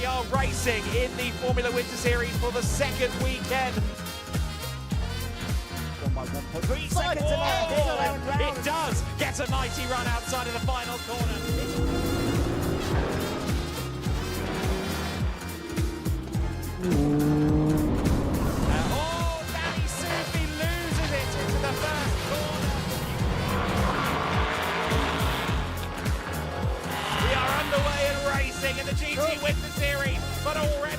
We are racing in the Formula Winter Series for the second weekend. 1.3 seconds it does get a mighty run outside of the final corner. Danny Sufi loses it into the first corner. We are underway and racing in the GT Winter Series, but already...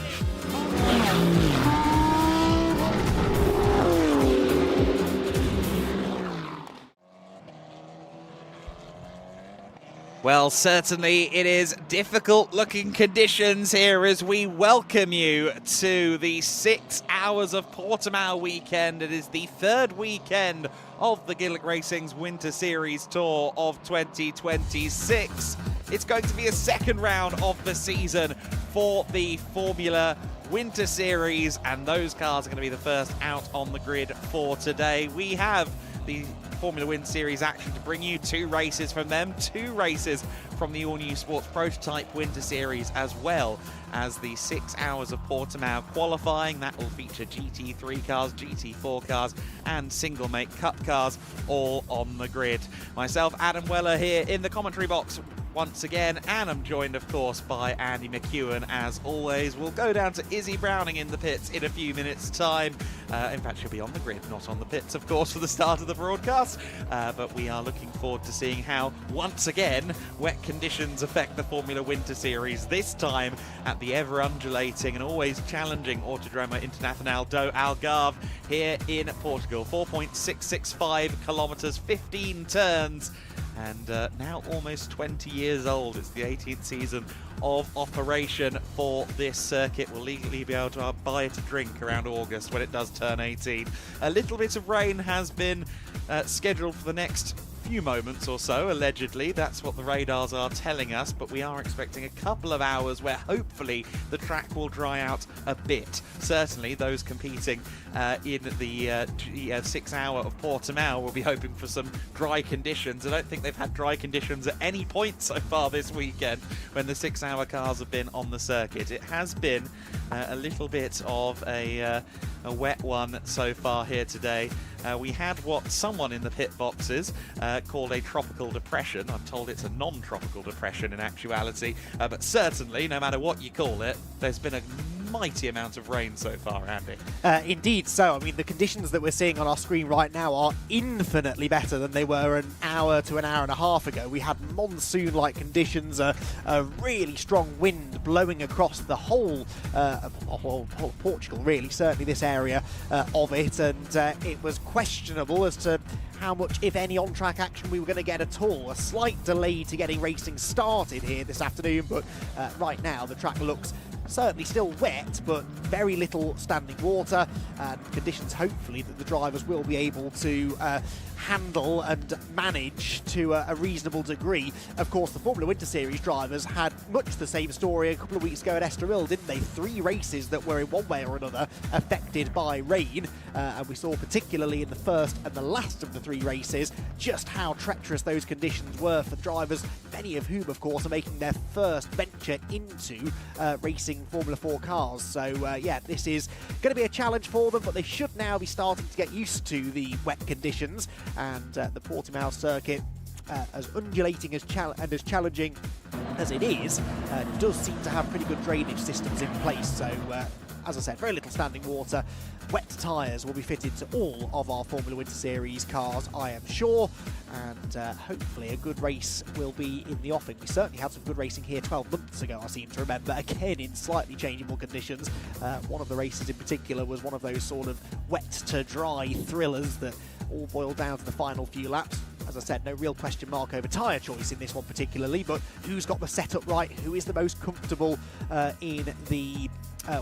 Well, certainly it is difficult-looking conditions here as we welcome you to the 6 hours of Portimão weekend. It is the third weekend of the Gillick Racing's Winter Series Tour of 2026. It's going to be a second round of the season for the Formula Winter Series, and those cars are going to be the first out on the grid for today. We have the Formula Winter Series action to bring you 2 races from them, 2 races from the all-new Sports Prototype Winter Series, as well as the 6 hours of Portimão qualifying. That will feature GT3 cars, GT4 cars, and single-make cup cars all on the grid. Myself, Adam Weller, here in the commentary box once again, and I'm joined, of course, by Andy McEwen, as always. We'll go down to Izzy Browning in the pits in a few minutes' time. In fact, she'll be on the grid, not on the pits, of course, for the start of the broadcast. But we are looking forward to seeing how, once again, wet conditions affect the Formula Winter Series, this time at the ever-undulating and always challenging Autodromo Internacional do Algarve here in Portugal. 4.665 kilometres, 15 turns, and now almost 20 years old. It's the 18th season of operation for this circuit. We'll legally be able to buy it a drink around August when it does turn 18. A little bit of rain has been scheduled for the next few moments or so, allegedly. That's what the radars are telling us, but we are expecting a couple of hours where hopefully the track will dry out a bit. Certainly those competing in the 6 hour of Portimão will be hoping for some dry conditions. I don't think they've had dry conditions at any point so far this weekend when the 6 hour cars have been on the circuit. It has been a little bit of a wet one so far here today. We had what someone in the pit boxes called a tropical depression. I'm told it's a non-tropical depression in actuality, but certainly, no matter what you call it, there's been a mighty amount of rain so far, Andy. Indeed so. I mean, the conditions that we're seeing on our screen right now are infinitely better than they were an hour to an hour and a half ago. We had monsoon-like conditions, a really strong wind blowing across the whole of Portugal, really, certainly this area of it, and it was questionable as to how much, if any, on-track action we were going to get at all. A slight delay to getting racing started here this afternoon, but right now the track looks certainly still wet, but very little standing water, and conditions hopefully that the drivers will be able to handle and manage to a reasonable degree. Of course, the Formula Winter Series drivers had much the same story a couple of weeks ago at Estoril, didn't they? 3 races that were in one way or another affected by rain, and we saw particularly in the first and the last of the 3 races just how treacherous those conditions were for drivers, many of whom, of course, are making their first venture into racing Formula 4 cars. So yeah, this is going to be a challenge for them, but they should now be starting to get used to the wet conditions, and the Portimão circuit, as undulating and as challenging as it is, does seem to have pretty good drainage systems in place. So as I said, very little standing water. Wet tyres will be fitted to all of our Formula Winter Series cars, I am sure, and hopefully a good race will be in the offing. We certainly had some good racing here 12 months ago, I seem to remember, again in slightly changeable conditions. One of the races in particular was one of those sort of wet to dry thrillers that all boiled down to the final few laps. As I said, no real question mark over tyre choice in this one particularly, but who's got the setup right, who is the most comfortable in the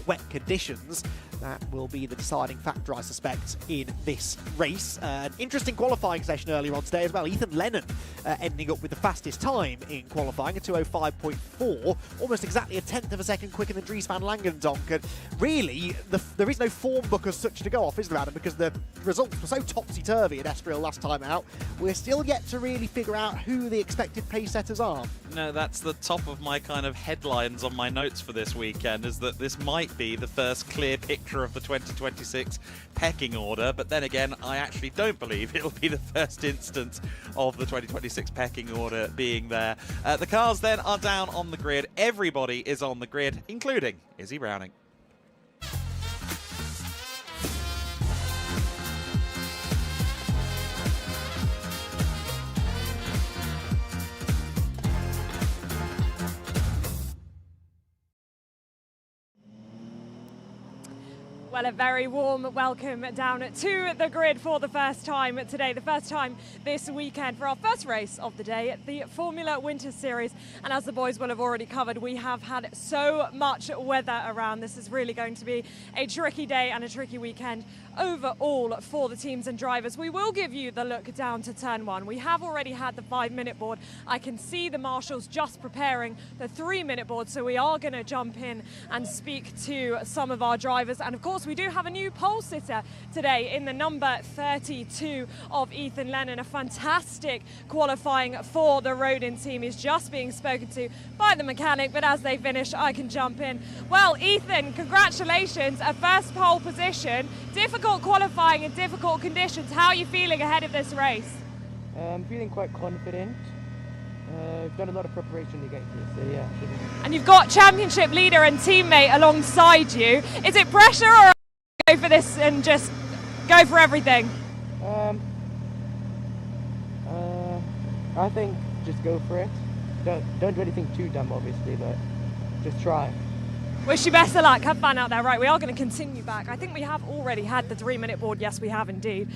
wet conditions. that will be the deciding factor, I suspect, in this race. An interesting qualifying session earlier on today as well. Ethan Lennon ending up with the fastest time in qualifying, a 2:05.4, almost exactly a tenth of a second quicker than Dries van Langendonk. And really, there is no form book as such to go off, is there, Adam? Because the results were so topsy-turvy at Estoril last time out. We're still yet to really figure out who the expected pace setters are. No, that's the top of my kind of headlines on my notes for this weekend, is that this might be the first clear picture of the 2026 pecking order, but then again, I actually don't believe it'll be the first instance of the 2026 pecking order being there. The cars then are down on the grid. Everybody is on the grid, including Izzy Browning. Well, a very warm welcome down to the grid for the first time today, the first time this weekend for our first race of the day at the Formula Winter Series. And as the boys will have already covered, we have had so much weather around. This is really going to be a tricky day and a tricky weekend overall for the teams and drivers. We will give you the look down to turn one. We have already had the 5-minute board. I can see the marshals just preparing the 3-minute board, so we are going to jump in and speak to some of our drivers. And of course, we do have a new pole sitter today in the number 32 of Ethan Lennon. A fantastic qualifying for the Rodin team. He's just being spoken to by the mechanic, but as they finish, I can jump in. Well, Ethan, congratulations, a first pole position. Difficult qualifying in difficult conditions. How are you feeling ahead of this race? I'm feeling quite confident. I've done a lot of preparation to get here, so yeah. And you've got championship leader and teammate alongside you. Is it pressure, or go for this and just go for everything? I think just go for it. Don't do anything too dumb, obviously, but just try. Wish you best of luck. Have fun out there. Right, we are going to continue back. I think we have already had the 3-minute board. Yes, we have indeed.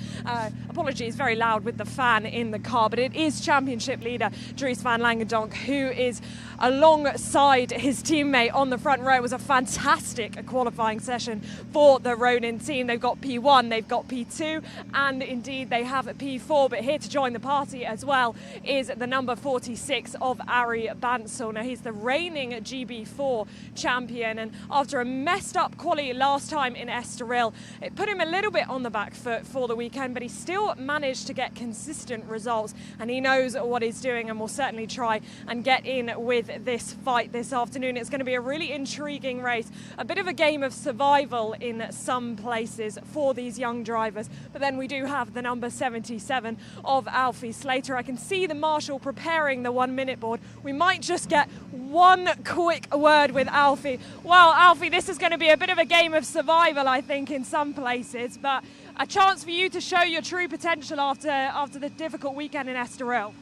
Apologies, very loud with the fan in the car, but it is championship leader Dries van Langendonk who is alongside his teammate on the front row. It was a fantastic qualifying session for the Rodin team. They've got P1, they've got P2, and indeed they have a P4, but here to join the party as well is the number 46 of Ari Bansel. Now, he's the reigning GB4 champion, and after a messed up quali last time in Estoril, it put him a little bit on the back foot for the weekend, but he still managed to get consistent results, and he knows what he's doing and will certainly try and get in with this fight this afternoon. It's going to be a really intriguing race, a bit of a game of survival in some places for these young drivers, but then we do have the number 77 of Alfie Slater. I can see the marshal preparing the 1-minute board. We might just get one quick word with Alfie. Well, Alfie, this is going to be a bit of a game of survival, I think, in some places, but a chance for you to show your true potential after the difficult weekend in Estoril.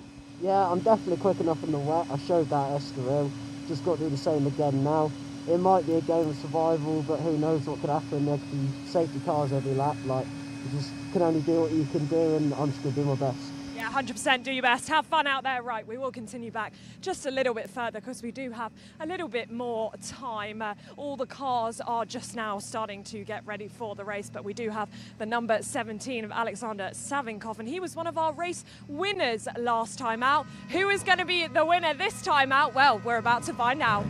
Yeah, I'm definitely quick enough in the wet. I showed that at Estoril. Just got to do the same again now. It might be a game of survival, but who knows what could happen. There could be safety cars every lap. Like, you just can only do what you can do, and I'm just going to do my best. Yeah, 100% do your best. Have fun out there. Right, we will continue back just a little bit further because we do have a little bit more time. All the cars are just now starting to get ready for the race, but we do have the number 17 of Alexander Savinkov, and he was one of our race winners last time out. Who is going to be the winner this time out? Well, we're about to find out.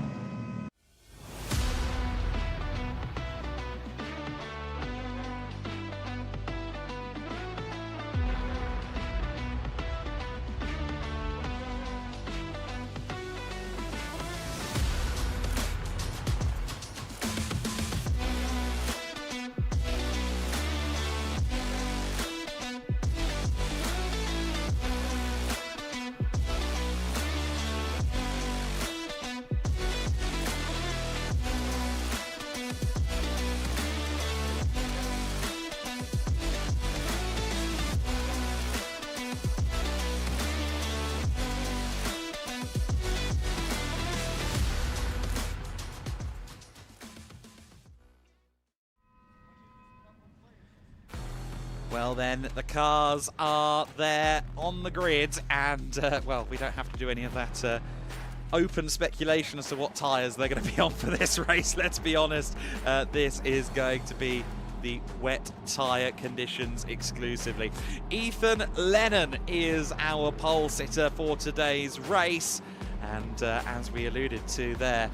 Well then, the cars are there on the grid, and well, we don't have to do any of that open speculation as to what tyres they're going to be on for this race. Let's be honest, this is going to be the wet tyre conditions exclusively. Ethan Lennon is our pole sitter for today's race. And as we alluded to there,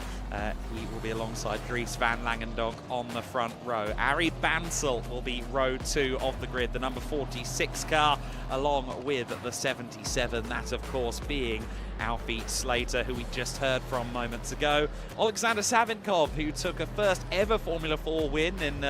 he will be alongside Dries van Langendonk on the front row. Arie Bansel will be row 2 of the grid, the number 46 car, along with the 77, that of course being Alfie Slater, who we just heard from moments ago. Alexander Savinkov, who took a first ever Formula 4 win in,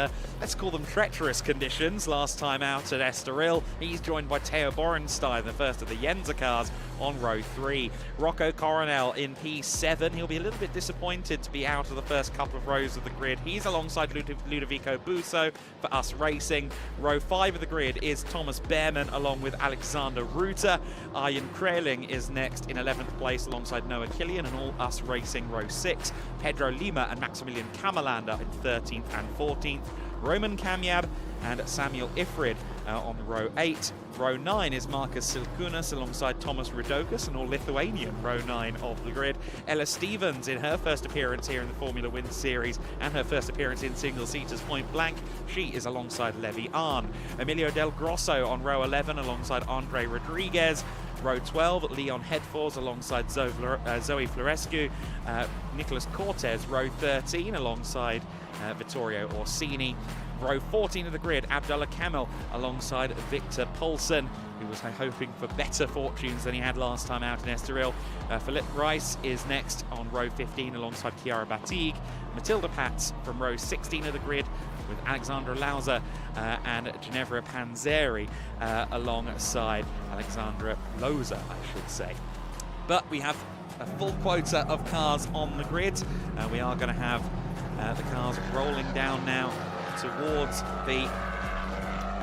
let's call them treacherous conditions, last time out at Estoril. He's joined by Theo Borenstein, the first of the Yenza cars, on row 3. Rocco Coronel in P7. He'll be a little bit disappointed to be out of the first couple of rows of the grid. He's alongside Ludovico Busso for Us Racing. Row 5 of the grid is Thomas Behrman along with Alexander Ruta. Arjen Kreling is next in 11th place alongside Noah Killian and All Us Racing row 6. Pedro Lima and Maximilian Kamalander in 13th and 14th. Roman Kamyab and Samuel Ifrid on row 8. Row 9 is Marcus Silkunas alongside Thomas Rudokas, an all-Lithuanian row 9 of the grid. Ella Stevens in her first appearance here in the Formula Wind Series and her first appearance in single-seaters point blank. She is alongside Levi Arn. Emilio Del Grosso on row 11 alongside Andre Rodriguez. Row 12, Leon Headforth alongside Zoe Florescu. Nicholas Cortez, row 13 alongside Vittorio Orsini. Row 14 of the grid, Abdullah Kamel alongside Victor Poulsen, who was hoping for better fortunes than he had last time out in Estoril. Philippe Rice is next on row 15 alongside Chiara Batig. Matilda Patz from row 16 of the grid with Alexandra Lauser and Ginevra Panzeri alongside Alexandra Loza, I should say. But we have a full quota of cars on the grid. We are going to have the cars rolling down now towards the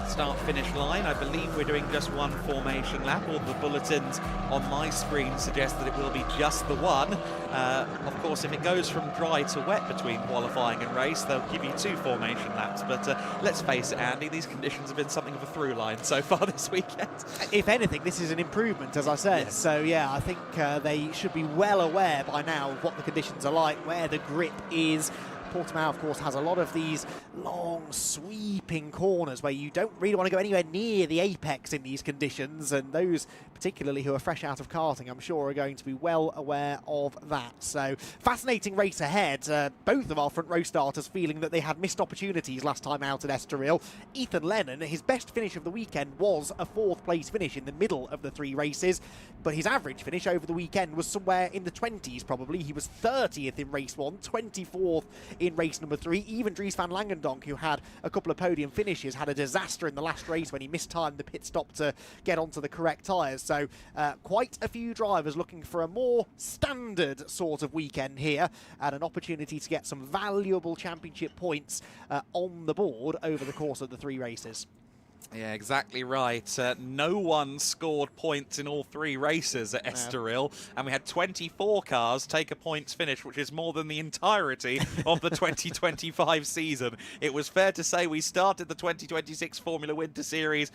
start-finish line. I believe we're doing just one formation lap. All the bulletins on my screen suggest that it will be just the one. Of course, if it goes from dry to wet between qualifying and race, they'll give you 2 formation laps. But let's face it, Andy, these conditions have been something of a through line so far this weekend. If anything, this is an improvement, as I said. Yes. So, yeah, I think they should be well aware by now of what the conditions are like, where the grip is. Portimão, of course, has a lot of these long, sweeping corners where you don't really want to go anywhere near the apex in these conditions, and those, particularly who are fresh out of karting, I'm sure are going to be well aware of that. So, fascinating race ahead. Both of our front row starters feeling that they had missed opportunities last time out at Estoril. Ethan Lennon, his best finish of the weekend was a 4th place finish in the middle of the 3 races, but his average finish over the weekend was somewhere in the 20s probably. He was 30th in race 1, 24th in race number 3. Even Dries van Langendonk, who had a couple of podium finishes, had a disaster in the last race when he mistimed the pit stop to get onto the correct tyres. So quite a few drivers looking for a more standard sort of weekend here and an opportunity to get some valuable championship points on the board over the course of the 3 races. Yeah, exactly right. No one scored points in all 3 races at Estoril, and we had 24 cars take a points finish, which is more than the entirety of the 2025 season. It was fair to say we started the 2026 Formula Winter Series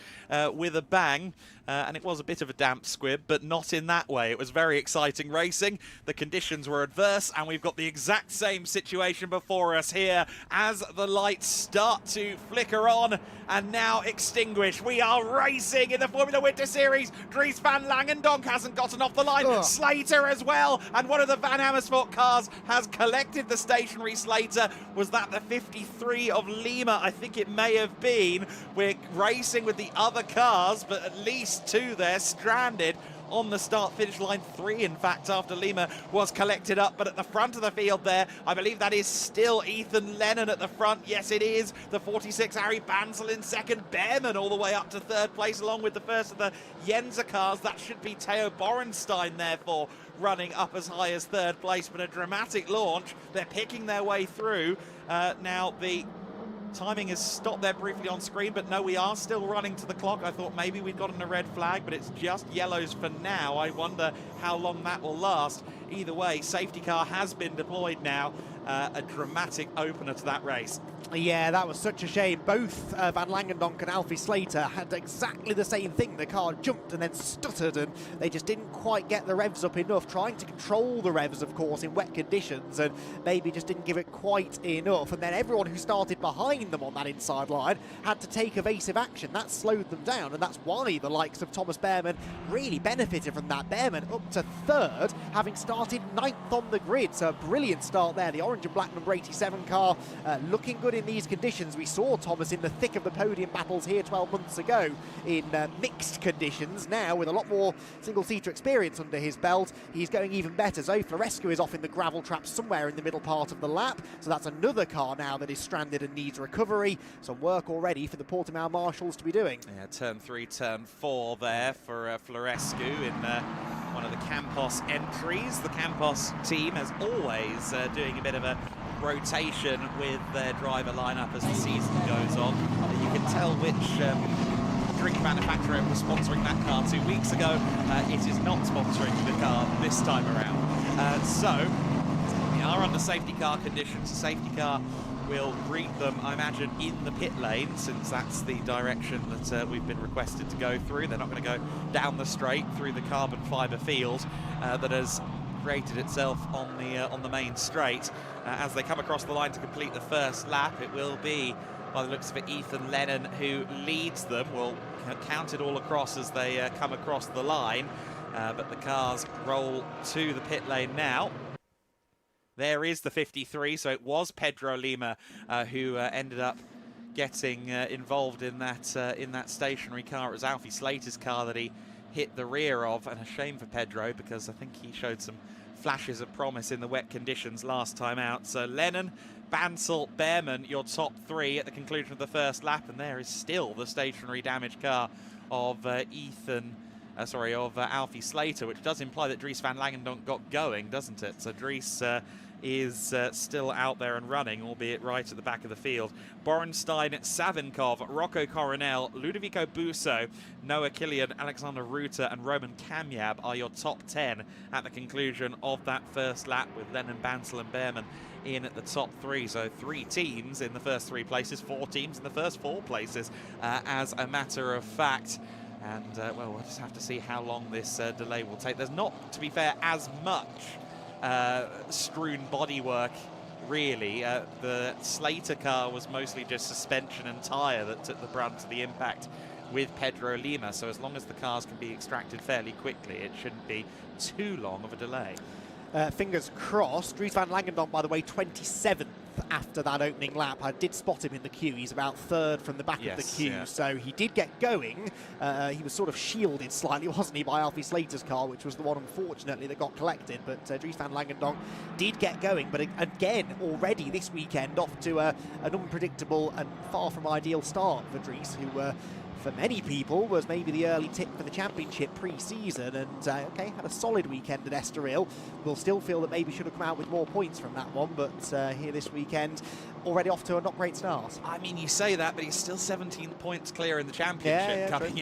with a bang, and it was a bit of a damp squib, but not in that way. It was very exciting racing. The conditions were adverse, and we've got the exact same situation before us here as the lights start to flicker on and now extinguish. We are racing in the Formula Winter Series. Dries van Langendonk hasn't gotten off the line. Ugh. Slater as well. And one of the Van Amersfoort cars has collected the stationary Slater. Was that the 53 of Lima? I think it may have been. We're racing with the other cars, but at least 2 there stranded on the start-finish line. 3, in fact, after Lima was collected up. But at the front of the field there, I believe that is still Ethan Lennon at the front. Yes, it is. The 46, Arie Bansel in second. Behrman all the way up to 3rd place, along with the first of the Yenza cars. That should be Theo Borenstein, therefore, running up as high as 3rd place. But a dramatic launch. They're picking their way through. Now, the timing has stopped there briefly on screen, but no, we are still running to the clock. I thought maybe we'd gotten a red flag, but it's just yellows for now. I wonder how long that will last. Either way, safety car has been deployed now, a dramatic opener to that race. Yeah, that was such a shame. Both Van Langendonk and Alfie Slater had exactly the same thing. The car jumped and then stuttered, and they just didn't quite get the revs up enough, trying to control the revs, of course, in wet conditions, and maybe just didn't give it quite enough. And then everyone who started behind them on that inside line had to take evasive action. That slowed them down, and that's why the likes of Thomas Behrman really benefited from that. Behrman up to third, having started 9th on the grid, so a brilliant start there. The orange and black number 87 car looking good in these conditions. We saw Thomas in the thick of the podium battles here 12 months ago in mixed conditions. Now, with a lot more single-seater experience under his belt, he's going even better. Zoe Florescu is off in the gravel trap somewhere in the middle part of the lap, so that's another car now that is stranded and needs recovery. Some work already for the Portimão marshals to be doing. Yeah, turn 3, turn 4 there for Florescu in one of the Campos entries. The Campos team, as always, doing a bit of a rotation with their driver lineup as the season goes on. You can tell which drink manufacturer was sponsoring that car 2 weeks ago. It is not sponsoring the car this time around. So we are under safety car conditions. The safety car will greet them, I imagine, in the pit lane, since that's the direction that we've been requested to go through. They're not going to go down the straight through the carbon fibre field that has created itself on the main straight. As they come across the line to complete the first lap, it will be, by the looks of it, Ethan Lennon who leads them. We'll count it all across as they come across the line, but the cars roll to the pit lane now. There is the 53, so it was Pedro Lima who ended up getting involved in that stationary car. It was Alfie Slater's car that he hit the rear of, and a shame for Pedro, because I think he showed some flashes of promise in the wet conditions last time out. So Lennon, Bansal, Behrman, your top 3 at the conclusion of the first lap, and there is still the stationary damaged car of Alfie Slater, which does imply that Dries Van Langendonk got going, doesn't it? So Dries is still out there and running, albeit right at the back of the field. Borenstein, Savinkov, Rocco Coronel, Ludovico Busso, Noah Killian, Alexander Ruta and Roman Kamyab are your top 10 at the conclusion of that first lap, with Lennon, Bansal and Behrman in at the top 3. So 3 teams in the first 3 places, 4 teams in the first 4 places, as a matter of fact. And, well, we'll just have to see how long this delay will take. There's not, to be fair, as much strewn bodywork, really. The Slater car was mostly just suspension and tyre that took the brunt of the impact with Pedro Lima. So as long as the cars can be extracted fairly quickly, it shouldn't be too long of a delay. Fingers crossed. Dries Van Langendonk, by the way, 27th after that opening lap. I did spot him in the queue. He's about 3rd from the back of the queue, yeah. So he did get going. He was sort of shielded slightly, wasn't he, by Alfie Slater's car, which was the one, unfortunately, that got collected. But Dries Van Langendonk did get going. But again, already this weekend, off to an unpredictable and far from ideal start for Dries, who for many people was maybe the early tip for the championship pre-season, and okay, had a solid weekend at Estoril. We'll still feel that maybe should have come out with more points from that one, but here this weekend, already off to a not great start. I mean, you say that, but he's still 17 points clear in the championship coming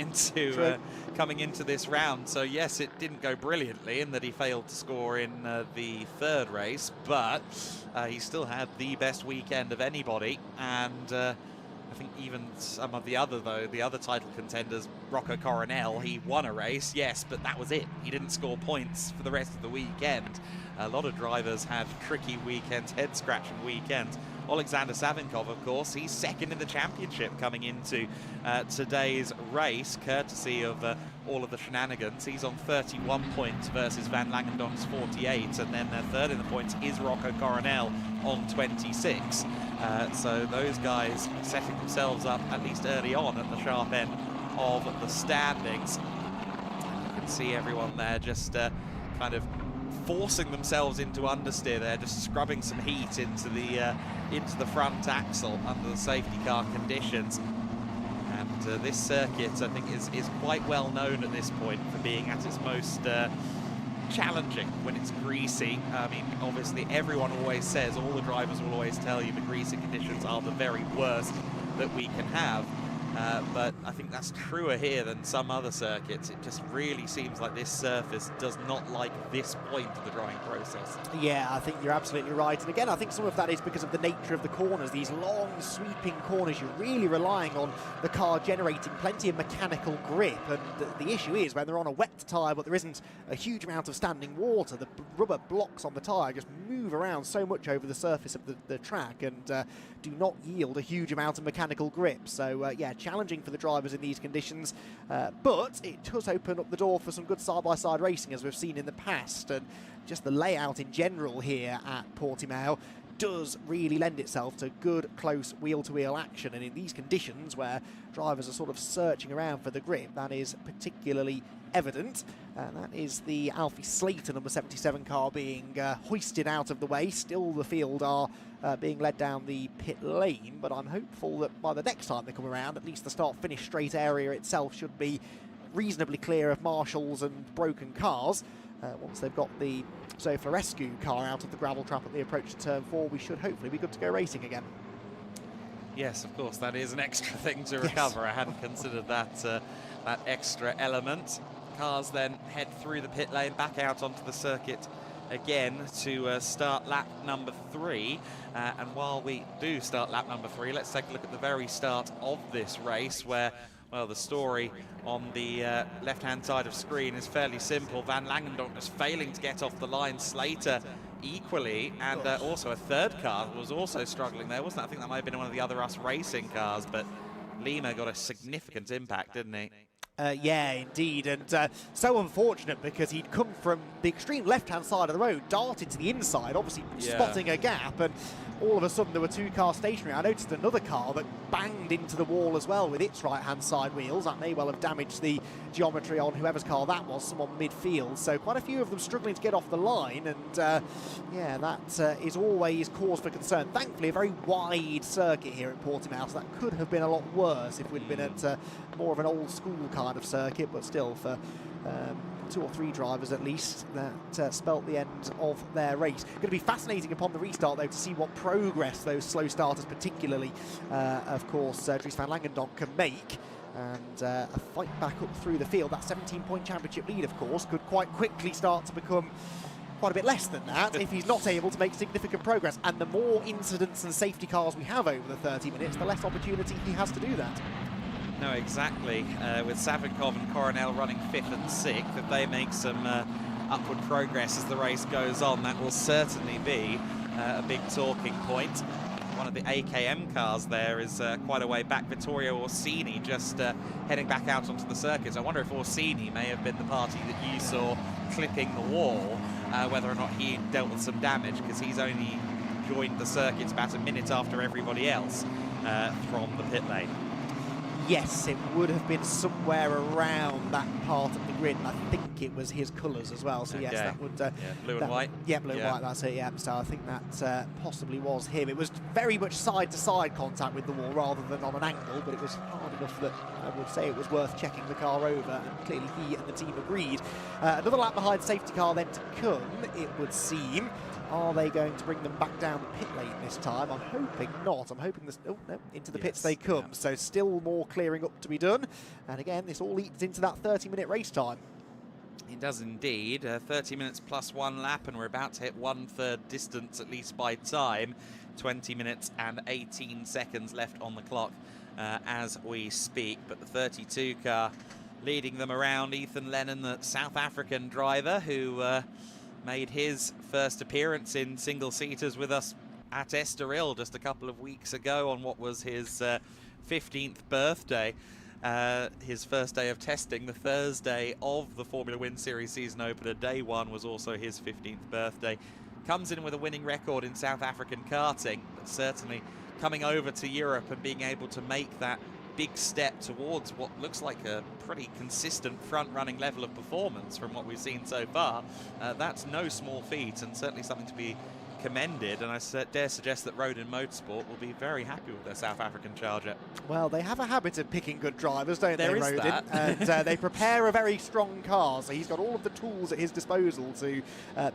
into this round. So yes, it didn't go brilliantly in that he failed to score in the 3rd race, but he still had the best weekend of anybody. And I think even some of the other title contenders, Rocco Coronel, he won a race, yes, but that was it. He didn't score points for the rest of the weekend. A lot of drivers had tricky weekends, head-scratching weekends. Alexander Savinkov, of course, he's 2nd in the championship coming into today's race, courtesy of all of the shenanigans. He's on 31 points versus Van Langendonk's 48, and then 3rd in the points is Rocco Coronel on 26. So those guys setting themselves up, at least early on, at the sharp end of the standings. You can see everyone there just kind of forcing themselves into understeer there, just scrubbing some heat into the front axle under the safety car conditions. And this circuit, I think, is quite well known at this point for being at its most challenging when it's greasy. I mean, obviously everyone always says, all the drivers will always tell you the greasy conditions are the very worst that we can have. but I think that's truer here than some other circuits. It just really seems like this surface does not like this point of the drying process. Yeah, I think you're absolutely right. And again, I think some of that is because of the nature of the corners. These long, sweeping corners, you're really relying on the car generating plenty of mechanical grip. And the issue is when they're on a wet tyre, but there isn't a huge amount of standing water, the rubber blocks on the tyre just move around so much over the surface of the track and do not yield a huge amount of mechanical grip. So, yeah, challenging for the drivers in these conditions, but it does open up the door for some good side-by-side racing, as we've seen in the past. And just the layout in general here at Portimão does really lend itself to good, close wheel-to-wheel action. And in these conditions where drivers are sort of searching around for the grip, that is particularly evident. And that is the Alfie Slater number 77 car being hoisted out of the way. Still the field are being led down the pit lane, but I'm hopeful that by the next time they come around, at least the start-finish straight area itself should be reasonably clear of marshals and broken cars. Once they've got the Florescu car out of the gravel trap at the approach to turn 4, we should hopefully be good to go racing again. Yes, of course, that is an extra thing to recover. Yes. I hadn't considered that, that extra element. Cars then head through the pit lane, back out onto the circuit again to start lap number 3. And while we do start lap number 3, let's take a look at the very start of this race where, well, the story on the left-hand side of screen is fairly simple. Van Langendonk just failing to get off the line. Slater equally, and also a third car was also struggling there, wasn't it? I think that might have been one of the other Us Racing cars, but Lima got a significant impact, didn't he? Yeah, indeed, and so unfortunate because he'd come from the extreme left-hand side of the road, darted to the inside, obviously spotting a gap, and all of a sudden there were 2 cars stationary. I noticed another car that banged into the wall as well with its right-hand side wheels. That may well have damaged the geometry on whoever's car that was, someone midfield. So quite a few of them struggling to get off the line, and yeah, that is always cause for concern. Thankfully, a very wide circuit here at Portimão, so that could have been a lot worse if we'd been at more of an old-school kind of circuit, but still for 2 or 3 drivers at least, that spelt the end of their race. Going to be fascinating upon the restart, though, to see what progress those slow starters, particularly, of course, Dries van Langendonk, can make. And a fight back up through the field. That 17-point championship lead, of course, could quite quickly start to become quite a bit less than that if he's not able to make significant progress. And the more incidents and safety cars we have over the 30 minutes, the less opportunity he has to do that. No, exactly. With Savinkov and Coronel running 5th and 6th, if they make some upward progress as the race goes on, that will certainly be a big talking point. One of the AKM cars there is quite a way back. Vittorio Orsini just heading back out onto the circuit. So I wonder if Orsini may have been the party that you saw clipping the wall, whether or not he dealt with some damage, because he's only joined the circuits about a minute after everybody else from the pit lane. Yes, it would have been somewhere around that part of the grid. I think it was his colours as well. So yes, that would blue and white. Yeah, blue and white. That's it. Yeah. So I think that possibly was him. It was very much side-to-side contact with the wall rather than on an angle, but it was hard enough that I would say it was worth checking the car over. And clearly he and the team agreed. Another lap behind safety car then to come, it would seem. Are they going to bring them back down the pit lane this time? I'm hoping not. I'm hoping this. Oh no, into the pits they come. Yeah. So still more clearing up to be done. And again, this all eats into that 30-minute race time. It does indeed. 30 minutes plus 1 lap, and we're about to hit 1/3 distance, at least by time. 20 minutes and 18 seconds left on the clock as we speak. But the 32 car leading them around. Ethan Lennon, the South African driver, who made his first appearance in single-seaters with us at Estoril just a couple of weeks ago on what was his 15th birthday. His first day of testing, the Thursday of the Formula Win Series season opener. Day 1 was also his 15th birthday. Comes in with a winning record in South African karting, but certainly coming over to Europe and being able to make that big step towards what looks like a pretty consistent front-running level of performance from what we've seen so far. That's no small feat, and certainly something to be commended, and I dare suggest that Rodin Motorsport will be very happy with their South African Charger. Well, they have a habit of picking good drivers, don't they, Rodin? And they prepare a very strong car, so he's got all of the tools at his disposal to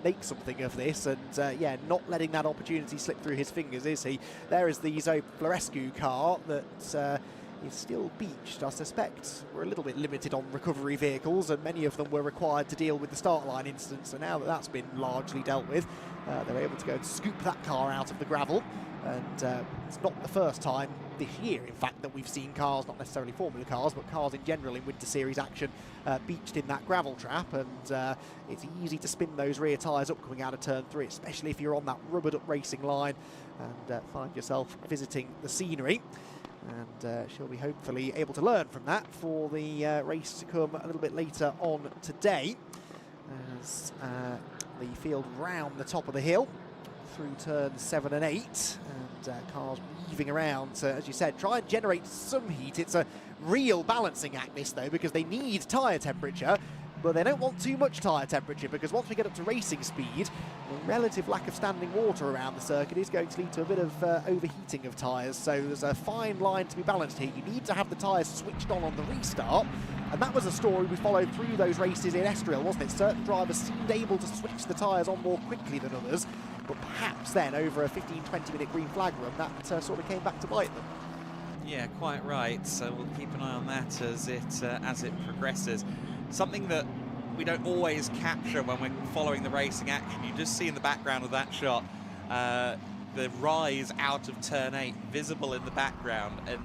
make something of this, and yeah, not letting that opportunity slip through his fingers, is he? There is the Zoe Florescu car that is still beached. I suspect we're a little bit limited on recovery vehicles, and many of them were required to deal with the start line incident. So now that that's been largely dealt with, they're able to go and scoop that car out of the gravel. And it's not the first time this year, in fact, that we've seen cars, not necessarily Formula cars, but cars in general in Winter Series action, beached in that gravel trap. And it's easy to spin those rear tyres up coming out of turn 3, especially if you're on that rubbered up racing line and find yourself visiting the scenery. And she'll be hopefully able to learn from that for the race to come a little bit later on today, as the field round the top of the hill through turns 7 and 8, and cars weaving around to, as you said, try and generate some heat. It's a real balancing act, this, though, because they need tyre temperature, but they don't want too much tyre temperature, because once we get up to racing speed, the relative lack of standing water around the circuit is going to lead to a bit of overheating of tyres. So there's a fine line to be balanced here. You need to have the tyres switched on the restart, and that was a story we followed through those races in Estoril, wasn't it? Certain drivers seemed able to switch the tyres on more quickly than others, but perhaps then over a 15-20 minute green flag run, that sort of came back to bite them. Yeah, quite right. So we'll keep an eye on that as it progresses. Something that we don't always capture when we're following the racing action. You just see in the background of that shot the rise out of turn 8 visible in the background, and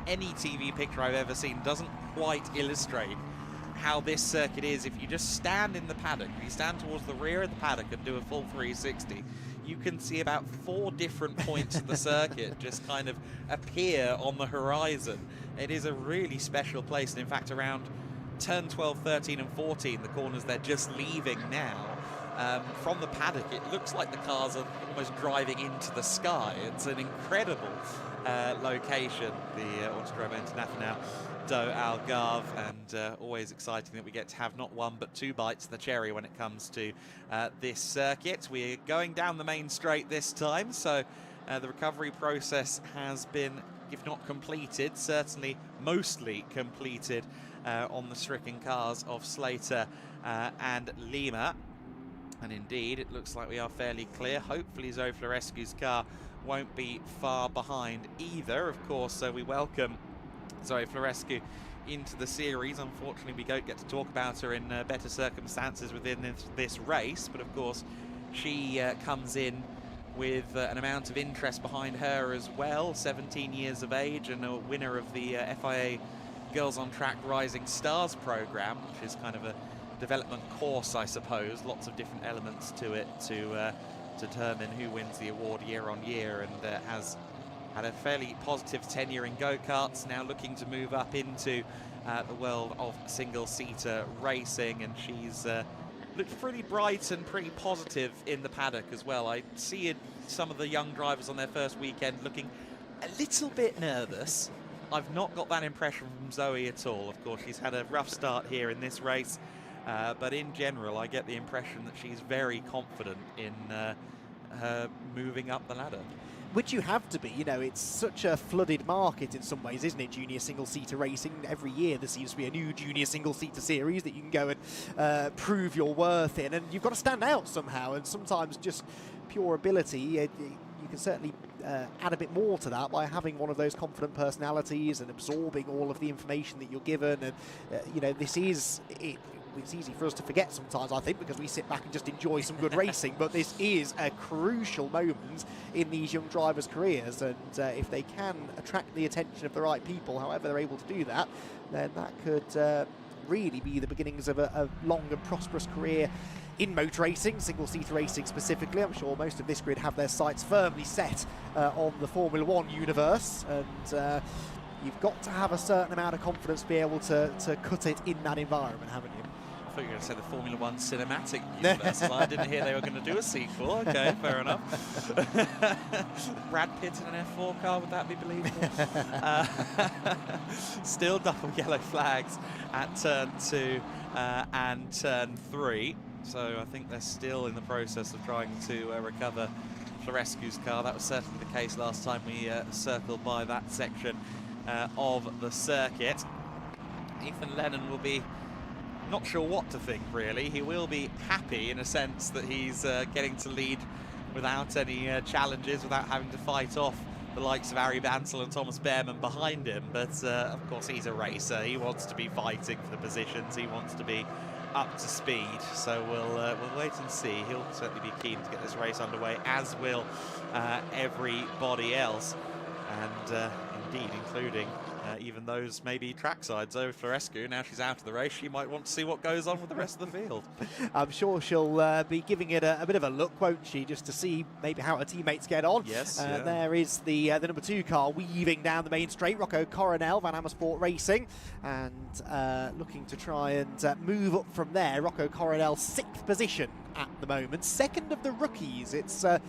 any TV picture I've ever seen doesn't quite illustrate how this circuit is. If you just stand in the paddock, if you stand towards the rear of the paddock and do a full 360, you can see about 4 different points of the circuit just kind of appear on the horizon. It is a really special place, and in fact around turn 12, 13 and 14, the corners they're just leaving now, from the paddock it looks like the cars are almost driving into the sky. It's an incredible location, the Autodromo Internacional do Algarve, and always exciting that we get to have not one but 2 bites of the cherry when it comes to this circuit. We're going down the main straight this time, so the recovery process has been, if not completed, certainly mostly completed on the stricken cars of Slater and Lima. And indeed, it looks like we are fairly clear. Hopefully Zoe Florescu's car won't be far behind either. Of course, so we welcome Zoe Florescu into the series. Unfortunately, we don't get to talk about her in better circumstances within this race, but of course she comes in with an amount of interest behind her as well. 17 years of age and a winner of the FIA Girls on Track Rising Stars program, which is kind of a development course, I suppose. Lots of different elements to it to determine who wins the award year on year, and has had a fairly positive tenure in go-karts, now looking to move up into the world of single-seater racing, and she's looked pretty bright and pretty positive in the paddock as well. I see some of the young drivers on their first weekend looking a little bit nervous. I've not got that impression from Zoe at all. Of course, she's had a rough start here in this race, but in general, I get the impression that she's very confident in her moving up the ladder. Which you have to be, you know, it's such a flooded market in some ways, isn't it? Junior single-seater racing. Every year there seems to be a new junior single-seater series that you can go and prove your worth in, and you've got to stand out somehow, and sometimes just pure ability, you can certainly add a bit more to that by having one of those confident personalities and absorbing all of the information that you're given, and you know, this is it. It's easy for us to forget sometimes, I think, because we sit back and just enjoy some good racing, but this is a crucial moment in these young drivers' careers, and if they can attract the attention of the right people, however they're able to do that, then that could really be the beginnings of a long and prosperous career in motor racing, single-seater racing specifically. I'm sure most of this grid have their sights firmly set on the Formula One universe, and you've got to have a certain amount of confidence to be able to cut it in that environment, haven't you? I thought you were going to say the Formula One cinematic universe. I didn't hear they were going to do a sequel. Okay, fair enough. Brad Pitt in an F4 car, would that be believable? Still double yellow flags at turn 2 and turn 3. So I think they're still in the process of trying to recover Florescu's car. That was certainly the case last time we circled by that section of the circuit. Ethan Lennon will be not sure what to think, really. He will be happy in a sense that he's getting to lead without any challenges, without having to fight off the likes of Ari Bansel and Thomas Behrman behind him, but of course he's a racer. He wants to be fighting for the positions. He wants to be up to speed. So we'll wait and see. He'll certainly be keen to get this race underway, as will everybody else, and indeed including even those maybe trackside. Zoe Florescu, now she's out of the race, she might want to see what goes on with the rest of the field. I'm sure she'll be giving it a bit of a look, won't she, just to see maybe how her teammates get on. Yes. There is the number 2 car weaving down the main straight, Rocco Coronel, Van Amersfoort Racing, and looking to try and move up from there. Rocco Coronel 6th position at the moment, 2nd of the rookies. It's a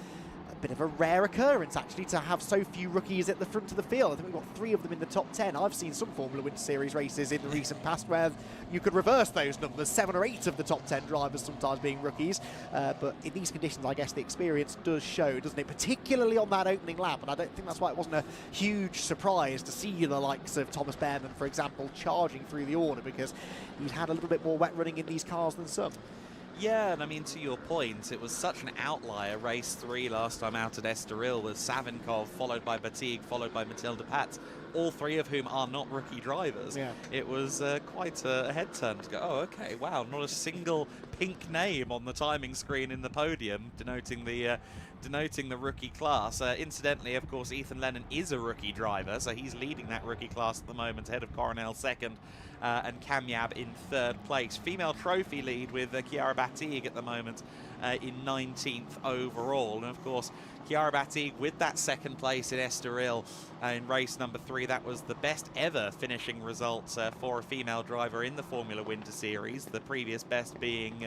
bit of a rare occurrence actually to have so few rookies at the front of the field. I think we've got 3 of them in the top 10. I've seen some Formula Winter Series races in the recent past where you could reverse those numbers, 7 or 8 of the top 10 drivers sometimes being rookies, but in these conditions I guess the experience does show, doesn't it, particularly on that opening lap, and I don't think that's why it wasn't a huge surprise to see the likes of Thomas Behrman, for example, charging through the order, because he's had a little bit more wet running in these cars than some. Yeah, and I mean, to your point, it was such an outlier. Race 3 last time out at Estoril with Savinkov, followed by Batigue, followed by Matilda Patz, all 3 of whom are not rookie drivers. Yeah. It was quite a head turn to go, oh, okay, wow, not a single pink name on the timing screen in the podium, denoting the rookie class. Incidentally, of course, Ethan Lennon is a rookie driver, so he's leading that rookie class at the moment, ahead of Coronel 2nd and Kamyab in 3rd place. Female trophy lead with Chiara Batigue at the moment in 19th overall. And of course, Chiara Batigue with that 2nd place in Estoril in race number 3. That was the best ever finishing result for a female driver in the Formula Winter Series. The previous best being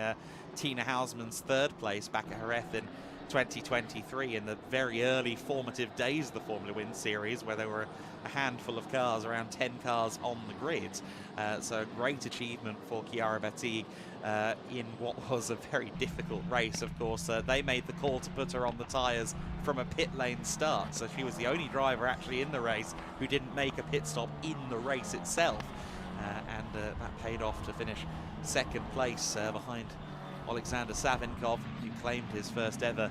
Tina Hausmann's 3rd place back at Jerez in 2023, in the very early formative days of the Formula Winter Series, where there were a handful of cars, around 10 cars on the grid. So a great achievement for Chiara Batigue in what was a very difficult race. Of course, they made the call to put her on the tyres from a pit lane start, so she was the only driver actually in the race who didn't make a pit stop in the race itself, and that paid off to finish 2nd place behind Alexander Savinkov, who claimed his first ever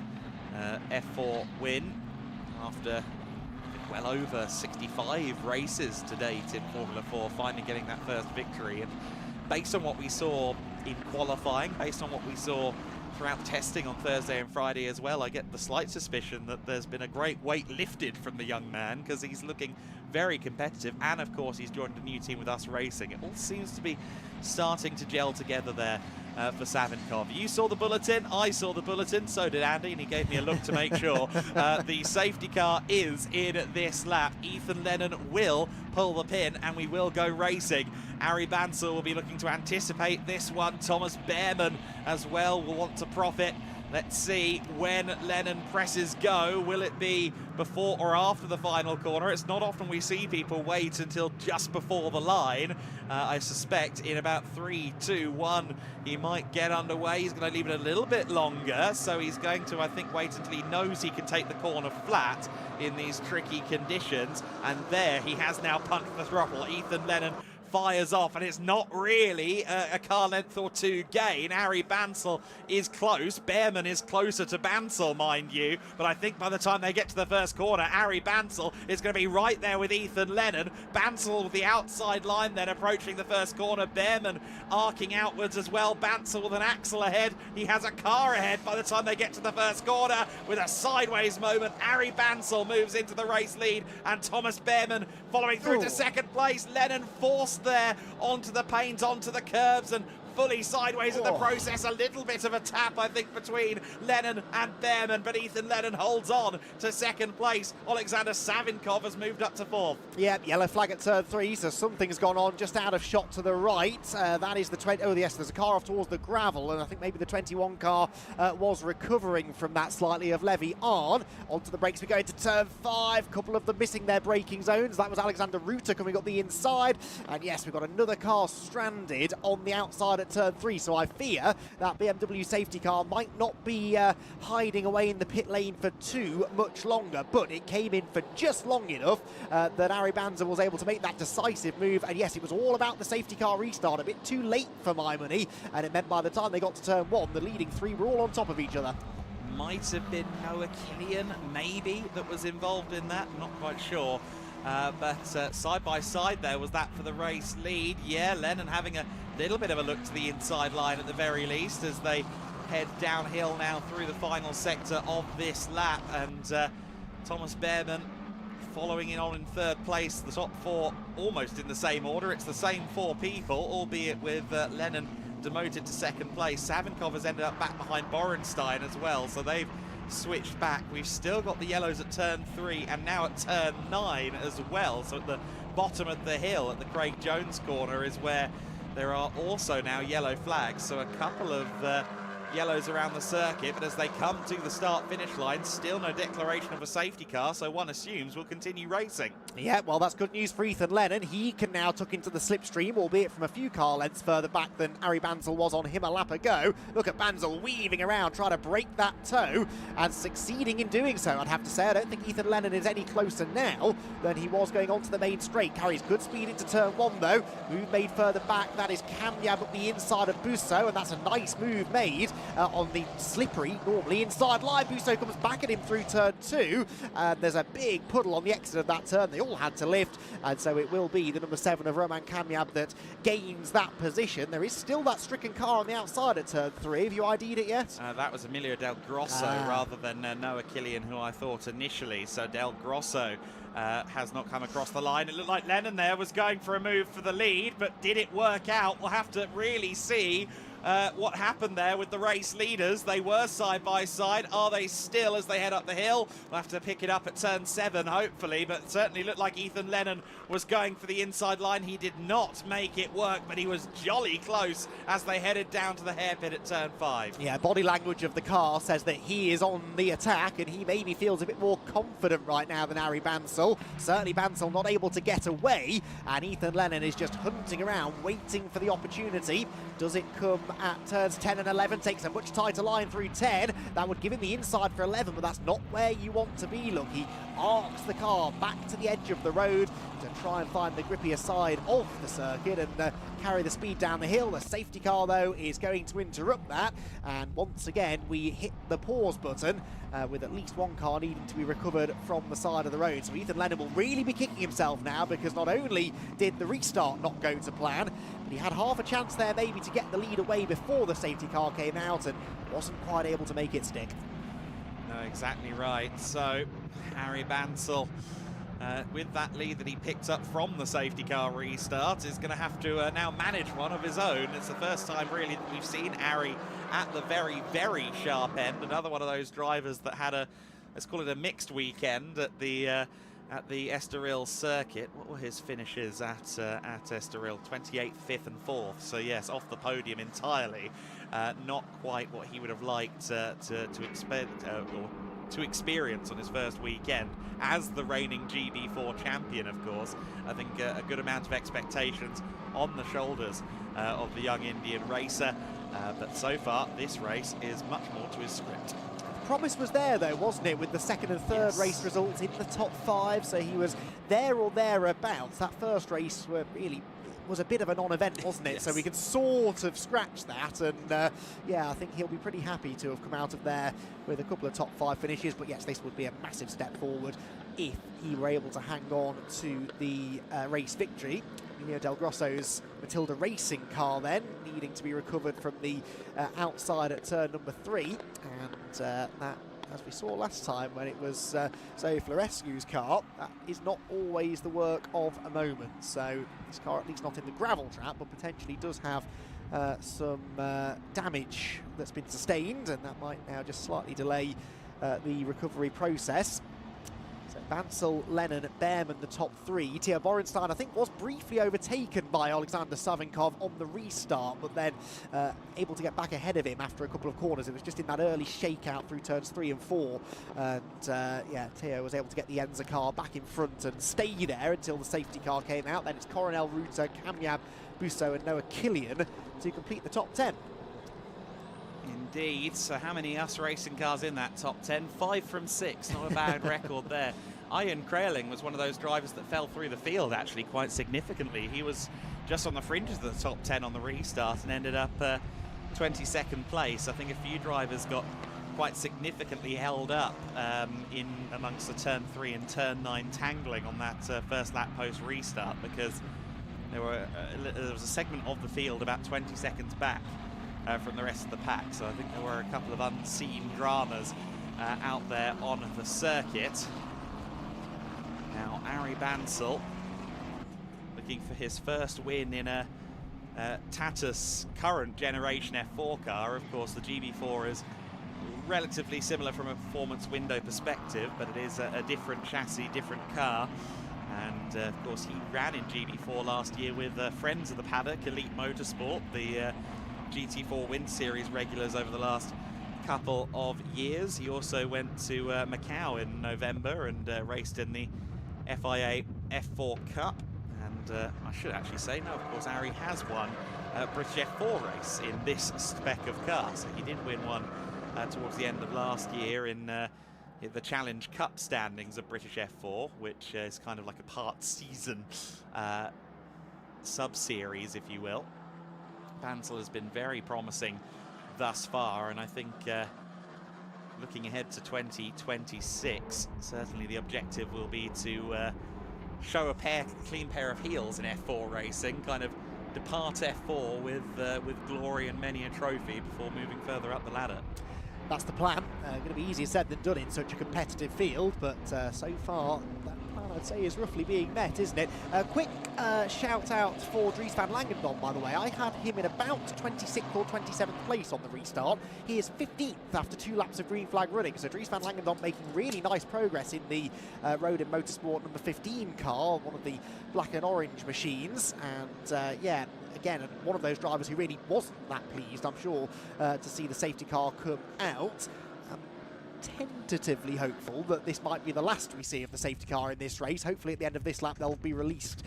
F4 win after well over 65 races to date in Formula 4, finally getting that first victory. And based on what we saw in qualifying, based on what we saw throughout testing on Thursday and Friday as well, I get the slight suspicion that there's been a great weight lifted from the young man, because he's looking very competitive, and of course he's joined a new team with Us Racing. It all seems to be starting to gel together there for Savinkov. You saw the bulletin, I saw the bulletin, so did Andy, and he gave me a look to make sure. The safety car is in this lap. Ethan Lennon will pull the pin and we will go racing. Ari Bansel will be looking to anticipate this one. Thomas Behrman as well will want to profit. Let's see when Lennon presses go. Will it be before or after the final corner? It's not often we see people wait until just before the line. I suspect in about 3, 2, 1, he might get underway. He's going to leave it a little bit longer, so he's going to, I think, wait until he knows he can take the corner flat in these tricky conditions. And there, he has now punched the throttle. Ethan Lennon fires off, and it's not really a car length or 2 gain. Ari Bansel is close. Behrman is closer to Bansel, mind you, but I think by the time they get to the first corner, Ari Bansel is going to be right there with Ethan Lennon. Bansel with the outside line then approaching the first corner. Behrman arcing outwards as well. Bansel with an axle ahead. He has a car ahead by the time they get to the first corner with a sideways moment. Ari Bansel moves into the race lead, and Thomas Behrman following through to 2nd place. Lennon forced there onto the paint, onto the curbs, and fully sideways in the process. A little bit of a tap, I think, between Lennon and Behrman, but Ethan Lennon holds on to 2nd place. Alexander Savinkov has moved up to 4th. Yep, yellow flag at turn 3, so something's gone on just out of shot to the right. That is the 20. Oh, yes, there's a car off towards the gravel, and I think maybe the 21 car was recovering from that slightly of levy on. Onto the brakes we go into turn 5. Couple of them missing their braking zones. That was Alexander Ruta coming up the inside, and yes, we've got another car stranded on the outside at turn 3, so I fear that BMW safety car might not be hiding away in the pit lane for too much longer, but it came in for just long enough that Ari Bansel was able to make that decisive move. And yes, it was all about the safety car restart, a bit too late for my money, and it meant by the time they got to turn 1, the leading 3 were all on top of each other. might have been Noah Killian, maybe, that was involved in that. I'm not quite sure. But side by side there was that for the race lead. Yeah, Lennon having a little bit of a look to the inside line at the very least as they head downhill now through the final sector of this lap. And Thomas Behrman following in on in third place. The top four almost in the same order. It's the same four people, albeit with Lennon demoted to second place. Savinkov has ended up back behind Borenstein as well, so they've switched back. We've still got the yellows at turn 3 and now at turn 9 as well. So at the bottom of the hill at the Craig Jones corner is where there are also now yellow flags. So a couple of yellows around the circuit, but as they come to the start-finish line, still no declaration of a safety car, so one assumes we'll continue racing. Yeah, well, that's good news for Ethan Lennon. He can now tuck into the slipstream, albeit from a few car lengths further back than Ari Bansal was on him a lap ago. Look at Bansal weaving around, trying to break that toe, and succeeding in doing so, I'd have to say. I don't think Ethan Lennon is any closer now than he was going onto the main straight. Carries good speed into turn 1, though. Move made further back. That is Kamyab up the inside of Busso, and that's a nice move made on the slippery, normally inside line. Busso comes back at him through turn 2, and there's a big puddle on the exit of that turn. They all had to lift, and so it will be the number 7 of Roman Kamyab that gains that position. There is still that stricken car on the outside at turn 3. Have you ID'd it yet? That was Emilio Del Grosso rather than Noah Killian, who I thought initially. So Del Grosso has not come across the line. It looked like Lennon there was going for a move for the lead, but did it work out? We'll have to really see what happened there with the race leaders. They were side by side. Are they still as they head up the hill? We'll have to pick it up at turn 7, hopefully, but it certainly looked like Ethan Lennon was going for the inside line. He did not make it work, but he was jolly close as they headed down to the hairpin at turn 5. Yeah, body language of the car says that he is on the attack, and he maybe feels a bit more confident right now than Ari Bansal. Certainly Bansal not able to get away, and Ethan Lennon is just hunting around, waiting for the opportunity. Does it come at turns 10 and 11? Takes a much tighter line through 10. That would give him the inside for 11, but that's not where you want to be. Look, he arcs the car back to the edge of the road to try and find the grippier side of the circuit and carry the speed down the hill. The safety car, though, is going to interrupt that, and once again we hit the pause button with at least one car needing to be recovered from the side of the road. So Ethan Lennon will really be kicking himself now, because not only did the restart not go to plan, but he had half a chance there maybe to get the lead away before the safety car came out and wasn't quite able to make it stick. No, exactly right. So Harry Bansal, with that lead that he picked up from the safety car restart, is going to have to now manage one of his own. It's the first time really that we've seen Harry at the very, very sharp end. Another one of those drivers that had a, let's call it a mixed weekend at the Estoril circuit. What were his finishes at Estoril? 28th, 5th and 4th. So yes, off the podium entirely. Not quite what he would have liked to experience on his first weekend as the reigning GB4 champion, of course. I think a good amount of expectations on the shoulders of the young Indian racer. But so far, this race is much more to his script. Promise was there, though, wasn't it, with the second and third race results in the top 5, so he was there or thereabouts. That first race was a bit of a non-event, wasn't it? Yes. So we can sort of scratch that, and yeah, I think he'll be pretty happy to have come out of there with a couple of top 5 finishes. But yes, this would be a massive step forward if he were able to hang on to the race victory. Emilio Del Grosso's Matilda Racing car then needing to be recovered from the outside at turn number 3, and that, as we saw last time when it was Zoe Florescu's car, that is not always the work of a moment. So this car, at least not in the gravel trap, but potentially does have some damage that's been sustained, and that might now just slightly delay the recovery process. So Bansal, Lennon, Behrman, the top 3. Theo Borenstein, I think, was briefly overtaken by Alexander Savinkov on the restart, but then able to get back ahead of him after a couple of corners. It was just in that early shakeout through turns 3 and 4. And yeah, Theo was able to get the Enza car back in front and stay there until the safety car came out. Then it's Coronel Ruta, Kamyab, Busso and Noah Killian to complete the top 10. Indeed. So how many US racing cars in that top 10? 5 from 6. Not a bad record there. Ian Kraling was one of those drivers that fell through the field actually quite significantly. He was just on the fringes of the top 10 on the restart and ended up 22nd place. I think a few drivers got quite significantly held up in amongst the turn 3 and turn 9 tangling on that first lap post restart, because there was a segment of the field about 20 seconds back from the rest of the pack, so I think there were a couple of unseen dramas out there on the circuit. Now Ari Bansal looking for his first win in a Tatus current generation F4 car. Of course, the GB4 is relatively similar from a performance window perspective, but it is a different chassis, different car. And of course, he ran in GB4 last year with friends of the paddock, Elite Motorsport, the GT4 Wind Series regulars over the last couple of years. He also went to Macau in November and raced in the FIA F4 Cup. And I should actually say, no, of course, Ari has won a British F4 race in this spec of car. So he did win one towards the end of last year in the Challenge Cup standings of British F4, which is kind of like a part season sub-series, if you will. Bansal has been very promising thus far, and I think looking ahead to 2026, certainly the objective will be to show a clean pair of heels in F4 racing, kind of depart F4 with glory and many a trophy before moving further up the ladder. That's the plan. Going to be easier said than done in such a competitive field, but so far that plan, I'd say, is roughly being met, isn't it? A quick shout out for Dries van Langendonk, by the way. I had him in about 26th or 27th place on the restart. He is 15th after 2 laps of green flag running, so Dries van Langendonk making really nice progress in the Road and Motorsport number 15 car, one of the black and orange machines, and yeah, again, one of those drivers who really wasn't that pleased, I'm sure, to see the safety car come out. I'm tentatively hopeful that this might be the last we see of the safety car in this race. Hopefully at the end of this lap they'll be released.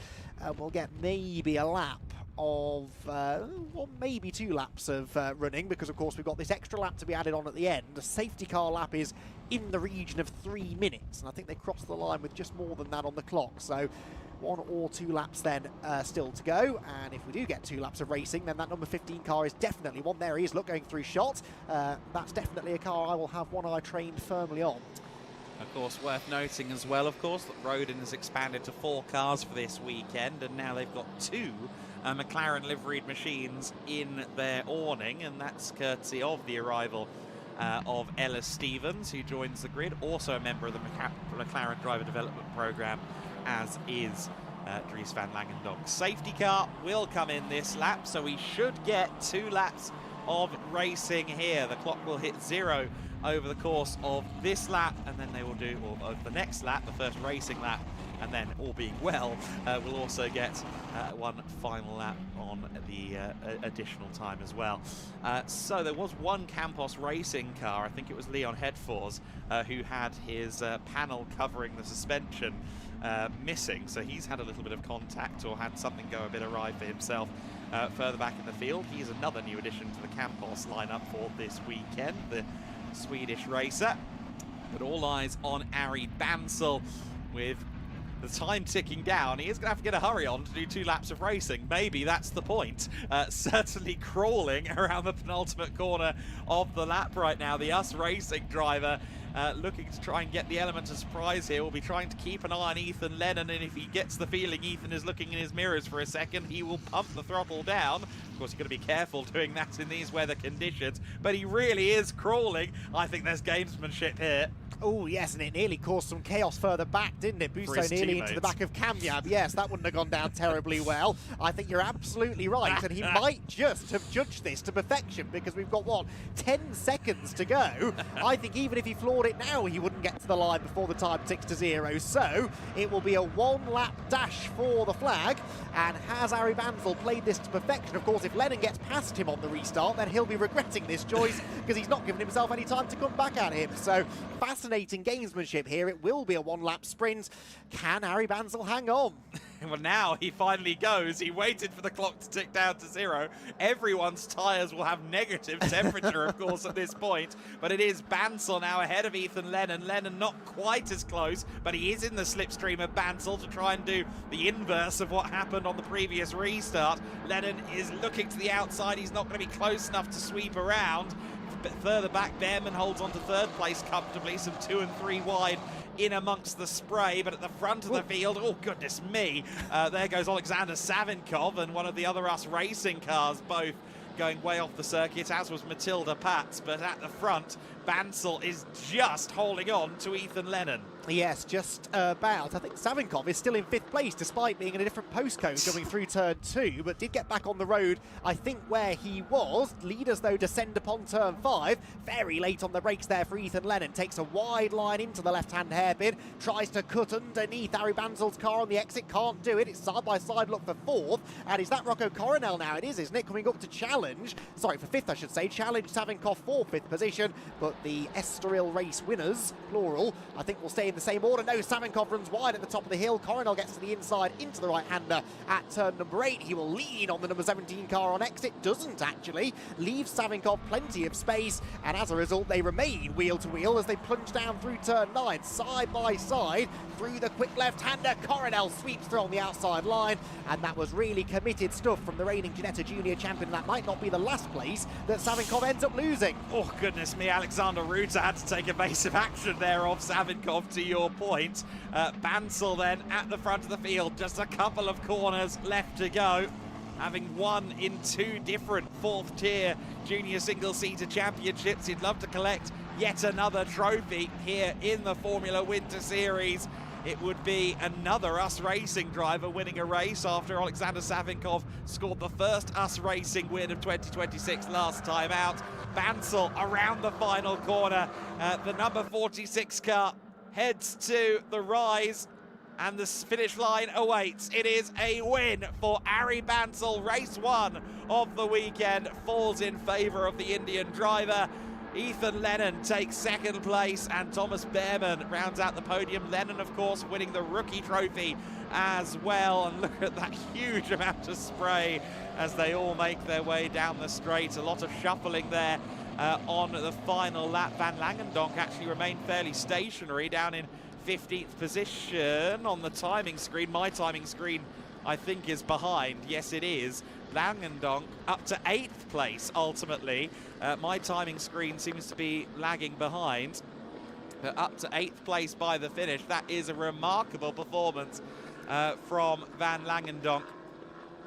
We'll get maybe a lap of, well, maybe 2 laps of running, because of course we've got this extra lap to be added on at the end. A safety car lap is in the region of 3 minutes, and I think they crossed the line with just more than that on the clock. So 1 or 2 laps then still to go, and if we do get 2 laps of racing, then that number 15 car is definitely one. There he is, look, going through shot. That's definitely a car I will have one eye trained firmly on. Of course, worth noting as well, of course, that Rodin has expanded to 4 cars for this weekend, and now they've got 2 McLaren liveried machines in their awning, and that's courtesy of the arrival of Ella Stevens, who joins the grid, also a member of the McLaren Driver Development Programme, as is Dries van Langendonk. Safety car will come in this lap, so we should get 2 laps of racing here. The clock will hit 0 over the course of this lap, and then they will do, or of the next lap, the first racing lap, and then, all being well, we'll also get 1 final lap on the additional time as well. So there was 1 Campos racing car, I think it was Leon Hedfors, who had his panel covering the suspension missing, so he's had a little bit of contact or had something go a bit awry for himself further back in the field. He's another new addition to the Campos lineup for this weekend, the Swedish racer. But all eyes on Ari Bansal with the time ticking down. He is going to have to get a hurry on to do 2 laps of racing. Maybe that's the point. Certainly crawling around the penultimate corner of the lap right now. The US Racing driver looking to try and get the element of surprise here. Will be trying to keep an eye on Ethan Lennon, and if he gets the feeling Ethan is looking in his mirrors for a second, he will pump the throttle down. Of course, you've got to be careful doing that in these weather conditions, but he really is crawling. I think there's gamesmanship here. Oh, yes, and it nearly caused some chaos further back, didn't it? Busto nearly into the back of Kamyab. Yes, that wouldn't have gone down terribly well. I think you're absolutely right, and he might just have judged this to perfection, because we've got, what, 10 seconds to go. I think even if he floored it now, he wouldn't get to the line before the time ticks to 0. So it will be a 1-lap dash for the flag, and has Ari Bansal played this to perfection? Of course, if Lennon gets past him on the restart, then he'll be regretting this choice, because he's not given himself any time to come back at him. So fascinating gamesmanship here. It will be a 1-lap sprint. Can Ari Bansal hang on? Well, now he finally goes. He waited for the clock to tick down to 0. Everyone's tyres will have negative temperature, of course, at this point. But it is Bansal now ahead of Ethan Lennon. Lennon not quite as close, but he is in the slipstream of Bansal to try and do the inverse of what happened on the previous restart. Lennon is looking to the outside. He's not going to be close enough to sweep around. Further back, Behrman holds on to third place comfortably, some 2 and 3 wide in amongst the spray, but at the front of the field, oh goodness me, there goes Alexander Savinkov and one of the other US Racing cars, both going way off the circuit, as was Matilda Pats, but at the front, Bansal is just holding on to Ethan Lennon. Yes, just about. I think Savinkov is still in 5th place despite being in a different postcode going through turn 2, but did get back on the road, I think, where he was. Leaders, though, descend upon turn 5. Very late on the brakes there for Ethan Lennon. Takes a wide line into the left-hand hairpin. Tries to cut underneath Harry Bansal's car on the exit. Can't do it. It's side-by-side look for 4th. And is that Rocco Coronel now? It is, isn't it? Coming up to challenge. Sorry, for 5th, I should say. Challenge Savinkov for 5th position. But the Estoril race winners, plural, I think will stay in the same order. No, Savinkov runs wide at the top of the hill. Coronel gets to the inside into the right-hander at turn number 8. He will lean on the number 17 car on exit. Doesn't actually. Leaves Savinkov plenty of space, and as a result they remain wheel to wheel as they plunge down through turn 9, side by side through the quick left-hander. Coronel sweeps through on the outside line, and that was really committed stuff from the reigning Ginetta Junior champion. That might not be the last place that Savinkov ends up losing. Oh goodness me, Alexander Ruta had to take evasive action there off Savinkov, to your point. Bansal then at the front of the field, just a couple of corners left to go, having won in 2 different 4th tier junior single-seater championships. He'd love to collect yet another trophy here in the Formula Winter Series. It would be another US Racing driver winning a race after Alexander Savinkov scored the first US Racing win of 2026 last time out. Bansal around the final corner. The number 46 car heads to the rise, and the finish line awaits. It is a win for Ari Bansal. Race 1 of the weekend falls in favour of the Indian driver. Ethan Lennon takes 2nd place, and Thomas Behrman rounds out the podium. Lennon, of course, winning the rookie trophy as well. And look at that huge amount of spray as they all make their way down the straight. A lot of shuffling there. On the final lap, Van Langendonk actually remained fairly stationary down in 15th position on the timing screen. My timing screen, I think, is behind. Yes, it is. Langendonk up to 8th place, ultimately. My timing screen seems to be lagging behind. But up to 8th place by the finish. That is a remarkable performance from Van Langendonk.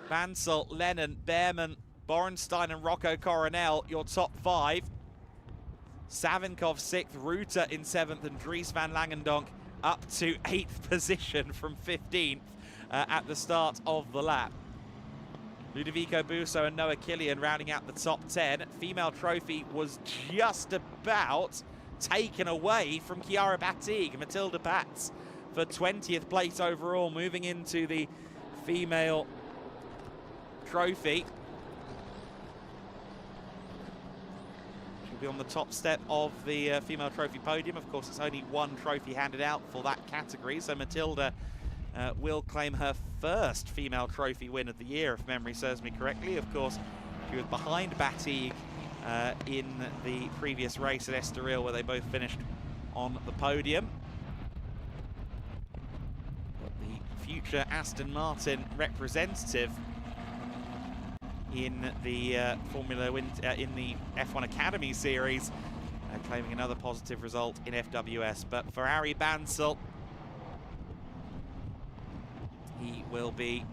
Bansal, Lennon, Behrman, Borenstein and Rocco Coronel, your top 5. Savinkov 6th, Ruta in 7th, and Dries Van Langendonk up to 8th position from 15th at the start of the lap. Ludovico Busso and Noah Killian rounding out the top 10. Female trophy was just about taken away from Chiara Batig. Matilda Pats for 20th place overall, moving into the female trophy. Be on the top step of the female trophy podium. Of course, it's only 1 trophy handed out for that category, so Matilda will claim her first female trophy win of the year, if memory serves me correctly. Of course, she was behind Batig in the previous race at Estoril, where they both finished on the podium. But the future Aston Martin representative in the in the F1 Academy Series, claiming another positive result in FWS. But for Ari Bansal, he will be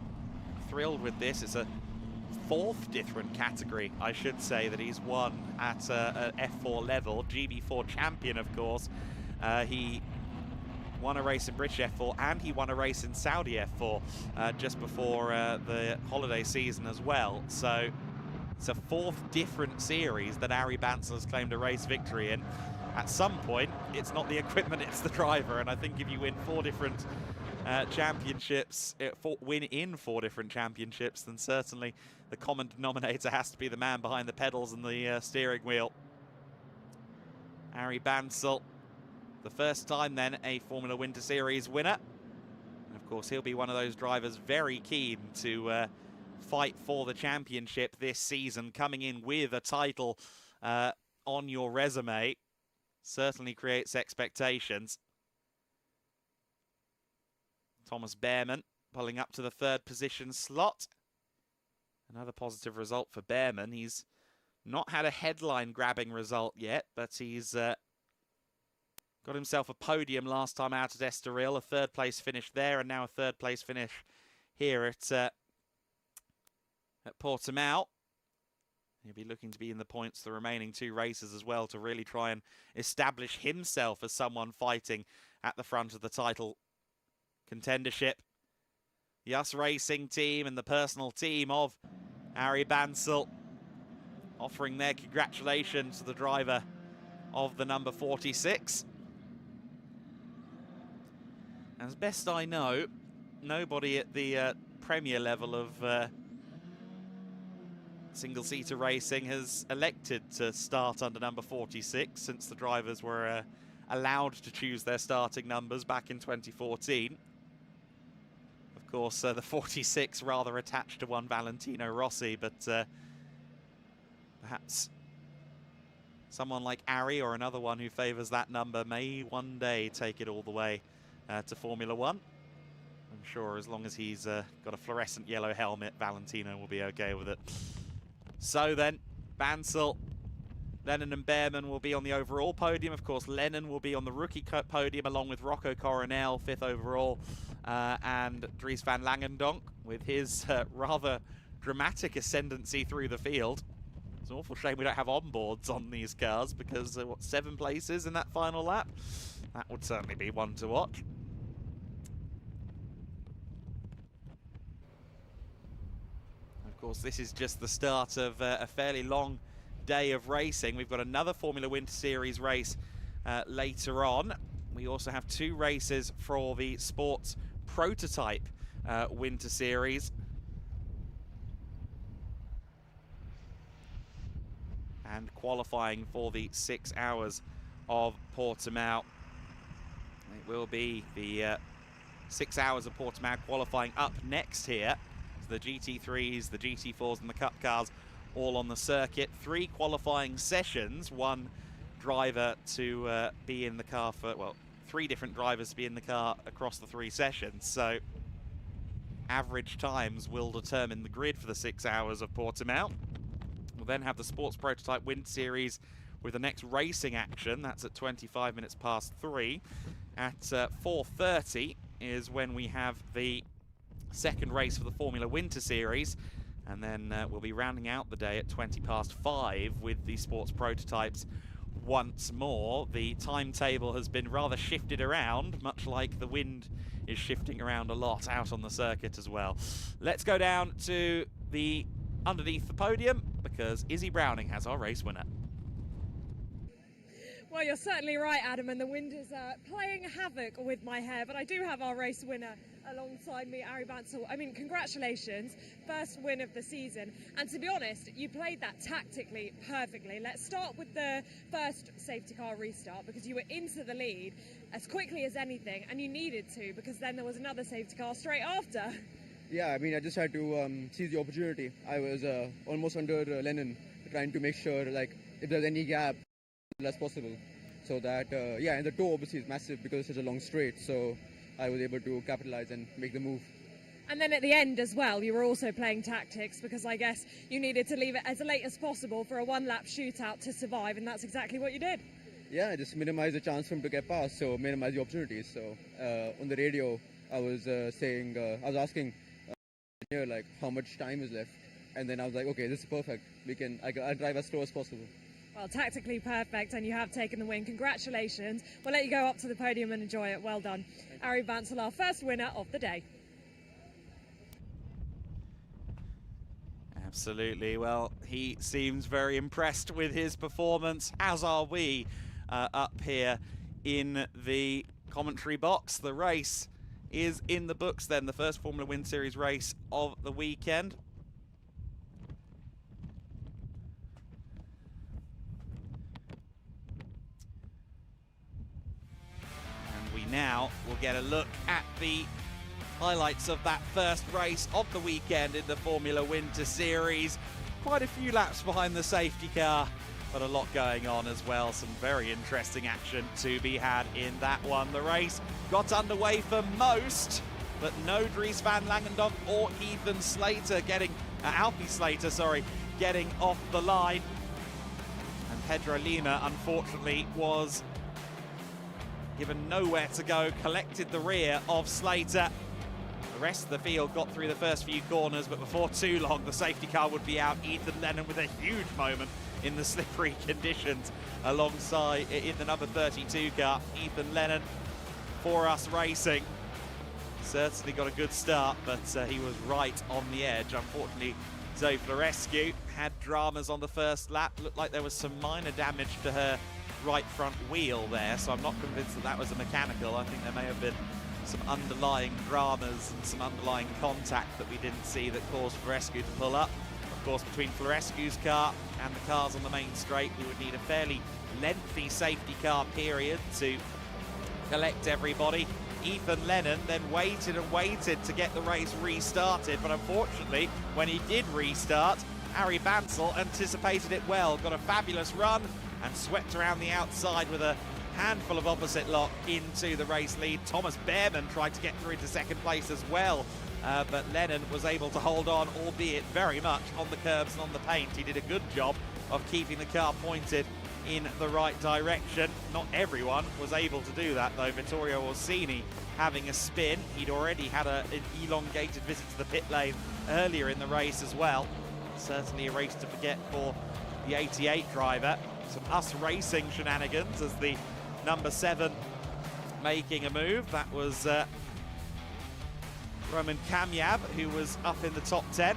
thrilled with this. It's a 4th different category, I should say, that he's won at an F4 level. GB4 champion, of course. He won a race in British F4 and he won a race in Saudi F4 just before the holiday season as well. So it's a 4th different series that Ari Bansal has claimed a race victory in. At some point, it's not the equipment, it's the driver. And I think if you win 4 different championships, win in 4 different championships, then certainly the common denominator has to be the man behind the pedals and the steering wheel. Ari Bansal, the first time then a Formula Winter Series winner. And of Of course, he'll be one of those drivers very keen to fight for the championship this season. Coming in with a title on your resume certainly creates expectations. Thomas Behrman pulling up to the 3rd position slot. Another positive result for Behrman. He's not had a headline-grabbing result yet, but he's got himself a podium last time out at Estoril, a 3rd place finish there, and now a 3rd place finish here at Portimão. He'll be looking to be in the points the remaining 2 races as well to really try and establish himself as someone fighting at the front of the title contendership. The US Racing team and the personal team of Ari Bansel offering their congratulations to the driver of the number 46. As best I know, nobody at the Premier level of single-seater racing has elected to start under number 46 since the drivers were allowed to choose their starting numbers back in 2014. Of course, the 46 rather attached to one Valentino Rossi, but perhaps someone like Ari or another one who favours that number may one day take it all the way to Formula One. I'm sure as long as he's got a fluorescent yellow helmet, Valentino will be okay with it. So then, Bansel, Lennon and Behrman will be on the overall podium. Of course, Lennon will be on the rookie podium along with Rocco Coronel, 5th overall, and Dries van Langendonk with his rather dramatic ascendancy through the field. It's an awful shame we don't have onboards on these cars because, what, 7 places in that final lap? That would certainly be one to watch. Of course, this is just the start of a fairly long day of racing. We've got another Formula Winter Series race later on. We also have 2 races for the Sports Prototype Winter Series. And qualifying for the 6 hours of Portimão. It will be the 6 hours of Portimão qualifying up next here. The GT3s, the GT4s and the Cup cars all on the circuit. 3 qualifying sessions, 1 driver to be in the car for, well, 3 different drivers to be in the car across the 3 sessions. So average times will determine the grid for the 6 hours of Portimão. We'll then have the Sports Prototype Winter Series with the next racing action. That's at 25 minutes past 3. At 4:30 is when we have the 2nd race for the Formula Winter Series, and then we'll be rounding out the day at 20 past 5 with the Sports Prototypes once more. The timetable has been rather shifted around, much like the wind is shifting around a lot out on the circuit as well. Let's go down to the underneath the podium because Izzy Browning has our race winner. Well, you're certainly right, Adam, and the wind is playing havoc with my hair, but I do have our race winner alongside me, Ari Bansel. I mean, congratulations, 1st win of the season. And to be honest, you played that tactically perfectly. Let's start with the 1st safety car restart, because you were into the lead as quickly as anything, and you needed to, because then there was another safety car straight after. Yeah, I mean, I just had to seize the opportunity. I was almost under Lennon, trying to make sure, like, if there's any gap, as possible, so that yeah, and the toe obviously is massive because it's such a long straight, so I was able to capitalize and make the move. And then at the end as well, you were also playing tactics, because I guess you needed to leave it as late as possible for a 1-lap shootout to survive, and that's exactly what you did. Yeah, just minimize the chance for him to get past, so minimize the opportunities. So on the radio, I was saying, I was asking like how much time is left, and then I was like, okay, this is perfect. I'll drive as slow as possible. Well, tactically perfect, and you have taken the win. Congratulations. We'll let you go up to the podium and enjoy it. Well done. Ari Bansel, our 1st winner of the day. Absolutely. Well, he seems very impressed with his performance, as are we up here in the commentary box. The race is in the books then, the 1st Formula Wind Series race of the weekend. Now we'll get a look at the highlights of that first race of the weekend in the Formula Winter Series. Quite a few laps behind the safety car, but a lot going on as well. Some very interesting action to be had in that one. The race got underway for most, but no Dries van Langendonk or Ethan Slater getting, Alfie Slater, sorry, getting off the line. And Pedro Lima, unfortunately, was given nowhere to go, collected the rear of Slater. The rest of the field got through the first few corners, but before too long, the safety car would be out. Ethan Lennon with a huge moment in the slippery conditions alongside in the number 32 car. Ethan Lennon for us racing. Certainly got a good start, but he was right on the edge. Unfortunately, Zoe Florescu had dramas on the first lap. Looked like there was some minor damage to her right front wheel there, so I'm not convinced that that was a mechanical. I think there may have been some underlying dramas and some underlying contact that we didn't see that caused Florescu to pull up. Of course, between Florescu's car and the cars on the main straight, we would need a fairly lengthy safety car period to collect everybody. Ethan Lennon then waited and waited to get the race restarted, but unfortunately, when he did restart, Ari Bansel anticipated it well, got a fabulous run and swept around the outside with a handful of opposite lock into the race lead. Thomas Behrman tried to get through into second place as well, but Lennon was able to hold on, albeit very much on the curbs and on the paint. He did a good job of keeping the car pointed in the right direction. Not everyone was able to do that though. Vittorio Orsini having a spin. He'd already had an elongated visit to the pit lane earlier in the race as well. Certainly a race to forget for the 88 driver. Some us racing shenanigans as the number 7 making a move. That was Roman Kamyab, who was up in the top 10.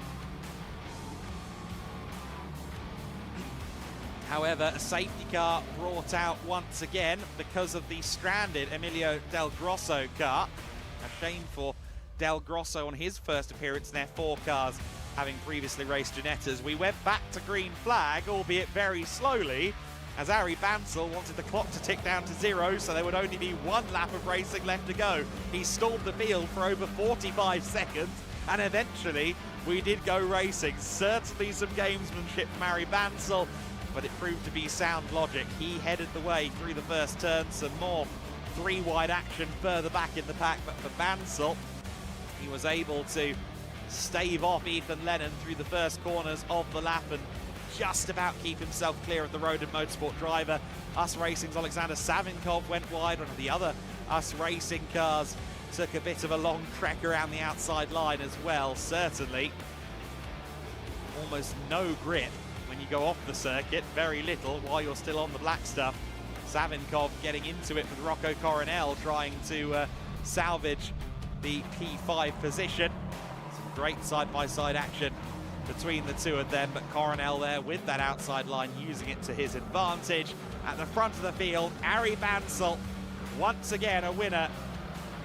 However, a safety car brought out once again because of the stranded Emilio Del Grosso car. A shame for Del Grosso on his first appearance in F4 cars, having previously raced Ginettas. We went back to green flag, albeit very slowly, as Ari Bansel wanted the clock to tick down to 0, so there would only be one lap of racing left to go. He stalled the field for over 45 seconds, and eventually we did go racing. Certainly some gamesmanship from Ari Bansel, but it proved to be sound logic. He headed the way through the first turn. Some more three-wide action further back in the pack, but for Bansel, he was able to stave off Ethan Lennon through the first corners of the lap and just about keep himself clear of the Road and Motorsport driver. Us Racing's Alexander Savinkov went wide. One of the other Us Racing cars took a bit of a long trek around the outside line as well. Certainly almost no grip when you go off the circuit, very little while you're still on the black stuff. Savinkov getting into it with Rocco Coronel, trying to salvage the P5 position. Some great side-by-side action between the two of them, but Coronel there with that outside line, using it to his advantage. At the front of the field, Ari Bansel, once again a winner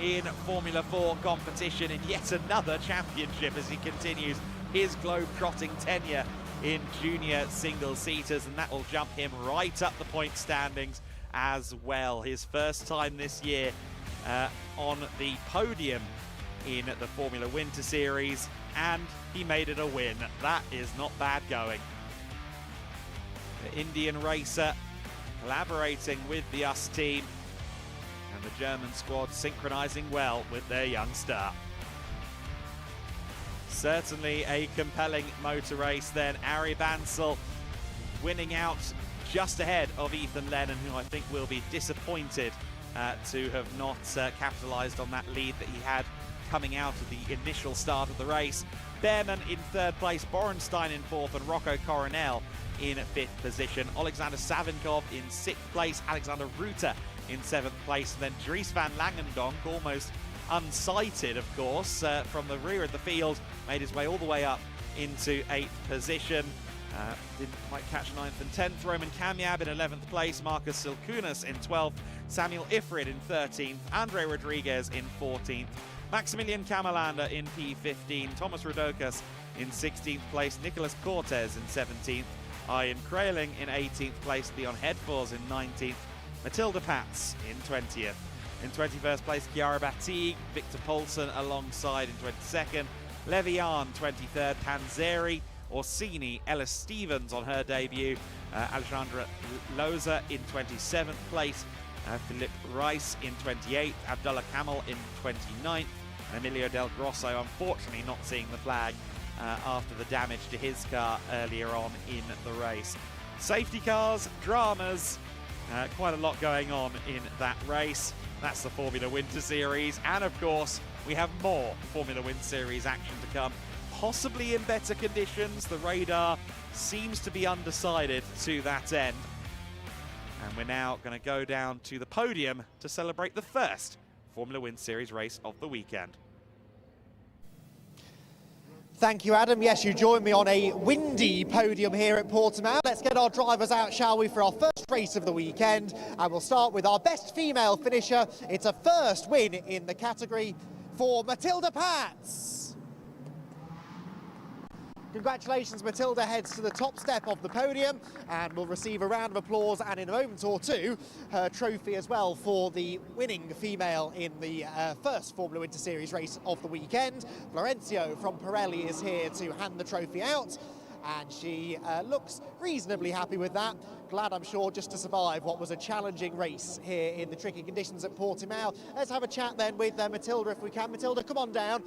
in Formula 4 competition in yet another championship as he continues his globe-trotting tenure in junior single-seaters, and that will jump him right up the point standings as well. His first time this year on the podium in the Formula Winter Series, and he made it a win. That is not bad going. The Indian racer collaborating with the US team, and the German squad synchronizing well with their young star. Certainly a compelling motor race then. Ari Bansel winning out just ahead of Ethan Lennon, who I think will be disappointed to have not capitalized on that lead that he had coming out of the initial start of the race. Behrman in third place, Borenstein in fourth, and Rocco Coronel in fifth position. Alexander Savinkov in sixth place, Alexander Ruta in seventh place, and then Dries van Langendonk, almost unsighted, of course, from the rear of the field, made his way all the way up into eighth position. Didn't quite catch 9th and 10th. Roman Kamyab in 11th place, Marcus Silkunas in 12th, Samuel Ifrid in 13th, Andre Rodriguez in 14th, Maximilian Kamalander in P15, Thomas Rudokas in 16th place, Nicolas Cortez in 17th, Ian Kraling in 18th place, Leon Hedfors in 19th, Matilda Pats in 20th. In 21st place, Chiara Batig, Victor Poulsen alongside in 22nd, Levian 23rd, Panzeri, Orsini, Ella Stevens on her debut, Alexandra Loza in 27th place, Philippe Rice in 28th, Abdullah Kamel in 29th, and Emilio Del Grosso unfortunately not seeing the flag after the damage to his car earlier on in the race. Safety cars, dramas, quite a lot going on in that race. That's the Formula Winter Series, and of course we have more Formula Winter Series action to come, possibly in better conditions. The radar seems to be undecided to that end. And we're now going to go down to the podium to celebrate the first Formula Winter Series race of the weekend. Thank you, Adam. Yes, you join me on a windy podium here at Portimão. Let's get our drivers out, shall we, for our first race of the weekend. And we'll start with our best female finisher. It's a first win in the category for Matilda Pats. Congratulations, Matilda heads to the top step of the podium and will receive a round of applause, and in a moment or two, her trophy as well for the winning female in the first Formula Winter Series race of the weekend. Florencio from Pirelli is here to hand the trophy out, and she looks reasonably happy with that. Glad, I'm sure, just to survive what was a challenging race here in the tricky conditions at Portimão. Let's have a chat then with Matilda if we can. Matilda, come on down.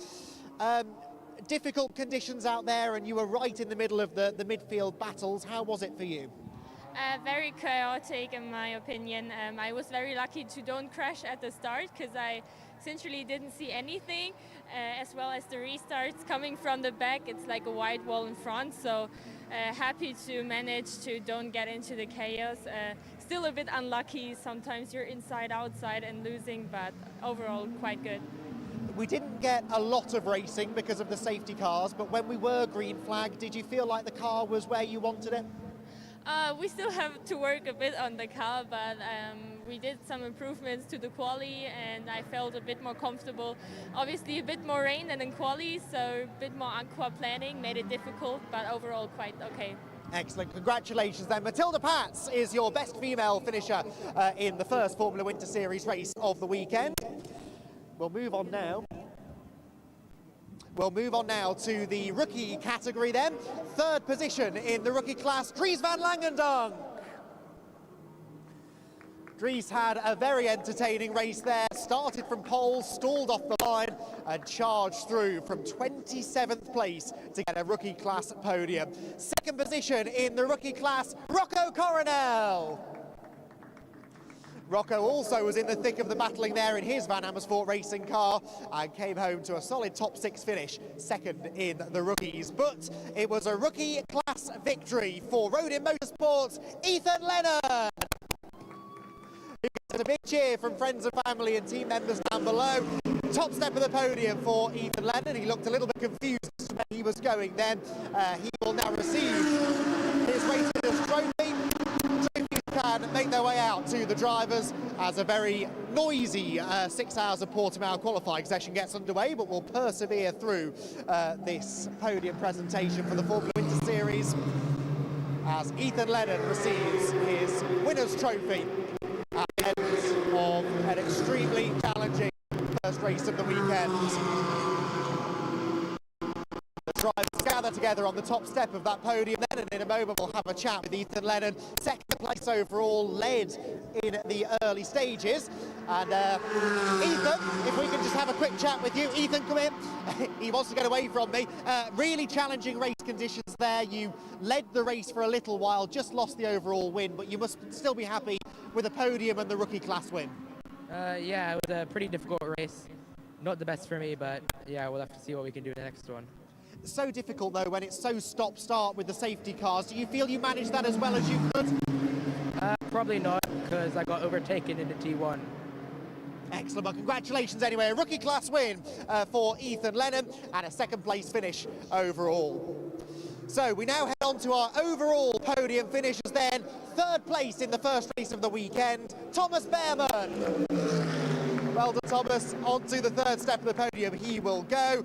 Difficult conditions out there, and you were right in the middle of the midfield battles. How was it for you? Very chaotic in my opinion. I was very lucky to don't crash at the start because I essentially didn't see anything, as well as the restarts coming from the back. It's like a white wall in front, so happy to manage to don't get into the chaos. Still a bit unlucky, sometimes you're inside outside and losing, but overall quite good. We didn't get a lot of racing because of the safety cars, but when we were green flag, did you feel like the car was where you wanted it? We still have to work a bit on the car, but we did some improvements to the quali and I felt a bit more comfortable. Obviously a bit more rain than in quali, so a bit more aqua planning made it difficult, but overall quite okay. Excellent, congratulations then. Matilda Pats is your best female finisher in the first Formula Winter Series race of the weekend. We'll move on now. We'll move on now to the rookie category then. Third position in the rookie class, Dries van Langendonk. Dries had a very entertaining race there, started from pole, stalled off the line and charged through from 27th place to get a rookie class podium. Second position in the rookie class, Rocco Coronel. Rocco also was in the thick of the battling there in his Van Amersfoort racing car and came home to a solid top 6 finish, second in the rookies. But it was a rookie class victory for Rodin Motorsports' Ethan Leonard. He gets a big cheer from friends and family and team members down below. Top step of the podium for Ethan Leonard. He looked a little bit confused as to where he was going then. He will now receive his race winner's trophy. Can make their way out to the drivers as a very noisy 6 hours of Portimão qualifying session gets underway, but we'll persevere through this podium presentation for the Formula Winter Series as Ethan Leonard receives his winner's trophy at the end of an extremely challenging first race of the weekend. The drivers gather together on the top step of that podium then, and in a moment we'll have a chat with Ethan Leonard. Second place overall, led in the early stages. And Ethan, if we can just have a quick chat with you. Ethan, come in. He wants to get away from me. Really challenging race conditions there. You led the race for a little while, just lost the overall win, but you must still be happy with the podium and the rookie class win. Yeah, it was a pretty difficult race. Not the best for me, but yeah, we'll have to see what we can do in the next one. So difficult though when it's so stop-start with the safety cars. Do you feel you managed that as well as you could? Probably not, because I got overtaken in the T1. Excellent, but congratulations anyway. A rookie class win for Ethan Leonard and a second place finish overall. So we now head on to our overall podium finishes then. Third place in the first race of the weekend, Thomas Behrman. Well done, Thomas. On to the third step of the podium he will go.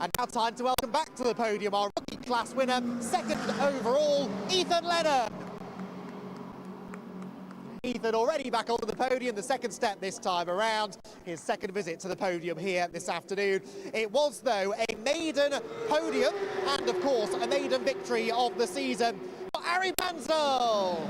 And now time to welcome back to the podium our rookie class winner, second overall, Ethan Leonard. Ethan already back onto the podium, the second step this time around, his second visit to the podium here this afternoon. It was, though, a maiden podium and, of course, a maiden victory of the season for Ari Banzel.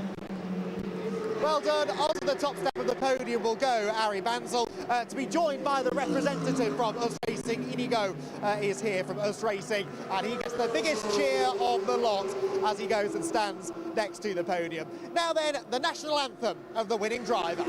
Well done. Onto the top step of the podium will go Ari Banzel, to be joined by the representative from Us Racing. Inigo is here from Us Racing, and he gets the biggest cheer of the lot as he goes and stands next to the podium. Now then, the national anthem of the winning driver.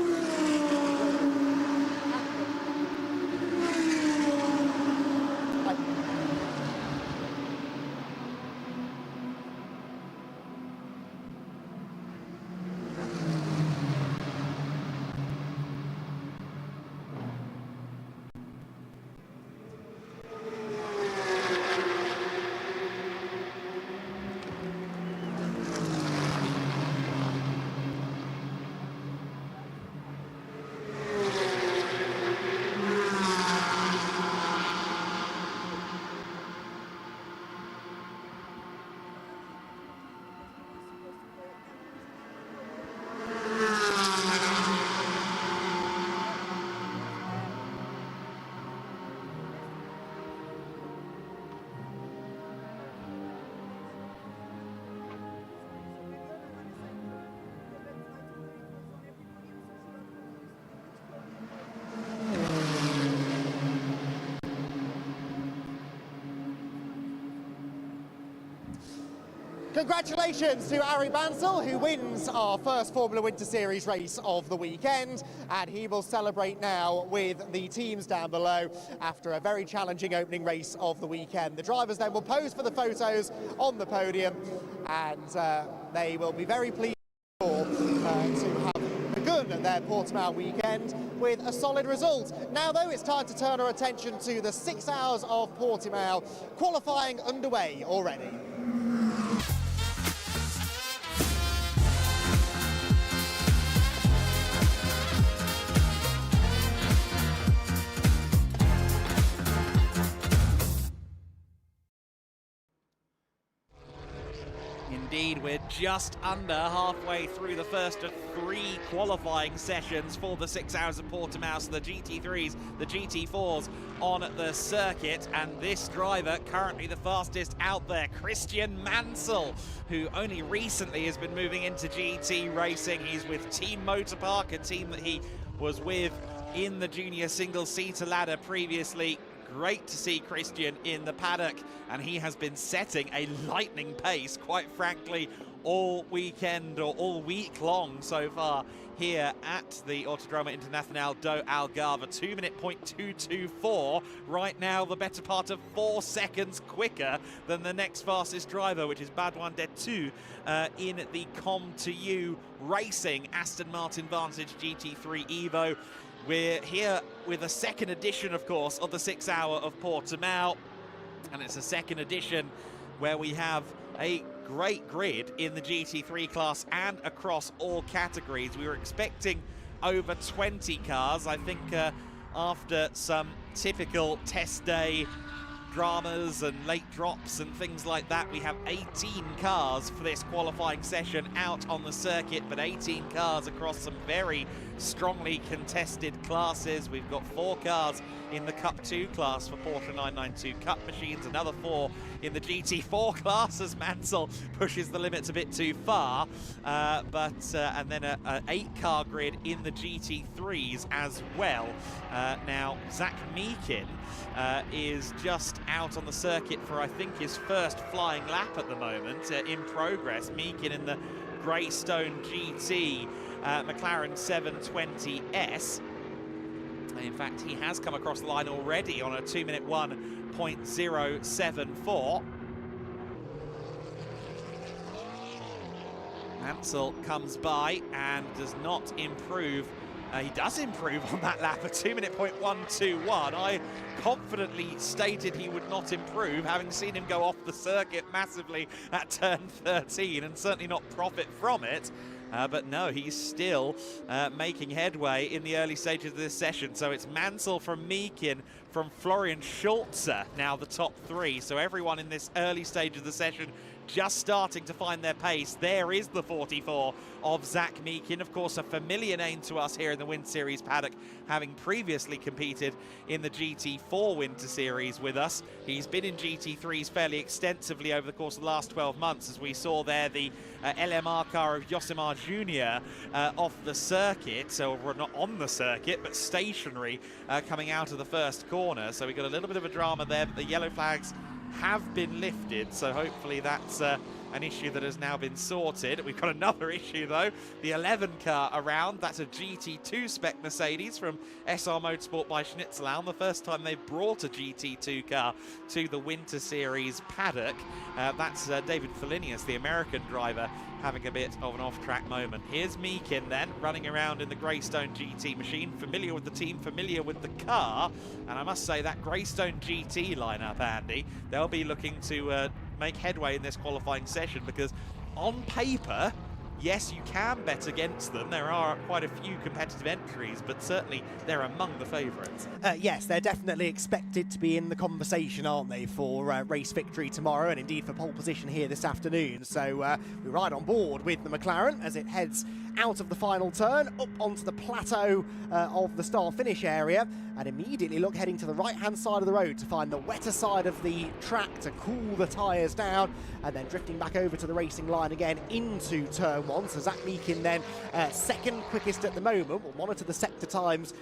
Congratulations to Ari Banzel, who wins our first Formula Winter Series race of the weekend, and he will celebrate now with the teams down below after a very challenging opening race of the weekend. The drivers then will pose for the photos on the podium, and they will be very pleased to have begun their Portimão weekend with a solid result. Now, though, it's time to turn our attention to the 6 hours of Portimão, qualifying underway already. Indeed, we're just under halfway through the first of 3 qualifying sessions for the 6 hours of Portimão. So the GT3s, the GT4s on the circuit, and this driver currently the fastest out there, Christian Mansell, who only recently has been moving into GT racing. He's with Team Motorpark, a team that he was with in the junior single-seater ladder previously. Great to see Christian in the paddock, and he has been setting a lightning pace, quite frankly, all weekend or all week long so far here at the Autodromo Internacional do Algarve. 2:02.224 right now, the better part of 4 seconds quicker than the next fastest driver, which is Baudouin Detu in the Com2U Racing Aston Martin Vantage GT3 Evo. We're here with a second edition, of course, of the 6 hour of Portimão, and it's a second edition where we have a great grid in the GT3 class and across all categories. We were expecting over 20 cars. I think after some typical test day dramas and late drops and things like that, we have 18 cars for this qualifying session out on the circuit, but 18 cars across some very strongly contested classes. We've got 4 cars in the Cup 2 class for Porsche 992 Cup machines, another 4 in the GT4 class as Mansell pushes the limits a bit too far, and then an 8-car grid in the GT3s as well. Now, Zach Meakin is just out on the circuit for, I think, his first flying lap at the moment, in progress. Meakin in the Greystone GT McLaren 720S. In fact, he has come across the line already on a 2:01 1:074. Mansell comes by and does not improve. He does improve on that lap, a 2:01:21. I confidently stated he would not improve, having seen him go off the circuit massively at turn 13 and certainly not profit from it. But no, he's still making headway in the early stages of this session. So it's Mansell from Meakin, from Florian Schulze, now the top 3. So everyone in this early stage of the session just starting to find their pace. There is the 44 of Zach Meakin, of course a familiar name to us here in the Winter Series paddock, having previously competed in the GT4 Winter Series with us. He's been in GT3s fairly extensively over the course of the last 12 months, as we saw there the LMR car of Yosemar Jr. Off the circuit, so we're not on the circuit, but stationary, coming out of the first corner. So we got a little bit of a drama there, but the yellow flags have been lifted, so hopefully that's an issue that has now been sorted. We've got another issue though, the 11 car around. That's a GT2 spec Mercedes from SR Motorsport by Schnitzelau, the first time they've brought a GT2 car to the Winter Series paddock. That's David Felinius, the American driver, having a bit of an off-track moment. Here's Meakin then, running around in the Greystone GT machine, familiar with the team, familiar with the car, and I must say that Greystone GT lineup, Andy, they'll be looking to make headway in this qualifying session, because on paper, yes, you can bet against them. There are quite a few competitive entries, but certainly they're among the favourites. Yes, they're definitely expected to be in the conversation, aren't they, for race victory tomorrow, and indeed for pole position here this afternoon. So we ride on board with the McLaren as it heads out of the final turn, up onto the plateau of the start-finish area, and immediately look heading to the right-hand side of the road to find the wetter side of the track to cool the tyres down, and then drifting back over to the racing line again into turn one. So Zach Meakin then second quickest at the moment. We'll monitor the sector times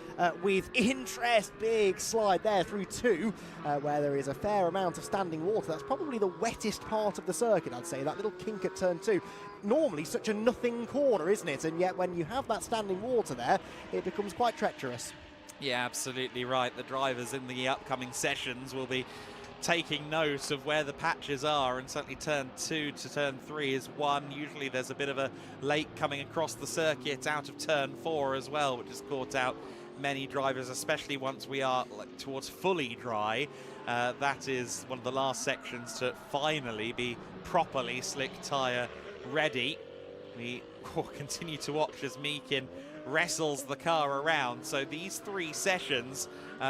with interest. Big slide there through two, where there is a fair amount of standing water. That's probably the wettest part of the circuit, I'd say, that little kink at turn two. Normally such a nothing corner, isn't it? And yet when you have that standing water there, it becomes quite treacherous. Yeah, absolutely right. The drivers in the upcoming sessions will be taking note of where the patches are, and certainly turn 2 to turn 3 is one. Usually there's a bit of a lake coming across the circuit out of turn 4 as well, which has caught out many drivers, especially once we are towards fully dry. That is one of the last sections to finally be properly slick tyre ready. We will continue to watch as Meakin wrestles the car around. So these three sessions,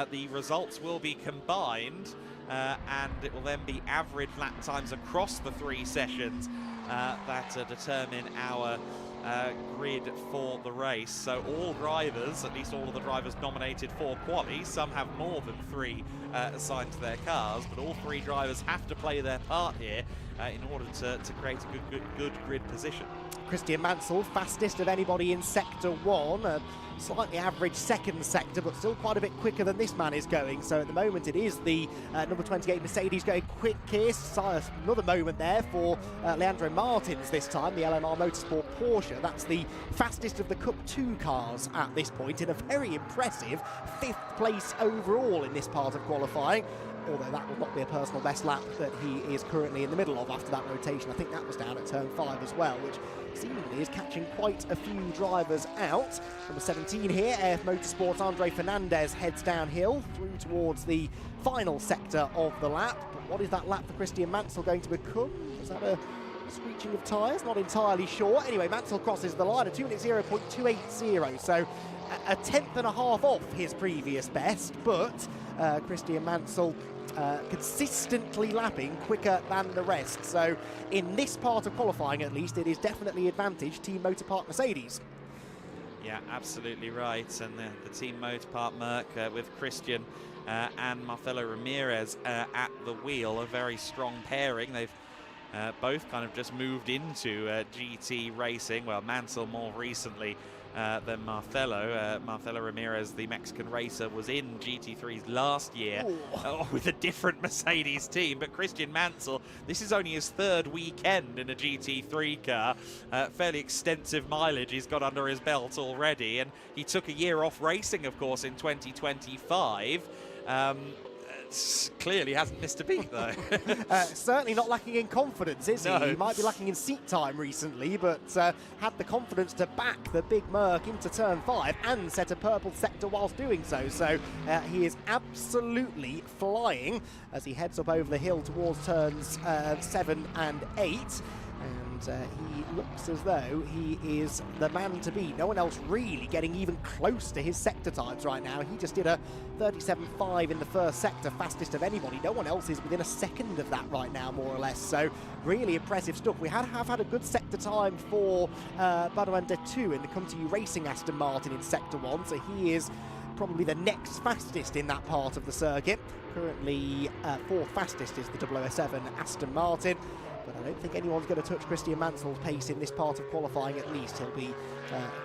the results will be combined, and it will then be average lap times across the three sessions that determine our grid for the race. So all drivers, at least all of the drivers nominated for quali, some have more than 3 assigned to their cars, but all 3 drivers have to play their part here in order to create a good grid position. Christian Mansell, fastest of anybody in Sector 1. Slightly average second sector, but still quite a bit quicker than this man is going. So at the moment it is the number 28 Mercedes going quickest. Another moment there for Leandro Martins this time, the LMR Motorsport Porsche. That's the fastest of the Cup 2 cars at this point, in a very impressive 5th place overall in this part of qualifying. Although that will not be a personal best lap that he is currently in the middle of after that rotation. I think that was down at turn 5 as well, which seemingly is catching quite a few drivers out. Number 17 here, AF Motorsports' Andre Fernandez heads downhill through towards the final sector of the lap. But what is that lap for Christian Mansell going to become? Is that a screeching of tyres? Not entirely sure. Anyway, Mansell crosses the line at 2:0.280, so a 10th off his previous best, but Christian Mansell consistently lapping quicker than the rest. So in this part of qualifying, at least, it is definitely advantage Team Motorpark Mercedes. Yeah, absolutely right. And the Team Motorpark Merc with Christian and Marcelo Ramirez at the wheel, a very strong pairing. They've both kind of just moved into GT racing. Well, Mansell more recently than Marcelo. Marcelo Ramirez, the Mexican racer, was in GT3s last year with a different Mercedes team. But Christian Mansell, this is only his 3rd weekend in a GT3 car. Fairly extensive mileage he's got under his belt already, and he took a year off racing, of course, in 2025. Clearly hasn't missed a beat, though. Certainly not lacking in confidence, is he? No. He might be lacking in seat time recently, but had the confidence to back the big Merc into turn 5 and set a purple sector whilst doing so. So he is absolutely flying as he heads up over the hill towards turns 7 and 8. And and he looks as though he is the man to beat. No one else really getting even close to his sector times right now. He just did a 37.5 in the first sector, fastest of anybody. No one else is within a second of that right now, more or less. So really impressive stuff. We have had a good sector time for Badouin de 2 in the Come To You Racing Aston Martin in sector 1, so he is probably the next fastest in that part of the circuit. Currently fourth fastest is the 007 Aston Martin, but I don't think anyone's going to touch Christian Mansell's pace in this part of qualifying at least. He'll be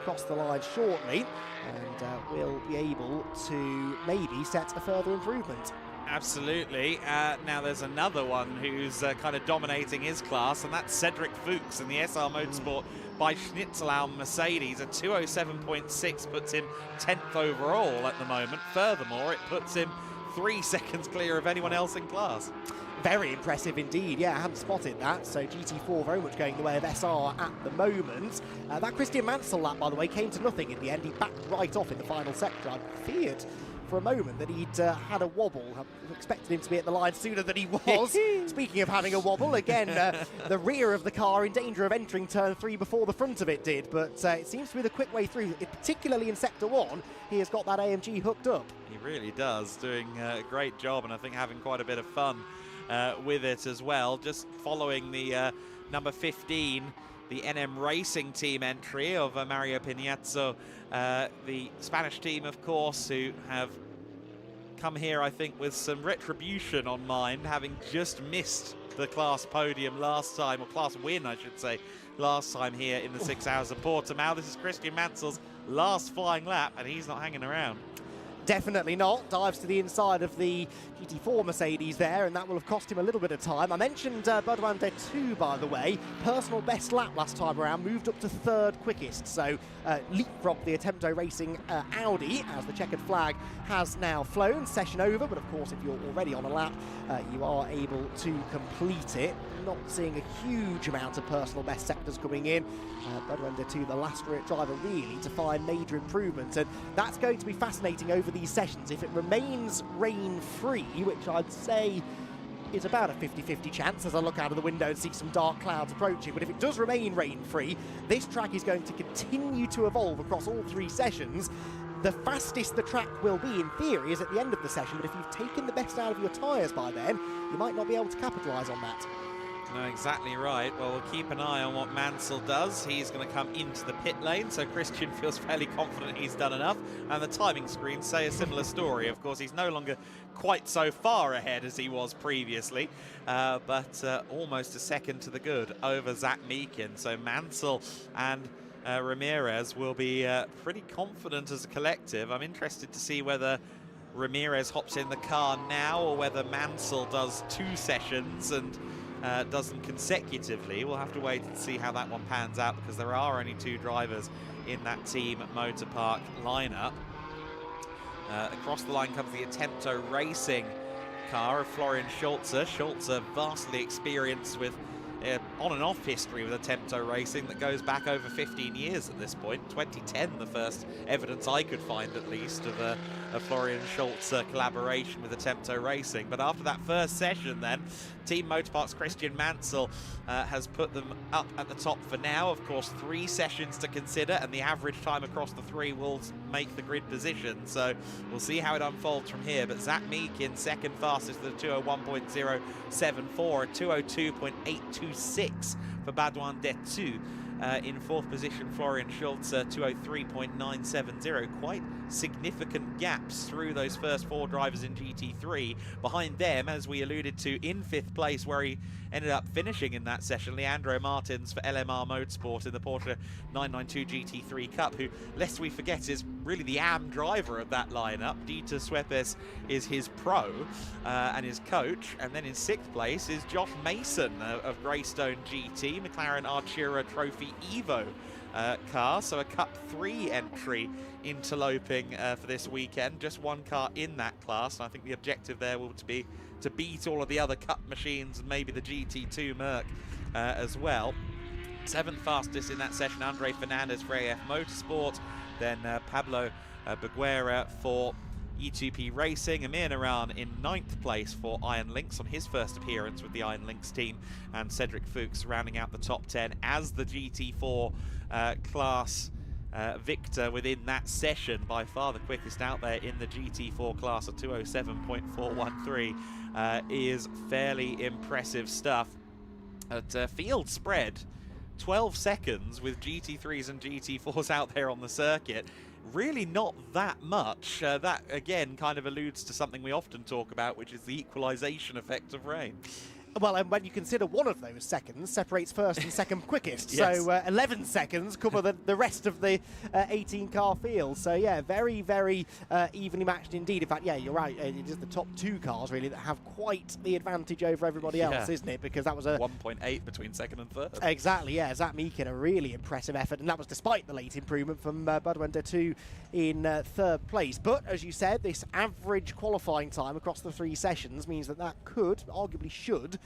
across the line shortly, and we'll be able to maybe set a further improvement. Absolutely. Now there's another one who's kind of dominating his class, and that's Cedric Fuchs in the SR Motorsport by Schnitzelau Mercedes. A 207.6 puts him 10th overall at the moment. Furthermore, it puts him 3 seconds clear of anyone else in class. Very impressive indeed. Yeah, I hadn't spotted that. So GT4 very much going the way of SR at the moment. That Christian Mansell lap, by the way, came to nothing in the end. He backed right off in the final sector. I feared for a moment that he'd had a wobble. I expected him to be at the line sooner than he was. Speaking of having a wobble, again, the rear of the car in danger of entering turn 3 before the front of it did, but it seems to be the quick way through, particularly in sector 1. He has got that AMG hooked up. He really does, doing a great job, and I think having quite a bit of fun with it as well. Just following the number 15, the NM Racing team entry of Mario Pinazzo, the Spanish team, of course, who have come here, I think, with some retribution on mind, having just missed the class podium last time, or class win, I should say, last time here in the 6 hours of Portimão. This is Christian Mansell's last flying lap, and he's not hanging around. Definitely not. Dives to the inside of the GT4 Mercedes there, and that will have cost him a little bit of time. I mentioned Badouin de 2, by the way. Personal best lap last time around, moved up to 3rd quickest. So leapfrogged the Attempto Racing Audi as the checkered flag has now flown. Session over, but of course if you're already on a lap, you are able to complete it. Not seeing a huge amount of personal best sectors coming in. Badouin de 2, the last driver really to find major improvements, and that's going to be fascinating over these sessions. If it remains rain-free, which I'd say is about a 50-50 chance as I look out of the window and see some dark clouds approaching, but if it does remain rain-free, this track is going to continue to evolve across all 3 sessions. The fastest the track will be, in theory, is at the end of the session, but if you've taken the best out of your tyres by then, you might not be able to capitalise on that. No, exactly right. Well, we'll keep an eye on what Mansell does. He's going to come into the pit lane, so Christian feels fairly confident he's done enough. And the timing screens say a similar story. Of course, he's no longer quite so far ahead as he was previously, but almost a second to the good over Zach Meakin. So Mansell and Ramirez will be pretty confident as a collective. I'm interested to see whether Ramirez hops in the car now or whether Mansell does 2 sessions and does them consecutively. We'll have to wait and see how that one pans out, because there are only 2 drivers in that team Motor Park lineup. Across the line comes the Attempto Racing car of Florian Schulze. Schulze vastly experienced with on and off history with Attempto Racing that goes back over 15 years at this point. 2010, the first evidence I could find, at least, of a Florian Schulze collaboration with Attempto Racing. But after that first session then, Team Motorpark's Christian Mansell has put them up at the top for now. Of course, 3 sessions to consider, and the average time across the 3 will make the grid position. So we'll see how it unfolds from here. But Zach Meakin, second fastest with a 201.074, a 202.826 for Badouin de 2. In 4th position, Florian Schulze, 203.970. Quite significant gaps through those first 4 drivers in GT3. Behind them, as we alluded to, in 5th place, where he ended up finishing in that session, Leandro Martins for LMR Motorsport in the Porsche 992 GT3 Cup, who, lest we forget, is really the AM driver of that lineup. Dieter Swepes is his pro and his coach. And then in 6th place is Josh Mason of Greystone GT, McLaren Artura Trophy Evo car. So a Cup 3 entry interloping for this weekend. Just 1 car in that class. And I think the objective there will be to beat all of the other Cup machines and maybe the GT2 Merc as well. 7th fastest in that session, Andre Fernandez for AF Motorsport. Then Pablo Beguera for E2P Racing, Amir Naran in 9th place for Iron Lynx on his first appearance with the Iron Lynx team, and Cedric Fuchs rounding out the top 10 as the GT4 class victor within that session. By far the quickest out there in the GT4 class at 207.413 is fairly impressive stuff. At field spread, 12 seconds with GT3s and GT4s out there on the circuit. Really not that much. That, again, kind of alludes to something we often talk about, which is the equalisation effect of rain. Well, and when you consider one of those seconds separates first and second quickest, Yes. so 11 seconds cover the rest of the 18-car field. So, yeah, very, very evenly matched indeed. In fact, yeah, you're right. It is the top 2 cars, really, that have quite the advantage over everybody else, isn't it? Because that was a 1.8 between second and third. Exactly, yeah. Zach Meekin, a really impressive effort, and that was despite the late improvement from Budwender 2 in 3rd place. But, as you said, this average qualifying time across the 3 sessions means that could, arguably should,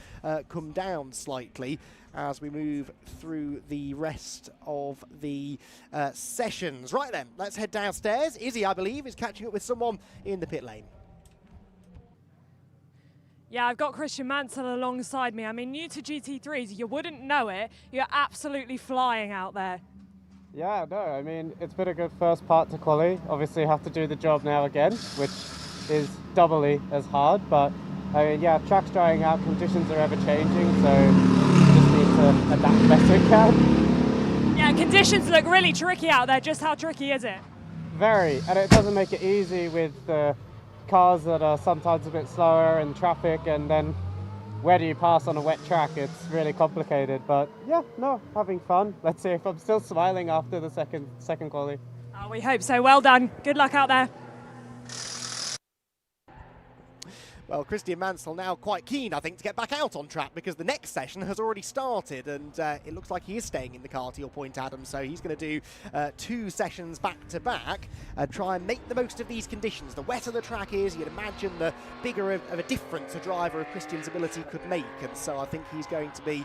come down slightly as we move through the rest of the sessions. Right then, let's head downstairs. Izzy, I believe, is catching up with someone in the pit lane. Yeah, I've got Christian Mansell alongside me. I mean, new to GT3s, you wouldn't know it. You're absolutely flying out there. Yeah, no, I mean, it's been a good first part to quali. Obviously, have to do the job now again, which is doubly as hard, but I mean, yeah, track's drying out, conditions are ever changing, so you just need to adapt best we can. Yeah, conditions look really tricky out there. Just how tricky is it? Very, and it doesn't make it easy with the cars that are sometimes a bit slower and traffic, and then where do you pass on a wet track? It's really complicated, but yeah, no, having fun. Let's see if I'm still smiling after the second quali. Oh, we hope so. Well done. Good luck out there. Well, Christian Mansell now quite keen, I think, to get back out on track because the next session has already started, and it looks like he is staying in the car, to your point, Adam. So he's going to do 2 sessions back-to-back and try and make the most of these conditions. The wetter the track is, you'd imagine the bigger of a difference a driver of Christian's ability could make, and so I think he's going to be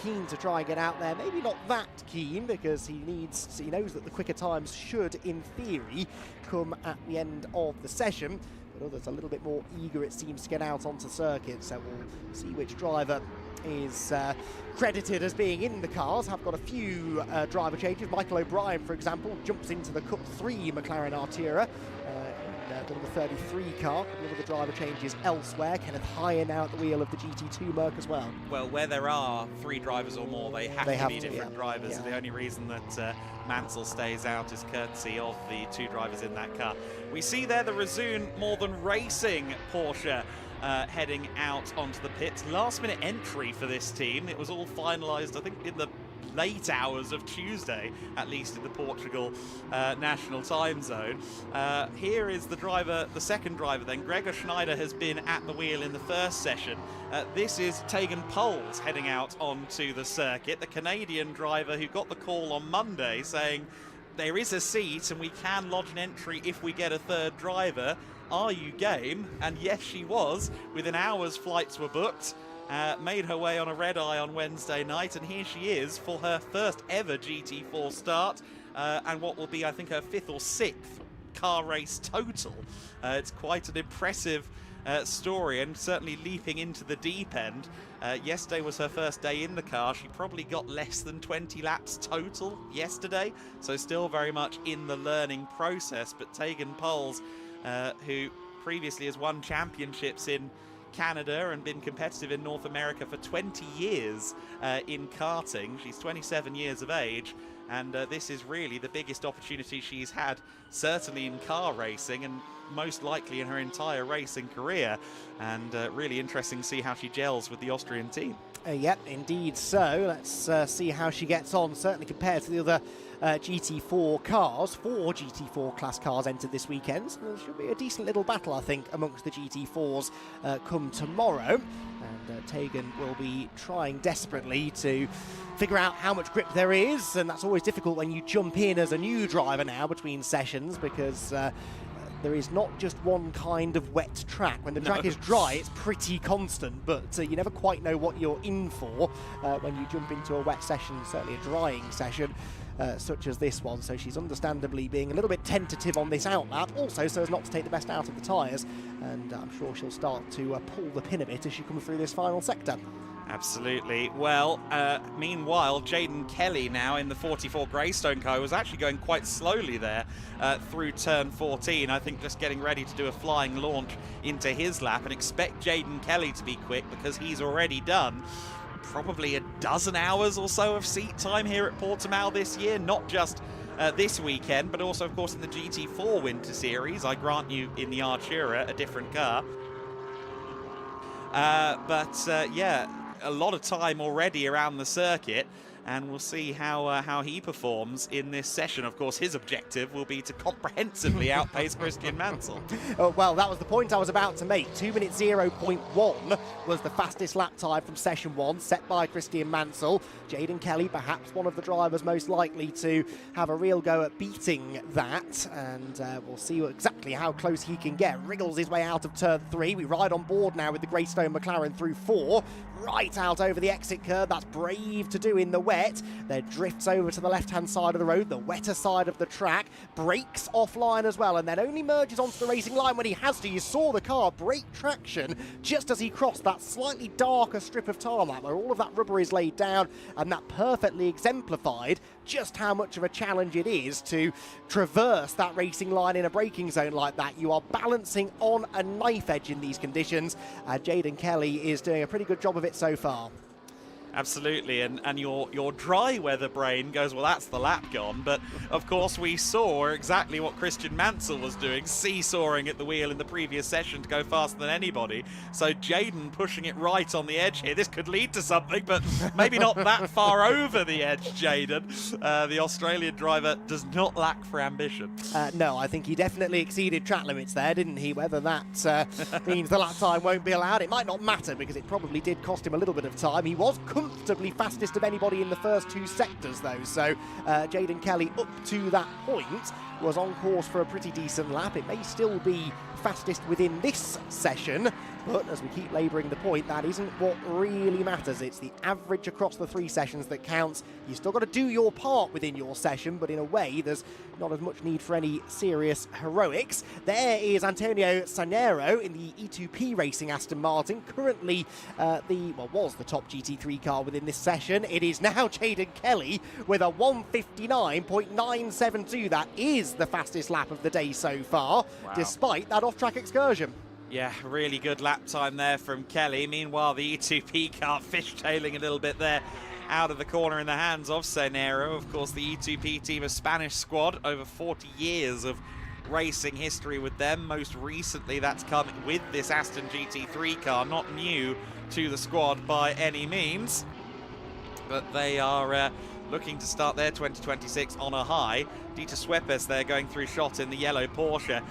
keen to try and get out there. Maybe not that keen because he knows that the quicker times should, in theory, come at the end of the session. Others a little bit more eager, it seems, to get out onto circuit, so we'll see which driver is credited as being in the cars. Have got a few driver changes. Michael O'Brien, for example, jumps into the Cup 3 McLaren Artura in the number 33 car. A couple of the driver changes elsewhere. Kenneth Higher now at the wheel of the GT2 Merc as well. Well, where there are 3 drivers or more, they have to be different drivers. Yeah. The only reason that Mansell stays out is courtesy of the 2 drivers in that car. We see there the Resoon More Than Racing Porsche heading out onto the pits. Last minute entry for this team. It was all finalised, I think, in the late hours of Tuesday, at least in the Portugal national time zone. Here is the driver, the second driver then. Gregor Schneider has been at the wheel in the first session. This is Tegan Poles heading out onto the circuit, the Canadian driver who got the call on Monday saying there is a seat and we can lodge an entry if we get a 3rd driver. Are you game? And yes, she was. Within hours, flights were booked. Made her way on a red-eye on Wednesday night, and here she is for her first ever GT4 start, and what will be, I think, her 5th or 6th car race total. It's quite an impressive story, and certainly leaping into the deep end. Yesterday was her first day in the car. She probably got less than 20 laps total yesterday, so still very much in the learning process. But Tegan Poles, who previously has won championships in Canada and been competitive in North America for 20 years in karting. She's 27 years of age, and this is really the biggest opportunity she's had, certainly in car racing and most likely in her entire racing career, and really interesting to see how she gels with the Austrian team. Yep, indeed so. Let's see how she gets on, certainly compared to the other GT4 cars. 4 GT4 class cars entered this weekend, so there should be a decent little battle, I think, amongst the GT4s come tomorrow. And Tegan will be trying desperately to figure out how much grip there is, and that's always difficult when you jump in as a new driver now between sessions, because there is not just one kind of wet track. When the track is dry, it's pretty constant, but you never quite know what you're in for when you jump into a wet session, certainly a drying session. Such as this one, so she's understandably being a little bit tentative on this outlap, also so as not to take the best out of the tyres, and I'm sure she'll start to pull the pin a bit as she comes through this final sector. Absolutely. Well, meanwhile, Jaden Kelly now in the 44 Greystone car was actually going quite slowly there through turn 14. I think just getting ready to do a flying launch into his lap, and expect Jaden Kelly to be quick because he's already done probably a dozen hours or so of seat time here at Portimão this year, not just this weekend, but also, of course, in the GT4 Winter Series. I grant you, in the Artura, a different car. Yeah, a lot of time already around the circuit, and we'll see how he performs in this session. Of course, his objective will be to comprehensively outpace Christian Mansell. Oh, well, that was the point I was about to make. 2 minutes 0.1 was the fastest lap time from session 1, set by Christian Mansell. Jaden Kelly, perhaps one of the drivers most likely to have a real go at beating that, and we'll see exactly how close he can get. Wriggles his way out of turn 3. We ride on board now with the Greystone McLaren through 4. Right out over the exit curve. That's brave to do in the wet. Then drifts over to the left-hand side of the road, the wetter side of the track. Brakes offline as well, and then only merges onto the racing line when he has to. You saw the car break traction just as he crossed that slightly darker strip of tarmac where all of that rubber is laid down, and that perfectly exemplified just how much of a challenge it is to traverse that racing line in a braking zone like that. You are balancing on a knife edge in these conditions. Jaden Kelly is doing a pretty good job of it so far. Absolutely, and your dry weather brain goes, well, that's the lap gone. But of course we saw exactly what Christian Mansell was doing, seesawing at the wheel in the previous session to go faster than anybody. So Jaden pushing it right on the edge here. This could lead to something, but maybe not that far over the edge, Jaden. The Australian driver does not lack for ambition. No, I think he definitely exceeded track limits there, didn't he? Whether that means the lap time won't be allowed, it might not matter, because it probably did cost him a little bit of time. He was comfortably fastest of anybody in the first 2 sectors, though, so Jaden Kelly up to that point was on course for a pretty decent lap. It may still be fastest within this session, but as we keep labouring the point, that isn't what really matters. It's the average across the 3 sessions that counts. You still got to do your part within your session, but in a way there's not as much need for any serious heroics. There is Antonio Sanero in the E2P Racing Aston Martin, currently was the top GT3 car within this session. It is now Jaden Kelly with a 1:59.972. That is the fastest lap of the day so far, despite that off-track excursion. Yeah, really good lap time there from Kelly. Meanwhile, the E2P car fishtailing a little bit there out of the corner in the hands of Sanero. Of course, the E2P team, a Spanish squad, over 40 years of racing history with them. Most recently, that's come with this Aston GT3 car, not new to the squad by any means. But they are looking to start their 2026 on a high. Dieter Swepes there going through shot in the yellow Porsche.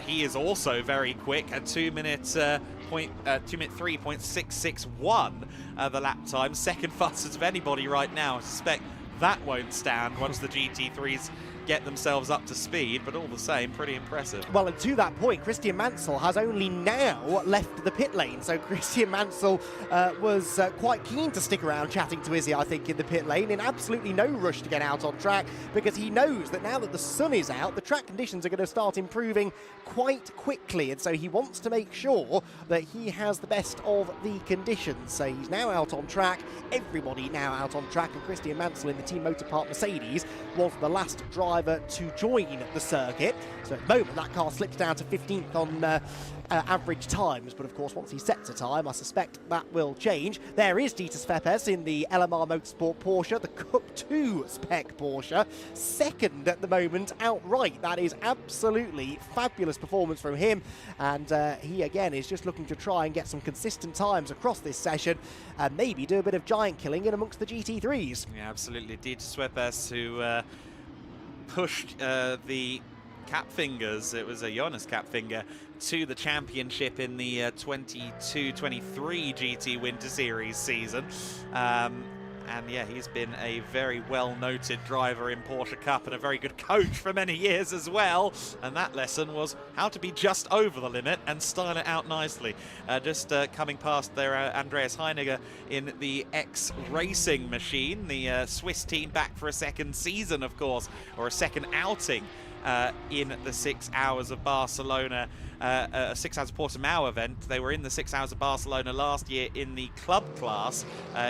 He is also very quick, a 2 minute 3.661 the lap time. Second fastest of anybody right now. I suspect that won't stand once the GT3s get themselves up to speed, but all the same, pretty impressive. Well, and to that point, Christian Mansell has only now left the pit lane, so Christian Mansell was quite keen to stick around chatting to Izzy, I think, in the pit lane, in absolutely no rush to get out on track, because he knows that now that the sun is out, the track conditions are going to start improving quite quickly, and so he wants to make sure that he has the best of the conditions. So he's now out on track, everybody now out on track, and Christian Mansell in the Team Motor Park Mercedes was the last driver to join the circuit. So at the moment that car slips down to 15th on average times, but of course once he sets a time I suspect that will change. There is Dieter Swepes in the LMR Motorsport Porsche, the Cup 2 spec Porsche, second at the moment outright. That is absolutely fabulous performance from him, and he again is just looking to try and get some consistent times across this session and maybe do a bit of giant killing in amongst the GT3s. Yeah, absolutely. Dieter Swepes, who pushed the Capfingers, it was a Jonas Capfinger, to the championship in the 22-23 GT Winter Series season. And yeah, he's been a very well-noted driver in Porsche Cup and a very good coach for many years as well. And that lesson was how to be just over the limit and style it out nicely. Just coming past there, Andreas Heiniger in the X-Racing machine, the Swiss team back for a second season, of course, or a second outing in the 6 Hours of Barcelona, 6 Hours of Portimão event. They were in the 6 Hours of Barcelona last year in the club class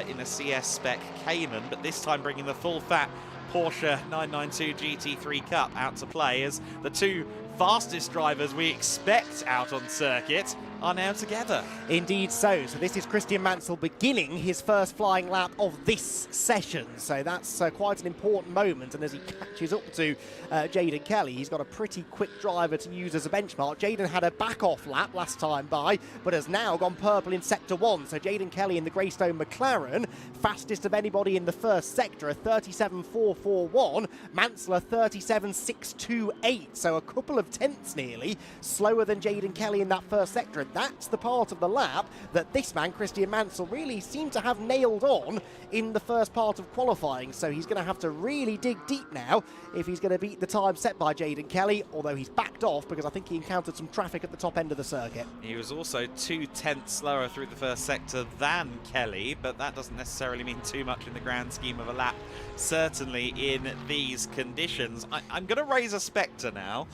in a CS spec Cayman, but this time bringing the full fat Porsche 992 GT3 Cup out to play, as the two fastest drivers we expect out on circuit are now together. Indeed so. So this is Christian Mansell beginning his first flying lap of this session. So that's quite an important moment. And as he catches up to Jaden Kelly, he's got a pretty quick driver to use as a benchmark. Jaden had a back-off lap last time by, but has now gone purple in Sector 1. So Jaden Kelly in the Greystone McLaren, fastest of anybody in the first sector, a 37.441. Mansell a 37.628. So a couple of tenths nearly slower than Jaden Kelly in that first sector. That's the part of the lap that this man, Christian Mansell, really seemed to have nailed on in the first part of qualifying. So he's going to have to really dig deep now if he's going to beat the time set by Jaden Kelly, although he's backed off because I think he encountered some traffic at the top end of the circuit. He was also 2 tenths slower through the first sector than Kelly, but that doesn't necessarily mean too much in the grand scheme of a lap, certainly in these conditions. I'm going to raise a spectre now.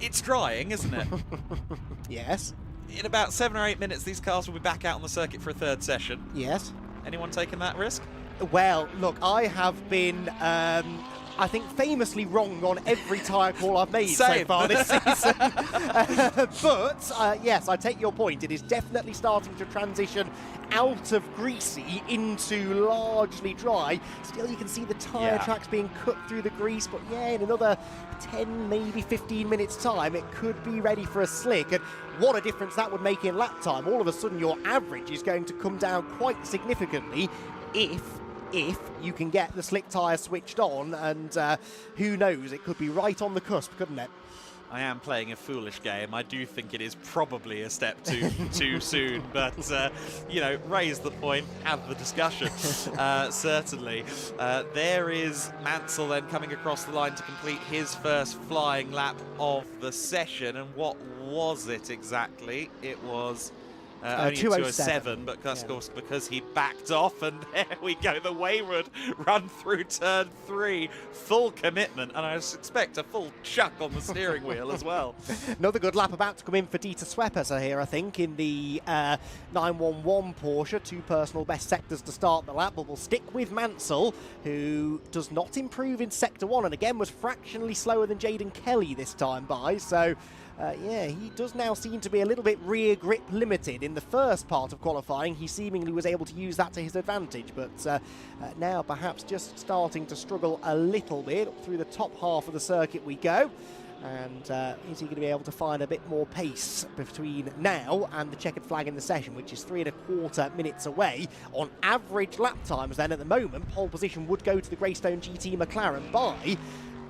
It's drying, isn't it? Yes. In about 7 or 8 minutes, these cars will be back out on the circuit for a third session. Yes. Anyone taking that risk? Well, look, I have been, I think, famously wrong on every tyre call I've made so far this season. But, yes, I take your point. It is definitely starting to transition out of greasy into largely dry. Still, you can see the tyre tracks being cut through the grease, but yeah, in another 10, maybe 15 minutes time, it could be ready for a slick. And what a difference that would make in lap time. All of a sudden, your average is going to come down quite significantly if you can get the slick tyre switched on, and who knows, it could be right on the cusp, couldn't it? I am playing a foolish game. I do think it is probably a step too soon, but, you know, raise the point, have the discussion, certainly. There is Mansell then coming across the line to complete his first flying lap of the session, and what was it exactly? It was only 207, but of course because he backed off, and there we go, the wayward run through turn 3, full commitment, and I expect a full chuck on the steering wheel as well. Another good lap about to come in for Dieter Swepper here, I think, in the 911 Porsche. 2 personal best sectors to start the lap, but we'll stick with Mansell, who does not improve in Sector 1, and again was fractionally slower than Jaden Kelly this time by, so yeah, he does now seem to be a little bit rear grip limited. In the first part of qualifying, he seemingly was able to use that to his advantage, but now perhaps just starting to struggle a little bit. Through the top half of the circuit we go. And is he going to be able to find a bit more pace between now and the checkered flag in the session, which is 3¼ minutes away? On average lap times then at the moment, pole position would go to the Greystone GT McLaren by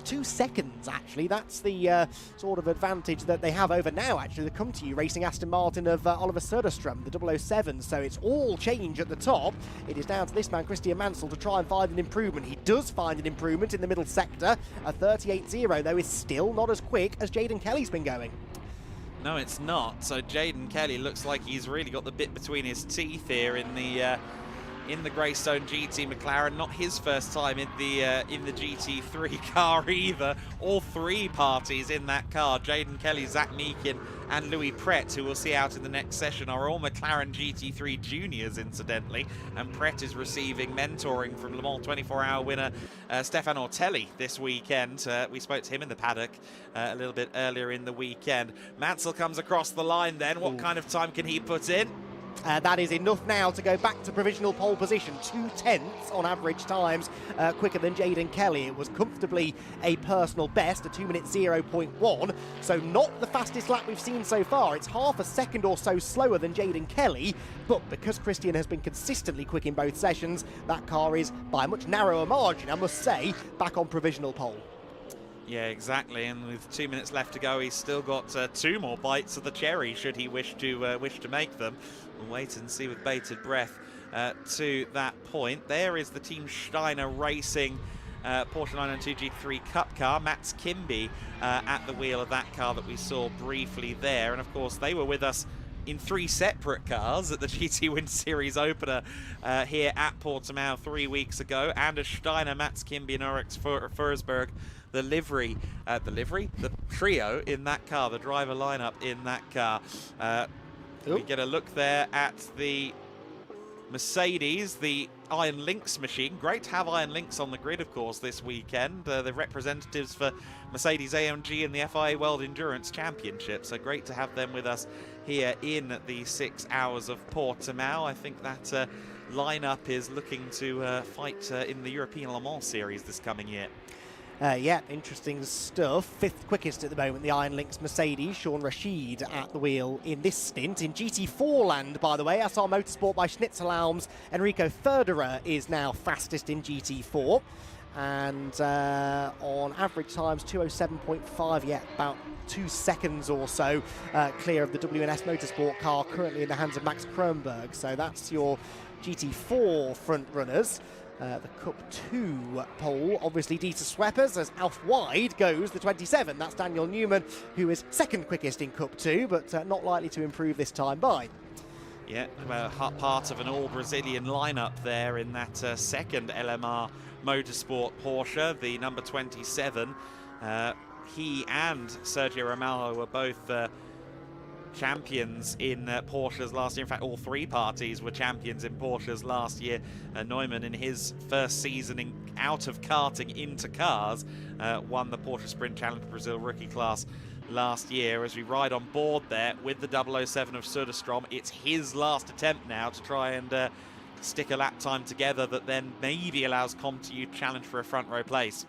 2 seconds, actually. That's the sort of advantage that they have over now, actually, the Come To You Racing Aston Martin of Oliver Söderström, the 007. So it's all change at the top. It is down to this man, Christian Mansell, to try and find an improvement. He does find an improvement in the middle sector. A 38.0, though, is still not as quick as Jaden Kelly's been going. No, it's not. So Jaden Kelly looks like he's really got the bit between his teeth here in the Greystone GT McLaren. Not his first time in the GT3 car either. All 3 parties in that car, Jaden Kelly, Zach Meakin and Louis Pret, who we'll see out in the next session, are all McLaren GT3 juniors, incidentally. And Pret is receiving mentoring from Le Mans 24-hour winner Stefan Ortelli this weekend. We spoke to him in the paddock a little bit earlier in the weekend. Mansell comes across the line then. What kind of time can he put in? That is enough now to go back to provisional pole position. 2 tenths on average times quicker than Jaden Kelly. It was comfortably a personal best, a 2 minute 0.1. So not the fastest lap we've seen so far. It's ½ a second or so slower than Jaden Kelly. But because Christian has been consistently quick in both sessions, that car is by a much narrower margin, I must say, back on provisional pole. Yeah, exactly. And with 2 minutes left to go, he's still got 2 more bites of the cherry, should he wish to make them. We'll wait and see with bated breath to that point. There is the Team Steiner Racing Porsche 992 G3 Cup car. Mats Kimby at the wheel of that car that we saw briefly there. And of course, they were with us in 3 separate cars at the GT Win Series opener here at Portimão 3 weeks ago. Anders Steiner, Mats Kimby and Ulrich Forsberg, the trio in that car, the driver lineup in that car. We get a look there at the Mercedes, the Iron Lynx machine. Great to have Iron Lynx on the grid, of course, this weekend. The representatives for Mercedes AMG and the FIA World Endurance Championship. So great to have them with us here in the 6 hours of Portimão. I think that lineup is looking to fight in the European Le Mans series this coming year. Yeah, interesting stuff. 5th quickest at the moment, the Iron Lynx Mercedes. Sean Rashid at the wheel in this stint. In GT4 land, by the way, SR Motorsport by Schnitzelhalm's Enrico Förderer is now fastest in GT4. And on average times, 2:07.5, yeah, about 2 seconds or so clear of the WNS Motorsport car currently in the hands of Max Kronberg. So that's your GT4 front runners. The Cup 2 pole, obviously Dieter Sweppers, as Alf Wide goes the 27. That's Daniel Newman, who is 2nd quickest in Cup 2, but not likely to improve this time by. Yeah, part of an all-Brazilian lineup there in that 2nd LMR Motorsport Porsche, the number 27. He and Sergio Ramalho were both champions in Porsches last year. In fact, all 3 parties were champions in Porsches last year. Neumann, in his first season out of karting into cars, won the Porsche Sprint Challenge Brazil rookie class last year. As we ride on board there with the 007 of Söderström, it's his last attempt now to try and stick a lap time together that then maybe allows ComTU to challenge for a front row place.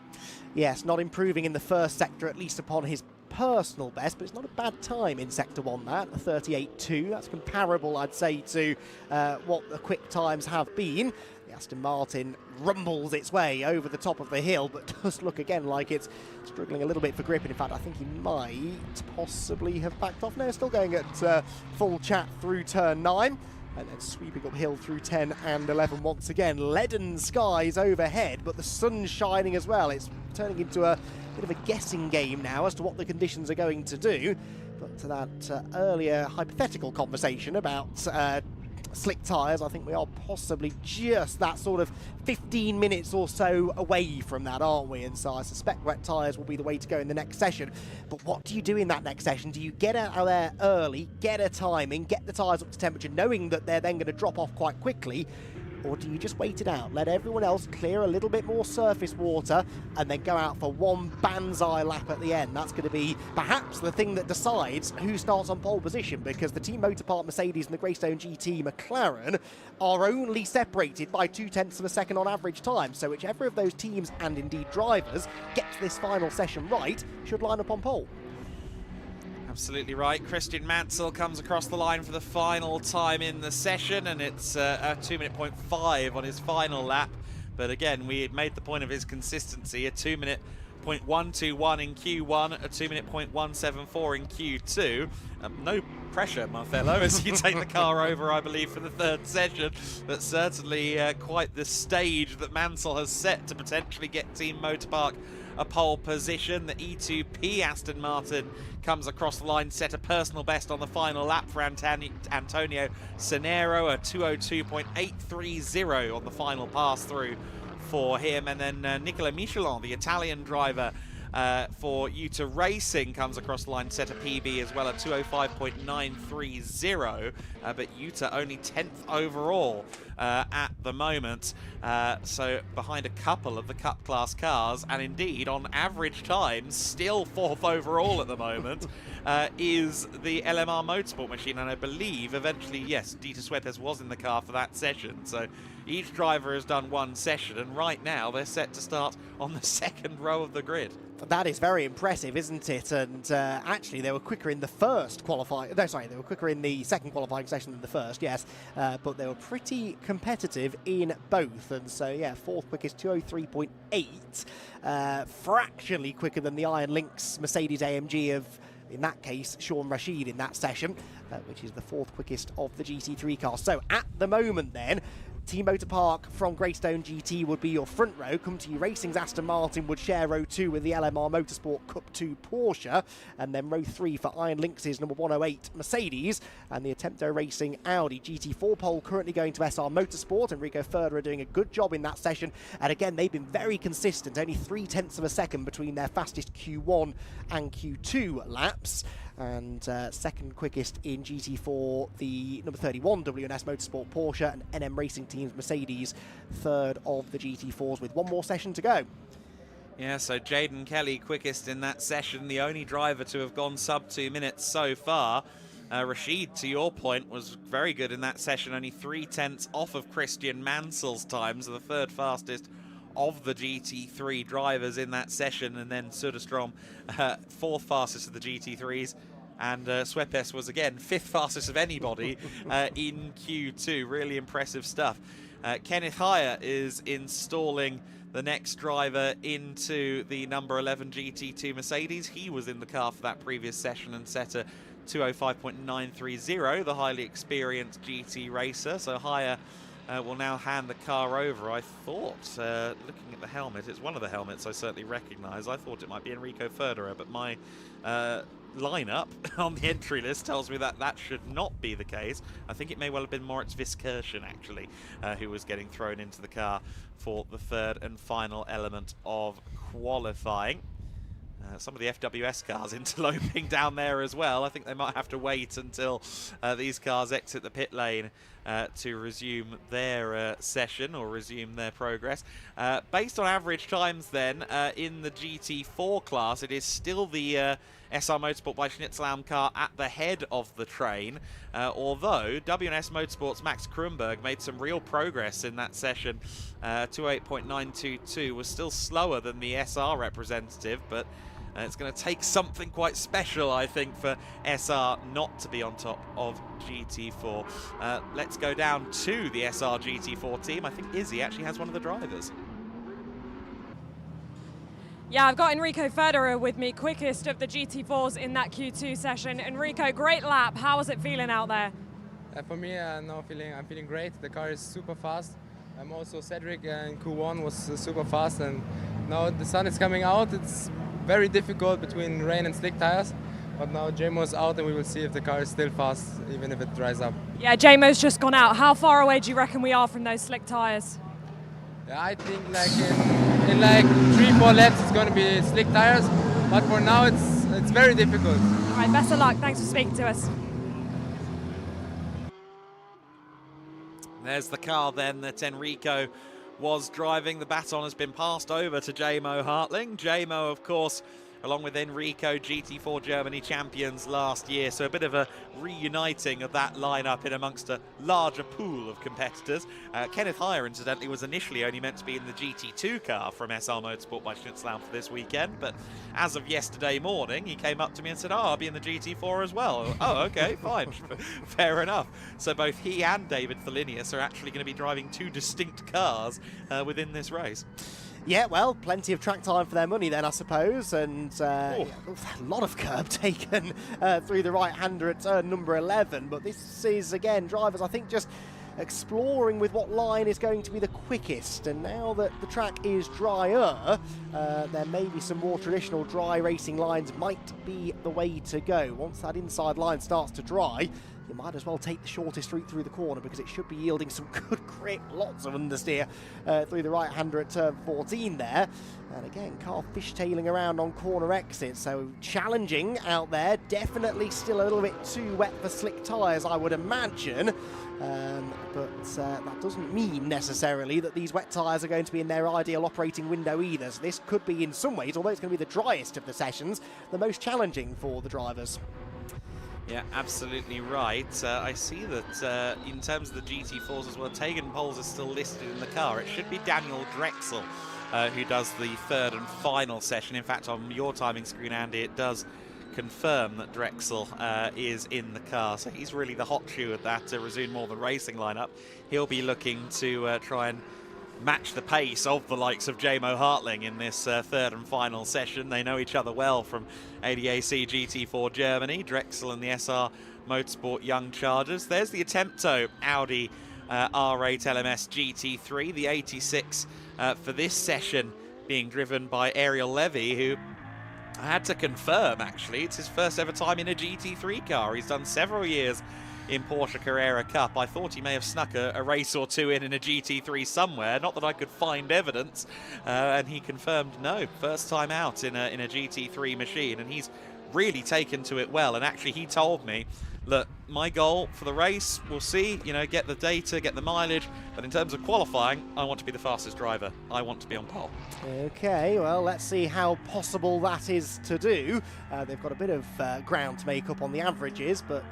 Yes, not improving in the first sector, at least upon his personal best, but it's not a bad time in Sector 1, that, a 38.2. That's comparable, I'd say, to what the quick times have been. The Aston Martin rumbles its way over the top of the hill, but does look again like it's struggling a little bit for grip. And in fact, I think he might possibly have backed off. No, still going at full chat through turn 9. And then sweeping uphill through 10 and 11 once again. Leaden skies overhead, but the sun's shining as well. It's turning into a bit of a guessing game now as to what the conditions are going to do. But to that earlier hypothetical conversation about slick tyres, I think we are possibly just that sort of 15 minutes or so away from that, aren't we? And so I suspect wet tyres will be the way to go in the next session. But what do you do in that next session? Do you get out of there early, get a timing, get the tyres up to temperature, knowing that they're then going to drop off quite quickly? Or do you just wait it out, let everyone else clear a little bit more surface water, and then go out for one banzai lap at the end? That's going to be perhaps the thing that decides who starts on pole position, because the Team Motorpark Mercedes and the Greystone GT McLaren are only separated by 0.2 of a second on average time. So whichever of those teams, and indeed drivers, gets this final session right, should line up on pole. Absolutely right. Christian Mansell comes across the line for the final time in the session, and it's a 2:05 on his final lap. But again, we had made the point of his consistency, a 2:0.121 in Q1, a 2:0.174 in Q2. No pressure, Marcello, as you take the car over, I believe, for the 3rd session. But certainly quite the stage that Mansell has set to potentially get Team Motorpark a pole position. The E2P Aston Martin comes across the line, set a personal best on the final lap for Antonio Cenero, a 2:02.830 on the final pass through for him. And then Nicola Michelin, the Italian driver for Utah Racing, comes across the line, set a PB as well, a 2:05.930, but Utah only 10th overall at the moment, so behind a couple of the Cup class cars, and indeed on average time still 4th overall at the moment is the LMR Motorsport machine. And I believe eventually, yes, Dieter Sweppers was in the car for that session, so each driver has done one session, and right now they're set to start on the 2nd row of the grid. That is very impressive, isn't it? And actually, they were quicker in the first qualifying. No, sorry, they were quicker in the 2nd qualifying session than the 1st. Yes, but they were pretty competitive in both. And so, yeah, 4th quickest, 2:03.8, fractionally quicker than the Iron Lynx Mercedes AMG of, in that case, Sean Rashid in that session, which is the 4th quickest of the GT3 cars. So at the moment then, Team Motor Park from Greystone GT would be your front row. Come to you Racing's Aston Martin would share row 2 with the LMR Motorsport Cup 2 Porsche, and then row 3 for Iron Lynx's number 108 Mercedes, and the Attempto Racing Audi GT4 pole currently going to SR Motorsport. Enrico Furter are doing a good job in that session, and again they've been very consistent, only 0.3 of a second between their fastest Q1 and Q2 laps. And second quickest in GT4, the number 31 WNS Motorsport Porsche, and NM Racing Team's Mercedes, third of the GT4s with one more session to go. Yeah, so Jaden Kelly quickest in that session, the only driver to have gone sub 2 minutes so far. Rashid, to your point, was very good in that session, only 0.3 off of Christian Mansell's time, so the third fastest of the GT3 drivers in that session, and then Söderström, fourth fastest of the GT3s, and Swepes was again fifth fastest of anybody in Q2. Really impressive stuff. Kenneth Heyer is installing the next driver into the number 11 GT2 Mercedes. He was in the car for that previous session and set a 2:05.930, the highly experienced GT racer. So Heyer will now hand the car over. I thought, looking at the helmet, it's one of the helmets I certainly recognise. I thought it might be Enrico Furterer, but my lineup on the entry list tells me that that should not be the case. I think it may well have been Moritz Viskirchen, actually, who was getting thrown into the car for the third and final element of qualifying. Some of the FWS cars interloping down there as well. I think they might have to wait until these cars exit the pit lane to resume their session or resume their progress. Based on average times then, in the GT4 class, it is still the SR Motorsport by Schnitzelaum car at the head of the train, although WNS Motorsport's Max Kronberg made some real progress in that session. 2:08.922 was still slower than the SR representative, but it's going to take something quite special, I think, for SR not to be on top of GT4. Let's go down to the SR GT4 team. I think Izzy actually has one of the drivers. Yeah, I've got Enrico Furterer with me, quickest of the GT4s in that Q2 session. Enrico, great lap. How was it feeling out there? For me, I'm feeling great. The car is super fast. Also Cedric in Q1 was super fast, and now the sun is coming out. It's very difficult between rain and slick tires, but now JMO's out and we will see if the car is still fast, even if it dries up. Yeah, JMO's just gone out. How far away do you reckon we are from those slick tires? Yeah, I think like in like 3-4 laps it's going to be slick tires, but for now it's very difficult. All right, best of luck. Thanks for speaking to us. There's the car then that Enrico was driving. The baton has been passed over to JMO Hartling. JMO, of course, along with Enrico, GT4 Germany champions last year, so a bit of a reuniting of that lineup in amongst a larger pool of competitors. Kenneth Heyer, incidentally, was initially only meant to be in the GT2 car from SR Motorsport by Schnitzelaum for this weekend, but as of yesterday morning, he came up to me and said, I'll be in the GT4 as well. Oh, okay, fine, fair enough. So both he and David Thelinius are actually going to be driving two distinct cars within this race. Yeah, well, plenty of track time for their money then, I suppose, and a lot of curb taken through the right-hander at turn number 11, but this is, again, drivers, I think, just exploring with what line is going to be the quickest, and now that the track is drier, there may be some more traditional dry racing lines might be the way to go. Once that inside line starts to dry, you might as well take the shortest route through the corner because it should be yielding some good grip, lots of understeer through the right-hander at turn 14 there. And again, car fishtailing around on corner exits, so challenging out there. Definitely still a little bit too wet for slick tyres, I would imagine. But that doesn't mean necessarily that these wet tyres are going to be in their ideal operating window either. So this could be, in some ways, although it's going to be the driest of the sessions, the most challenging for the drivers. Yeah, absolutely right. I see that in terms of the GT4s as well, Tegan Poles is still listed in the car. It should be Daniel Drexel who does the third and final session. In fact, on your timing screen, Andy, it does confirm that Drexel is in the car. So he's really the hot shoe at that Resume More Than Racing lineup. He'll be looking to try and match the pace of the likes of JMO Hartling in this third and final session. They know each other well from ADAC GT4 Germany, Drexel and the SR Motorsport Young Chargers. There's the Attempto Audi R8 LMS GT3, the 86 for this session being driven by Ariel Levy, who I had to confirm, actually, it's his first ever time in a GT3 car. He's done several years in Porsche Carrera Cup. I thought he may have snuck a race or two in a GT3 somewhere, not that I could find evidence, and he confirmed no, first time out in a GT3 machine, and he's really taken to it well. And actually he told me, look, my goal for the race, we'll see, you know, get the data, get the mileage, but in terms of qualifying, I want to be the fastest driver. I want to be on pole. Okay, well, let's see how possible that is to do. They've got a bit of ground to make up on the averages, but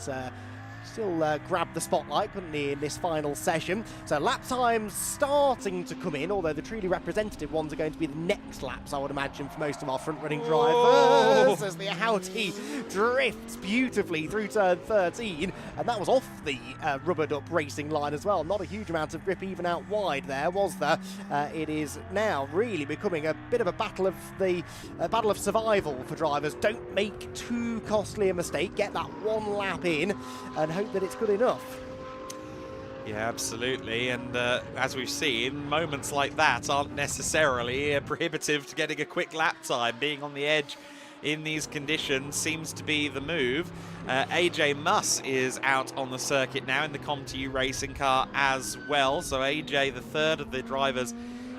still grab the spotlight, couldn't he, in this final session. So lap times starting to come in, although the truly representative ones are going to be the next laps, I would imagine, for most of our front-running drivers, as the Audi drifts beautifully through turn 13, and that was off the rubbered-up racing line as well. Not a huge amount of grip even out wide there, was there? It is now really becoming a bit of a battle of survival for drivers. Don't make too costly a mistake, get that one lap in, and hope that it's good enough. Yeah, absolutely, and as we've seen, moments like that aren't necessarily prohibitive to getting a quick lap time. Being on the edge in these conditions seems to be the move. AJ Muss is out on the circuit now in the ComTU racing car as well, so AJ, the third of the drivers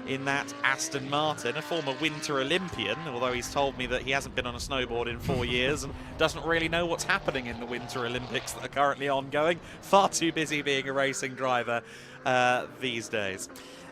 in that Aston Martin, a former Winter Olympian, although he's told me that he hasn't been on a snowboard in 4 years and doesn't really know what's happening in the Winter Olympics that are currently ongoing. Far too busy being a racing driver these days.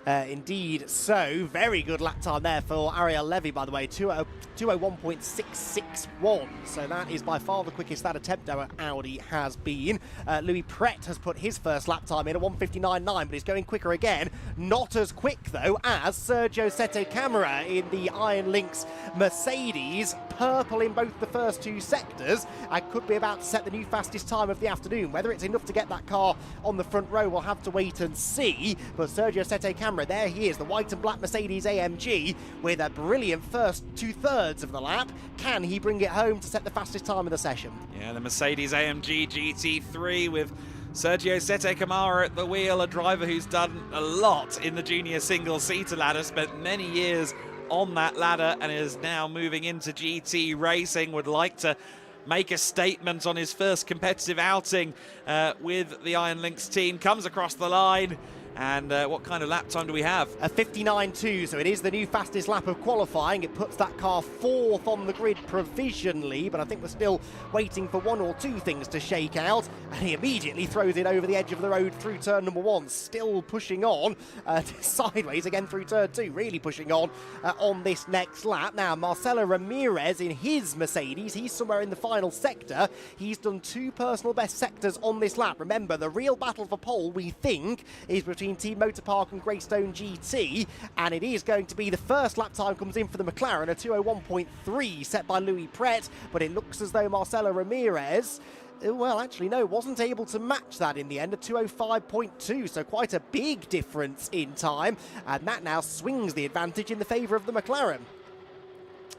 Indeed, so very good lap time there for Ariel Levy, by the way, 201.661. So that is by far the quickest that attempt our Audi has been. Louis Pret has put his first lap time in at 1:59.9, but he's going quicker again. Not as quick, though, as Sergio Sette Camara in the Iron Lynx Mercedes. Purple in both the first two sectors, and could be about to set the new fastest time of the afternoon. Whether it's enough to get that car on the front row, we'll have to wait and see. But Sergio Sette Camara, there he is, the white and black Mercedes AMG, with a brilliant first two-thirds of the lap. Can he bring it home to set the fastest time of the session? Yeah, the Mercedes AMG GT3 with Sergio Sette Camara at the wheel, a driver who's done a lot in the junior single-seater ladder, spent many years on that ladder and is now moving into GT racing, would like to make a statement on his first competitive outing with the Iron Lynx team. Comes across the line. And what kind of lap time do we have? A 59.2, so it is the new fastest lap of qualifying. It puts that car fourth on the grid provisionally, but I think we're still waiting for one or two things to shake out. And he immediately throws it over the edge of the road through turn number one, still pushing on sideways again through turn two, really pushing on this next lap. Now, Marcelo Ramirez in his Mercedes, he's somewhere in the final sector. He's done two personal best sectors on this lap. Remember, the real battle for pole, we think, is between Team Motor Park and Greystone GT, and it is going to be the first lap time comes in for the McLaren, a 201.3 set by Louis Pret, but it looks as though Marcelo Ramirez, well, actually, no, wasn't able to match that in the end, a 205.2, so quite a big difference in time, and that now swings the advantage in the favour of the McLaren.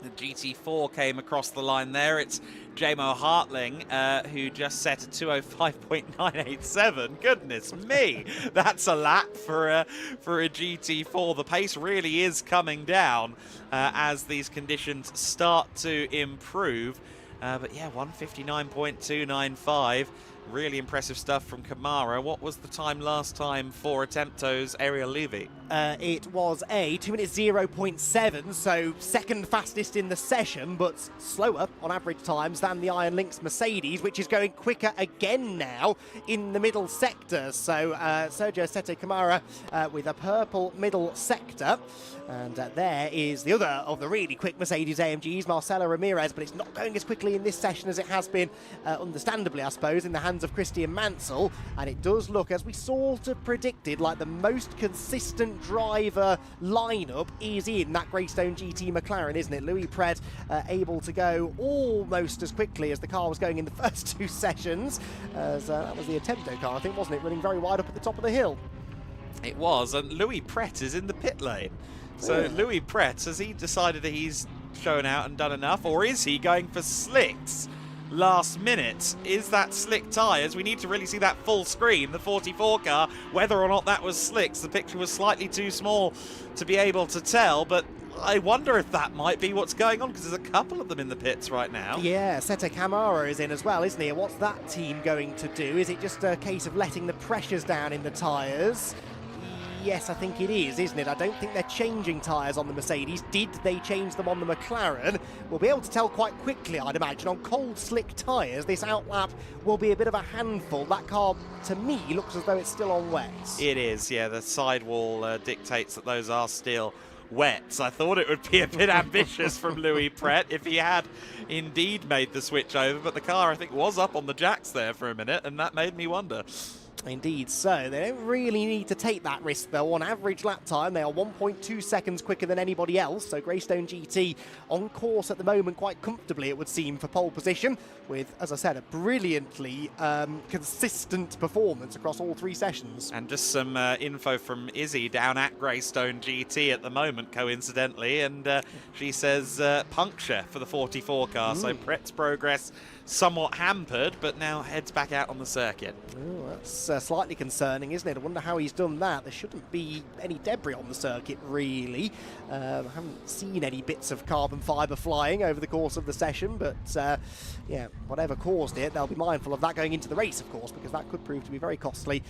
The GT4 came across the line there. It's Jamo Hartling who just set a 205.987. Goodness me, that's a lap for a GT4. The pace really is coming down as these conditions start to improve. But yeah, 159.295. Really impressive stuff from Camara. What was the time last time for Attempto's Ariel Levy? It was a 2 minutes 0.7, so second fastest in the session, but slower on average times than the Iron Lynx Mercedes, which is going quicker again now in the middle sector. So Sergio Sette Camara with a purple middle sector. And there is the other of the really quick Mercedes AMGs, Marcelo Ramirez, but it's not going as quickly in this session as it has been, understandably, I suppose, in the hands of Christian Mansell. And it does look, as we sort of predicted, like the most consistent driver lineup is in that Greystone GT McLaren, isn't it? Louis Pret able to go almost as quickly as the car was going in the first two sessions, as that was the Attempto car, I think, wasn't it? Running very wide up at the top of the hill. It was, and Louis Pret is in the pit lane. So Louis Pret, has he decided that he's shown out and done enough, or is he going for slicks? last minute is that slick tyres. We need to really see that full screen, the 44 car, whether or not that was slicks. The picture was slightly too small to be able to tell, but I wonder if that might be what's going on, because there's a couple of them in the pits right now. Yeah, Sete Camara is in as well, isn't he? What's that team going to do? Is it just a case of letting the pressures down in the tyres? Yes, I think it is, isn't it? I don't think they're changing tyres on the Mercedes. Did they change them on the McLaren? We'll be able to tell quite quickly, I'd imagine. On cold, slick tyres, this outlap will be a bit of a handful. That car, to me, looks as though it's still on wet. It is, yeah. The sidewall dictates that those are still wet. So I thought it would be a bit ambitious from Louis Pret if he had indeed made the switch over, but the car, I think, was up on the jacks there for a minute, and that made me wonder. Indeed so. They don't really need to take that risk, though. On average lap time, they are 1.2 seconds quicker than anybody else, so Greystone GT on course at the moment quite comfortably, it would seem, for pole position, with, as I said, a brilliantly consistent performance across all three sessions. And just some info from Izzy down at Greystone GT at the moment, coincidentally, and she says puncture for the 44 car, so Pret's progress somewhat hampered, but now heads back out on the circuit. Oh, that's slightly concerning, isn't it? I wonder how he's done that. There shouldn't be any debris on the circuit, really. I haven't seen any bits of carbon fibre flying over the course of the session, but yeah, whatever caused it, they'll be mindful of that going into the race, of course, because that could prove to be very costly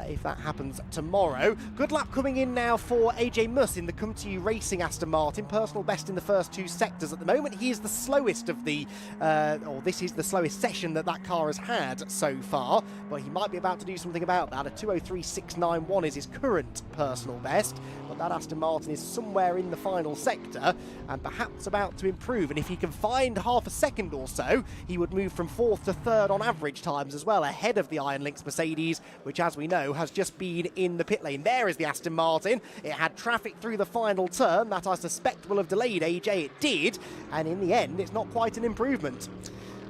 if that happens tomorrow. Good lap coming in now for AJ Muss in the Come To You Racing Aston Martin. Personal best in the first two sectors at the moment. He is the slowest of the, or this is the slowest session that car has had so far, but he might be about to do something about that. A 2:03.691 is his current personal best, but that Aston Martin is somewhere in the final sector and perhaps about to improve, and if he can find half a second or so, he would move from 4th to 3rd on average times as well, ahead of the Iron Lynx Mercedes, which, as we know, has just been in the pit lane. There is the Aston Martin. It had traffic through the final turn that I suspect will have delayed AJ. It did, and in the end, it's not quite an improvement.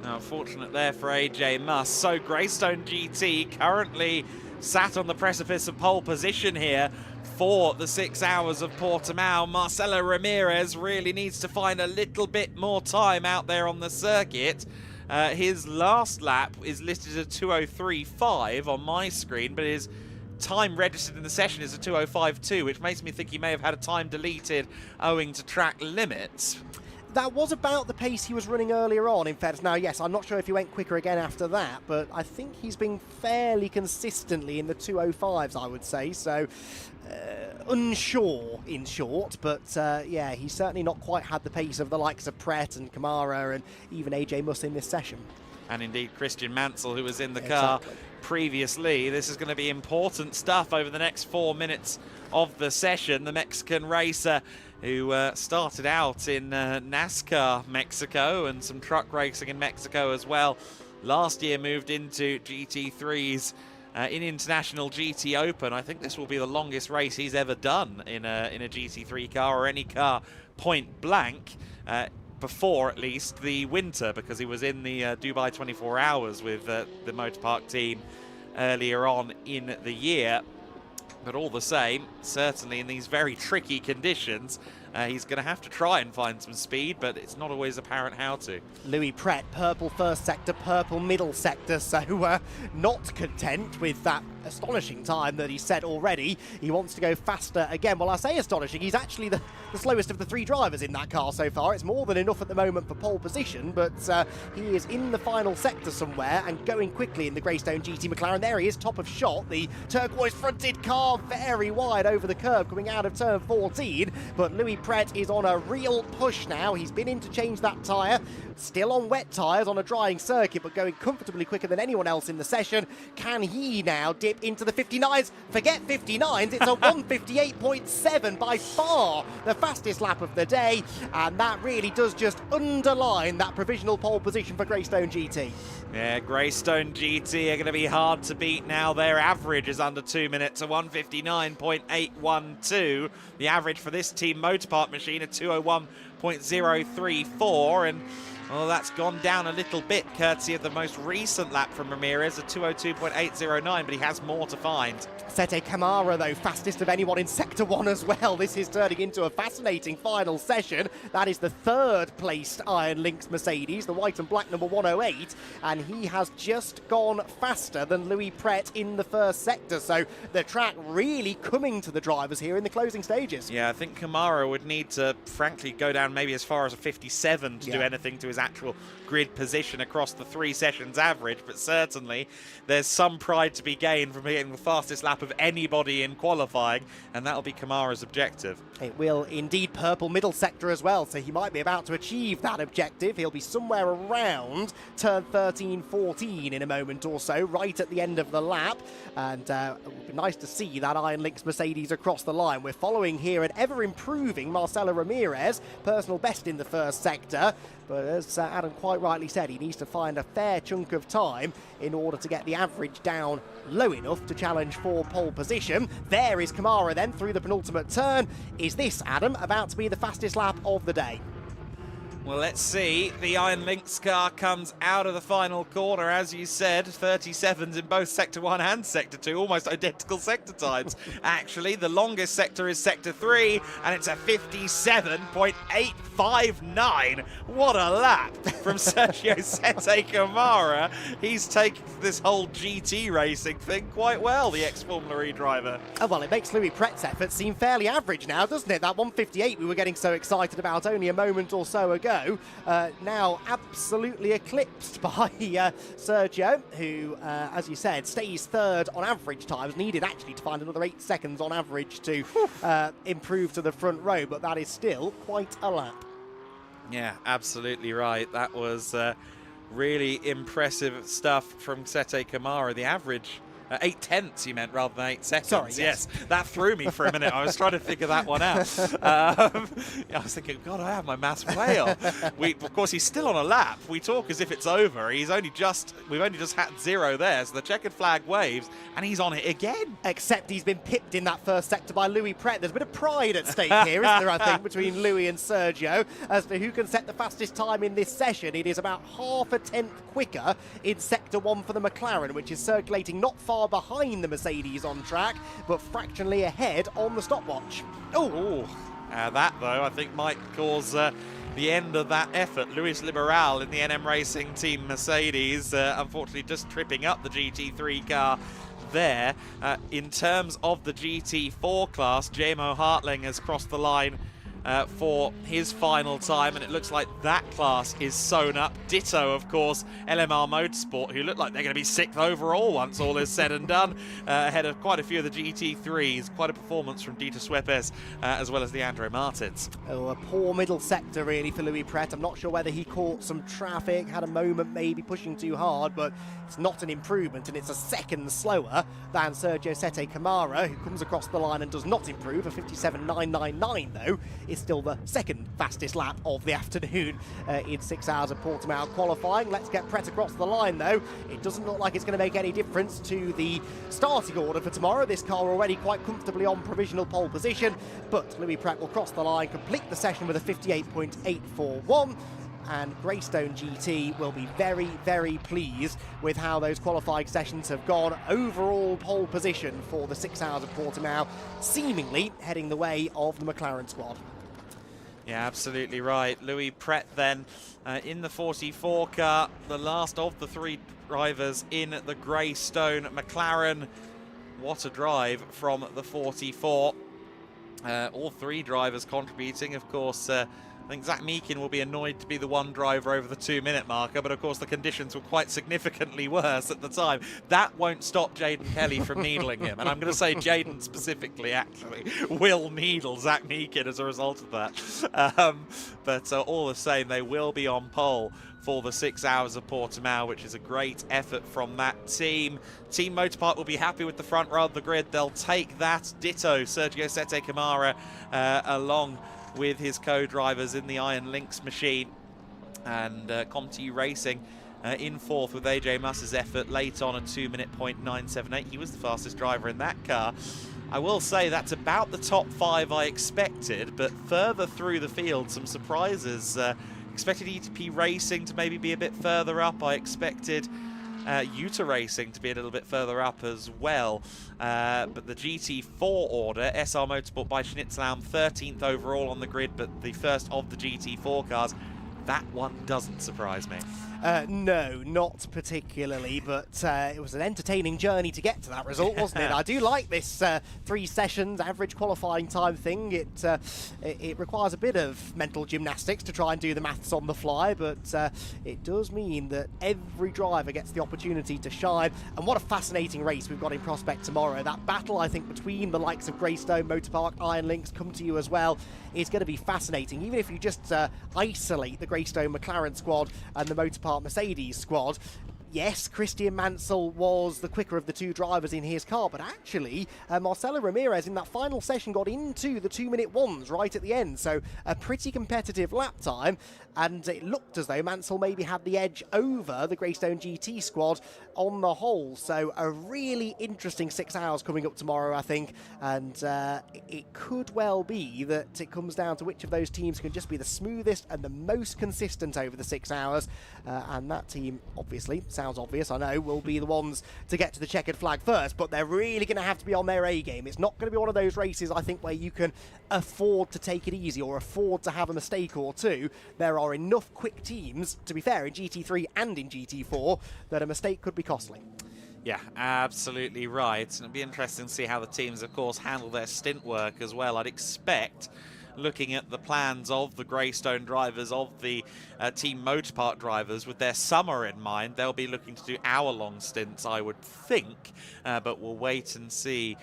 Unfortunate there for AJ Muss. So Greystone GT currently sat on the precipice of pole position here for the 6 hours of Portimão. Marcelo Ramirez really needs to find a little bit more time out there on the circuit. His last lap is listed as a 2:03.5 on my screen, but his time registered in the session is a 2:05.2, which makes me think he may have had a time deleted owing to track limits. That was about the pace he was running earlier on, in fact. Now, yes, I'm not sure if he went quicker again after that, but I think he's been fairly consistently in the 2:05s, I would say, so unsure, in short, but yeah, he's certainly not quite had the pace of the likes of Pret and Kamara and even AJ Muss in this session. And indeed Christian Mansell, who was in the car previously. This is going to be important stuff over the next 4 minutes of the session. The Mexican racer who started out in NASCAR Mexico and some truck racing in Mexico as well. Last year moved into GT3s in International GT Open. I think this will be the longest race he's ever done in a GT3 car or any car point blank. Before, at least, the winter, because he was in the Dubai 24 Hours with the Motorpark team earlier on in the year. But all the same, certainly in these very tricky conditions, he's going to have to try and find some speed, but it's not always apparent how to. Louis Pret, purple first sector, purple middle sector, so not content with that astonishing time that he set already. He wants to go faster again. Well, I say astonishing, he's actually the slowest of the three drivers in that car so far. It's more than enough at the moment for pole position, but he is in the final sector somewhere and going quickly in the Greystone GT McLaren. There he is, top of shot. The turquoise fronted car very wide over the curve coming out of turn 14, but Louis Pret is on a real push now. He's been in to change that tyre, still on wet tyres on a drying circuit, but going comfortably quicker than anyone else in the session. Can he now dip into the 59s? Forget 59s, it's a 158.7, by far the fastest lap of the day, and that really does just underline that provisional pole position for Greystone GT. Yeah, Greystone GT are going to be hard to beat now. Their average is under 2 minutes, a 159.812. The average for this team Motorpark machine, a 201.034, and Well, that's gone down a little bit, courtesy of the most recent lap from Ramirez, a 2:02.809, but he has more to find. Sete Camara, though, fastest of anyone in Sector 1 as well. This is turning into a fascinating final session. That is the third-placed Iron Lynx Mercedes, the white and black number 108, and he has just gone faster than Louis Pret in the first sector. So the track really coming to the drivers here in the closing stages. Yeah, I think Camara would need to, frankly, go down maybe as far as a 57 to do anything to his actual grid position across the 3 sessions average, but certainly there's some pride to be gained from getting the fastest lap of anybody in qualifying, and that'll be Camara's objective. It will indeed. Purple middle sector as well, so he might be about to achieve that objective. He'll be somewhere around turn 13-14 in a moment or so, right at the end of the lap, and it would be nice to see that Iron Lynx Mercedes across the line. We're following here an ever-improving Marcelo Ramirez, personal best in the first sector, but as Adam quite rightly said, he needs to find a fair chunk of time in order to get the average down low enough to challenge for pole position. There is Camara then through the penultimate turn. Is this, Adam, about to be the fastest lap of the day? Well, let's see. The Iron Lynx car comes out of the final corner, as you said, 37s in both Sector 1 and Sector 2, almost identical sector times. Actually, the longest sector is Sector 3, and it's a 57.859. What a lap from Sergio Sete Camara. He's taken this whole GT racing thing quite well, the ex-Formula E driver. Oh, well, it makes Louis Pret's effort seem fairly average now, doesn't it? That 158 we were getting so excited about only a moment or so ago. Now absolutely eclipsed by Sergio, who, as you said, stays third on average times. Needed actually to find another 8 seconds on average to improve to the front row, but that is still quite a lap. Yeah, absolutely right. That was really impressive stuff from Sete Camara. The average 8/10 you meant rather than 8 seconds. Sorry, yes. That threw me for a minute. I was trying to figure that one out. I was thinking, God, I have my maths way off. Of course, he's still on a lap. We talk as if it's over. We've only just had 0 there, so the checkered flag waves, and he's on it again. Except he's been pipped in that first sector by Louis Pret. There's a bit of pride at stake here, isn't there, I think, between Louis and Sergio. As for who can set the fastest time in this session, it is about half a tenth quicker in Sector 1 for the McLaren, which is circulating not far behind the Mercedes on track, but fractionally ahead on the stopwatch. That, though, I think might cause the end of that effort. Luis Liberal in the NM Racing Team Mercedes, unfortunately just tripping up the GT3 car there. In terms of the GT4 class, JMO Hartling has crossed the line for his final time, and it looks like that class is sewn up. Ditto, of course, LMR Motorsport, who look like they're going to be 6th overall once all is said and done, ahead of quite a few of the GT3s. Quite a performance from Dieter Schweppes, as well as the Andre Martins. Oh, a poor middle sector really for Louis Pret. I'm not sure whether he caught some traffic, had a moment maybe pushing too hard, but it's not an improvement, and it's a second slower than Sergio Sete Camara, who comes across the line and does not improve. A 57.999 though is still the second fastest lap of the afternoon in 6 hours of Portimão qualifying. Let's get Pret across the line though. It doesn't look like it's going to make any difference to the starting order for tomorrow. This car already quite comfortably on provisional pole position, but Louis Pret will cross the line, complete the session with a 58.841. And Greystone GT will be very, very pleased with how those qualifying sessions have gone. Overall pole position for the 6 hours of Portimão, seemingly heading the way of the McLaren squad. Yeah, absolutely right. Louis Pret then in the 44 car, the last of the 3 drivers in the Greystone McLaren. What a drive from the 44. All 3 drivers contributing, of course. I think Zach Meakin will be annoyed to be the one driver over the 2-minute marker, but of course the conditions were quite significantly worse at the time. That won't stop Jaden Kelly from needling him, and I'm going to say Jaden specifically, actually, will needle Zach Meakin as a result of that. But all the same, they will be on pole for the 6 hours of Portimão, which is a great effort from that team. Team Motorpark will be happy with the front row of the grid. They'll take that. Ditto Sergio Sete Camara along with his co-drivers in the Iron Lynx machine, and Comte Racing in 4th with AJ Muss's effort late on, a 2-minute .978. He was the fastest driver in that car. I will say that's about the top 5 I expected, but further through the field, some surprises. Expected ETP Racing to maybe be a bit further up. I expected Utah Racing to be a little bit further up as well. But the GT4 order, SR Motorsport by Schnitzlaum, 13th overall on the grid, but the first of the GT4 cars. That one doesn't surprise me. No, not particularly, but it was an entertaining journey to get to that result, wasn't it? I do like this 3 sessions average qualifying time thing. It requires a bit of mental gymnastics to try and do the maths on the fly, but it does mean that every driver gets the opportunity to shine. And what a fascinating race we've got in prospect tomorrow. That battle, I think, between the likes of Greystone, Motorpark, Iron Lynx, come to you as well, is going to be fascinating. Even if you just isolate the Greystone McLaren squad and the Motorpark Mercedes squad, yes, Christian Mansell was the quicker of the 2 drivers in his car, but actually Marcelo Ramirez in that final session got into the 2-minute ones right at the end, so a pretty competitive lap time, and it looked as though Mansell maybe had the edge over the Greystone GT squad on the whole. So a really interesting 6 hours coming up tomorrow, I think, and it could well be that it comes down to which of those teams can just be the smoothest and the most consistent over the 6 hours, and that team, obviously, sounds obvious, I know, will be the ones to get to the checkered flag first, but they're really going to have to be on their A game. It's not going to be one of those races, I think, where you can afford to take it easy or afford to have a mistake or two. There are enough quick teams, to be fair, in GT3 and in GT4, that a mistake could be costly. Yeah, absolutely right. And it'll be interesting to see how the teams, of course, handle their stint work as well. I'd expect, looking at the plans of the Greystone drivers, of the Team Motorpark drivers, with their summer in mind, they'll be looking to do hour-long stints, I would think. But we'll wait and see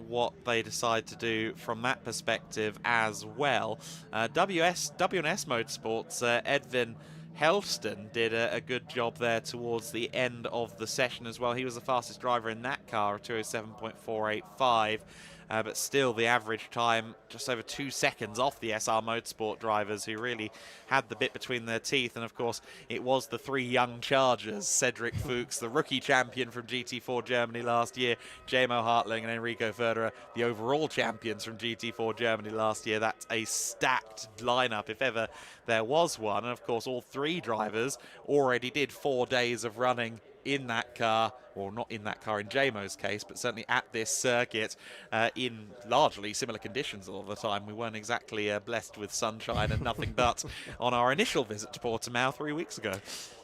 what they decide to do from that perspective as well. WNS Motorsports, Edvin Helston did a good job there towards the end of the session as well. He was the fastest driver in that car, 207.485. But still, the average time just over 2 seconds off the SR Motorsport drivers, who really had the bit between their teeth. And of course, it was the 3 young chargers, Cedric Fuchs, the rookie champion from GT4 Germany last year, Jamo Hartling and Enrico Förderer, the overall champions from GT4 Germany last year. That's a stacked lineup, if ever there was one. And of course, all 3 drivers already did 4 days of running in that car, or not in that car in Jamo's case, but certainly at this circuit in largely similar conditions all the time. We weren't exactly blessed with sunshine and nothing but on our initial visit to Portimão 3 weeks ago.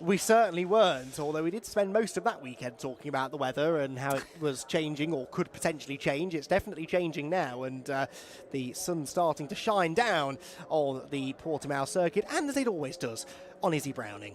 We certainly weren't, although we did spend most of that weekend talking about the weather and how it was changing or could potentially change. It's definitely changing now, and the sun's starting to shine down on the Portimão circuit, and as it always does on Izzy Browning.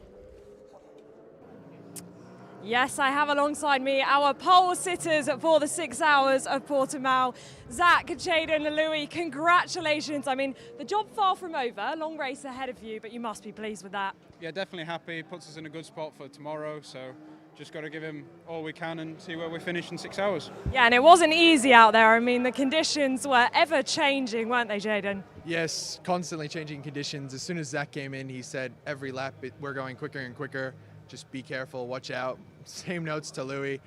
Yes, I have alongside me our pole sitters for the 6 hours of Portimão. Zach, Jaden, Louis, congratulations. I mean, the job far from over, long race ahead of you, but you must be pleased with that. Yeah, definitely happy. Puts us in a good spot for tomorrow, so just got to give him all we can and see where we finish in 6 hours. Yeah, and it wasn't easy out there. I mean, the conditions were ever changing, weren't they, Jaden? Yes, constantly changing conditions. As soon as Zach came in, he said every lap we're going quicker and quicker. Just be careful, watch out. Same notes to Louis.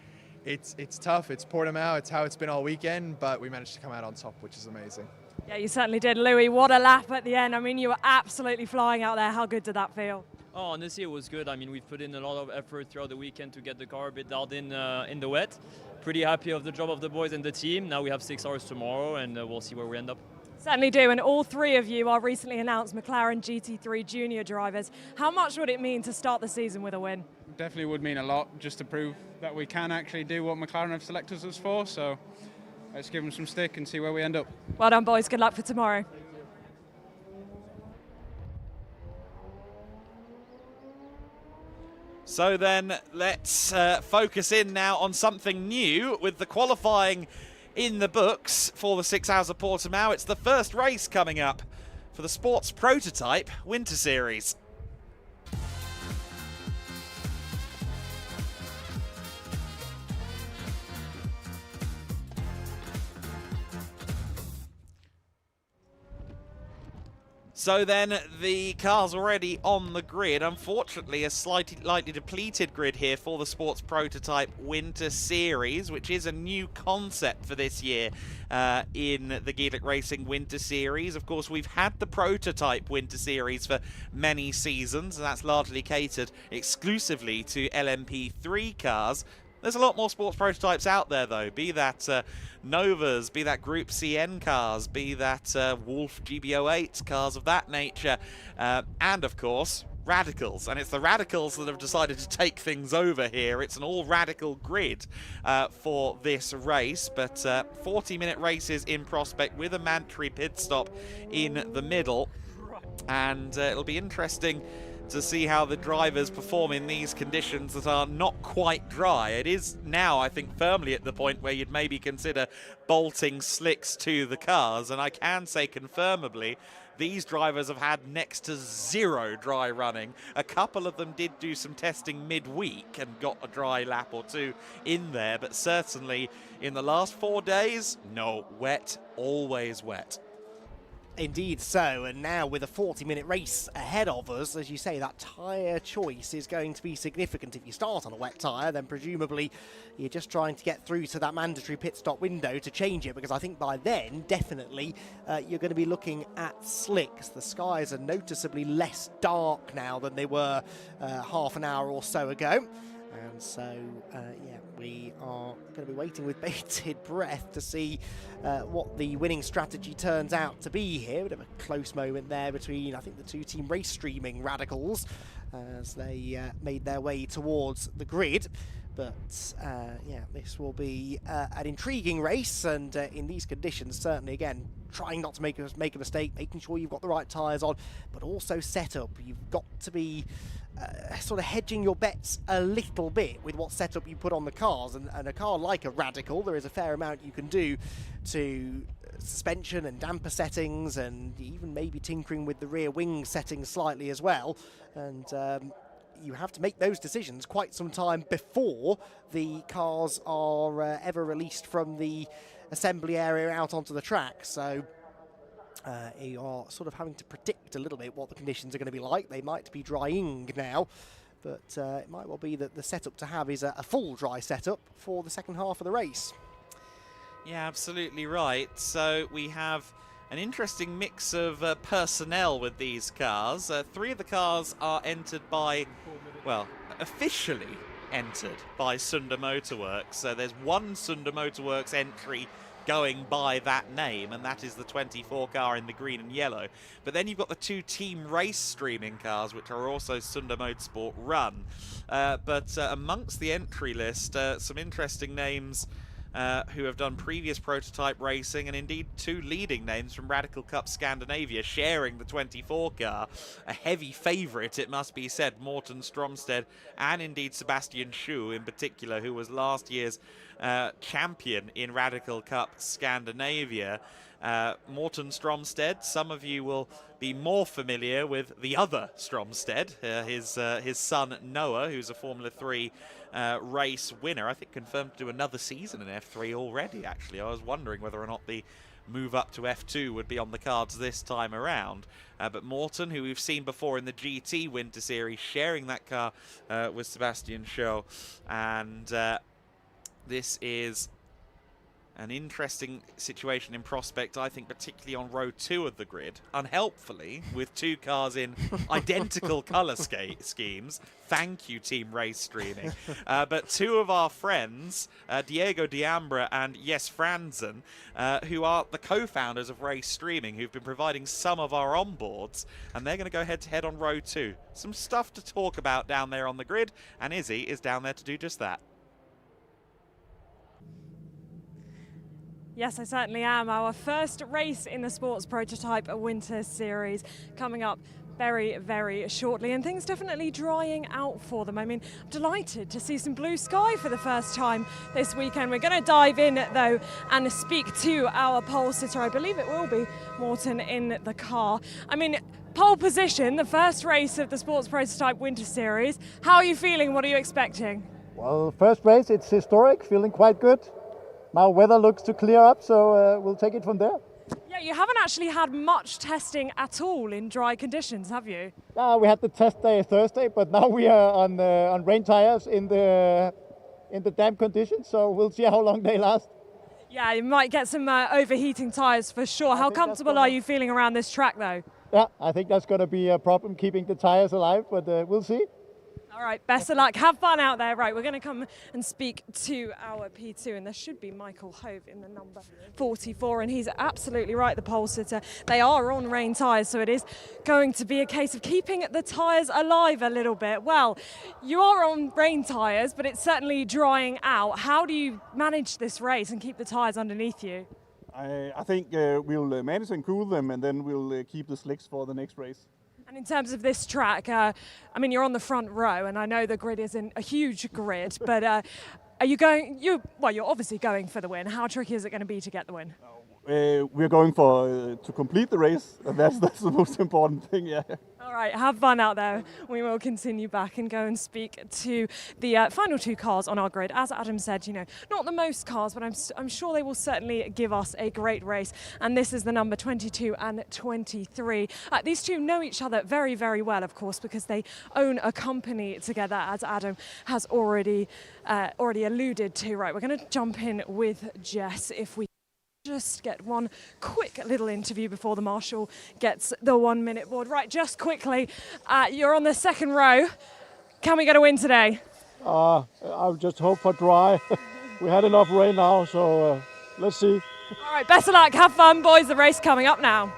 It's tough, it's Portimão, it's how it's been all weekend, but we managed to come out on top, which is amazing. Yeah, you certainly did. Louis, what a lap at the end. I mean, you were absolutely flying out there. How good did that feel? Oh, honestly, it was good. I mean, we've put in a lot of effort throughout the weekend to get the car a bit dialed in the wet. Pretty happy of the job of the boys and the team. Now we have 6 hours tomorrow, and we'll see where we end up. Certainly do, and all 3 of you are recently announced McLaren GT3 junior drivers. How much would it mean to start the season with a win? Definitely would mean a lot, just to prove that we can actually do what McLaren have selected us for, so let's give them some stick and see where we end up. Well done, boys. Good luck for tomorrow. So then let's focus in now on something new with the qualifying in the books for the 6 hours of Portimão. It's the first race coming up for the Sports Prototype Winter Series. So then the car's already on the grid. Unfortunately, a slightly depleted grid here for the Sports Prototype Winter Series, which is a new concept for this year in the Gaelic Racing Winter Series. Of course, we've had the Prototype Winter Series for many seasons, and that's largely catered exclusively to LMP3 cars. There's a lot more sports prototypes out there, though, be that Novas, be that Group CN cars, be that Wolf GBO8 cars of that nature, and, of course, Radicals. And it's the Radicals that have decided to take things over here. It's an all-Radical grid for this race, but 40-minute races in prospect with a mandatory pit stop in the middle. And it'll be interesting to see how the drivers perform in these conditions that are not quite dry. It is now, I think, firmly at the point where you'd maybe consider bolting slicks to the cars, and I can say confirmably these drivers have had next to zero dry running. A couple of them did do some testing midweek and got a dry lap or two in there, but certainly in the last 4 days, no, wet, always wet. Indeed so, and now with a 40-minute race ahead of us, as you say, that tyre choice is going to be significant. If you start on a wet tyre, then presumably you're just trying to get through to that mandatory pit stop window to change it, because I think by then, definitely, you're going to be looking at slicks. The skies are noticeably less dark now than they were half an hour or so ago. And so, yeah, we are going to be waiting with bated breath to see what the winning strategy turns out to be here. A bit of a close moment there between, I think, the two-team race streaming Radicals as they made their way towards the grid. But, yeah, this will be an intriguing race, and in these conditions, certainly, again, trying not to make a mistake, making sure you've got the right tyres on, but also setup. You've got to be sort of hedging your bets a little bit with what setup you put on the cars, and a car like a Radical, there is a fair amount you can do to suspension and damper settings, and even maybe tinkering with the rear wing settings slightly as well. And you have to make those decisions quite some time before the cars are ever released from the assembly area out onto the track. So you are sort of having to predict a little bit what the conditions are going to be like. They might be drying now, but it might well be that the setup to have is a full dry setup for the second half of the race. Yeah, absolutely right. So we have an interesting mix of personnel with these cars. 3 of the cars are entered by, well, officially entered by Sunder Motorworks. So there's one Sunder Motorworks entry going by that name, and that is the 24 car in the green and yellow. But then you've got the 2 team race streaming cars, which are also Sunder Motorsport run. But amongst the entry list, some interesting names who have done previous prototype racing, and indeed 2 leading names from Radical Cup Scandinavia sharing the 24 car. A heavy favourite, it must be said, Morten Stromsted, and indeed Sebastian Schue in particular, who was last year's champion in Radical Cup Scandinavia. Morten Stromsted, some of you will be more familiar with the other Stromsted, his son Noah, who's a Formula 3 race winner. I think confirmed to do another season in F3 already, actually. I was wondering whether or not the move up to F2 would be on the cards this time around. But Morten, who we've seen before in the GT Winter Series, sharing that car with Sebastian Schue. And this is an interesting situation in prospect, I think, particularly on row 2 of the grid. Unhelpfully, with 2 cars in identical colour schemes. Thank you, Team Race Streaming. But 2 of our friends, Diego Diambra and Jes Franzen, who are the co-founders of Race Streaming, who've been providing some of our onboards, and they're going to go head-to-head on row 2. Some stuff to talk about down there on the grid, and Izzy is down there to do just that. Yes, I certainly am. Our first race in the Sports Prototype Winter Series coming up very, very shortly, and things definitely drying out for them. I mean, I'm delighted to see some blue sky for the first time this weekend. We're going to dive in, though, and speak to our pole sitter. I believe it will be Morten in the car. I mean, pole position, the first race of the Sports Prototype Winter Series. How are you feeling? What are you expecting? Well, first race, it's historic, feeling quite good. Now weather looks to clear up, so we'll take it from there. Yeah, you haven't actually had much testing at all in dry conditions, have you? We had the test day Thursday, but now we are on rain tires in the damp conditions, so we'll see how long they last. Yeah, you might get some overheating tyres for sure. How comfortable are you feeling around this track, though? Yeah, I think that's going to be a problem keeping the tires alive, but we'll see. All right, best of luck. Have fun out there. Right, we're going to come and speak to our P2, and there should be Michael Hove in the number 44, and he's absolutely right, the pole sitter. They are on rain tyres, so it is going to be a case of keeping the tyres alive a little bit. Well, you are on rain tyres, but it's certainly drying out. How do you manage this race and keep the tyres underneath you? I think we'll manage and cool them, and then we'll keep the slicks for the next race. And in terms of this track, I mean, you're on the front row, and I know the grid isn't a huge grid, but are you going? You're obviously going for the win. How tricky is it going to be to get the win? We're going for to complete the race, and that's the most important thing. Yeah. All right, have fun out there. We will continue back and go and speak to the final two cars on our grid. As Adam said, not the most cars, but I'm sure they will certainly give us a great race. And this is the number 22 and 23. These two know each other very, very well, of course, because they own a company together, as Adam has already alluded to. Right, we're going to jump in with Jess if we just get one quick little interview before the marshal gets the 1 minute board. Right, just quickly, you're on the second row. Can we get a win today? I'll just hope for dry. We had enough rain now, so let's see. All right, best of luck. Have fun, boys. The race coming up now.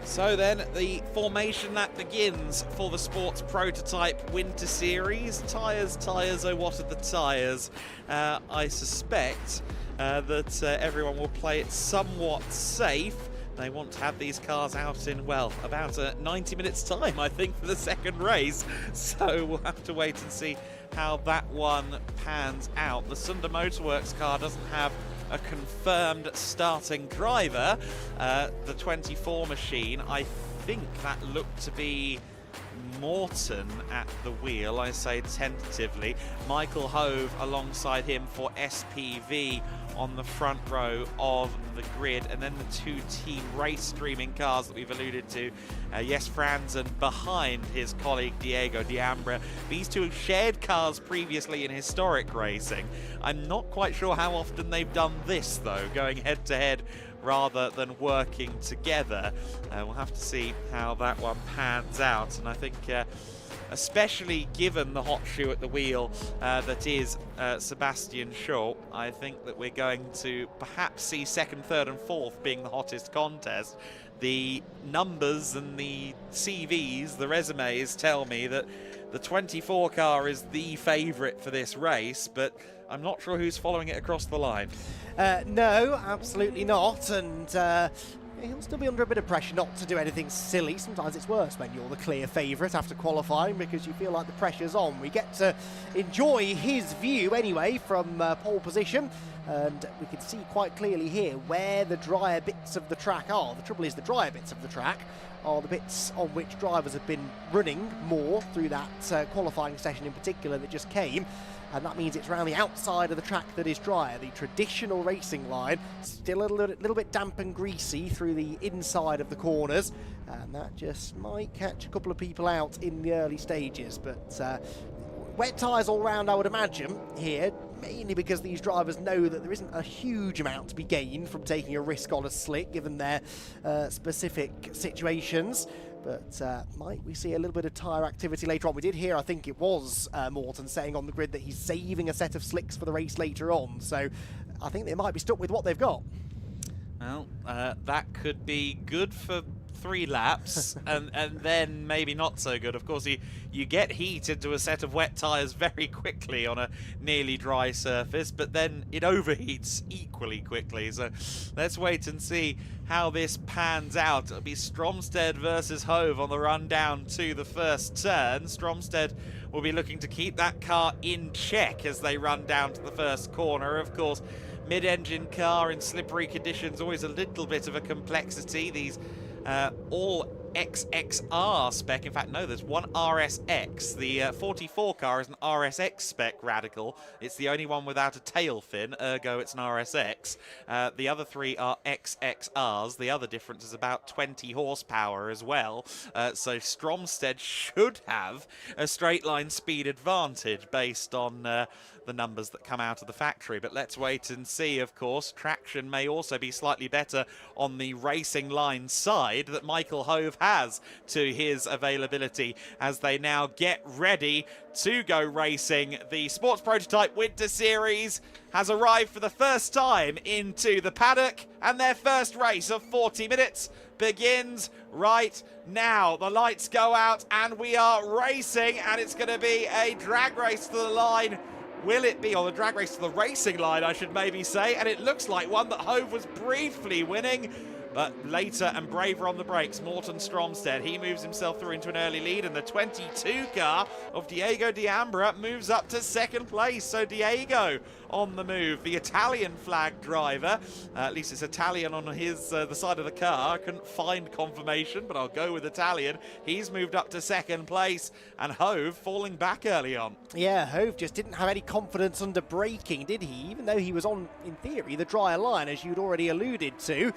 So then the formation lap begins for the Sports Prototype Winter Series. Tyres, oh what are the tyres? I suspect that everyone will play it somewhat safe. They want to have these cars out in, well, about 90 minutes time, I think, for the second race. So we'll have to wait and see how that one pans out. The Sunder Motorworks car doesn't have a confirmed starting driver. The 24 machine, I think that looked to be Morton at the wheel, I say tentatively. Michael Hove alongside him for SPV on the front row of the grid, and then the two team race streaming cars that we've alluded to. Yes, Franzen behind his colleague Diego Diambra. These two have shared cars previously in historic racing. I'm not quite sure how often they've done this though, going head to head rather than working together. We'll have to see how that one pans out, and I think especially given the hot shoe at the wheel that is Sebastian Shaw, I think that we're going to perhaps see second, third and fourth being the hottest contest. The numbers and the CVs, the resumes tell me that the 24 car is the favourite for this race, but I'm not sure who's following it across the line. No, absolutely not, and he'll still be under a bit of pressure not to do anything silly. Sometimes it's worse when you're the clear favourite after qualifying because you feel like the pressure's on. We get to enjoy his view anyway from pole position, and we can see quite clearly here where the drier bits of the track are. The trouble is the drier bits of the track are the bits on which drivers have been running more through that qualifying session in particular that just came. And that means it's around the outside of the track that is drier. The traditional racing line still a little bit damp and greasy through the inside of the corners, and that just might catch a couple of people out in the early stages. But wet tyres all round, I would imagine, here. mainly because these drivers know that there isn't a huge amount to be gained from taking a risk on a slick, given their specific situations. But might we see a little bit of tyre activity later on? We did hear, I think it was Morton saying on the grid that he's saving a set of slicks for the race later on. So I think they might be stuck with what they've got. Well, that could be good for 3 laps and then maybe not so good. Of course, you get heat into a set of wet tyres very quickly on a nearly dry surface, but then it overheats equally quickly. So let's wait and see how this pans out. It'll be Stromstead versus Hove on the run down to the first turn. Stromstead will be looking to keep that car in check as they run down to the first corner. Of course, mid-engine car in slippery conditions, always a little bit of a complexity. These all XXR spec. In fact, no, there's one RSX. The 44 car is an RSX spec Radical. It's the only one without a tail fin, ergo it's an RSX. The other 3 are XXRs. The other difference is about 20 horsepower as well. So Stromstead should have a straight line speed advantage based on the numbers that come out of the factory. But let's wait and see, of course. Traction may also be slightly better on the racing line side that Michael Hove has to his availability as they now get ready to go racing. The Sports Prototype Winter Series has arrived for the first time into the paddock, and their first race of 40 minutes begins right now. The lights go out and we are racing, and it's going to be a drag race to the line. Will it be, or the drag race to the racing line, I should maybe say, and it looks like one that Hove was briefly winning, but later and braver on the brakes. Morten Stromstead, he moves himself through into an early lead, and the 22 car of Diego D'Ambra moves up to second place. So Diego on the move, the Italian flag driver, at least it's Italian on his the side of the car. I couldn't find confirmation, but I'll go with Italian. He's moved up to second place, and Hove falling back early on. Yeah, Hove just didn't have any confidence under braking, did he? Even though he was on, in theory, the drier line, as you'd already alluded to.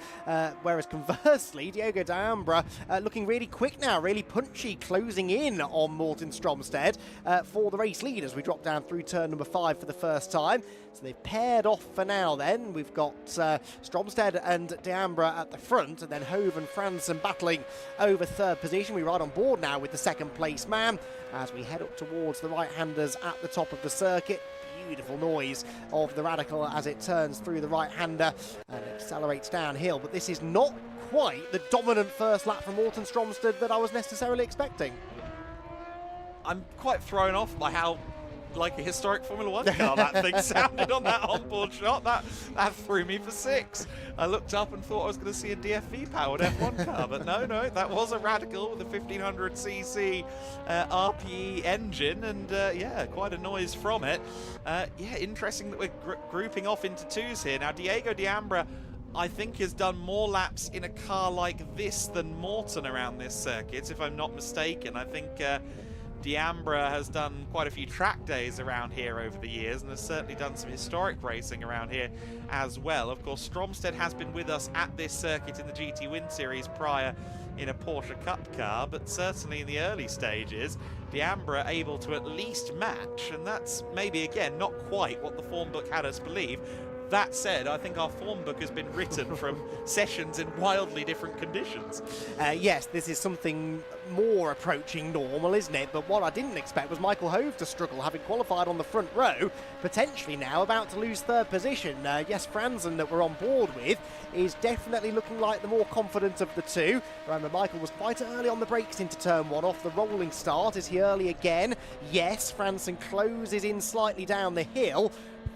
Whereas conversely, Diego D'Ambra looking really quick now, really punchy, closing in on Morten Stromstead for the race lead as we drop down through turn number 5 for the first time. So they've paired off for now then. We've got Stromstead and D'Ambra at the front, and then Hove and Franzen battling over third position. We ride on board now with the second place man as we head up towards the right-handers at the top of the circuit. Beautiful noise of the Radical as it turns through the right-hander and accelerates downhill, but this is not quite the dominant first lap from Morten Stromstead that I was necessarily expecting. I'm quite thrown off by how like a historic Formula 1 car that thing sounded on that onboard shot. That threw me for 6. I looked up and thought I was going to see a DFV powered F1 car, but no, that was a Radical with a 1500cc RPE engine, and yeah, quite a noise from it. Yeah, interesting that we're grouping off into 2s here. Now, Diego D'Ambra, I think, has done more laps in a car like this than Morten around this circuit, if I'm not mistaken. I think D'Ambra has done quite a few track days around here over the years and has certainly done some historic racing around here as well. Of course, Stromstead has been with us at this circuit in the GT Win Series prior in a Porsche Cup car, but certainly in the early stages, D'Ambra able to at least match, and that's maybe, again, not quite what the form book had us believe. That said, I think our form book has been written from sessions in wildly different conditions. Yes, this is something more approaching normal, isn't it? But what I didn't expect was Michael Hove to struggle, having qualified on the front row, potentially now about to lose third position. Yes, Franzen, that we're on board with, is definitely looking like the more confident of the two. Remember, Michael was quite early on the brakes into turn 1 off the rolling start. Is he early again? Yes, Franzen closes in slightly down the hill.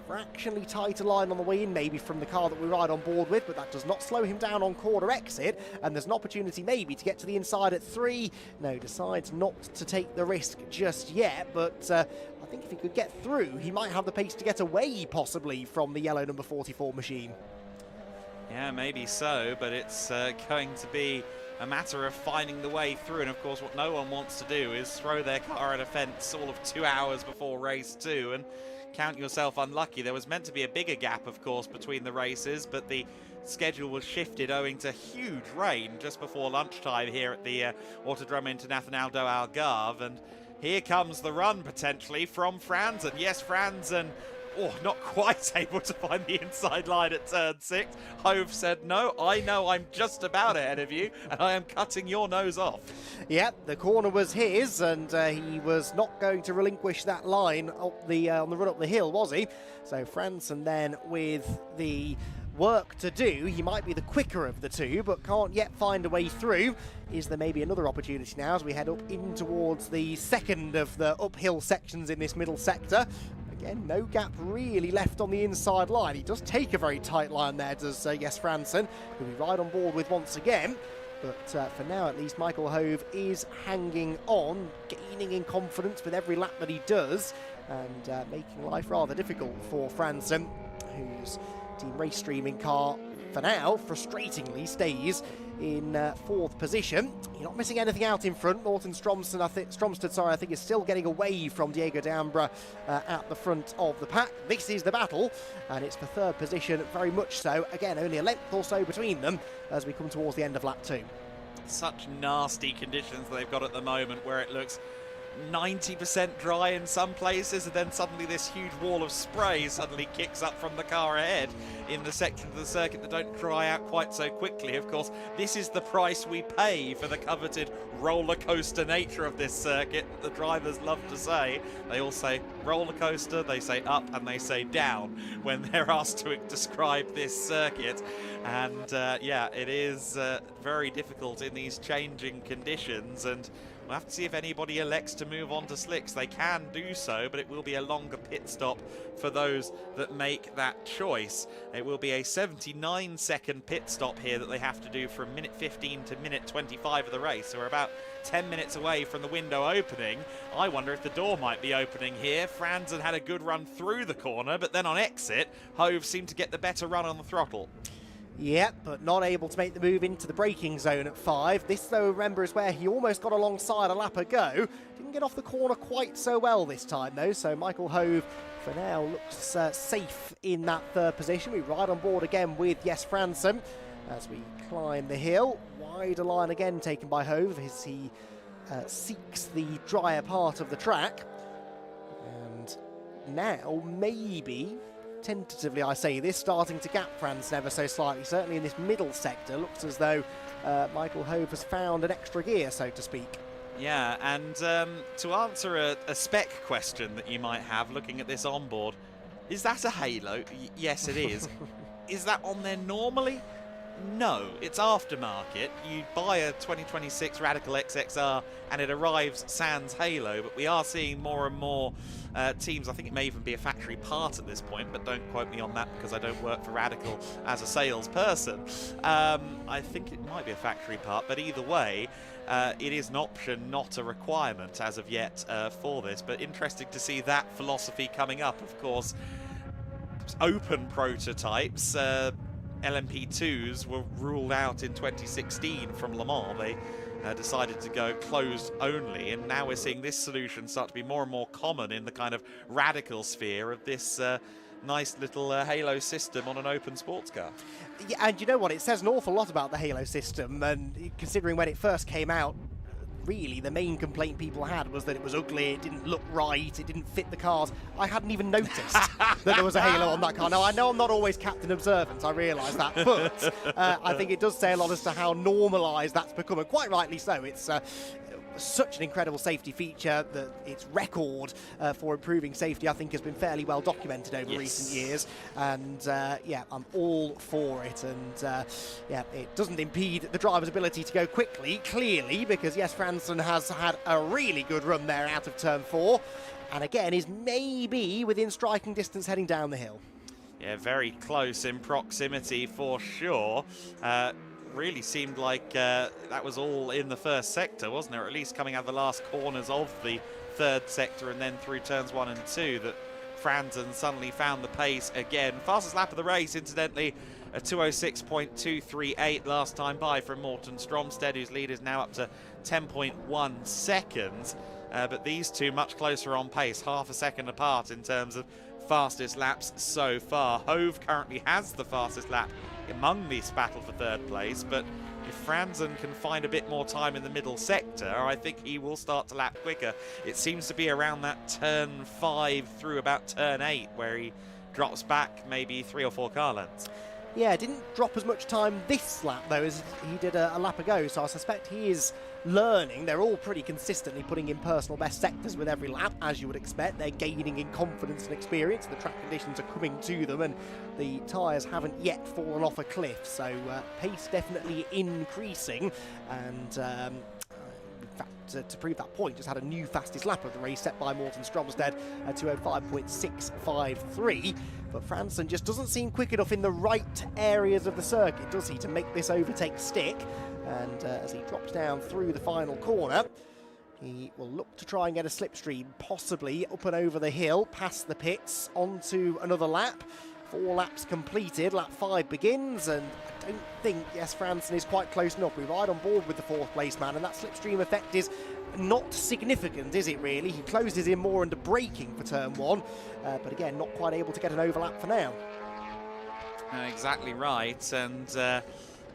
Fractionally tighter line on the way in, maybe from the car that we ride on board with, but that does not slow him down on corner exit, and there's an opportunity maybe to get to the inside at 3. No, decides not to take the risk just yet, but I think if he could get through, he might have the pace to get away possibly from the yellow number 44 machine. Yeah, maybe so, but it's going to be a matter of finding the way through, and of course what no one wants to do is throw their car at a fence all of 2 hours before race 2 and count yourself unlucky. There was meant to be a bigger gap, of course, between the races, but the schedule was shifted owing to huge rain just before lunchtime here at the Autodromo Internacional do Algarve, and here comes the run potentially from Franzen. Yes, Franzen not quite able to find the inside line at turn 6. Hove said, no, I know I'm just about ahead of you, and I am cutting your nose off. Yep, the corner was his, and he was not going to relinquish that line up the on the run up the hill, was he? So Franson then with the work to do. He might be the quicker of the two, but can't yet find a way through. Is there maybe another opportunity now as we head up in towards the second of the uphill sections in this middle sector? Again, no gap really left on the inside line. He does take a very tight line there, does Jes Franson, who we ride on board with once again. But for now, at least, Michael Hove is hanging on, gaining in confidence with every lap that he does, and making life rather difficult for Franson, whose Team Race Streaming car, for now, frustratingly stays in 4th position. You're not missing anything out in front. Morten Stromstad, I think, is still getting away from Diego de Ambra at the front of the pack. This is the battle, and it's for 3rd position, very much so. Again, only a length or so between them as we come towards the end of lap 2. Such nasty conditions they've got at the moment, where it looks 90% dry in some places, and then suddenly this huge wall of spray suddenly kicks up from the car ahead in the section of the circuit that don't dry out quite so quickly. Of course, this is the price we pay for the coveted roller coaster nature of this circuit that the drivers love to say. They all say roller coaster, they say up, and they say down when they're asked to describe this circuit. And yeah, it is very difficult in these changing conditions, and we'll have to see if anybody elects to move on to slicks. They can do so, but it will be a longer pit stop for those that make that choice. It will be a 79-second pit stop here that they have to do from minute 15 to minute 25 of the race. So we're about 10 minutes away from the window opening. I wonder if the door might be opening here. Franson had a good run through the corner, but then on exit, Hove seemed to get the better run on the throttle. Yep, but not able to make the move into the braking zone at 5. This, though, remember, is where he almost got alongside a lap ago. Didn't get off the corner quite so well this time, though, so Michael Hove, for now, looks safe in that 3rd position. We ride on board again with Jes Franson as we climb the hill. Wider line again taken by Hove as he seeks the drier part of the track. And now, maybe, tentatively I say this, starting to gap Franson ever so slightly. Certainly in this middle sector, looks as though Michael Hove has found an extra gear, so to speak. Yeah, and to answer a spec question that you might have looking at this onboard, is that a Halo? Yes, it is. Is that on there normally? No, it's aftermarket. You buy a 2026 Radical XXR and it arrives sans Halo, but we are seeing more and more teams. I think it may even be a factory part at this point, but don't quote me on that because I don't work for Radical as a salesperson. I think it might be a factory part, but either way, it is an option, not a requirement as of yet for this, but interesting to see that philosophy coming up. Of course, open prototypes, LMP2s were ruled out in 2016 from Le Mans. They decided to go closed only, and now we're seeing this solution start to be more and more common in the kind of Radical sphere of this nice little Halo system on an open sports car. Yeah, and you know what? It says an awful lot about the Halo system, and considering when it first came out, really the main complaint people had was that it was ugly, it didn't look right, it didn't fit the cars. I hadn't even noticed that there was a Halo on that car. Now, I know I'm not always Captain Observant, I realise that, but I think it does say a lot as to how normalised that's become, and quite rightly so. It's such an incredible safety feature that its record for improving safety, I think, has been fairly well documented over recent years. And yeah, I'm all for it. And yeah, it doesn't impede the driver's ability to go quickly, clearly, because Jes Franson has had a really good run there out of turn 4. And again, is maybe within striking distance heading down the hill. Yeah, very close in proximity for sure. Really seemed like that was all in the first sector, wasn't it? Or at least coming out of the last corners of the 3rd sector and then through turns 1 and 2 that Franson suddenly found the pace again. Fastest lap of the race, incidentally, a 206.238 last time by from Morten Stromstad, whose lead is now up to 10.1 seconds. But these two much closer on pace, half a second apart in terms of fastest laps so far. Hove currently has the fastest lap among this battle for third place, but if Franzen can find a bit more time in the middle sector, I think he will start to lap quicker. It seems to be around that turn 5 through about turn 8 where he drops back maybe 3 or 4 car lengths. Yeah, didn't drop as much time this lap though as he did a lap ago, so I suspect he is learning. They're all pretty consistently putting in personal best sectors with every lap, as you would expect. They're gaining in confidence and experience. The track conditions are coming to them and the tyres haven't yet fallen off a cliff, so pace definitely increasing. And in fact, to prove that point, just had a new fastest lap of the race set by Morten Stromstead at 2:05.653. But Franzen just doesn't seem quick enough in the right areas of the circuit, does he, to make this overtake stick? And as he drops down through the final corner, he will look to try and get a slipstream, possibly up and over the hill, past the pits, onto another lap. 4 laps completed, lap 5 begins, and I don't think, yes, Franzen is quite close enough. We're right on board with the 4th place man, and that slipstream effect is not significant, is it really? He closes in more under braking for turn 1, but again, not quite able to get an overlap for now. Exactly right, and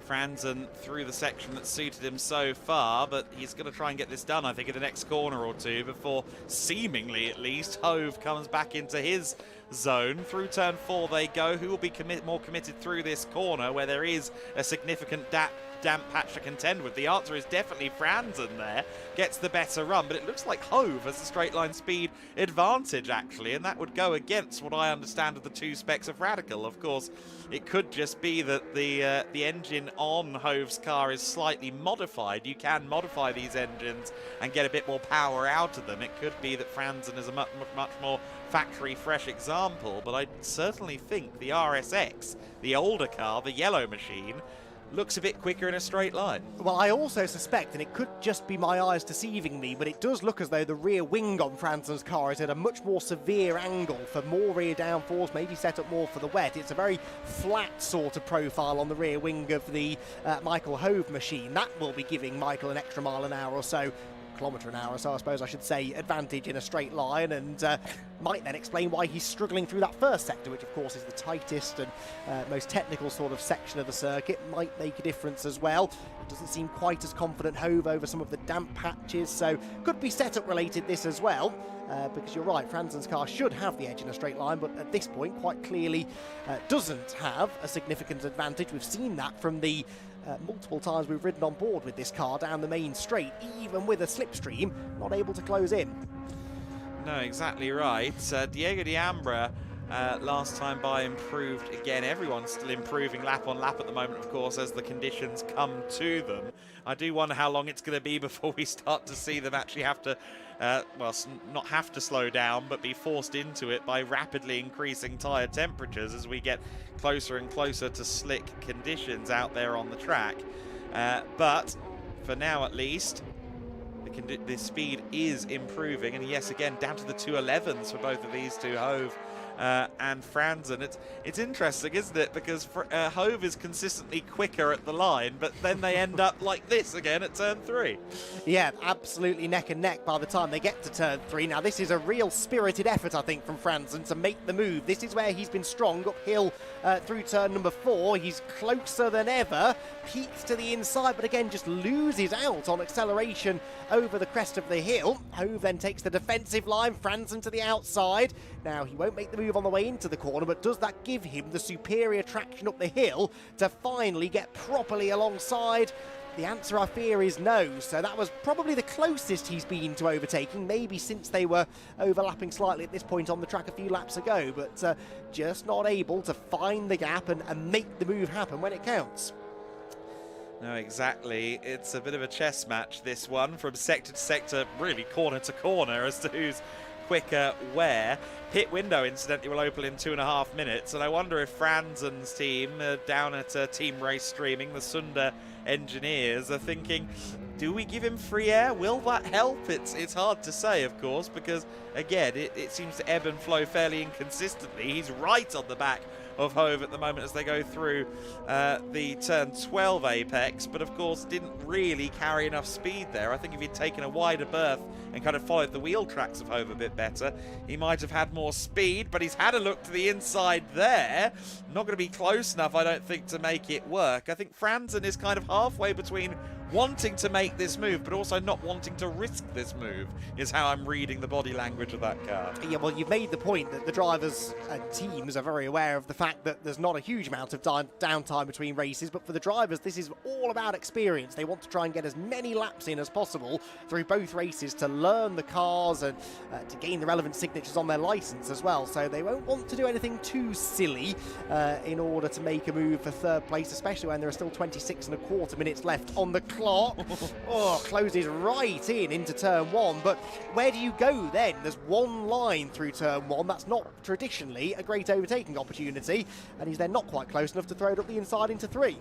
Franzen through the section that suited him so far, but he's going to try and get this done, I think, in the next corner or two before, seemingly at least, Hove comes back into his zone. Through turn 4 they go. Who will be more committed through this corner where there is a significant damp patch to contend with? The answer is definitely Franzen there. Gets the better run, but it looks like Hove has the straight line speed advantage, actually, and that would go against what I understand of the 2 specs of Radical. Of course, it could just be that the engine on Hove's car is slightly modified. You can modify these engines and get a bit more power out of them. It could be that Franzen is a much more factory fresh example, but I certainly think the RSX, the older car, the yellow machine, looks a bit quicker in a straight line. Well, I also suspect, and it could just be my eyes deceiving me, but it does look as though the rear wing on Franzen's car is at a much more severe angle for more rear downforce, maybe set up more for the wet. It's a very flat sort of profile on the rear wing of the Michael Hove machine. That will be giving Michael an extra mile an hour or so, kilometre an hour or so, I suppose I should say, advantage in a straight line, and might then explain why he's struggling through that first sector, which of course is the tightest and most technical sort of section of the circuit. Might make a difference as well. It doesn't seem quite as confident Hove over some of the damp patches, so could be setup related this as well, because you're right, Franzen's car should have the edge in a straight line, but at this point quite clearly doesn't have a significant advantage. We've seen that from the multiple times we've ridden on board with this car down the main straight, even with a slipstream, not able to close in. No, exactly right. Diego D'Ambra last time by improved again. Everyone's still improving lap on lap at the moment, of course, as the conditions come to them. I do wonder how long it's going to be before we start to see them actually have to, well, not have to slow down, but be forced into it by rapidly increasing tyre temperatures as we get closer and closer to slick conditions out there on the track. But for now, at least, the speed is improving, and yes, again, down to the 211s for both of these two, Hove and Franzen. It's interesting, isn't it? Because Hove is consistently quicker at the line, but then they end up like this again at turn 3. Yeah, absolutely neck and neck by the time they get to turn 3. Now, this is a real spirited effort, I think, from Franzen to make the move. This is where he's been strong, uphill through turn number 4. He's closer than ever, peaks to the inside, but again, just loses out on acceleration over the crest of the hill. Hove then takes the defensive line, Franzen to the outside. Now, he won't make the move on the way into the corner, but does that give him the superior traction up the hill to finally get properly alongside? The answer, I fear, is no. So that was probably the closest he's been to overtaking, maybe since they were overlapping slightly at this point on the track a few laps ago, but just not able to find the gap and make the move happen when it counts. No, exactly. It's a bit of a chess match, this one, from sector to sector, really corner to corner, as to who's quicker where. Pit window, incidentally, will open in 2.5 minutes, and I wonder if Franzen's team, down at Team Race Streaming, the Sunda engineers, are thinking, do we give him free air? Will that help? It's hard to say, of course, because, again, it seems to ebb and flow fairly inconsistently. He's right on the back of Hove at the moment as they go through the turn 12 apex, but of course didn't really carry enough speed there. I think if he'd taken a wider berth and kind of followed the wheel tracks of Hove a bit better, he might have had more speed, but he's had a look to the inside there. Not going to be close enough, I don't think, to make it work. I think Franzen is kind of halfway between wanting to make this move, but also not wanting to risk this move, is how I'm reading the body language of that car. Yeah, well, you've made the point that the drivers and teams are very aware of the fact that there's not a huge amount of downtime between races, but for the drivers, this is all about experience. They want to try and get as many laps in as possible through both races to learn the cars and to gain the relevant signatures on their license as well. So they won't want to do anything too silly in order to make a move for third place, especially when there are still 26.25 minutes left on the clock. Oh, closes right into turn 1, but where do you go then? There's one line through turn 1. That's not traditionally a great overtaking opportunity, and he's then not quite close enough to throw it up the inside into 3.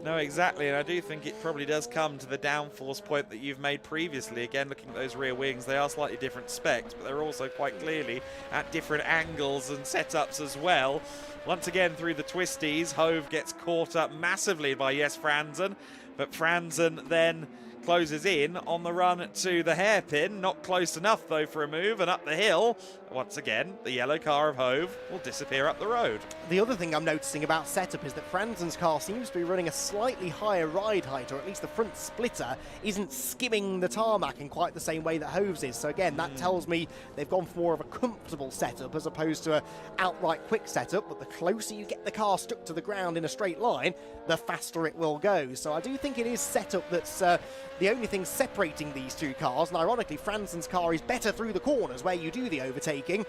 No, exactly, and I do think it probably does come to the downforce point that you've made previously. Again, looking at those rear wings, they are slightly different specs, but they're also quite clearly at different angles and setups as well. Once again, through the twisties, Hove gets caught up massively by Franzen, but Franzen then closes in on the run to the hairpin. Not close enough, though, for a move, and up the hill. Once again, the yellow car of Hove will disappear up the road. The other thing I'm noticing about setup is that Franzen's car seems to be running a slightly higher ride height, or at least the front splitter isn't skimming the tarmac in quite the same way that Hove's is. So again, that tells me they've gone for more of a comfortable setup as opposed to an outright quick setup, but the closer you get the car stuck to the ground in a straight line, the faster it will go. So I do think it is setup that's the only thing separating these two cars, and ironically Franzen's car is better through the corners where you do the overtaking,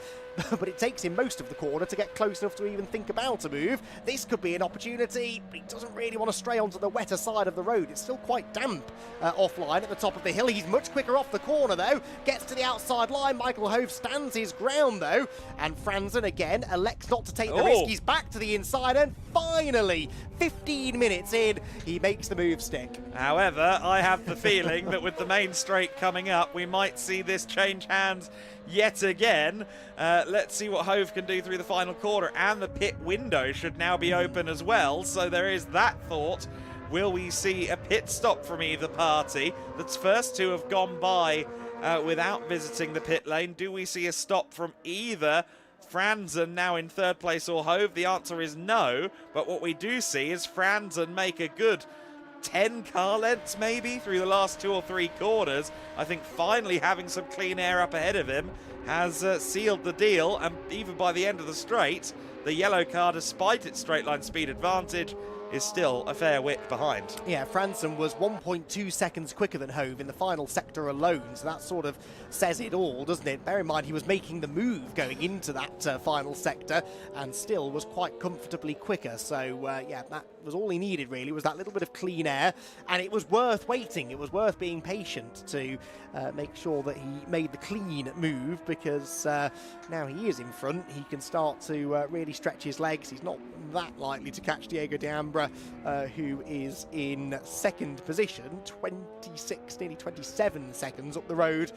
but it takes him most of the corner to get close enough to even think about a move. This could be an opportunity. He doesn't really want to stray onto the wetter side of the road. It's still quite damp offline at the top of the hill. He's much quicker off the corner though, gets to the outside line. Michael Hove stands his ground though, and Franzen again elects not to take the risk. He's back to the inside, and finally 15 minutes in, he makes the move stick. However, I have the feeling that with the main straight coming up, we might see this change hands yet again. Let's see what Hove can do through the final quarter, and the pit window should now be open as well, so there is that thought. Will we see a pit stop from either party? That's first to have gone by without visiting the pit lane. Do we see a stop from either Franzen now in third place or Hove? The answer is no, but what we do see is Franzen make a good 10 car lengths maybe through the last 2 or 3 corners. I think finally having some clean air up ahead of him has sealed the deal, and even by the end of the straight, the yellow car, despite its straight line speed advantage, is still a fair width behind. Yeah, Franzen was 1.2 seconds quicker than Hove in the final sector alone, so that sort of says it all, doesn't it? Bear in mind he was making the move going into that final sector and still was quite comfortably quicker, so yeah, that was all he needed really, was that little bit of clean air, and it was worth waiting, it was worth being patient to make sure that he made the clean move, because now he is in front, he can start to really stretch his legs. He's not that likely to catch Diego D'Ambra, who is in second position, 26, nearly 27 seconds up the road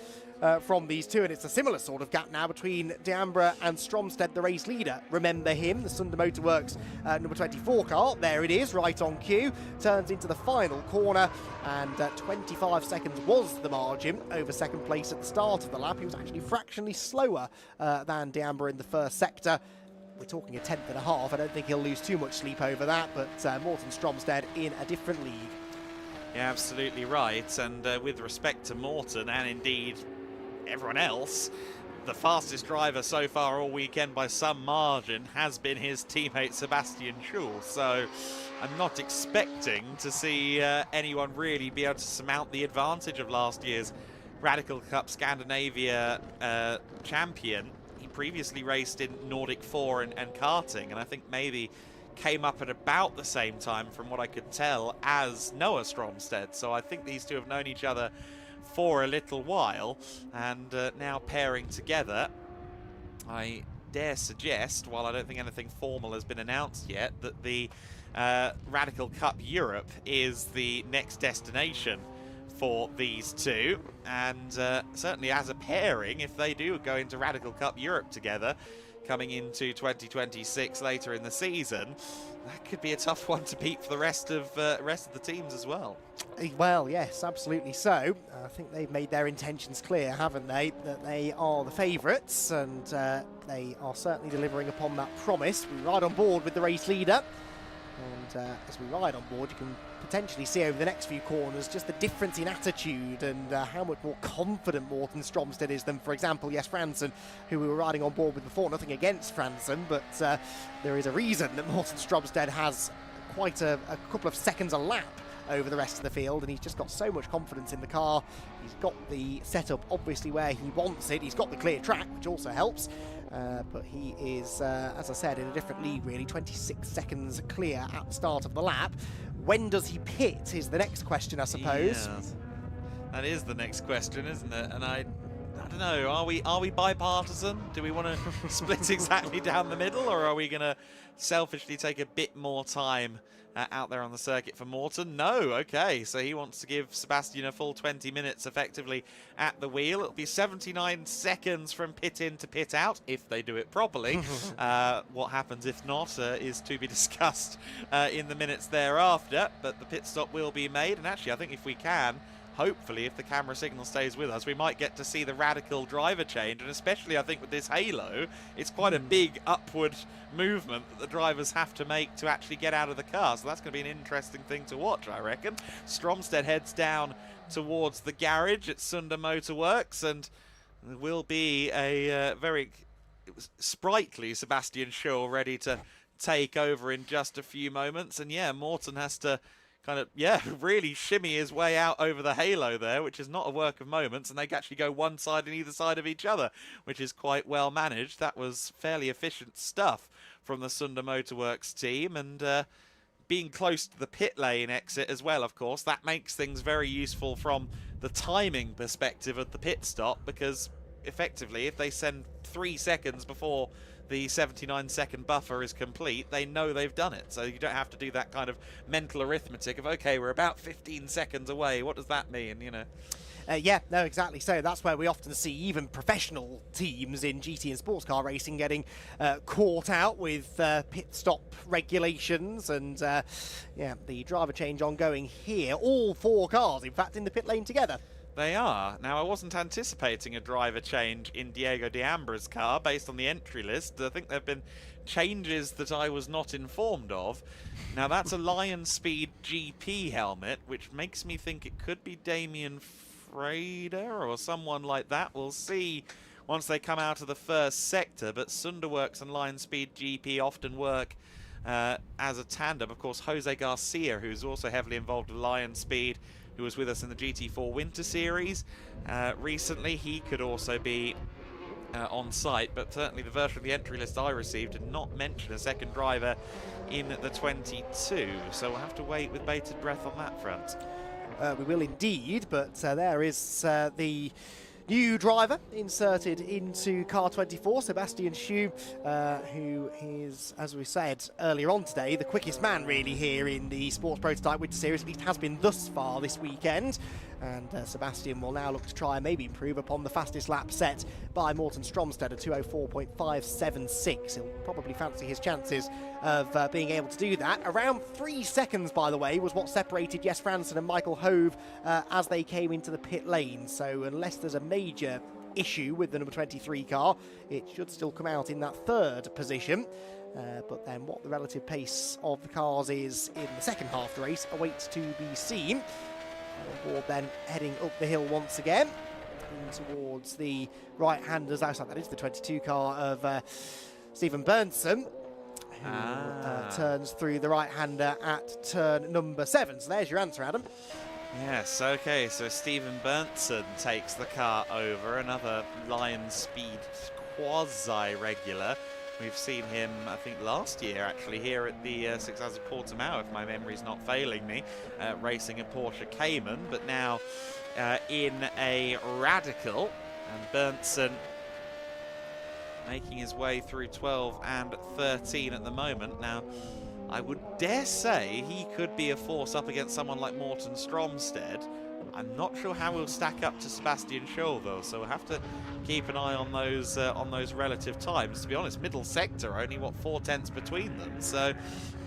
from these two, and it's a similar sort of gap now between D'Ambra and Stromsted, the race leader. Remember him, the Sunder Motorworks number 24 car. There it is, right on cue. Turns into the final corner, and 25 seconds was the margin over second place at the start of the lap. He was actually fractionally slower than D'Ambra in the first sector. We're talking a 10th and a half. I don't think he'll lose too much sleep over that, but Morten Stromsted in a different league. Yeah, absolutely right. And with respect to Morten, and indeed everyone else, the fastest driver so far all weekend by some margin has been his teammate Sebastian Schul. So I'm not expecting to see anyone really be able to surmount the advantage of last year's Radical Cup Scandinavia champion. He previously raced in Nordic 4 and karting, and I think maybe came up at about the same time, from what I could tell, as Noah Stromsted. So I think these two have known each other for a little while, and now pairing together, I dare suggest, while I don't think anything formal has been announced yet, that the Radical Cup Europe is the next destination for these two, and certainly as a pairing, if they do go into Radical Cup Europe together, coming into 2026 later in the season, that could be a tough one to beat for the rest of the teams as well. Well, yes, absolutely so. I think they've made their intentions clear, haven't they? That they are the favourites, and they are certainly delivering upon that promise. We ride on board with the race leader, and as we ride on board, you can potentially see over the next few corners just the difference in attitude and how much more confident Morten Stromstedt is than, for example, Jes Fransen, who we were riding on board with before. Nothing against Fransen, but there is a reason that Morten Stromstedt has quite a couple of seconds a lap over the rest of the field, and he's just got so much confidence in the car. He's got the setup obviously where he wants it. He's got the clear track, which also helps, but he is, as I said, in a different league really. 26 seconds clear at the start of the lap. When does he pit is the next question, I suppose. Yes. That is the next question, isn't it? And I don't know, are we bipartisan? Do we want to split exactly down the middle, or are we going to selfishly take a bit more time out there on the circuit for Morten? No, okay, so he wants to give Sebastian a full 20 minutes effectively at the wheel. It'll be 79 seconds from pit in to pit out, if they do it properly. What happens if not is to be discussed in the minutes thereafter, but the pit stop will be made, and actually I think if we can, hopefully, if the camera signal stays with us, we might get to see the radical driver change, and especially I think with this halo, it's quite a big upward movement that the drivers have to make to actually get out of the car, so that's going to be an interesting thing to watch, I reckon. Stromstedt heads down towards the garage at Sunda Motorworks, and there will be a very sprightly Sebastian Schur ready to take over in just a few moments, and yeah, Morten has to kind of, really shimmy his way out over the halo there, which is not a work of moments, and they can actually go one side and either side of each other, which is quite well managed. That was fairly efficient stuff from the Sunda Motorworks team, and being close to the pit lane exit as well, of course, that makes things very useful from the timing perspective of the pit stop, because effectively, if they send 3 seconds before the 79-second buffer is complete, they know they've done it. So you don't have to do that kind of mental arithmetic of, okay, we're about 15 seconds away. What does that mean, you know? Yeah, no, exactly. So that's where we often see even professional teams in GT and sports car racing getting caught out with pit stop regulations, and yeah, the driver change ongoing here. All 4 cars, in fact, in the pit lane together. They are. Now, I wasn't anticipating a driver change in Diego de Ambra's car based on the entry list. I think there have been changes that I was not informed of. Now, that's a Lion Speed GP helmet, which makes me think it could be Damien Frader or someone like that. We'll see once they come out of the first sector, but Sunderworks and Lion Speed GP often work as a tandem. Of course, Jose Garcia, who's also heavily involved with Lion Speed, who was with us in the GT4 Winter Series recently. He could also be on site, but certainly the version of the entry list I received did not mention a second driver in the 22, so we'll have to wait with bated breath on that front. We will indeed, but there is the new driver inserted into car 24, Sebastian Schur, who is, as we said earlier on today, the quickest man really here in the Sports Prototype Winter Series, at least has been thus far this weekend. And Sebastian will now look to try and maybe improve upon the fastest lap set by Morten Stromstedt at 2:04.576. He'll probably fancy his chances of being able to do that. Around 3 seconds, by the way, was what separated Jes Fransen and Michael Hove as they came into the pit lane. So unless there's a major issue with the number 23 car, it should still come out in that 3rd position. But then what the relative pace of the cars is in the second half of the race awaits to be seen. On board then heading up the hill once again towards the right-handers outside. That is the 22 car of Stephen Berntsen, who turns through the right-hander at turn number 7. So there's your answer, Adam. Yes, okay, so Stephen Berntsen takes the car over, another Lion Speed quasi-regular. We've seen him, I think, last year, actually, here at the 6 Hours of Portimão, if my memory's not failing me, racing a Porsche Cayman, but now in a Radical, and Berntsen making his way through 12 and 13 at the moment. Now, I would dare say he could be a force up against someone like Morten Stromstedt, I'm not sure how we'll stack up to Sebastian Scholl though, so we'll have to keep an eye on those relative times. To be honest, middle sector only 4/10 between them, so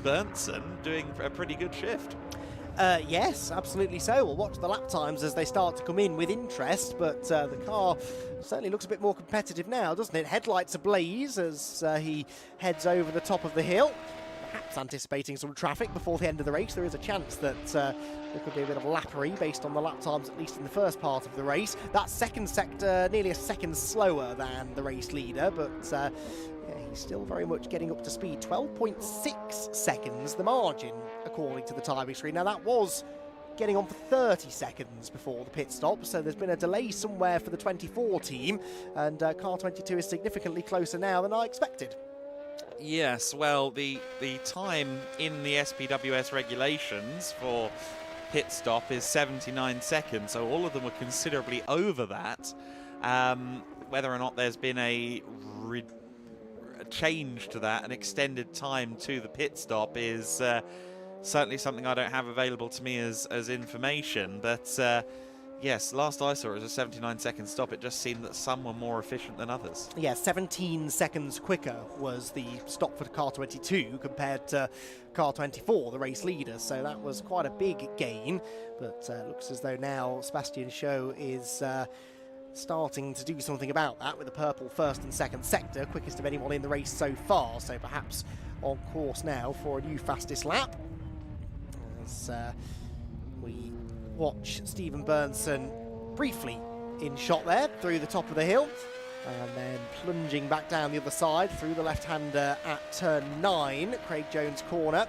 Berntsen doing a pretty good shift. Yes, absolutely so. We'll watch the lap times as they start to come in with interest, but the car certainly looks a bit more competitive now, doesn't it? Headlights ablaze as he heads over the top of the hill. Perhaps anticipating some traffic before the end of the race. There is a chance that there could be a bit of lappery based on the lap times, at least in the first part of the race. That second sector nearly a second slower than the race leader, but yeah, he's still very much getting up to speed. 12.6 seconds the margin, according to the timing screen. Now that was getting on for 30 seconds before the pit stop, so there's been a delay somewhere for the 24 team, and car 22 is significantly closer now than I expected. Yes, well, the time in the SPWS regulations for pit stop is 79 seconds, so all of them were considerably over that. Whether or not there's been a change to that, an extended time to the pit stop, is certainly something I don't have available to me as information, but yes, last I saw it was a 79-second stop. It just seemed that some were more efficient than others. Yeah, 17 seconds quicker was the stop for car 22 compared to car 24, the race leader, so that was quite a big gain, but looks as though now Sebastian Scholl is starting to do something about that with the purple first and second sector, quickest of anyone in the race so far, so perhaps on course now for a new fastest lap. As we watch Stephen Berntsen briefly in shot there through the top of the hill, and then plunging back down the other side through the left-hander at turn 9, Craig Jones corner.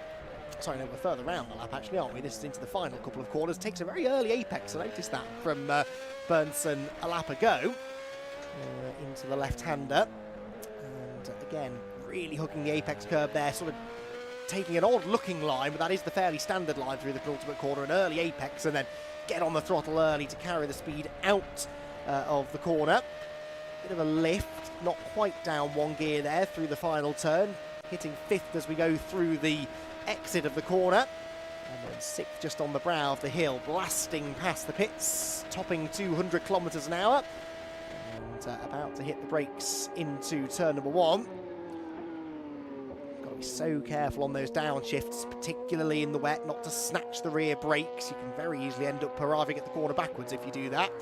Sorry, no, we're further round the lap actually, aren't we? This is into the final couple of corners. Takes a very early apex, I noticed that from Berntsen a lap ago. Into the left-hander, and again really hooking the apex curve there, sort of taking an odd looking line, but that is the fairly standard line through the penultimate corner, an early apex, and then get on the throttle early to carry the speed out of the corner. Bit of a lift, not quite down one gear there through the final turn, hitting 5th as we go through the exit of the corner, and then 6th just on the brow of the hill, blasting past the pits, topping 200 kilometers an hour, and about to hit the brakes into turn number 1. So careful on those downshifts, particularly in the wet, not to snatch the rear brakes. You can very easily end up arriving at the corner backwards if you do that.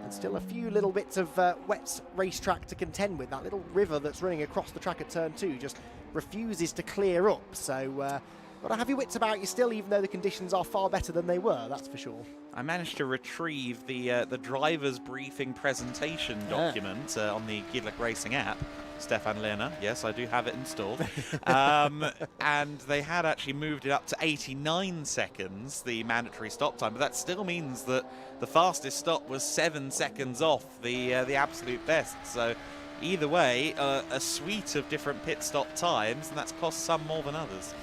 And still a few little bits of wet racetrack to contend with. That little river that's running across the track at turn 2 just refuses to clear up. So got to have your wits about you still, even though the conditions are far better than they were, that's for sure. I managed to retrieve the driver's briefing presentation document on the Gidlock Racing app. Stefan Lerner, yes, I do have it installed. And they had actually moved it up to 89 seconds, the mandatory stop time, but that still means that the fastest stop was 7 seconds off the absolute best. So either way, a suite of different pit stop times, and that's cost some more than others.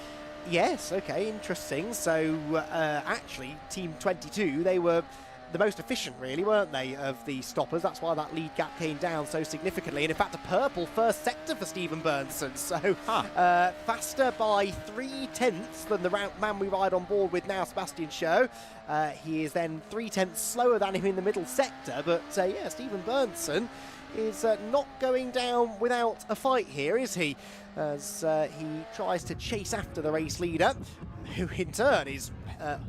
Yes, okay, interesting. So actually, Team 22, they were the most efficient, really, weren't they, of the stoppers? That's why that lead gap came down so significantly. And in fact, a purple first sector for Stephen Berntsen. So faster by 3/10 than the man we ride on board with now, Sebastian Scholl. He is then 3/10 slower than him in the middle sector. But yeah, Stephen Berntsen is not going down without a fight here, is he? As he tries to chase after the race leader, who in turn is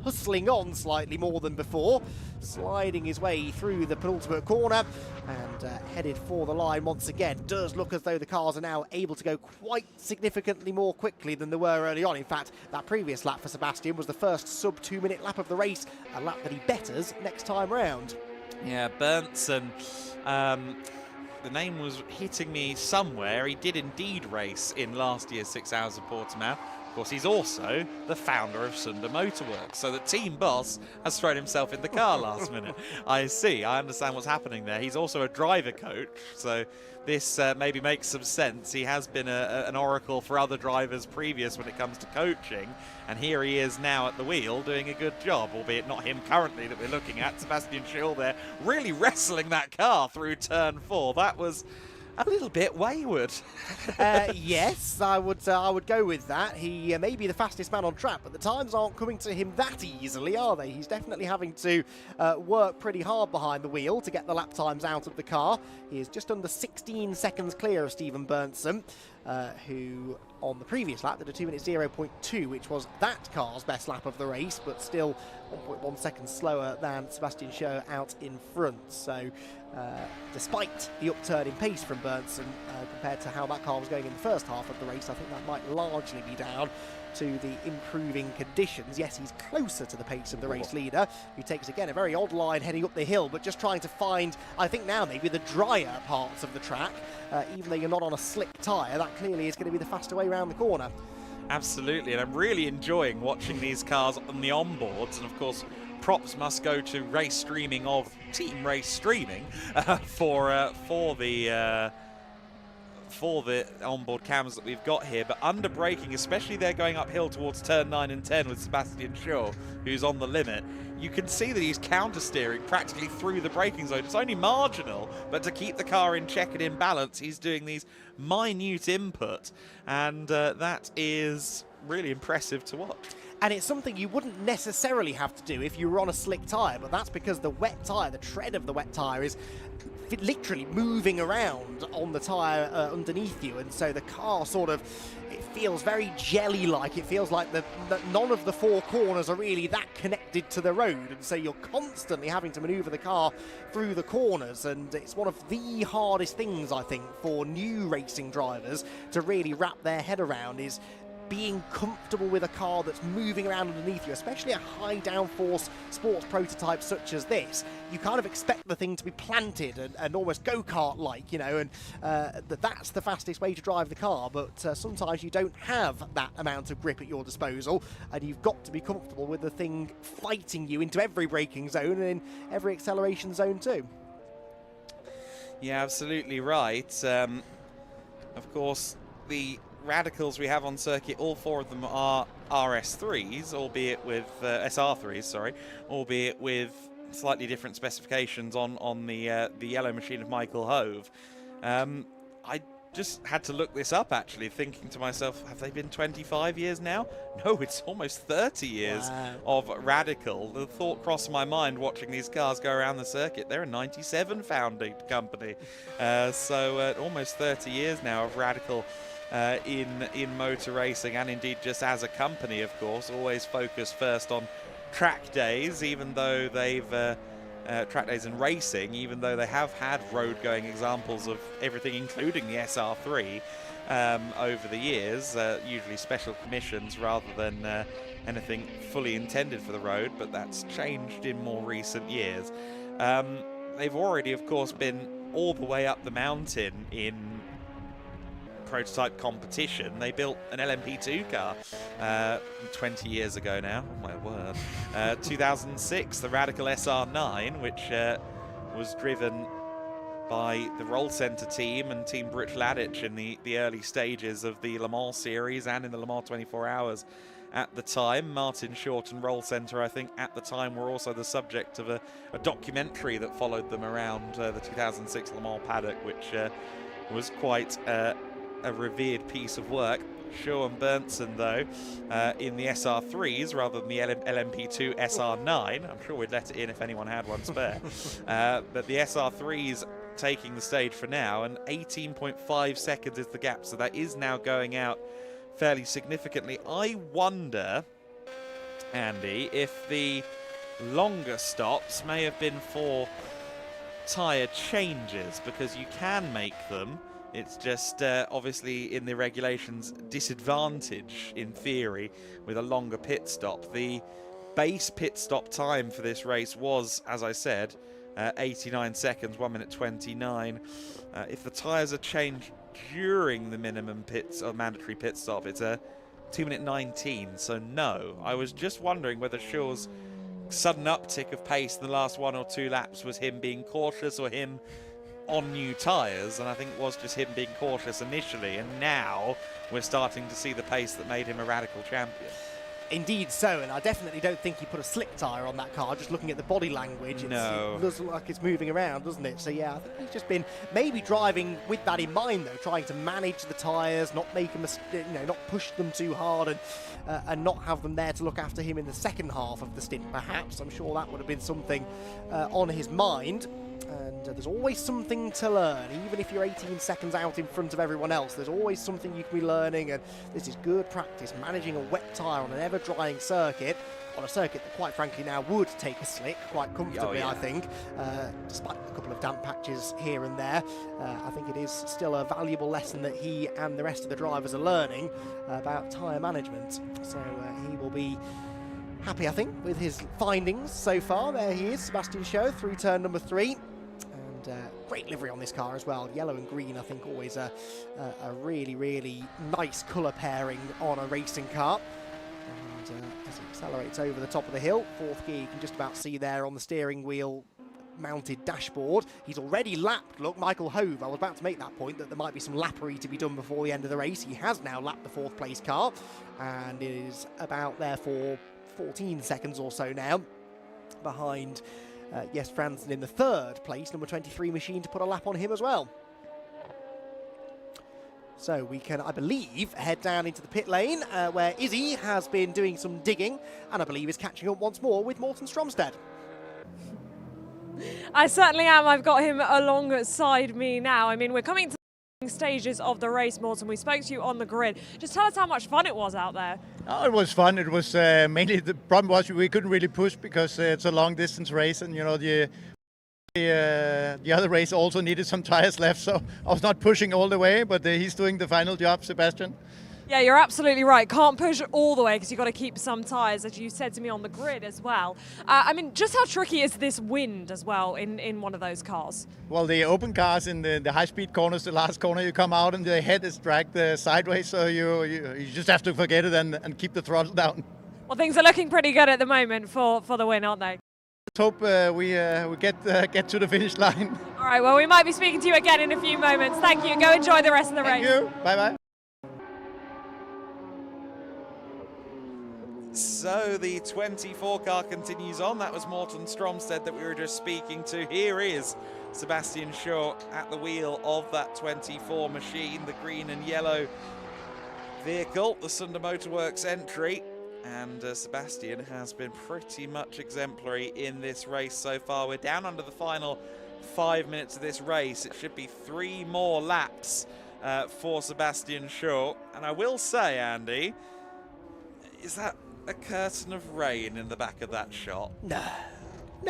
hustling on slightly more than before, sliding his way through the penultimate corner and headed for the line once again. Does look as though the cars are now able to go quite significantly more quickly than they were early on. In fact, that previous lap for Sebastian was the first sub 2-minute lap of the race, a lap that he betters next time round. Yeah, Berntsen, the name was hitting me somewhere. He did indeed race in last year's 6 Hours of Portimão. Of course, he's also the founder of Sunda Motorworks, so the team boss has thrown himself in the car last minute. I see, I understand what's happening there. He's also a driver coach, so this maybe makes some sense. He has been an oracle for other drivers previous when it comes to coaching, and here he is now at the wheel doing a good job, albeit not him currently that we're looking at. Sebastian Scholl there really wrestling that car through turn 4. That was a little bit wayward. Yes, I would go with that. He may be the fastest man on track, but the times aren't coming to him that easily, are they? He's definitely having to work pretty hard behind the wheel to get the lap times out of the car. He is just under 16 seconds clear of Stephen Berntsen, who on the previous lap did a 2 minute 0.2, which was that car's best lap of the race, but still 1.1 seconds slower than Sebastian Schur out in front. So despite the upturn in pace from Berntsen compared to how that car was going in the first half of the race, I think that might largely be down to the improving conditions. Yes, he's closer to the pace of the race leader, who takes, again, a very odd line heading up the hill, but just trying to find, I think now, maybe the drier parts of the track. Even though you're not on a slick tyre, that clearly is going to be the faster way around the corner. Absolutely, and I'm really enjoying watching these cars on the onboards, and of course props must go to race streaming of Team Race Streaming for the onboard cams that we've got here. But under braking, especially they're going uphill towards turn 9 and 10 with Sebastian Schur, who's on the limit, you can see that he's counter-steering practically through the braking zone. It's only marginal, but to keep the car in check and in balance, he's doing these minute input, and that is really impressive to watch. And it's something you wouldn't necessarily have to do if you were on a slick tyre, but that's because the wet tyre, the tread of the wet tyre, is literally moving around on the tyre underneath you, and so the car sort of, it feels very jelly-like. It feels like none of the four corners are really that connected to the road, and so you're constantly having to manoeuvre the car through the corners, and it's one of the hardest things, I think, for new racing drivers to really wrap their head around, is being comfortable with a car that's moving around underneath you, especially a high downforce sports prototype such as this. You kind of expect the thing to be planted and almost go-kart-like, you know, and that's the fastest way to drive the car, but sometimes you don't have that amount of grip at your disposal, and you've got to be comfortable with the thing fighting you into every braking zone and in every acceleration zone too. Yeah, absolutely right. Of course, the radicals we have on circuit, all four of them are RS3s, albeit with SR3s, sorry, albeit with slightly different specifications on the yellow machine of Michael Hove. I just had to look this up, actually, thinking to myself, have they been 25 years now? No, it's almost 30 years of radical. The thought crossed my mind watching these cars go around the circuit. They're a 97 founding company, so almost 30 years now of radical in motor racing, and indeed just as a company, of course, always focused first on track days, even though they've track days and racing, even though they have had road-going examples of everything, including the SR3 over the years, usually special commissions rather than anything fully intended for the road, but that's changed in more recent years. They've already, of course, been all the way up the mountain in prototype competition. They built an LMP2 car 20 years ago now, oh my word. 2006, the Radical SR9, which was driven by the Roll Center team and Team Brutsch Ladich in the early stages of the Le Mans series and in the Le Mans 24 Hours at the time. Martin Short and Roll Center, I think, at the time were also the subject of a documentary that followed them around the 2006 Le Mans paddock, which was quite a revered piece of work. Schur and Berntsen, though, in the SR3s rather than the LMP2 SR9. I'm sure we'd let it in if anyone had one spare. But the SR3s taking the stage for now, and 18.5 seconds is the gap, so that is now going out fairly significantly. I wonder, Andy, if the longer stops may have been for tyre changes, because you can make them. It's just obviously in the regulations disadvantage in theory with a longer pit stop. The base pit stop time for this race was, as I said, 89 seconds, 1 minute 29. If the tyres are changed during the minimum pits or mandatory pit stop, it's a 2 minute 19. So no, I was just wondering whether Schur's sudden uptick of pace in the last 1 or 2 laps was him being cautious or him on new tyres, and I think it was just him being cautious initially, and now we're starting to see the pace that made him a radical champion. Indeed so, and I definitely don't think he put a slick tyre on that car. Just looking at the body language, it does look like it's moving around, doesn't it? So yeah, I think he's just been maybe driving with that in mind, though, trying to manage the tyres, not make a mistake, not push them too hard, and not have them there to look after him in the second half of the stint. Perhaps I'm sure that would have been something on his mind. And there's always something to learn, even if you're 18 seconds out in front of everyone else. There's always something you can be learning, and this is good practice, managing a wet tyre on an ever-drying circuit, on a circuit that quite frankly now would take a slick quite comfortably, I think, despite a couple of damp patches here and there. I think it is still a valuable lesson that he and the rest of the drivers are learning about tyre management. So he will be happy, I think, with his findings so far. There he is, Sebastian Schou, through turn number 3. Great livery on this car as well. Yellow and green, I think, always a really, really nice colour pairing on a racing car. And as it accelerates over the top of the hill, 4th gear, you can just about see there on the steering wheel mounted dashboard. He's already lapped, look, Michael Hove. I was about to make that point, that there might be some lappery to be done before the end of the race. He has now lapped the 4th place car and is about there for 14 seconds or so now behind Jes Fransen in the 3rd place, number 23 machine, to put a lap on him as well. So we can, I believe, head down into the pit lane where Izzy has been doing some digging and I believe is catching up once more with Morten Stromsted. I certainly am. I've got him alongside me now. I mean, we're coming to the stages of the race, Morten. We spoke to you on the grid. Just tell us how much fun it was out there. Oh, it was fun. It was mainly, the problem was we couldn't really push because it's a long distance race, and the other race also needed some tires left, so I was not pushing all the way, but he's doing the final job, Sebastian. Yeah, you're absolutely right. Can't push all the way because you've got to keep some tyres, as you said to me on the grid as well. I mean, just how tricky is this wind as well in one of those cars? Well, the open cars in the high-speed corners, the last corner you come out and the head is dragged sideways, so you just have to forget it and keep the throttle down. Well, things are looking pretty good at the moment for the win, aren't they? Let's hope we get to the finish line. All right, well, we might be speaking to you again in a few moments. Thank you. Go enjoy the rest of the race. Thank you. Bye-bye. So the 24 car continues on. That was Morten Stromsted that we were just speaking to. Here is Sebastian Schou at the wheel of that 24 machine, the green and yellow vehicle, the Sunder Motorworks entry. And Sebastian has been pretty much exemplary in this race so far. We're down under the final 5 minutes of this race. It should be 3 more laps for Sebastian Schou. And I will say, Andy, is that a curtain of rain in the back of that shot? No,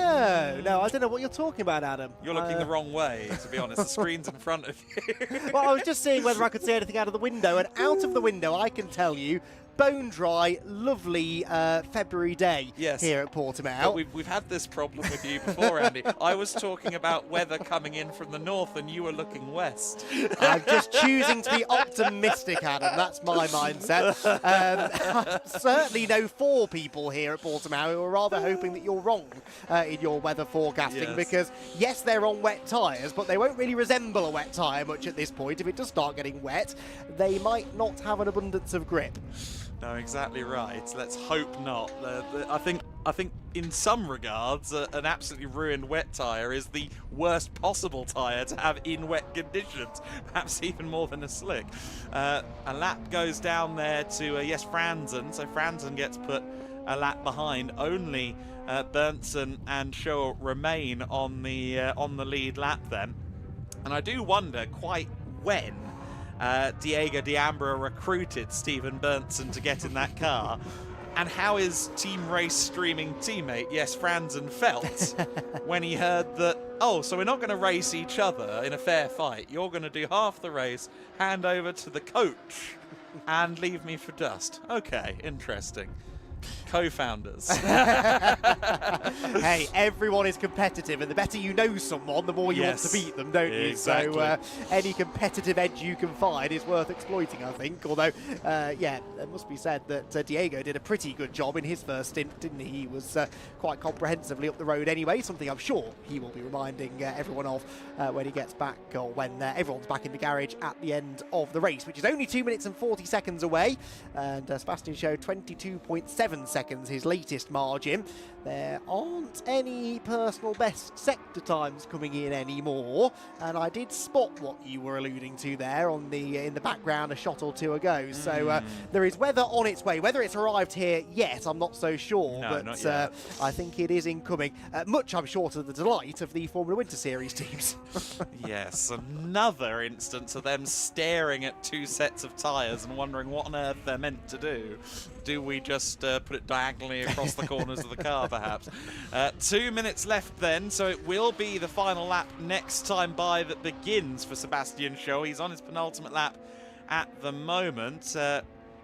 I don't know what you're talking about, Adam. You're looking the wrong way, to be honest. The screen's in front of you. Well, I was just seeing whether I could see anything out of the window, and out of the window I can tell you, bone dry, lovely February day here at Portimão. But we've had this problem with you before, Andy. I was talking about weather coming in from the north and you were looking west. I'm just choosing to be optimistic, Adam. That's my mindset. Certainly know 4 people here at Portimão who are rather hoping that you're wrong in your weather forecasting, because yes, they're on wet tyres, but they won't really resemble a wet tyre much at this point. If it does start getting wet, they might not have an abundance of grip. No, exactly right. Let's hope not. I think in some regards, an absolutely ruined wet tyre is the worst possible tyre to have in wet conditions, perhaps even more than a slick. A lap goes down there to Jes Fransen, so Fransen gets put a lap behind. Only Berntsen and Schou remain on the lead lap then. And I do wonder quite when Diego D'Ambra recruited Stephen Berntsen to get in that car, and how his team race streaming teammate Jes Fransen felt when he heard that, oh, so we're not going to race each other in a fair fight. You're going to do half the race, hand over to the coach, and leave me for dust. Okay, interesting. Co-founders. Hey, everyone is competitive, and the better you know someone, the more you want to beat them, don't you? Exactly. So any competitive edge you can find is worth exploiting, I think. Although, yeah, it must be said that Diego did a pretty good job in his first stint, didn't he? He was quite comprehensively up the road anyway, something I'm sure he will be reminding everyone of when he gets back, or when everyone's back in the garage at the end of the race, which is only 2 minutes and 40 seconds away. And Sebastian Schou 22.7 11 seconds, his latest margin. There aren't any personal best sector times coming in anymore, and I did spot what you were alluding to there on the in the background a shot or two ago. So there is weather on its way. Whether it's arrived here yet, I'm not so sure, No, but I think it is incoming. Much, I'm sure, to the delight of the Formula Winter Series teams. Yes, another instance of them staring at two sets of tyres and wondering what on earth they're meant to do. Do we just put it diagonally across the corners of the car, perhaps? 2 minutes left then, so it will be the final lap next time by that begins for Sebastian Schell. He's on his penultimate lap at the moment.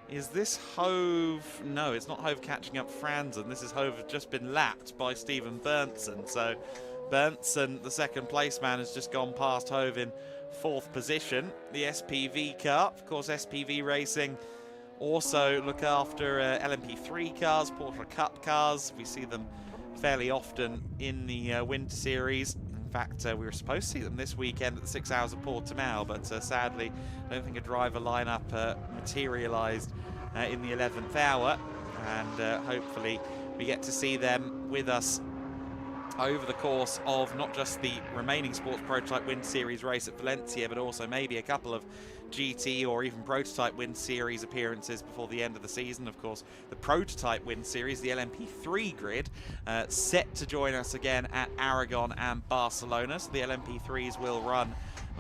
Is this Hove? No, it's not Hove catching up Franzen. This is Hove just been lapped by Stephen Berntsen. So Berntsen, the second place man, has just gone past Hove in 4th position. The SPV car, of course, SPV Racing also look after LMP3 cars, Porsche Cup cars. We see them fairly often in the Winter Series. In fact, we were supposed to see them this weekend at the 6 Hours of Portimão, but sadly, I don't think a driver lineup materialised in the 11th hour. And hopefully, we get to see them with us over the course of not just the remaining Sports Prototype Winter Series race at Valencia, but also maybe a couple of GT or even Prototype Winter Series appearances before the end of the season. Of course, the Prototype Winter Series, the LMP3 grid, set to join us again at Aragon and Barcelona. So the LMP3s will run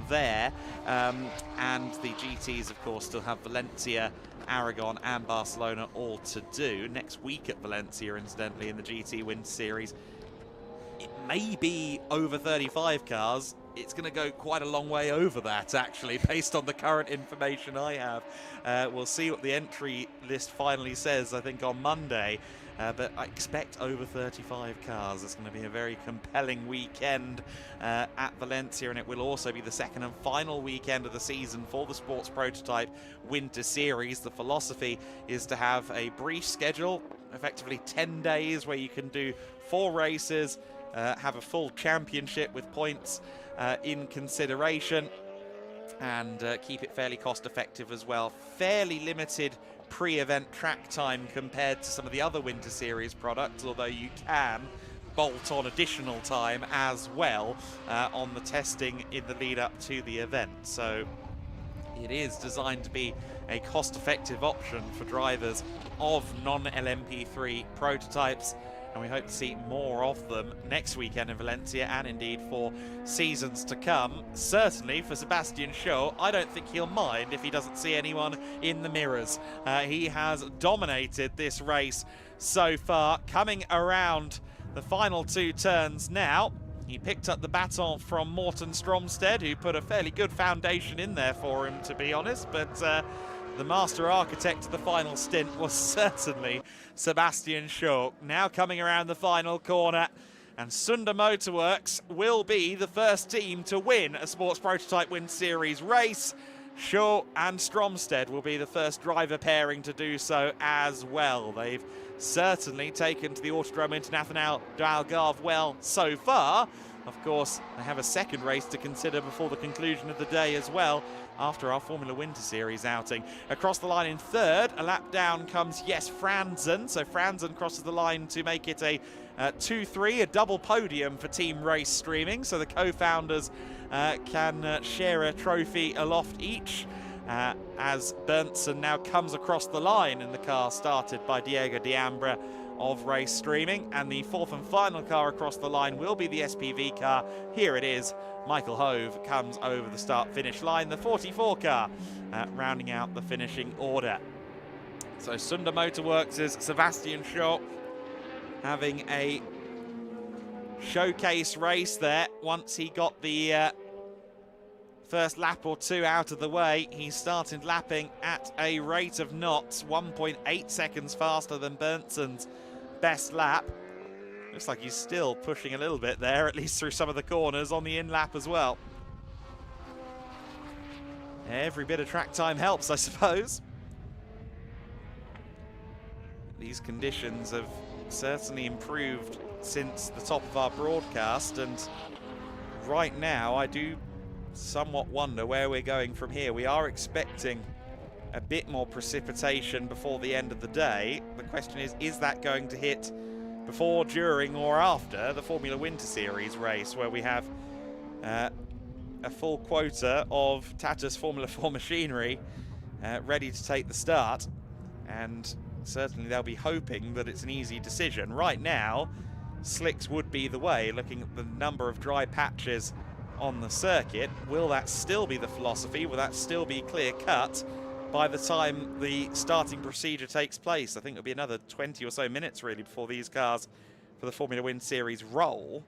there, and the GTs, of course, still have Valencia, Aragon and Barcelona all to do. Next week at Valencia, incidentally, in the GT Winter Series, it may be over 35 cars. It's going to go quite a long way over that, actually, based on the current information I have. We'll see what the entry list finally says, I think, on Monday. But I expect over 35 cars. It's going to be a very compelling weekend at Valencia, and it will also be the second and final weekend of the season for the Sports Prototype Winter Series. The philosophy is to have a brief schedule, effectively 10 days, where you can do 4 races, have a full championship with points in consideration, and keep it fairly cost effective as well. Fairly limited pre-event track time compared to some of the other Winter Series products, although you can bolt on additional time as well on the testing in the lead up to the event. So it is designed to be a cost-effective option for drivers of non-LMP3 prototypes, and we hope to see more of them next weekend in Valencia and indeed for seasons to come. Certainly for Sebastian Schell, I don't think he'll mind if he doesn't see anyone in the mirrors. He has dominated this race so far, coming around the final 2 turns now. He picked up the baton from Morten Stromsted, who put a fairly good foundation in there for him, to be honest, but the master architect of the final stint was certainly Sebastian Schell. Now coming around the final corner, and Sunda Motorworks will be the first team to win a Sports Prototype Winter Series race. Schell and Stromsted will be the first driver pairing to do so as well. They've certainly taken to the Autodrome Internacional de Algarve well so far. Of course, they have a second race to consider before the conclusion of the day as well, after our Formula Winter Series outing. Across the line in third, a lap down comes, yes, Franzen. So Franzen crosses the line to make it a 2-3, a double podium for Team Race Streaming. So the co-founders can share a trophy aloft each, as Berntsen now comes across the line in the car started by Diego Diambra of Race Streaming. And the 4th and final car across the line will be the SPV car. Here it is. Michael Hove comes over the start-finish line, the 44 car, rounding out the finishing order. So Sunda Motorworks' Sebastian Schell having a showcase race there. Once he got the first lap or 2 out of the way, he started lapping at a rate of knots, 1.8 seconds faster than Berntsen's best lap. Looks like he's still pushing a little bit there, at least through some of the corners on the in-lap as well. Every bit of track time helps, I suppose. These conditions have certainly improved since the top of our broadcast, and right now I do somewhat wonder where we're going from here. We are expecting a bit more precipitation before the end of the day. The question is that going to hit before, during, or after the Formula Winter Series race, where we have a full quota of Tata's Formula 4 machinery ready to take the start? And certainly they'll be hoping that it's an easy decision. Right now, slicks would be the way, looking at the number of dry patches on the circuit. Will that still be the philosophy? Will that still be clear cut by the time the starting procedure takes place? I think it'll be another 20 or so minutes really before these cars for the Formula Wind Series roll.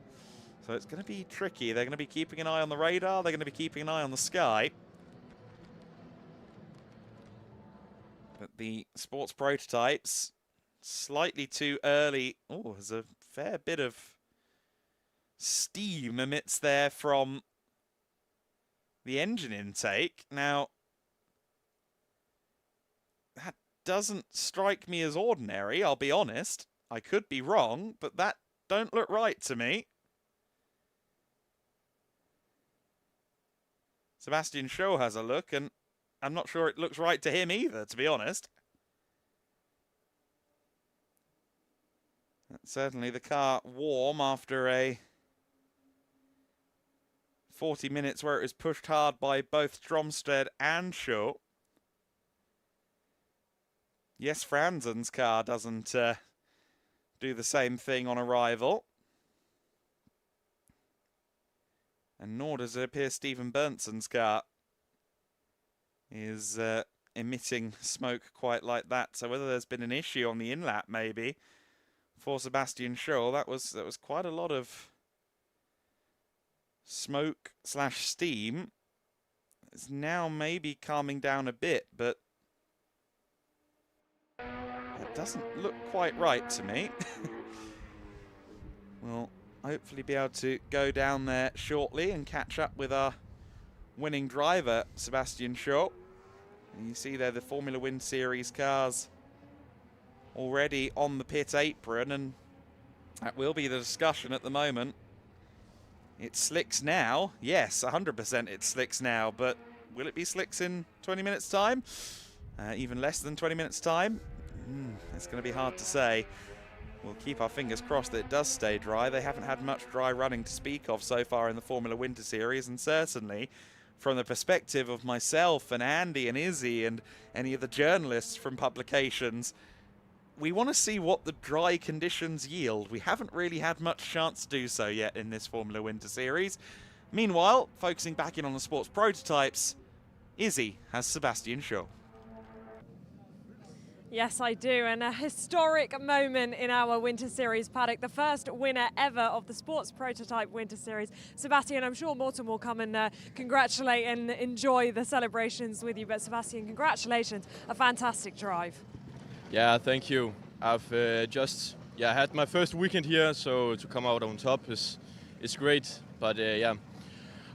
So it's going to be tricky. They're going to be keeping an eye on the radar. They're going to be keeping an eye on the sky. But the sports prototypes, slightly too early. Oh, there's a fair bit of steam emits there from the engine intake. Now, that doesn't strike me as ordinary, I'll be honest. I could be wrong, but that don't look right to me. Sebastian Shaw has a look, and I'm not sure it looks right to him either, to be honest. Certainly the car warm after a 40 minutes where it was pushed hard by both Stromsted and Shaw. Yes, Franzen's car doesn't do the same thing on arrival. And nor does it appear Stephen Berntson's car is emitting smoke quite like that. So whether there's been an issue on the in-lap maybe for Sebastian Shaw, that was quite a lot of smoke / steam. It's now maybe calming down a bit, but it doesn't look quite right to me. We'll hopefully be able to go down there shortly and catch up with our winning driver, Sebastian Shaw. And you see there the Formula Wind Series cars already on the pit apron, and that will be the discussion at the moment. It's slicks now. Yes, 100% it's slicks now, but will it be slicks in 20 minutes' time? Even less than 20 minutes' time? It's going to be hard to say. We'll keep our fingers crossed that it does stay dry. They haven't had much dry running to speak of so far in the Formula Winter Series, and certainly from the perspective of myself and Andy and Izzy and any of the journalists from publications, we want to see what the dry conditions yield. We haven't really had much chance to do so yet in this Formula Winter Series. Meanwhile, focusing back in on the sports prototypes, Izzy has Sebastian Shaw. Yes, I do, and a historic moment in our Winter Series paddock. The first winner ever of the Sports Prototype Winter Series. Sebastian, I'm sure Morten will come and congratulate and enjoy the celebrations with you, but Sebastian, congratulations, a fantastic drive. Yeah, thank you. I've just had my first weekend here, so to come out on top is great, but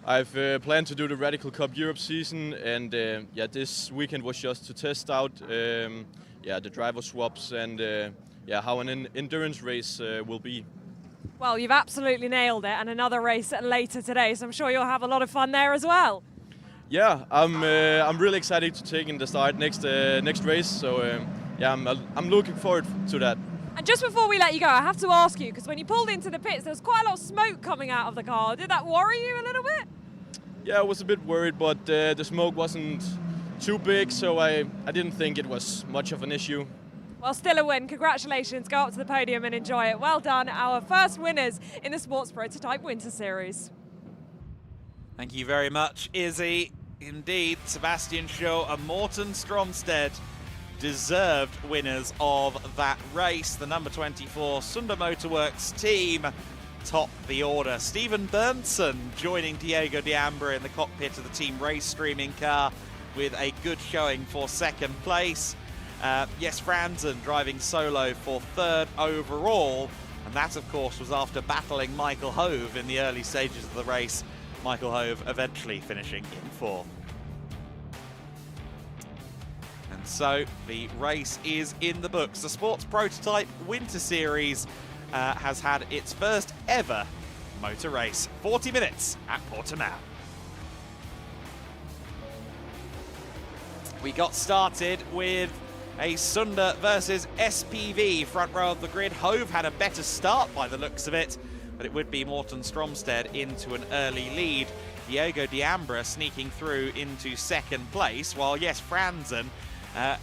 I've planned to do the Radical Cup Europe season, and this weekend was just to test out the driver swaps and how an endurance race will be. Well, you've absolutely nailed it, and another race later today, so I'm sure you'll have a lot of fun there as well. Yeah, I'm really excited to take in the start next race, so I'm looking forward to that. And just before we let you go, I have to ask you, because when you pulled into the pits, there was quite a lot of smoke coming out of the car. Did that worry you a little bit? Yeah, I was a bit worried, but the smoke wasn't too big, so I didn't think it was much of an issue. Well, still a win. Congratulations. Go up to the podium and enjoy it. Well done. Our first winners in the Sports Prototype Winter Series. Thank you very much, Izzy. Indeed, Sebastian Shaw and Morten Stromsted deserved winners of that race. The number 24 Sunder Motorworks team top the order. Stephen Berntsson joining Diego D'Ambra in the cockpit of the team race streaming car with a good showing for second place. Yes, Franzen driving solo for third overall, and that of course was after battling Michael Hove in the early stages of the race. Michael Hove eventually finishing in fourth. And so the race is in the books. The Sports Prototype Winter Series has had its first ever motor race. 40 minutes at Portimão. We got started with a Sunda versus SPV front row of the grid. Hove had a better start by the looks of it, but it would be Morten Stromsted into an early lead. Diego Diambra sneaking through into second place, while yes, Franzen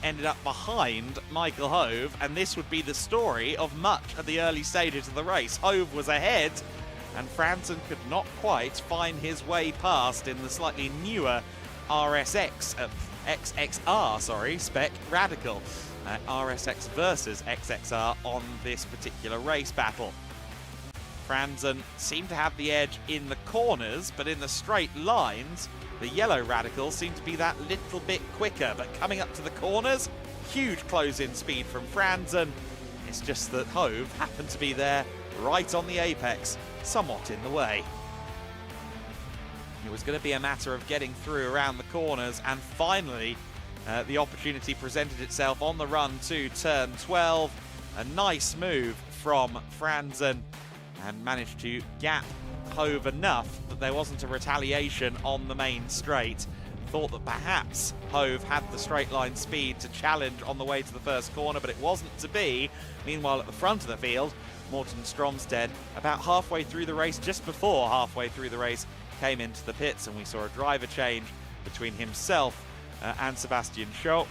ended up behind Michael Hove, and this would be the story of much of the early stages of the race. Hove was ahead, and Franzen could not quite find his way past in the slightly newer XXR spec Radical. RSX versus XXR on this particular race battle. Franzen seemed to have the edge in the corners, but in the straight lines, the yellow Radical seemed to be that little bit quicker. But coming up to the corners, huge close-in speed from Franzen. It's just that Hove happened to be there right on the apex, somewhat in the way. It was going to be a matter of getting through around the corners, and finally the opportunity presented itself on the run to turn 12. A nice move from Franzen, and managed to gap Hove enough that there wasn't a retaliation on the main straight. Thought that perhaps Hove had the straight line speed to challenge on the way to the first corner, but it wasn't to be. Meanwhile, at the front of the field, Morten Stromsted, about halfway through the race, just before halfway through the race, came into the pits, and we saw a driver change between himself and Sebastian Scholl.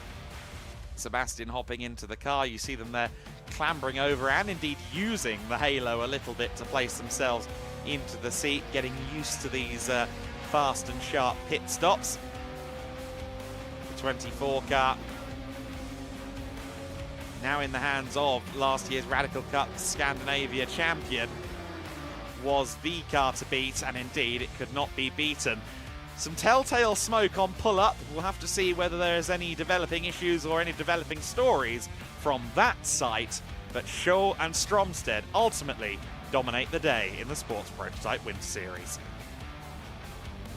Sebastian hopping into the car, you see them there clambering over and indeed using the halo a little bit to place themselves into the seat, getting used to these fast and sharp pit stops. The 24 car now in the hands of last year's Radical Cup Scandinavia champion, was the car to beat, and indeed it could not be beaten. Some telltale smoke on pull-up. We'll have to see whether there's any developing issues or any developing stories from that site, but Scholl and Stromsted ultimately dominate the day in the Sports Prototype Winter Series.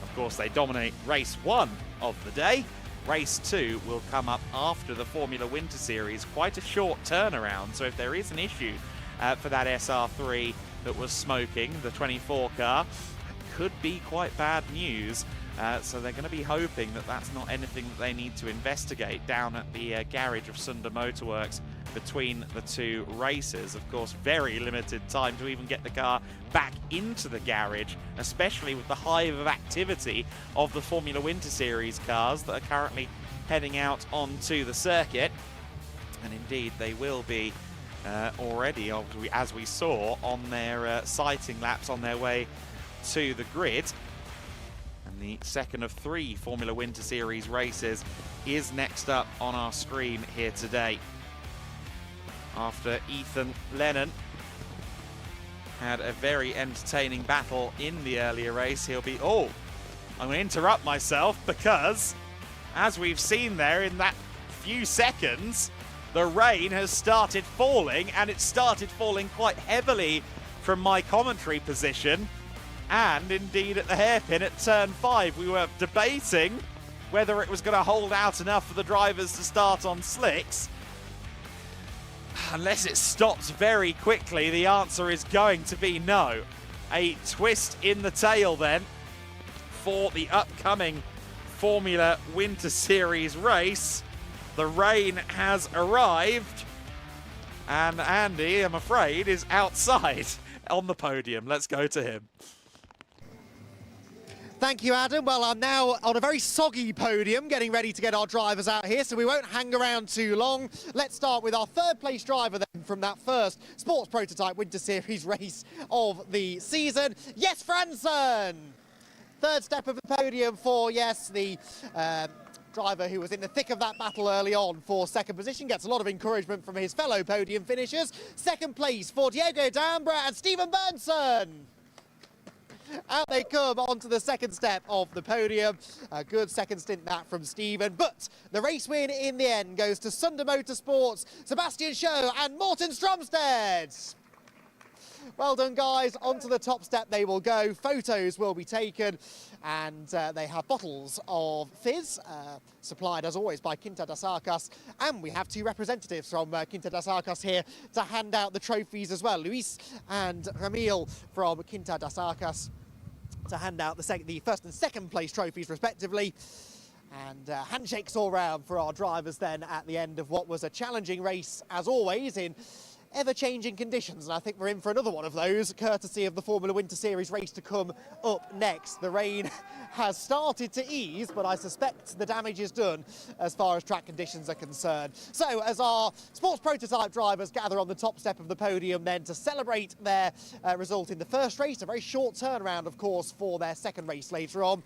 Of course, they dominate race 1 of the day. Race 2 will come up after the Formula Winter Series. Quite a short turnaround, so if there is an issue for that SR3 that was smoking, the 24 car, it could be quite bad news. So they're going to be hoping that that's not anything that they need to investigate down at the garage of Sunda Motorworks between the two races. Of course, very limited time to even get the car back into the garage, especially with the hive of activity of the Formula Winter Series cars that are currently heading out onto the circuit. And indeed, they will be already, as we saw, on their sighting laps on their way to the grid. And the second of 3 Formula Winter Series races is next up on our stream here today. After Ethan Lennon had a very entertaining battle in the earlier race, he'll be... Oh, I'm going to interrupt myself because, as we've seen there in that few seconds, the rain has started falling, and it started falling quite heavily from my commentary position. And indeed at the hairpin at turn 5, we were debating whether it was going to hold out enough for the drivers to start on slicks. Unless it stops very quickly, the answer is going to be no. A twist in the tail then for the upcoming Formula Winter Series race. The rain has arrived, and Andy, I'm afraid, is outside on the podium. Let's go to him. Thank you, Adam. Well, I'm now on a very soggy podium, getting ready to get our drivers out here, so we won't hang around too long. Let's start with our third place driver then from that first Sports Prototype Winter Series race of the season. Yes, Franzen! Third step of the podium for, yes, the driver who was in the thick of that battle early on for second position. Gets a lot of encouragement from his fellow podium finishers. Second place for Diego Diambra and Stephen Bernson. Out they come onto the second step of the podium. A good second stint that from Stephen, but the race win in the end goes to Sunda Motorsports, Sebastian Scholl and Morten Stromsted. Well done, guys. Onto the top step they will go. Photos will be taken, and they have bottles of fizz, supplied as always by Quinta das Arcas, and we have 2 representatives from Quinta das Arcas here to hand out the trophies as well. Luis and Ramil from Quinta das Arcas to hand out the first and second place trophies respectively. And handshakes all round for our drivers then at the end of what was a challenging race, as always, in ever-changing conditions. And I think we're in for another one of those, courtesy of the Formula Winter Series race to come up next. The rain has started to ease, but I suspect the damage is done as far as track conditions are concerned. So as our sports prototype drivers gather on the top step of the podium then to celebrate their result in the first race, a very short turnaround, of course, for their second race later on,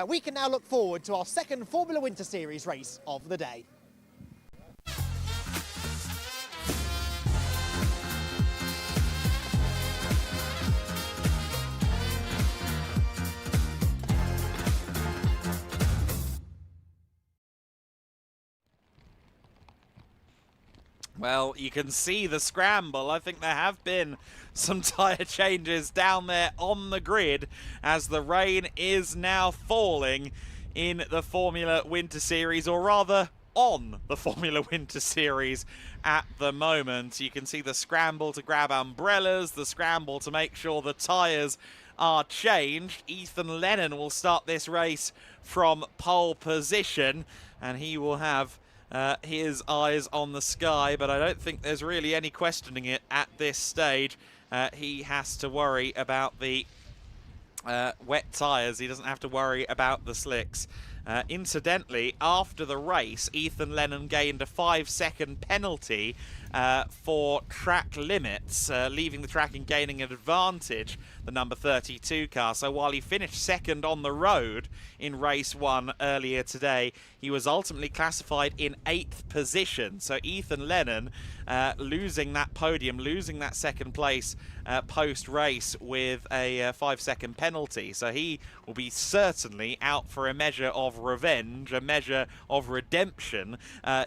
we can now look forward to our second Formula Winter Series race of the day. Well, you can see the scramble. I think there have been some tyre changes down there on the grid as the rain is now falling in the Formula Winter Series, or rather on the Formula Winter Series at the moment. You can see the scramble to grab umbrellas, the scramble to make sure the tyres are changed. Ethan Lennon will start this race from pole position, and he will have his eyes on the sky, but I don't think there's really any questioning it at this stage. He has to worry about the wet tyres. He doesn't have to worry about the slicks. Incidentally, after the race, Ethan Lennon gained a 5-second penalty for track limits, leaving the track and gaining an advantage, the number 32 car. So while he finished second on the road in race 1 earlier today, he was ultimately classified in 8th position. So Ethan Lennon losing that podium, losing that second place post-race with a 5-second penalty. So he will be certainly out for a measure of revenge, a measure of redemption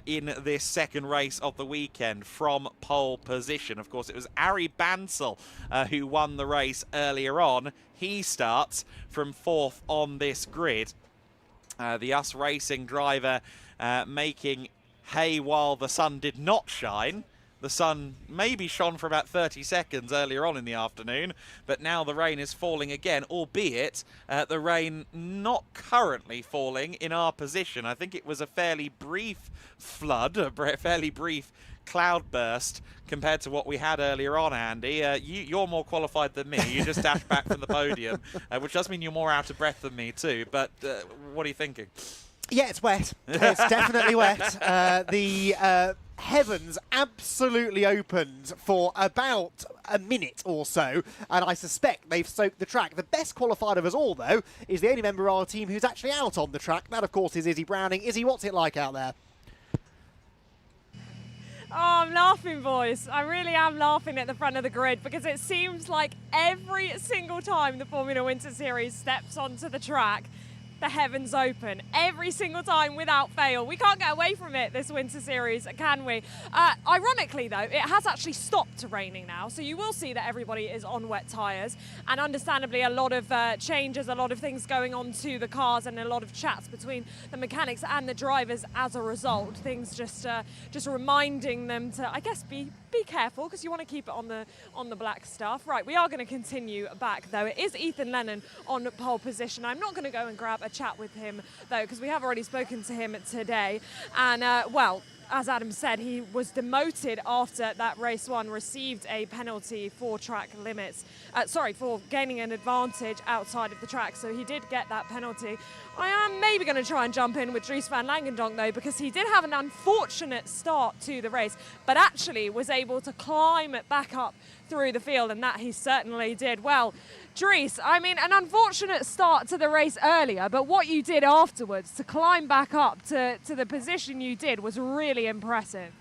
in this second race of the weekend from pole position. Of course, it was Ari Bansal who won the race earlier on. He starts from 4th on this grid. The US Racing driver making hay while the sun did not shine. The sun maybe shone for about 30 seconds earlier on in the afternoon, but now the rain is falling again, albeit the rain not currently falling in our position. I think it was a fairly brief flood, a fairly brief cloudburst compared to what we had earlier on, Andy. You're more qualified than me. You just dashed back from the podium, which does mean you're more out of breath than me too, but what are you thinking? Yeah, it's wet. It's definitely wet. The heavens absolutely opened for about a minute or so, and I suspect they've soaked the track. The best qualified of us all, though, is the only member of our team who's actually out on the track. That, of course, is Izzy Browning. Izzy, what's it like out there? Oh, I'm laughing, boys. I really am laughing at the front of the grid because it seems like every single time the Formula Winter Series steps onto the track, the heavens open. Every single time without fail. We can't get away from it this Winter Series, can we? Ironically, though, it has actually stopped raining now, so you will see that everybody is on wet tyres, and understandably a lot of changes, a lot of things going on to the cars, and a lot of chats between the mechanics and the drivers as a result. Things just reminding them to, I guess, be careful, because you want to keep it on the black stuff. Right, we are going to continue back, though. It is Ethan Lennon on pole position. I'm not going to go and grab a chat with him, though, because we have already spoken to him today. And, well, as Adam said, he was demoted after that race 1 received a penalty for track limits. For gaining an advantage outside of the track. So he did get that penalty. I am maybe going to try and jump in with Dries van Langendonk, though, because he did have an unfortunate start to the race, but actually was able to climb back up through the field, and that he certainly did. Well, Dries, I mean, an unfortunate start to the race earlier, but what you did afterwards to climb back up to the position you did was really impressive.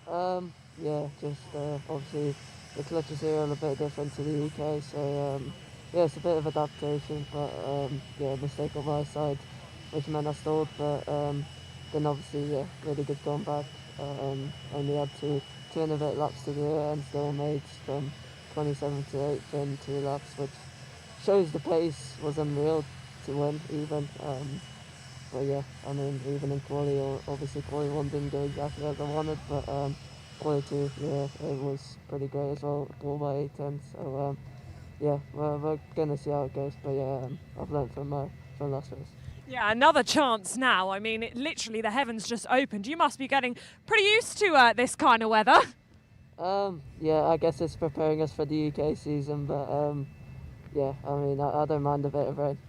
Yeah, just obviously the clutches here are a bit different to the UK, so yeah, it's a bit of adaptation, but yeah, mistake on my side, which meant I stalled, but then obviously, yeah, really good comeback. Only had two and a bit laps to do it, and still made from 27th to 8th in 2 laps, which shows the pace was unreal to win even. But yeah, I mean, even in quali, obviously quali 1 didn't go exactly as I wanted, but quali 2, yeah, it was pretty great as well, all by 8 so yeah, we're gonna see how it goes, but yeah, I've learned from last race. Yeah, another chance now. I mean, literally the heavens just opened. You must be getting pretty used to this kind of weather. Yeah, I guess it's preparing us for the UK season, but yeah, I mean, I don't mind a bit of rain.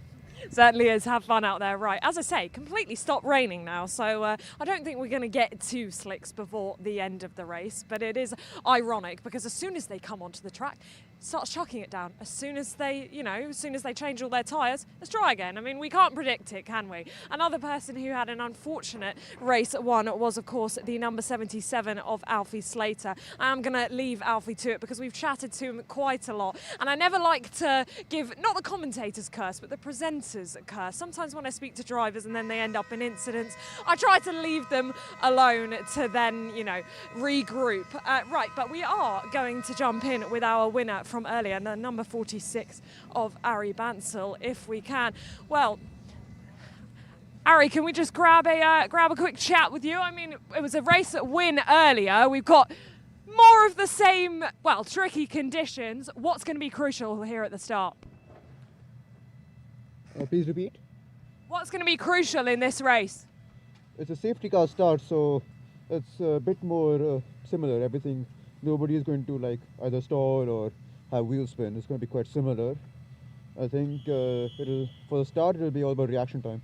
Certainly is. Have fun out there. Right, as I say, completely stopped raining now, so I don't think we're going to get 2 slicks before the end of the race, but it is ironic because as soon as they come onto the track, starts chucking it down. As soon as they, as soon as they change all their tyres, it's dry again. I mean, we can't predict it, can we? Another person who had an unfortunate race one was, of course, the number 77 of Alfie Slater. I am going to leave Alfie to it because we've chatted to him quite a lot, and I never like to give, not the commentator's curse, but the presenter's curse. Sometimes when I speak to drivers and then they end up in incidents, I try to leave them alone to then, regroup. Right, but we are going to jump in with our winner from earlier, the number 46 of Ari Bansal, if we can. Well, Ari, can we just grab a quick chat with you? I mean, it was a race win earlier. We've got more of the same, well, tricky conditions. What's going to be crucial here at the start? Please repeat. What's going to be crucial in this race? It's a safety car start, so it's a bit more similar. Everything, nobody is going to like either stall or have wheel spin. It's going to be quite similar. I think for the start, it'll be all about reaction time.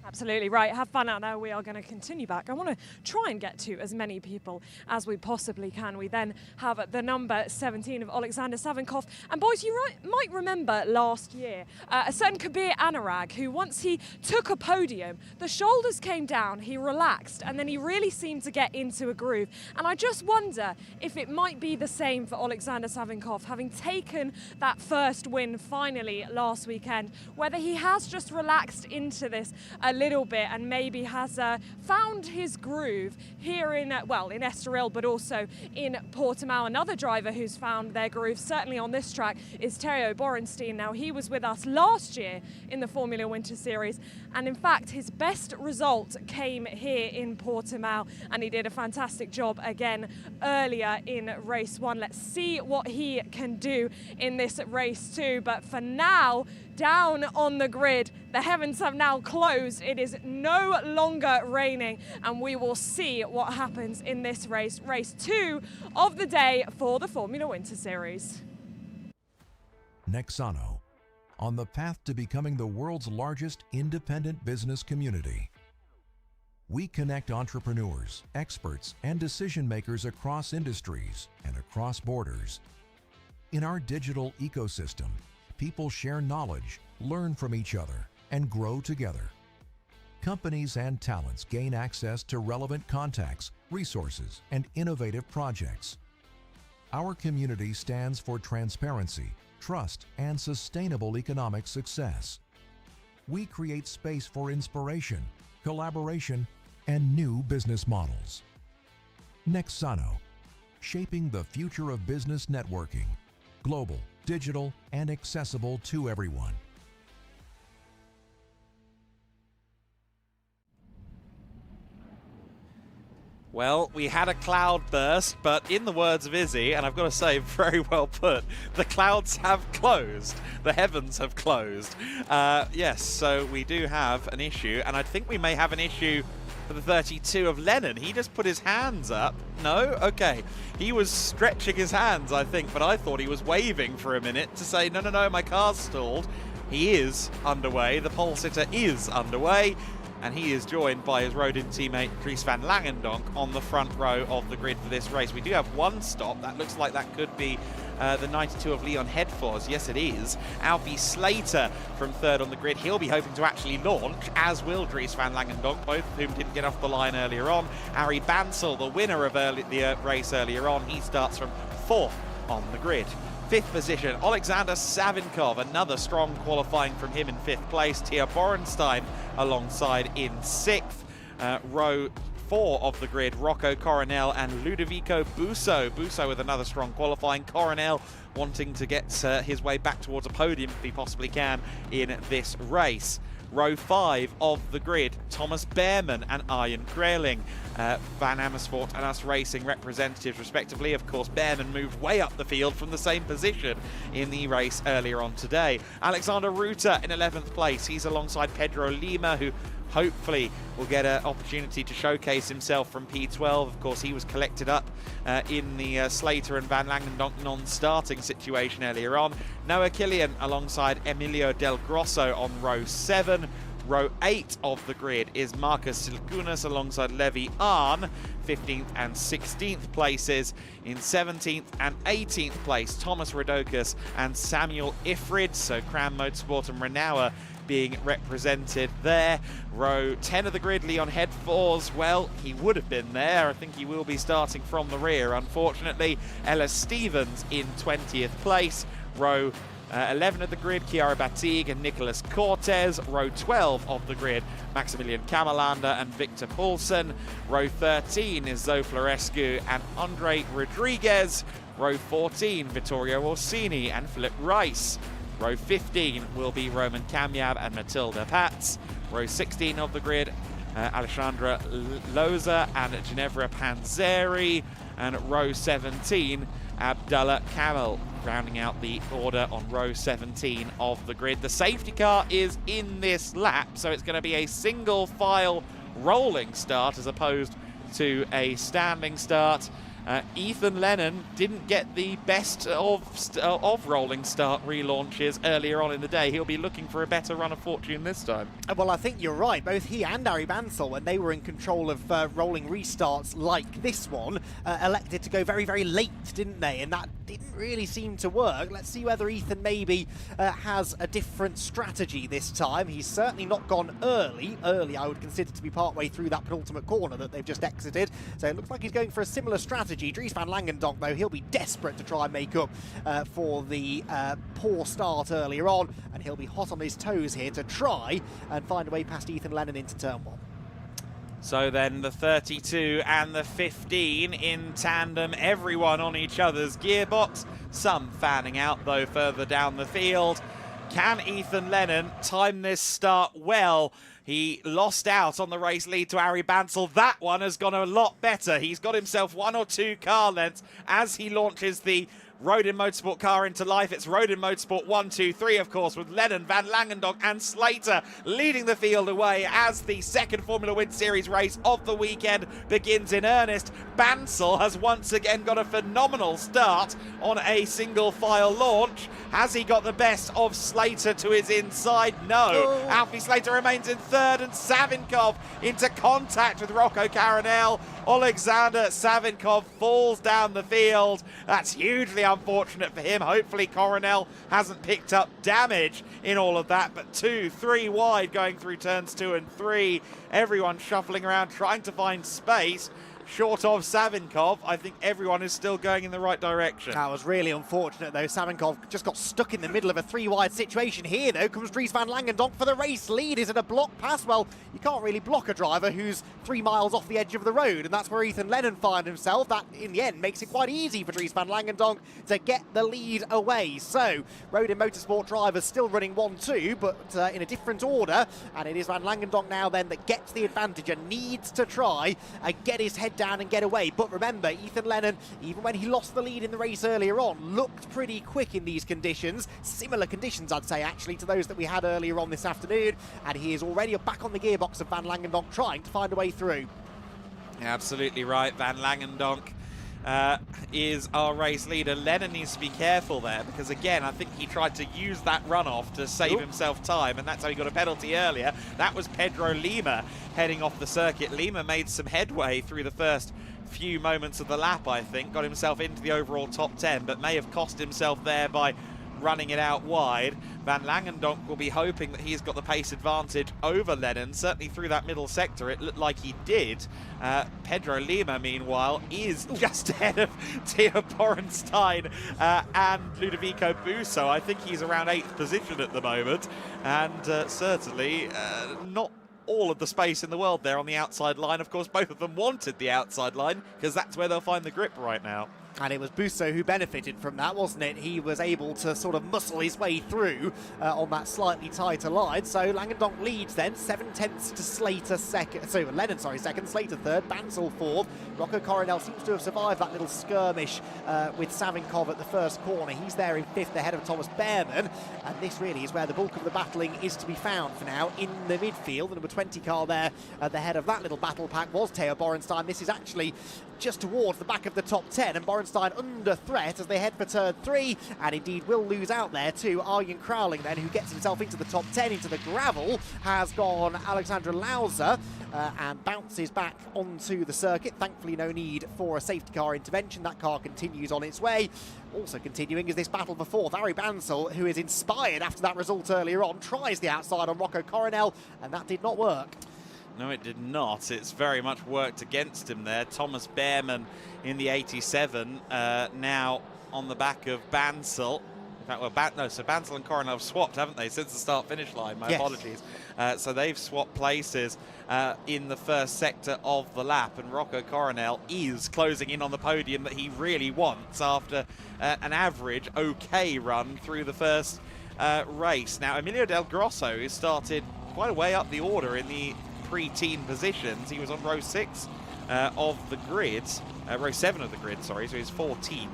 Absolutely right. Have fun out there. We are going to continue back. I want to try and get to as many people as we possibly can. We then have the number 17 of Alexander Savinkov. And boys, you might remember last year a certain Kabir Anurag, who once he took a podium, the shoulders came down, he relaxed, and then he really seemed to get into a groove. And I just wonder if it might be the same for Alexander Savinkov, having taken that first win finally last weekend, whether he has just relaxed into this a little bit and maybe has found his groove here in Estoril, but also in Portimão. Another driver who's found their groove, certainly on this track, is Terje Borenstein. Now, he was with us last year in the Formula Winter Series, and in fact, his best result came here in Portimão, and he did a fantastic job again earlier in race 1. Let's see what he can do in this race 2, but for now, down on the grid, the heavens have now closed. It is no longer raining, and we will see what happens in this race, race 2 of the day for the Formula Winter Series. Nexano, on the path to becoming the world's largest independent business community. We connect entrepreneurs, experts, and decision makers across industries and across borders. In our digital ecosystem, people share knowledge, learn from each other, and grow together. Companies and talents gain access to relevant contacts, resources, and innovative projects. Our community stands for transparency, trust, and sustainable economic success. We create space for inspiration, collaboration, and new business models. Nexano, shaping the future of business networking, global, digital, and accessible to everyone. Well, we had a cloud burst, but in the words of Izzy, and I've got to say, very well put, the clouds have closed. The heavens have closed. Yes, so we do have an issue, and I think we may have an issue for the 32 of Lennon. He just put his hands up. No? Okay. He was stretching his hands, I think, but I thought he was waving for a minute to say, no, no, no, my car's stalled. He is underway. The pole sitter is underway. And he is joined by his Rodin teammate Dries van Langendonk on the front row of the grid for this race. We do have one stop. That looks like that could be the 92 of Leon Headfors. Yes, it is. Alfie Slater from third on the grid. He'll be hoping to actually launch, as will Dries van Langendonk, both of whom didn't get off the line earlier on. Ari Bansal, the winner of the race earlier on, he starts from fourth on the grid. Fifth position, Alexander Savinkov, another strong qualifying from him in fifth place. Terje Borenstein alongside in sixth. Row 4 of the grid, Rocco Coronel and Ludovico Busso. Busso with another strong qualifying. Coronel wanting to get his way back towards a podium if he possibly can in this race. Row 5 of the grid, Thomas Behrman and Arjen Kreling. Van Amersfoort and Us Racing representatives respectively. Of course, Behrman moved way up the field from the same position in the race earlier on today. Alexander Ruta in 11th place. He's alongside Pedro Lima, who hopefully will get an opportunity to showcase himself from P12. Of course, he was collected up in the Slater and Van Langendonk non-starting situation earlier on. Noah Killian alongside Emilio Del Grosso on row 7. Row 8 of the grid is Marcus Silkunas alongside Levi Arn, 15th and 16th places. In 17th and 18th place, Thomas Rodokas and Samuel Ifrid, so Cram Motorsport and Renauer being represented there. Row 10 of the grid, Leon Headfors, well, he would have been there. I think he will be starting from the rear, unfortunately. Ellis Stevens in 20th place. Row 11 of the grid, Chiara Batig and Nicholas Cortez. Row 12 of the grid, Maximilian Kamalander and Victor Paulsen. Row 13 is Zoe Florescu and Andre Rodriguez. Row 14, Vittorio Orsini and Philip Rice. Row 15 will be Roman Kamyab and Matilda Pats. Row 16 of the grid, Alessandra Loza and Ginevra Panzeri. And row 17, Abdullah Kamel, rounding out the order on row 17 of the grid. The safety car is in this lap, so it's going to be a single file rolling start as opposed to a standing start. Ethan Lennon didn't get the best of rolling start relaunches earlier on in the day. He'll be looking for a better run of fortune this time. Well, I think you're right. Both he and Ari Bansal, when they were in control of rolling restarts like this one, elected to go very, very late, didn't they? And that didn't really seem to work. Let's see whether Ethan maybe has a different strategy this time. He's certainly not gone early. Early, I would consider to be partway through that penultimate corner that they've just exited. So it looks like he's going for a similar strategy. Dries van Langendonk, though, he'll be desperate to try and make up for the poor start earlier on, and he'll be hot on his toes here to try and find a way past Ethan Lennon into turn 1. So then the 32 and the 15 in tandem, everyone on each other's gearbox. Some fanning out, though, further down the field. Can Ethan Lennon time this start well? He lost out on the race lead to Ari Bansal. That one has gone a lot better. He's got himself 1 or 2 car lengths as he launches the Rodin Motorsport car into life. It's Rodin Motorsport 1, 2, 3, of course, with Lennon, Van Langendonk and Slater leading the field away as the second Formula Wind Series race of the weekend begins in earnest. Bansal has once again got a phenomenal start on a single file launch. Has he got the best of Slater to his inside? No. Alfie Slater remains in third, and Savinkov into contact with Rocco Caranel. Alexander Savinkov falls down the field. That's hugely unfortunate for him. Hopefully Coronel hasn't picked up damage in all of that, but 2, 3 wide going through turns 2 and 3. Everyone shuffling around trying to find space. Short of Savinkov, I think everyone is still going in the right direction. That was really unfortunate, though. Savinkov just got stuck in the middle of a 3-wide situation. Here, though, comes Dries van Langendonk for the race lead. Is it a block pass? Well, you can't really block a driver who's 3 miles off the edge of the road, and that's where Ethan Lennon found himself. That, in the end, makes it quite easy for Dries van Langendonk to get the lead away. So, Rodin Motorsport drivers still running 1-2, but in a different order, and it is Van Langendonk now, then, that gets the advantage and needs to try and get his head down and get away. But remember, Ethan Lennon, even when he lost the lead in the race earlier on, looked pretty quick in these conditions. Similar conditions, I'd say, actually, to those that we had earlier on this afternoon. And he is already back on the gearbox of Van Langendonk, trying to find a way through. Absolutely right. Van Langendonk is our race leader. Lennon needs to be careful there because, again, I think he tried to use that runoff to save himself time, and that's how he got a penalty earlier. That was Pedro Lima heading off the circuit. Lima made some headway through the first few moments of the lap, I think, got himself into the overall top 10, but may have cost himself there by running it out wide. Van Langendonk will be hoping that he's got the pace advantage over Lennon, certainly through that middle sector. It looked like he did. Pedro Lima, meanwhile, is just ahead of Theo Borenstein and Ludovico Busso. I think he's around 8th position at the moment, and certainly not all of the space in the world there on the outside line. Of course, both of them wanted the outside line because that's where they'll find the grip right now. And it was Busso who benefited from that, wasn't it? He was able to sort of muscle his way through on that slightly tighter line. So Langendonk leads then, 7/10 to Slater second. So Lennon, sorry, second, Slater third, Bansal fourth. Rocco Coronel seems to have survived that little skirmish with Savinkov at the first corner. He's there in fifth ahead of Thomas Behrman. And this really is where the bulk of the battling is to be found for now in the midfield. The number 20 car there at the head of that little battle pack was Theo Borenstein. This is actually just towards the back of the top 10, and Borenstein under threat as they head for turn 3, and indeed will lose out there to Arjen Crowling then, who gets himself into the top 10. Into the gravel has gone Alexandra Lauser and bounces back onto the circuit. Thankfully no need for a safety car intervention. That car continues on its way. Also continuing is this battle for fourth. Ari Bansal, who is inspired after that result earlier on, tries the outside on Rocco Coronel, and that did not work. No, it did not. It's very much worked against him there. Thomas Behrman in the 87, now on the back of Bansal. In fact, well, so Bansal and Coronel have swapped, haven't they, since the start-finish line? My apologies. So they've swapped places in the first sector of the lap, and Rocco Coronel is closing in on the podium that he really wants after an average okay run through the first race. Now, Emilio Del Grosso, who started quite a way up the order in the pre-teen positions. He was on row 6 of the grid, row 7 of the grid, sorry, so he's 14th.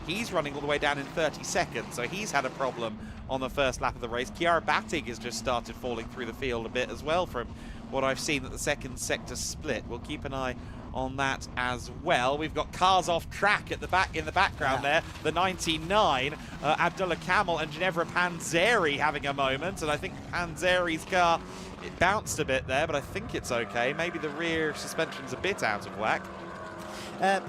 He's running all the way down in 32nd, so he's had a problem on the first lap of the race. Chiara Battig has just started falling through the field a bit as well from what I've seen at the second sector split. We'll keep an eye on that as well. We've got cars off track at the back in the background there. The 99, Abdullah Kamel and Ginevra Panzeri having a moment, and I think Panzeri's car, it bounced a bit there, but I think it's okay. Maybe the rear suspension's a bit out of whack.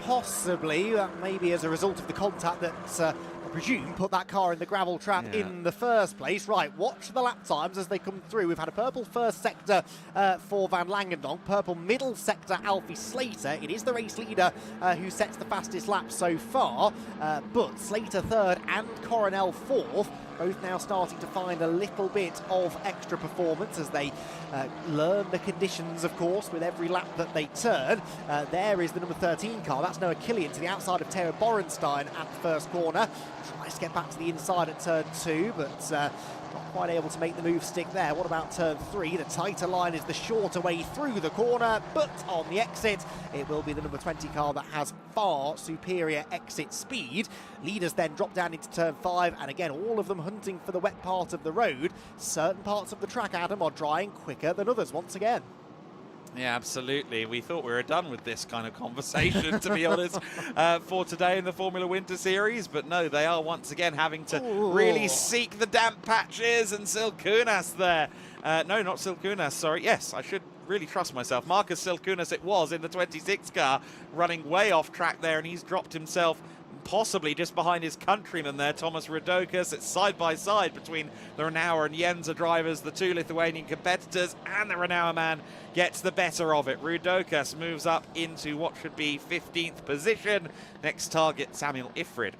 Possibly, maybe as a result of the contact that I presume put that car in the gravel trap in the first place. Right, watch the lap times as they come through. We've had a purple first sector for Van Langendonk, purple middle sector Alfie Slater. It is the race leader who sets the fastest lap so far, but Slater third and Coronel fourth. Both now starting to find a little bit of extra performance as they learn the conditions, of course, with every lap that they turn. There is the number 13 car. That's Noah Killian to the outside of Theo Borenstein at the first corner. Tries to get back to the inside at turn 2, but not quite able to make the move stick there. What about turn 3? The tighter line is the shorter way through the corner, but on the exit, it will be the number 20 car that has far superior exit speed. Leaders then drop down into turn 5, and again, all of them hunting for the wet part of the road. Certain parts of the track, Adam, are drying quicker than others once again. Yeah, absolutely. We thought we were done with this kind of conversation, to be honest, for today in the Formula Winter Series. But no, they are once again having to really seek the damp patches, and Silkunas there. No, not Silkunas, sorry. Yes, I should really trust myself. Marcus Silkunas it was in the 26 car, running way off track there, and he's dropped himself possibly just behind his countryman there, Thomas Rudokas. It's side by side between the Renault and Jensa drivers, the two Lithuanian competitors, and the Renault man gets the better of it. Rudokas moves up into what should be 15th position. Next target, Samuel Ifrid.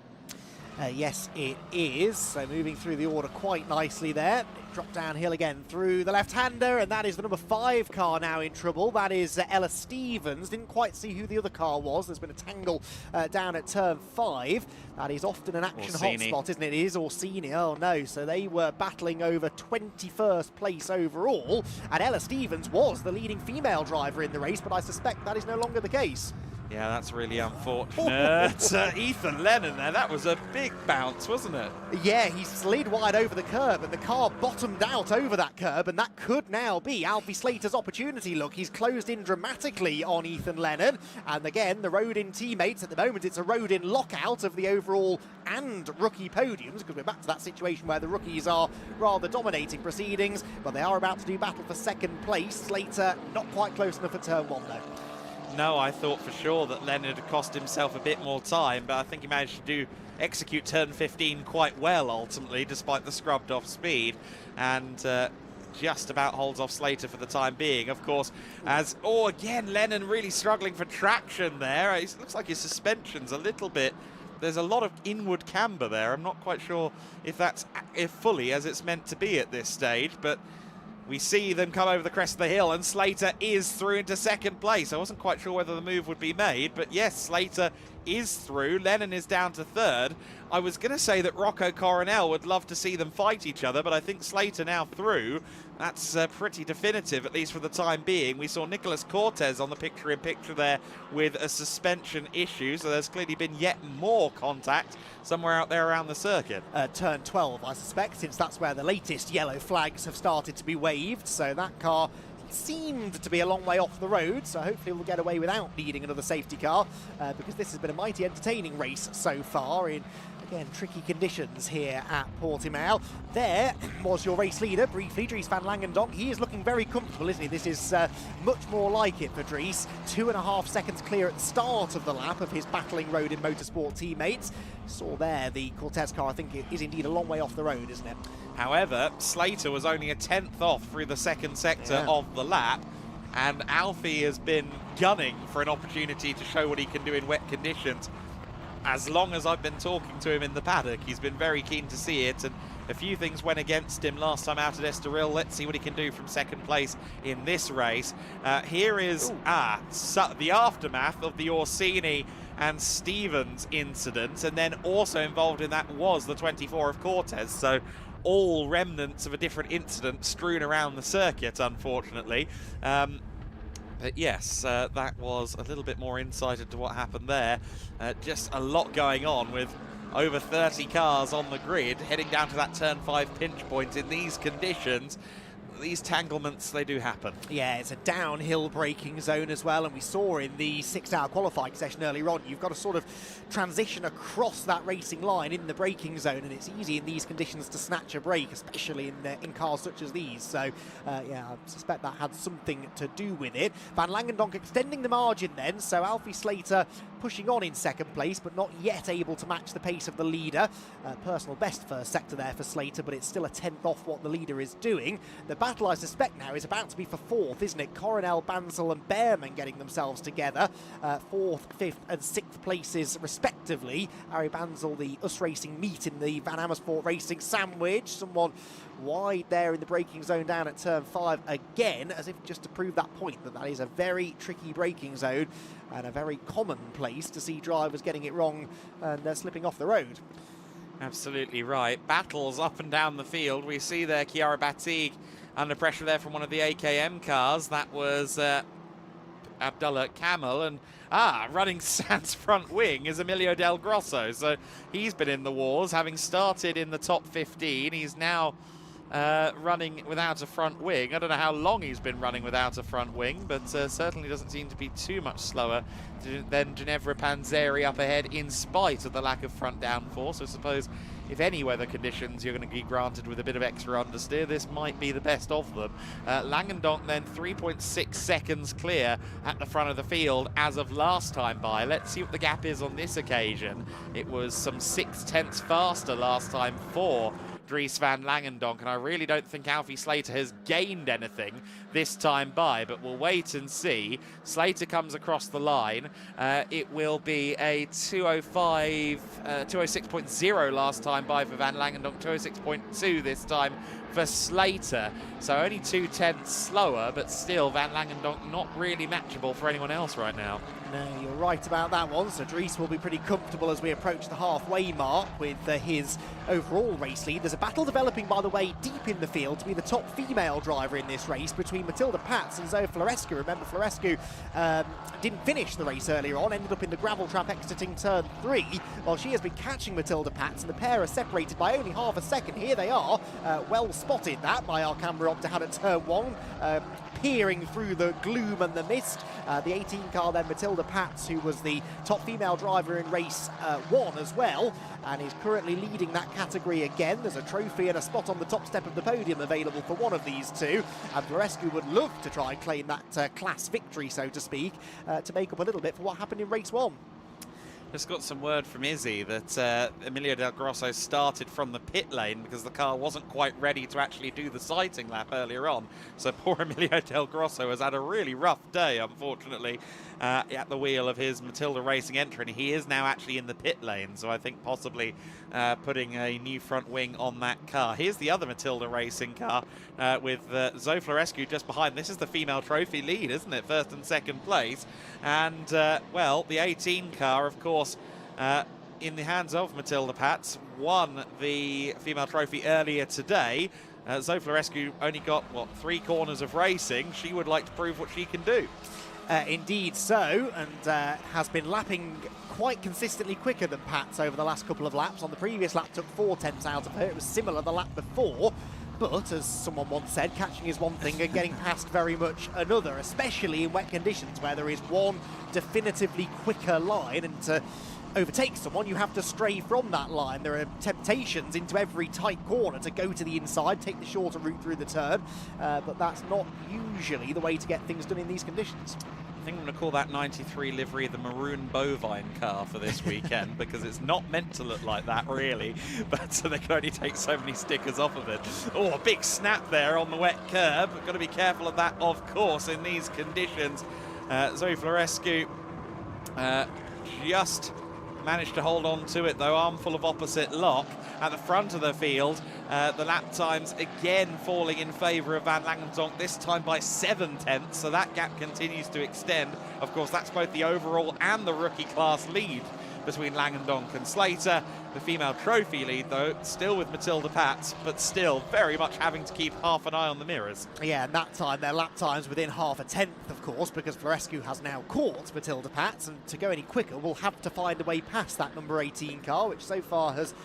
Yes, it is. So moving through the order quite nicely there. Drop downhill again through the left-hander, and that is the number 5 car now in trouble. That is Ella Stevens. Didn't quite see who the other car was. There's been a tangle down at turn 5. That is often an action hotspot, isn't it? It is Orsini. Oh no, so they were battling over 21st place overall, and Ella Stevens was the leading female driver in the race, but I suspect that is no longer the case. Yeah, that's really unfortunate. Ethan Lennon there, that was a big bounce, wasn't it? Yeah, he slid wide over the curb, and the car bottomed out over that curb, and that could now be Alfie Slater's opportunity. Look, he's closed in dramatically on Ethan Lennon, and again, the Rodin teammates, at the moment, it's a Rodin lockout of the overall and rookie podiums, because we're back to that situation where the rookies are rather dominating proceedings, but they are about to do battle for second place. Slater not quite close enough at turn 1, though. No, I thought for sure that Leonard had cost himself a bit more time, but I think he managed to execute turn 15 quite well ultimately, despite the scrubbed off speed, and just about holds off Slater for the time being, of course, as, again, Lennon really struggling for traction there. It looks like his suspension's a little bit, there's a lot of inward camber there. I'm not quite sure if that's fully as it's meant to be at this stage, but we see them come over the crest of the hill, and Slater is through into second place. I wasn't quite sure whether the move would be made, but yes, Slater is through. Lennon is down to third. I was going to say that Rocco Coronel would love to see them fight each other, but I think Slater now through. That's pretty definitive, at least for the time being. We saw Nicholas Cortez on the picture-in-picture there with a suspension issue, so there's clearly been yet more contact somewhere out there around the circuit. Turn 12, I suspect, since that's where the latest yellow flags have started to be waved, so that car seemed to be a long way off the road, so hopefully we'll get away without needing another safety car, because this has been a mighty entertaining race so far in, again, tricky conditions here at Portimão. There was your race leader, briefly, Dries van Langendonk. He is looking very comfortable, isn't he? This is much more like it for Dries. 2.5 seconds clear at the start of the lap of his battling road in motorsport teammates. Saw there the Cortez car, I think it is indeed a long way off the road, isn't it? However, Slater was only a 10th off through the second sector of the lap, and Alfie has been gunning for an opportunity to show what he can do in wet conditions. As long as I've been talking to him in the paddock, he's been very keen to see it, and a few things went against him last time out at Estoril. Let's see what he can do from second place in this race. Here is the aftermath of the Orsini and Stevens incident, and then also involved in that was the 24 of Cortez, so all remnants of a different incident strewn around the circuit, unfortunately. But yes, that was a little bit more insight into what happened there. Just a lot going on with over 30 cars on the grid, heading down to that turn 5 pinch point in these conditions. These tanglements, they do happen. Yeah, it's a downhill braking zone as well, and we saw in the 6-hour qualifying session earlier on, you've got to sort of transition across that racing line in the braking zone, and it's easy in these conditions to snatch a break, especially in cars such as these. So, yeah, I suspect that had something to do with it. Van Langendonk extending the margin then, so Alfie Slater pushing on in second place, but not yet able to match the pace of the leader. Personal best first sector there for Slater, but it's still a 10th off what the leader is doing. The battle, I suspect, now is about to be for 4th, isn't it? Coronel, Bansal and Behrman getting themselves together. 4th, 5th and 6th places respectively. Harry Bansal, the US Racing meet in the Van Amersfoort Racing sandwich. Someone wide there in the braking zone down at turn 5 again, as if just to prove that point, that is a very tricky braking zone and a very common place to see drivers getting it wrong and slipping off the road. Absolutely right. Battles up and down the field. We see there Chiara Batig under pressure there from one of the AKM cars. That was Abdullah Kamel, and running Sans front wing is Emilio Del Grosso. So he's been in the wars, having started in the top 15. He's now running without a front wing. I don't know how long he's been running without a front wing, but certainly doesn't seem to be too much slower than Ginevra Panzeri up ahead, in spite of the lack of front downforce. So I suppose if any weather conditions you're going to be granted with a bit of extra understeer, this might be the best of them. Langendonk then 3.6 seconds clear at the front of the field as of last time by. Let's see what the gap is on this occasion. It was some 0.6 faster last time for Dries van Langendonk, and I really don't think Alfie Slater has gained anything this time by, but we'll wait and see. Slater comes across the line. It will be a 206.0 last time by for Van Langendonk, 206.2 this time for Slater. So only 0.2 slower, but still Van Langendonk not really matchable for anyone else right now. No, you're right about that one. So Dries will be pretty comfortable as we approach the halfway mark with his overall race lead. There's a battle developing, by the way, deep in the field to be the top female driver in this race between Matilda Pats and Zoe Florescu. Remember, Florescu didn't finish the race earlier on, ended up in the gravel trap exiting turn 3, while she has been catching Matilda Pats, and the pair are separated by only half a second. Here they are, well spotted that by our camera operator at turn 1, peering through the gloom and the mist. The 18 car then, Matilda Pats, who was the top female driver in race 1 as well, and is currently leading that category again. There's a trophy and a spot on the top step of the podium available for one of these two, and Florescu would love to try and claim that class victory, so to speak, to make up a little bit for what happened in race 1. Just got some word from Izzy that Emilio Del Grosso started from the pit lane because the car wasn't quite ready to actually do the sighting lap earlier on. So poor Emilio Del Grosso has had a really rough day, unfortunately, at the wheel of his Matilda Racing entry. And he is now actually in the pit lane, so I think possibly putting a new front wing on that car. Here's the other Matilda Racing car with Zoe Florescu just behind. This is the female trophy lead, isn't it? First and second place. And, well, the 18 car, of course, course, in the hands of Matilda Pats, won the female trophy earlier today. Zoe Florescu only got, what, 3 corners of racing. She would like to prove what she can do. Indeed so, and has been lapping quite consistently quicker than Pats over the last couple of laps. On the previous lap took 4 tenths out of her. It was similar the lap before. But, as someone once said, catching is one thing and getting past very much another, especially in wet conditions where there is one definitively quicker line, and to overtake someone, you have to stray from that line. There are temptations into every tight corner to go to the inside, take the shorter route through the turn, but that's not usually the way to get things done in these conditions. I think I'm going to call that 93 livery the maroon bovine car for this weekend because it's not meant to look like that, really, but so they can only take so many stickers off of it. Oh, a big snap there on the wet curb. Got to be careful of that, of course, in these conditions. Zoe Florescu just managed to hold on to it, though, armful of opposite lock at the front of the field. The lap times again falling in favour of Van Langendonk, this time by 7 tenths, so that gap continues to extend. Of course, that's both the overall and the rookie class lead between Langendonk and Slater. The female trophy lead, though, still with Matilda Pats, but still very much having to keep half an eye on the mirrors. Yeah, and that time, their lap times within half a tenth, of course, because Florescu has now caught Matilda Pats, and to go any quicker, we'll have to find a way past that number 18 car, which so far has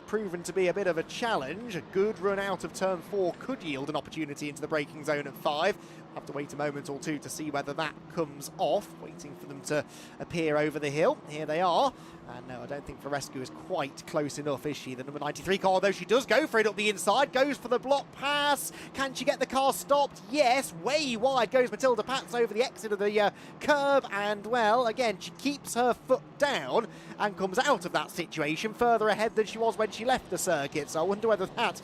proven to be a bit of a challenge. A good run out of turn 4 could yield an opportunity into the braking zone at 5. Have to wait a moment or two to see whether that comes off, waiting for them to appear over the hill. Here they are. And no, I don't think Florescu is quite close enough, is she? The number 93 car, although she does go for it up the inside, goes for the block pass. Can she get the car stopped? Yes, way wide goes Matilda Pats over the exit of the curb. And, well, again, she keeps her foot down and comes out of that situation further ahead than she was when she left the circuit. So I wonder whether that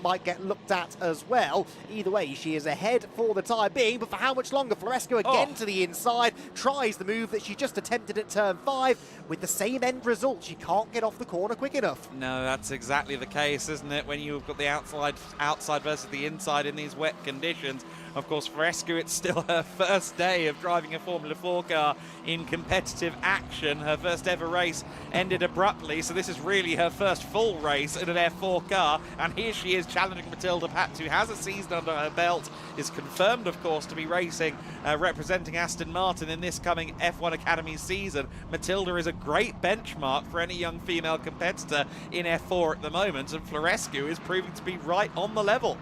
might get looked at as well. Either way, she is ahead for the time being, but for how much longer? Florescu again to the inside, tries the move that she just attempted at turn 5 with the same end result. She can't get off the corner quick enough. No, that's exactly the case, isn't it? When you've got the outside versus the inside in these wet conditions. Of course, Florescu, it's still her first day of driving a Formula 4 car in competitive action. Her first ever race ended abruptly, so this is really her first full race in an F4 car. And here she is challenging Matilda Pats, who has a season under her belt, is confirmed, of course, to be racing, representing Aston Martin in this coming F1 Academy season. Matilda is a great benchmark for any young female competitor in F4 at the moment, and Florescu is proving to be right on the level.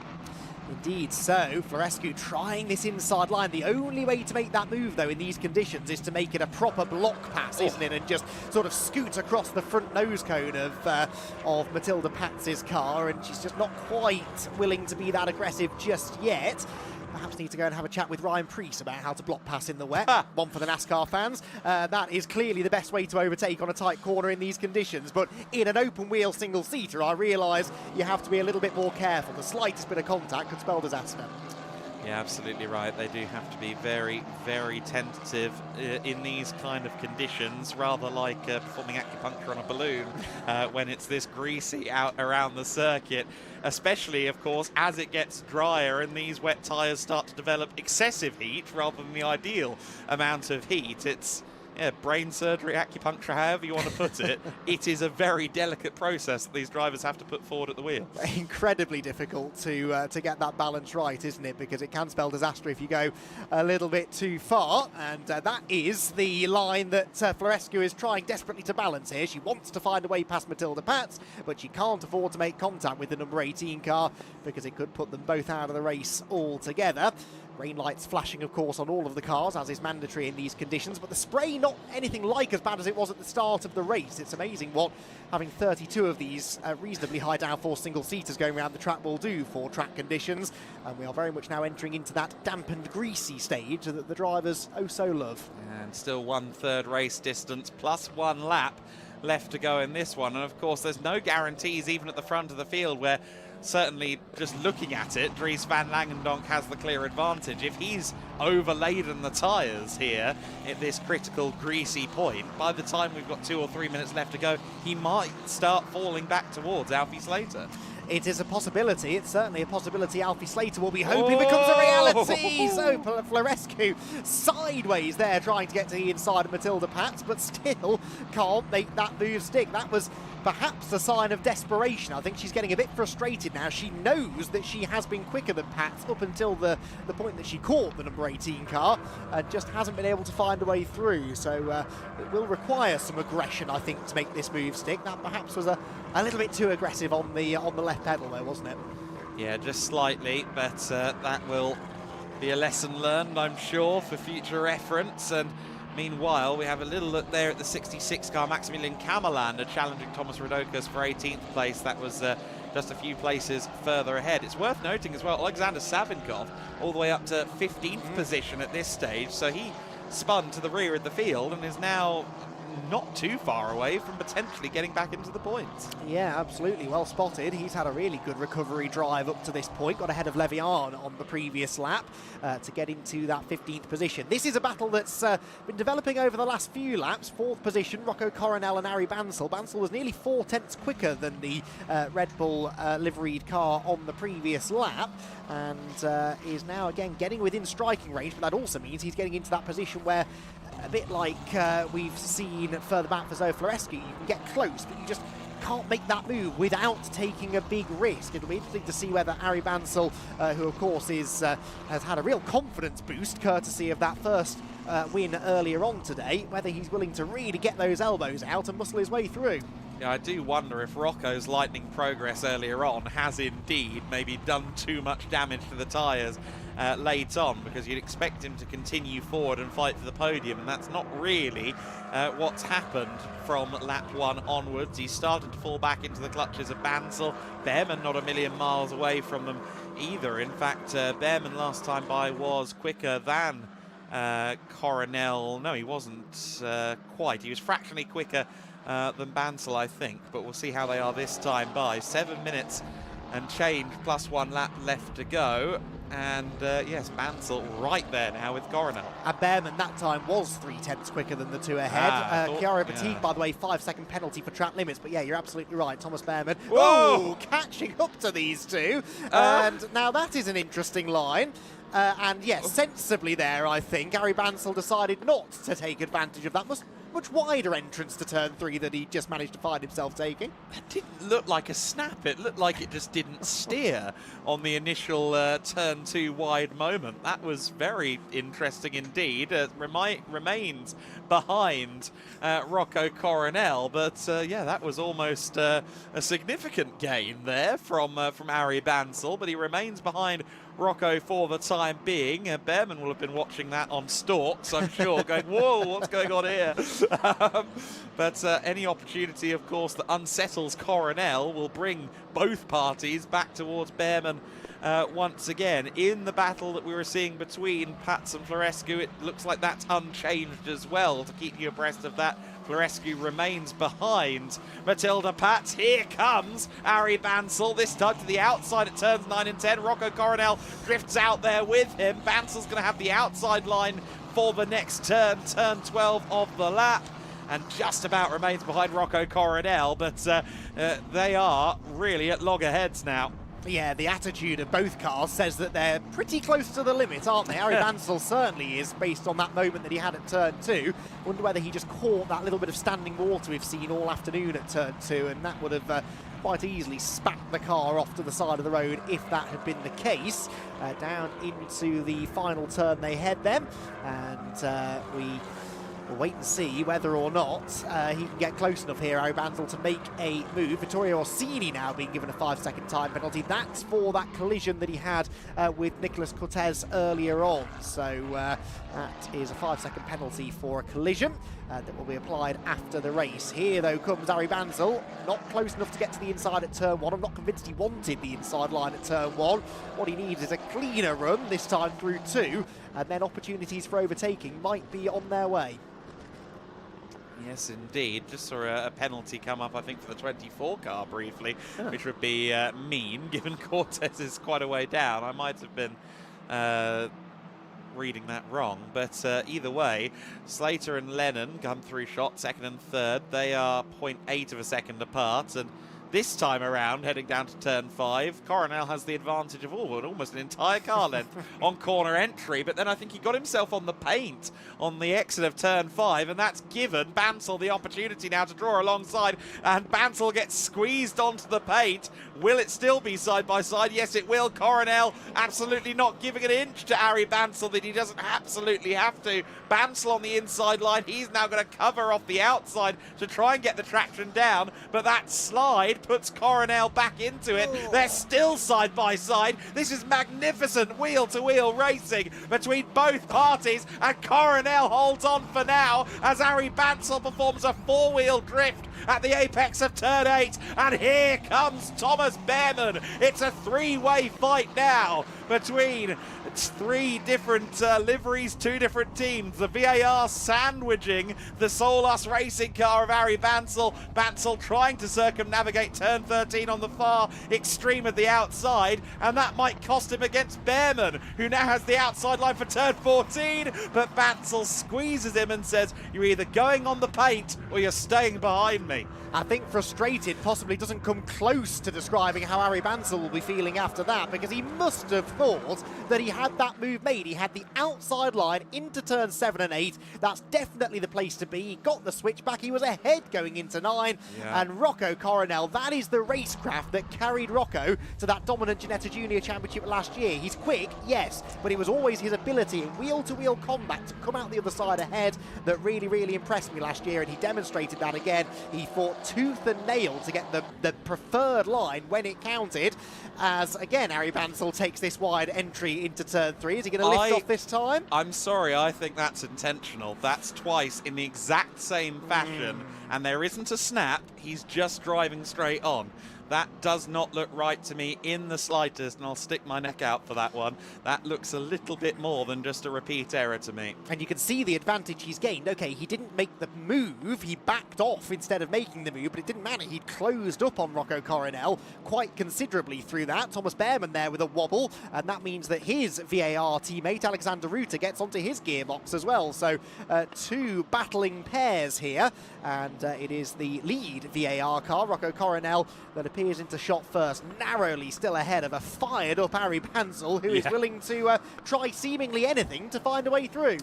Indeed so. Florescu trying this inside line. The only way to make that move, though, in these conditions is to make it a proper block pass, isn't it? And just sort of scoot across the front nose cone of Matilda Pats' car, and she's just not quite willing to be that aggressive just yet. Perhaps need to go and have a chat with Ryan Preece about how to block pass in the wet. One for the NASCAR fans. That is clearly the best way to overtake on a tight corner in these conditions. But in an open wheel single-seater, I realise you have to be a little bit more careful. The slightest bit of contact could spell disaster. Yeah, absolutely right. They do have to be very, very tentative in these kind of conditions, rather like performing acupuncture on a balloon when it's this greasy out around the circuit, especially, of course, as it gets drier and these wet tyres start to develop excessive heat rather than the ideal amount of heat. It's brain surgery, acupuncture, however you want to put it. It is a very delicate process that these drivers have to put forward at the wheel. Incredibly difficult to get that balance right, isn't it? Because it can spell disaster if you go a little bit too far. And that is the line that Florescu is trying desperately to balance here. She wants to find a way past Matilda Pats, but she can't afford to make contact with the number 18 car because it could put them both out of the race altogether. Rain lights flashing, of course, on all of the cars, as is mandatory in these conditions, but the spray not anything like as bad as it was at the start of the race. It's amazing what having 32 of these reasonably high downforce single-seaters going around the track will do for track conditions, and we are very much now entering into that dampened, greasy stage that the drivers oh so love. And still 1/3 race distance plus 1 lap left to go in this one, and of course there's no guarantees even at the front of the field, where certainly just looking at it, Dries Van Langendonk has the clear advantage. If he's overladen the tyres here at this critical greasy point, by the time we've got 2 or 3 minutes left to go, he might start falling back towards Alfie Slater. It is a possibility. It's certainly a possibility Alfie Slater will be hoping becomes a reality. So Florescu sideways there trying to get to the inside of Matilda Pats, but still can't make that move stick. That was perhaps a sign of desperation. I think she's getting a bit frustrated now. She knows that she has been quicker than Pats up until the point that she caught the number 18 car and just hasn't been able to find a way through. So it will require some aggression, I think, to make this move stick. That perhaps was a little bit too aggressive on the left pedal there, wasn't it? Yeah, just slightly, but that will be a lesson learned, I'm sure, for future reference. And meanwhile, we have a little look there at the 66 car, Maximilian Kammerlander challenging Thomas Rodokas for 18th place. That was just a few places further ahead. It's worth noting as well, Alexander Savinkov all the way up to 15th position at this stage. So he spun to the rear of the field and is now not too far away from potentially getting back into the points. Yeah, absolutely. Well spotted. He's had a really good recovery drive up to this point. Got ahead of Levian on the previous lap to get into that 15th position. This is a battle that's been developing over the last few laps. 4th position, Rocco Coronel and Ari Bansal. Bansal was nearly 4/10 quicker than the Red Bull liveried car on the previous lap and is now again getting within striking range, but that also means he's getting into that position where a bit like we've seen further back for Zoe Florescu, you can get close, but you just can't make that move without taking a big risk. It'll be interesting to see whether Ari Bansal, who of course has had a real confidence boost courtesy of that first win earlier on today, whether he's willing to really get those elbows out and muscle his way through. Yeah, I do wonder if Rocco's lightning progress earlier on has indeed maybe done too much damage to the tyres late on, because you'd expect him to continue forward and fight for the podium, and that's not really what's happened from lap 1 onwards. He started to fall back into the clutches of Bansal. Behrman not a million miles away from them either. In fact, Behrman last time by was quicker than Coronel. No, he wasn't quite. He was fractionally quicker than Bansal, I think, but we'll see how they are this time by. 7 minutes and change plus 1 lap left to go. And yes, Bansal right there now with Coronel. And Behrman that time was 3/10 quicker than the two ahead. Chiara Batique, yeah. by the way, 5-second penalty for track limits. But yeah, you're absolutely right. Thomas Behrman, catching up to these two. And now that is an interesting line. And yes, sensibly there, I think. Ari Bansal decided not to take advantage of that much wider entrance to turn 3 that he just managed to find himself taking. That didn't look like a snap. It looked like it just didn't steer on the initial turn 2 wide moment. That was very interesting indeed. Remains behind Rocco Coronel, but yeah, that was almost a significant gain there from Ari Bansal, but he remains behind Rocco for the time being. Behrman will have been watching that on stalks, I'm sure, going, whoa, what's going on here? But any opportunity, of course, that unsettles Coronel will bring both parties back towards Behrman once again. In the battle that we were seeing between Pats and Florescu, it looks like that's unchanged as well. To keep you abreast of that, Florescu remains behind Matilda Pats. Here comes Ari Bansal, this time to the outside at turns 9 and 10. Rocco Coronel drifts out there with him. Bansal's going to have the outside line for the next turn, turn 12 of the lap, and just about remains behind Rocco Coronel, but they are really at loggerheads now. Yeah, the attitude of both cars says that they're pretty close to the limit, aren't they? Ari Bansal certainly is, based on that moment that he had at turn 2. Wonder whether he just caught that little bit of standing water we've seen all afternoon at turn 2, and that would have quite easily spat the car off to the side of the road if that had been the case. Down into the final turn they head then, and we'll wait and see whether or not he can get close enough here, Ari Bansal, to make a move. Vittorio Orsini now being given a 5-second time penalty. That's for that collision that he had with Nicolas Cortez earlier on. So that is a 5-second penalty for a collision that will be applied after the race. Here, though, comes Ari Bansal. Not close enough to get to the inside at turn 1. I'm not convinced he wanted the inside line at turn 1. What he needs is a cleaner run, this time through 2, and then opportunities for overtaking might be on their way. Yes, indeed. Just saw a penalty come up, I think, for the 24 car briefly, which would be mean, given Cortez is quite a way down. I might have been reading that wrong, but either way, Slater and Lennon come through shot, 2nd and 3rd. They are 0.8 of a second apart, and This time around, heading down to turn 5, Coronel has the advantage of almost an entire car length on corner entry, but then I think he got himself on the paint on the exit of turn 5, and that's given Bansal the opportunity now to draw alongside, and Bansal gets squeezed onto the paint. Will it still be side by side? Yes, it will. Coronel absolutely not giving an inch to Ari Bansal that he doesn't absolutely have to. Bansal on the inside line. He's now going to cover off the outside to try and get the traction down, but that slide puts Coronel back into it. They're still side by side. This is magnificent wheel-to-wheel racing between both parties, and Coronel holds on for now as Ari Bansal performs a four-wheel drift at the apex of turn 8, and here comes Thomas Behrman. It's a three-way fight now between 3 different liveries, 2 different teams. The VAR sandwiching the Solus racing car of Ari Bansal. Bansal trying to circumnavigate turn 13 on the far extreme of the outside, and that might cost him against Behrman, who now has the outside line for turn 14, but Bansal squeezes him and says, you're either going on the paint or you're staying behind me. I think frustrated possibly doesn't come close to describing how Ari Bansal will be feeling after that, because he must have thought that he had that move made. He had the outside line into turn 7 and 8. That's definitely the place to be. He got the switch back. He was ahead going into 9. Yeah. And Rocco Coronel, that is the racecraft that carried Rocco to that dominant Ginetta Junior Championship last year. He's quick, yes, but it was always his ability in wheel-to-wheel combat to come out the other side ahead that really, really impressed me last year, and he demonstrated that again. He fought tooth and nail to get the preferred line when it counted, as again Ari Bansal takes this wide entry into turn 3. Is he going to lift off this time? I'm sorry, I think that's intentional. That's twice in the exact same fashion, and there isn't a snap. He's just driving straight on. That does not look right to me in the slightest, and I'll stick my neck out for that one. That looks a little bit more than just a repeat error to me. And you can see the advantage he's gained. Okay, he didn't make the move, he backed off instead of making the move, but it didn't matter. He closed up on Rocco Coronel quite considerably through that. Thomas Behrman there with a wobble, and that means that his VAR teammate, Alexander Ruta, gets onto his gearbox as well. So 2 battling pairs here, and it is the lead VAR car, Rocco Coronel, that appears into shot first, narrowly still ahead of a fired-up Ari Bansal, who is willing to try seemingly anything to find a way through.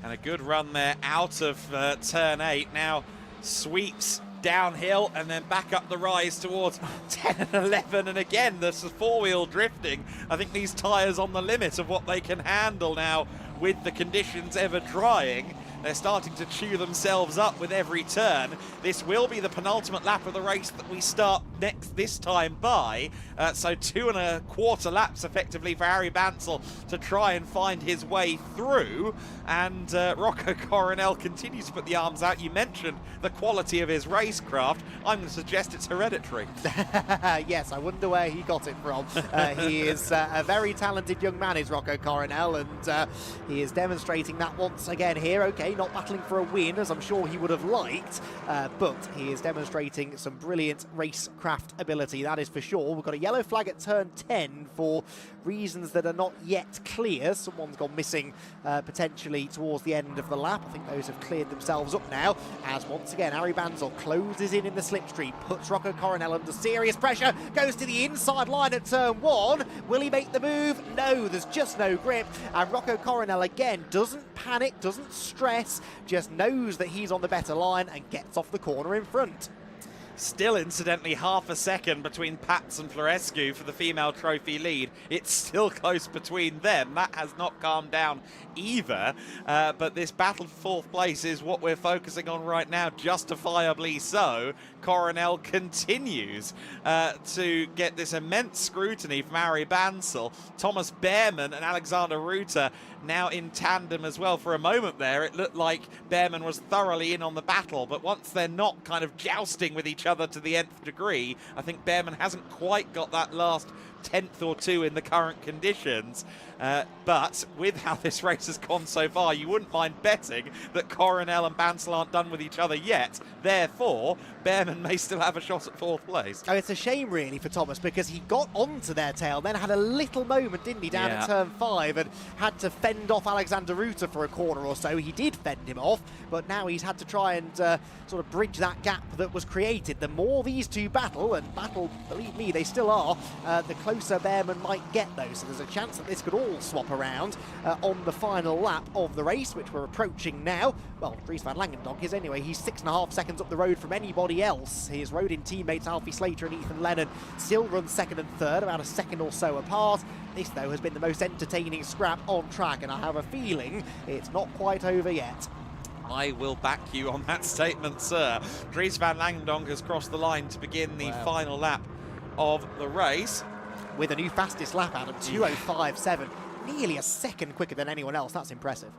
And a good run there out of turn 8. Now sweeps downhill and then back up the rise towards 10 and 11, and again this is four-wheel drifting. I think these tyres on the limit of what they can handle now with the conditions ever drying. They're starting to chew themselves up with every turn. This will be the penultimate lap of the race that we start this time by. So 2.25 laps effectively for Ari Bansal to try and find his way through. And Rocco Coronel continues to put the arms out. You mentioned the quality of his racecraft. I'm going to suggest it's hereditary. Yes, I wonder where he got it from. He is a very talented young man, is Rocco Coronel, and he is demonstrating that once again here. Okay, not battling for a win, as I'm sure he would have liked, but he is demonstrating some brilliant racecraft ability, that is for sure. We've got a yellow flag at turn 10 for reasons that are not yet clear. Someone's gone missing potentially towards the end of the lap. I think those have cleared themselves up now, as once again Ari Bansal closes in the slipstream, puts Rocco Coronel under serious pressure, goes to the inside line at turn 1. Will he make the move? No, there's just no grip, and Rocco Coronel again doesn't panic, doesn't stress, just knows that he's on the better line and gets off the corner in front. Still, incidentally, half a second between Pats and Florescu for the female trophy lead. It's still close between them. That has not calmed down either. But this battle for 4th place is what we're focusing on right now, justifiably so. Coronel continues to get this immense scrutiny from Ari Bansal. Thomas Behrman and Alexander Ruta now in tandem as well. For a moment there, it looked like Behrman was thoroughly in on the battle, but once they're not kind of jousting with each other to the nth degree, I think Behrman hasn't quite got that last tenth or two in the current conditions. But with how this race has gone so far, you wouldn't mind betting that Coronel and Bansal aren't done with each other yet. Therefore, Behrman may still have a shot at fourth place. Oh, it's a shame, really, for Thomas, because he got onto their tail, then had a little moment, didn't he, down in turn 5, and had to fend off Alexander Ruta for a corner or so. He did fend him off, but now he's had to try and sort of bridge that gap that was created. The more these two battle, and battle, believe me, they still are, the closer Behrman might get, though. So there's a chance that this could all swap around on the final lap of the race, which we're approaching now. Well, Dries van Langendonk is anyway. He's 6.5 seconds up the road from anybody else. His Rodin teammates Alfie Slater and Ethan Lennon still run second and third, about a second or so apart. This, though, has been the most entertaining scrap on track, and I have a feeling it's not quite over yet. I will back you on that statement, sir. Dries van Langendonk has crossed the line to begin the final lap of the race. With a new fastest lap, Adam, 2:05.7. Nearly a second quicker than anyone else. That's impressive.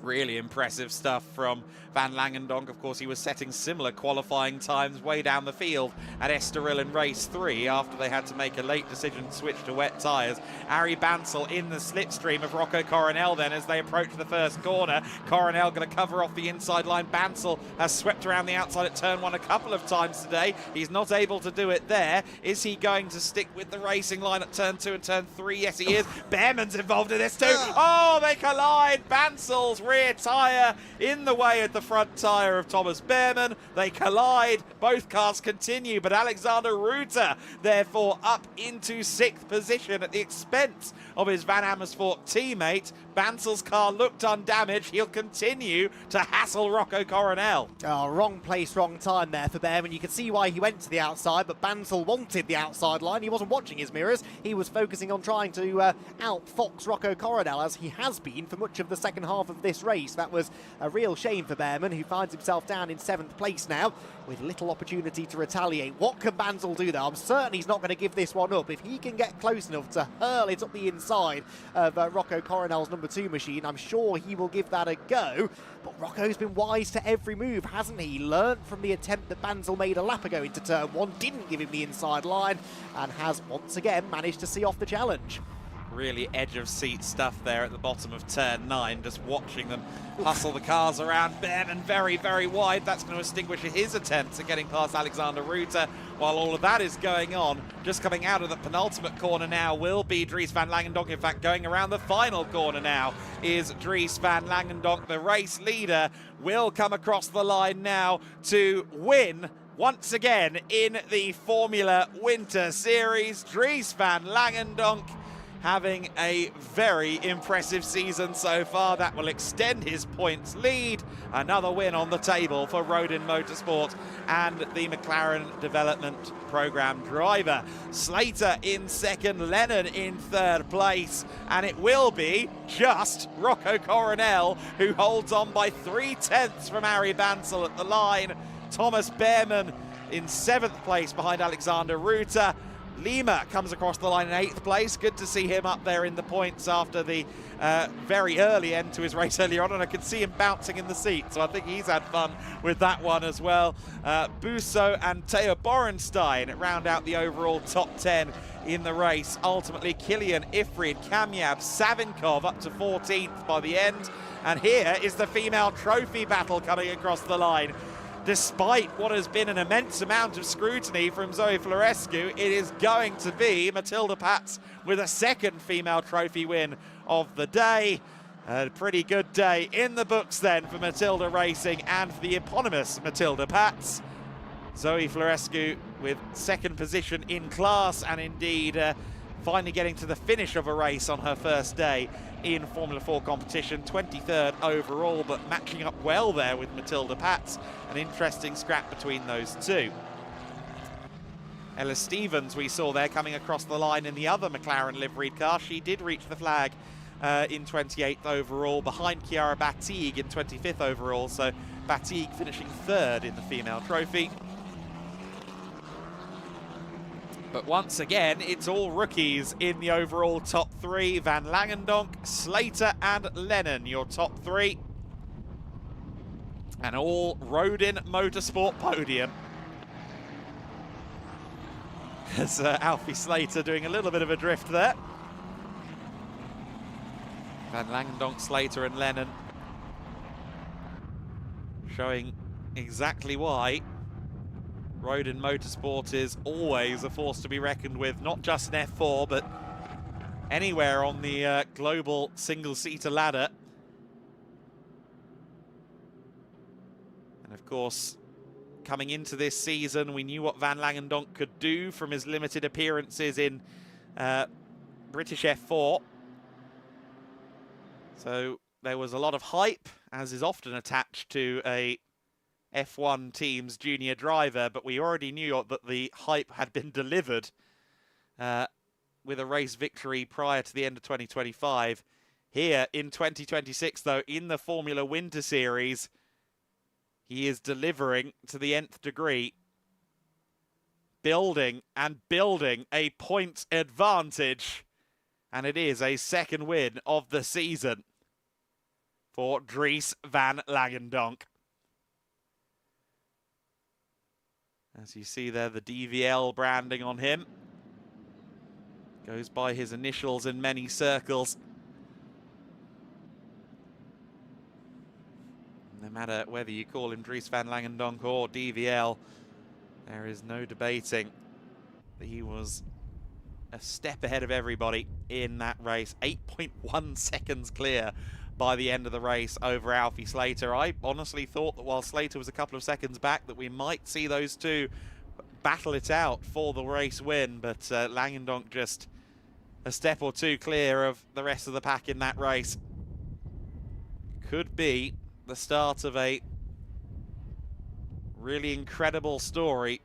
Really impressive stuff from Van Langendonk. Of course, he was setting similar qualifying times way down the field at Estoril in race 3 after they had to make a late decision to switch to wet tyres. Arie Bansal in the slipstream of Rocco Coronel then as they approach the first corner. Coronel going to cover off the inside line. Bansal has swept around the outside at turn 1 a couple of times today. He's not able to do it there. Is he going to stick with the racing line at turn 2 and turn 3? Yes, he is. Behrman's involved in this too. Oh, they collide. Bansal's rear tyre in the way of the front tyre of Thomas Behrman. They collide. Both cars continue, but Alexander Ruta, therefore, up into 6th position at the expense of his Van Amersfoort teammate. Bansal's car looked undamaged. He'll continue to hassle Rocco Coronel. Oh, wrong place, wrong time there for Behrman. You can see why he went to the outside, but Bansal wanted the outside line. He wasn't watching his mirrors. He was focusing on trying to outfox Rocco Coronel, as he has been for much of the second half of this race. That was a real shame for Behrman, who finds himself down in 7th place now with little opportunity to retaliate. What can Bansal do, though? I'm certain he's not going to give this one up. If he can get close enough to hurl it up the inside of Rocco Coronel's number 2 machine, I'm sure he will give that a go. But Rocco's been wise to every move, hasn't he? Learned from the attempt that Bansal made a lap ago into turn 1, didn't give him the inside line, and has once again managed to see off the challenge. Really edge-of-seat stuff there at the bottom of turn 9, just watching them hustle the cars around. Behrman very, very wide. That's going to extinguish his attempts at getting past Alexander Ruta. While all of that is going on, just coming out of the penultimate corner now will be Dries van Langendonk. In fact, going around the final corner now is Dries van Langendonk. The race leader will come across the line now to win once again in the Formula Winter Series. Dries van Langendonk having a very impressive season so far. That will extend his points lead. Another win on the table for Rodin Motorsport and the McLaren Development Programme driver. Slater in second, Lennon in third place, and it will be just Rocco Coronel who holds on by 3/10 from Arie Bansal at the line. Thomas Behrman in 7th place behind Alexander Ruta. Lima comes across the line in 8th place. Good to see him up there in the points after the very early end to his race earlier on, and I could see him bouncing in the seat, so I think he's had fun with that one as well. Busso and Theo Borenstein round out the overall top 10 in the race. Ultimately, Kilian, Ifrid, Kamyab, Savinkov up to 14th by the end. And here is the female trophy battle coming across the line. Despite what has been an immense amount of scrutiny from Zoe Florescu, it is going to be Matilda Pats with a second female trophy win of the day. A pretty good day in the books then for Matilda Racing and for the eponymous Matilda Pats. Zoe Florescu with 2nd position in class, and indeed finally getting to the finish of a race on her first day in Formula 4 competition. 23rd overall, but matching up well there with Matilda Pats. An interesting scrap between those two. Ella Stevens we saw there coming across the line in the other McLaren liveried car. She did reach the flag in 28th overall, behind Chiara Batigue in 25th overall, so Batigue finishing 3rd in the female trophy. But once again, it's all rookies in the overall top 3. Van Langendonk, Slater and Lennon, your top 3. And all Rodin Motorsport podium. as Alfie Slater doing a little bit of a drift there. Van Langendonk, Slater and Lennon showing exactly why road in motorsport is always a force to be reckoned with, not just in F4, but anywhere on the global single-seater ladder. And of course, coming into this season, we knew what Van Langendonk could do from his limited appearances in British F4. So there was a lot of hype, as is often attached to a F1 team's junior driver, but we already knew that the hype had been delivered with a race victory prior to the end of 2025. Here in 2026, though, in the Formula Winter Series, he is delivering to the nth degree, building and building a point advantage, and it is a second win of the season for Dries Van Langendonk. As you see there, the DVL branding on him goes by his initials in many circles. No matter whether you call him Dries Van Langendonk or DVL, there is no debating that he was a step ahead of everybody in that race. 8.1 seconds clear by the end of the race over Alfie Slater. I honestly thought that while Slater was a couple of seconds back, that we might see those two battle it out for the race win, but Langendonk just a step or two clear of the rest of the pack in that race. Could be the start of a really incredible story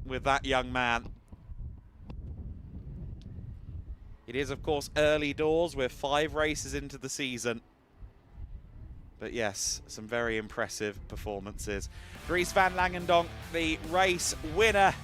with that young man. It is, of course, early doors. We're 5 races into the season. But yes, some very impressive performances. Dries Van Langendonk, the race winner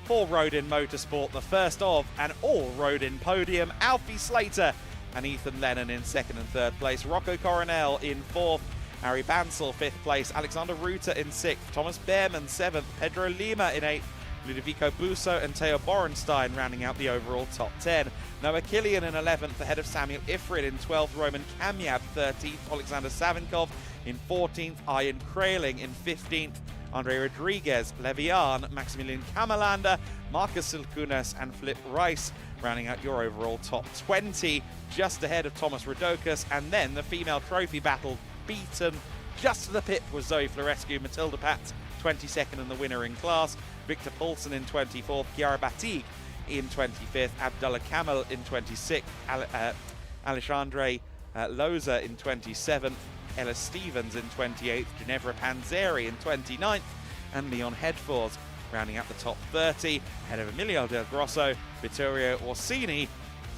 for Road in Motorsport, the first of an all-Road in podium. Alfie Slater and Ethan Lennon in 2nd and 3rd place. Rocco Coronel in 4th. Harry Bansal 5th place. Alexander Ruta in 6th. Thomas Behrman 7th. Pedro Lima in 8th. Ludovico Busso and Theo Borenstein rounding out the overall top 10. Noah Killian in 11th, ahead of Samuel Ifrid in 12th, Roman Kamyab 13th, Alexander Savinkov in 14th, Ian Kraling in 15th, Andre Rodriguez, Levian, Maximilian Kamalander, Marcus Silkunas and Flip Rice rounding out your overall top 20, just ahead of Thomas Rodokas. And then the female trophy battle, beaten just to the pit was Zoe Florescu, Matilda Patz 22nd and the winner in class, Victor Poulsen in 24th, Chiara Batig in 25th, Abdullah Kamel in 26th, Alexandre Loza in 27th, Ella Stevens in 28th, Ginevra Panzeri in 29th, and Leon Hedfors rounding out the top 30, ahead of Emilio Del Grosso, Vittorio Orsini,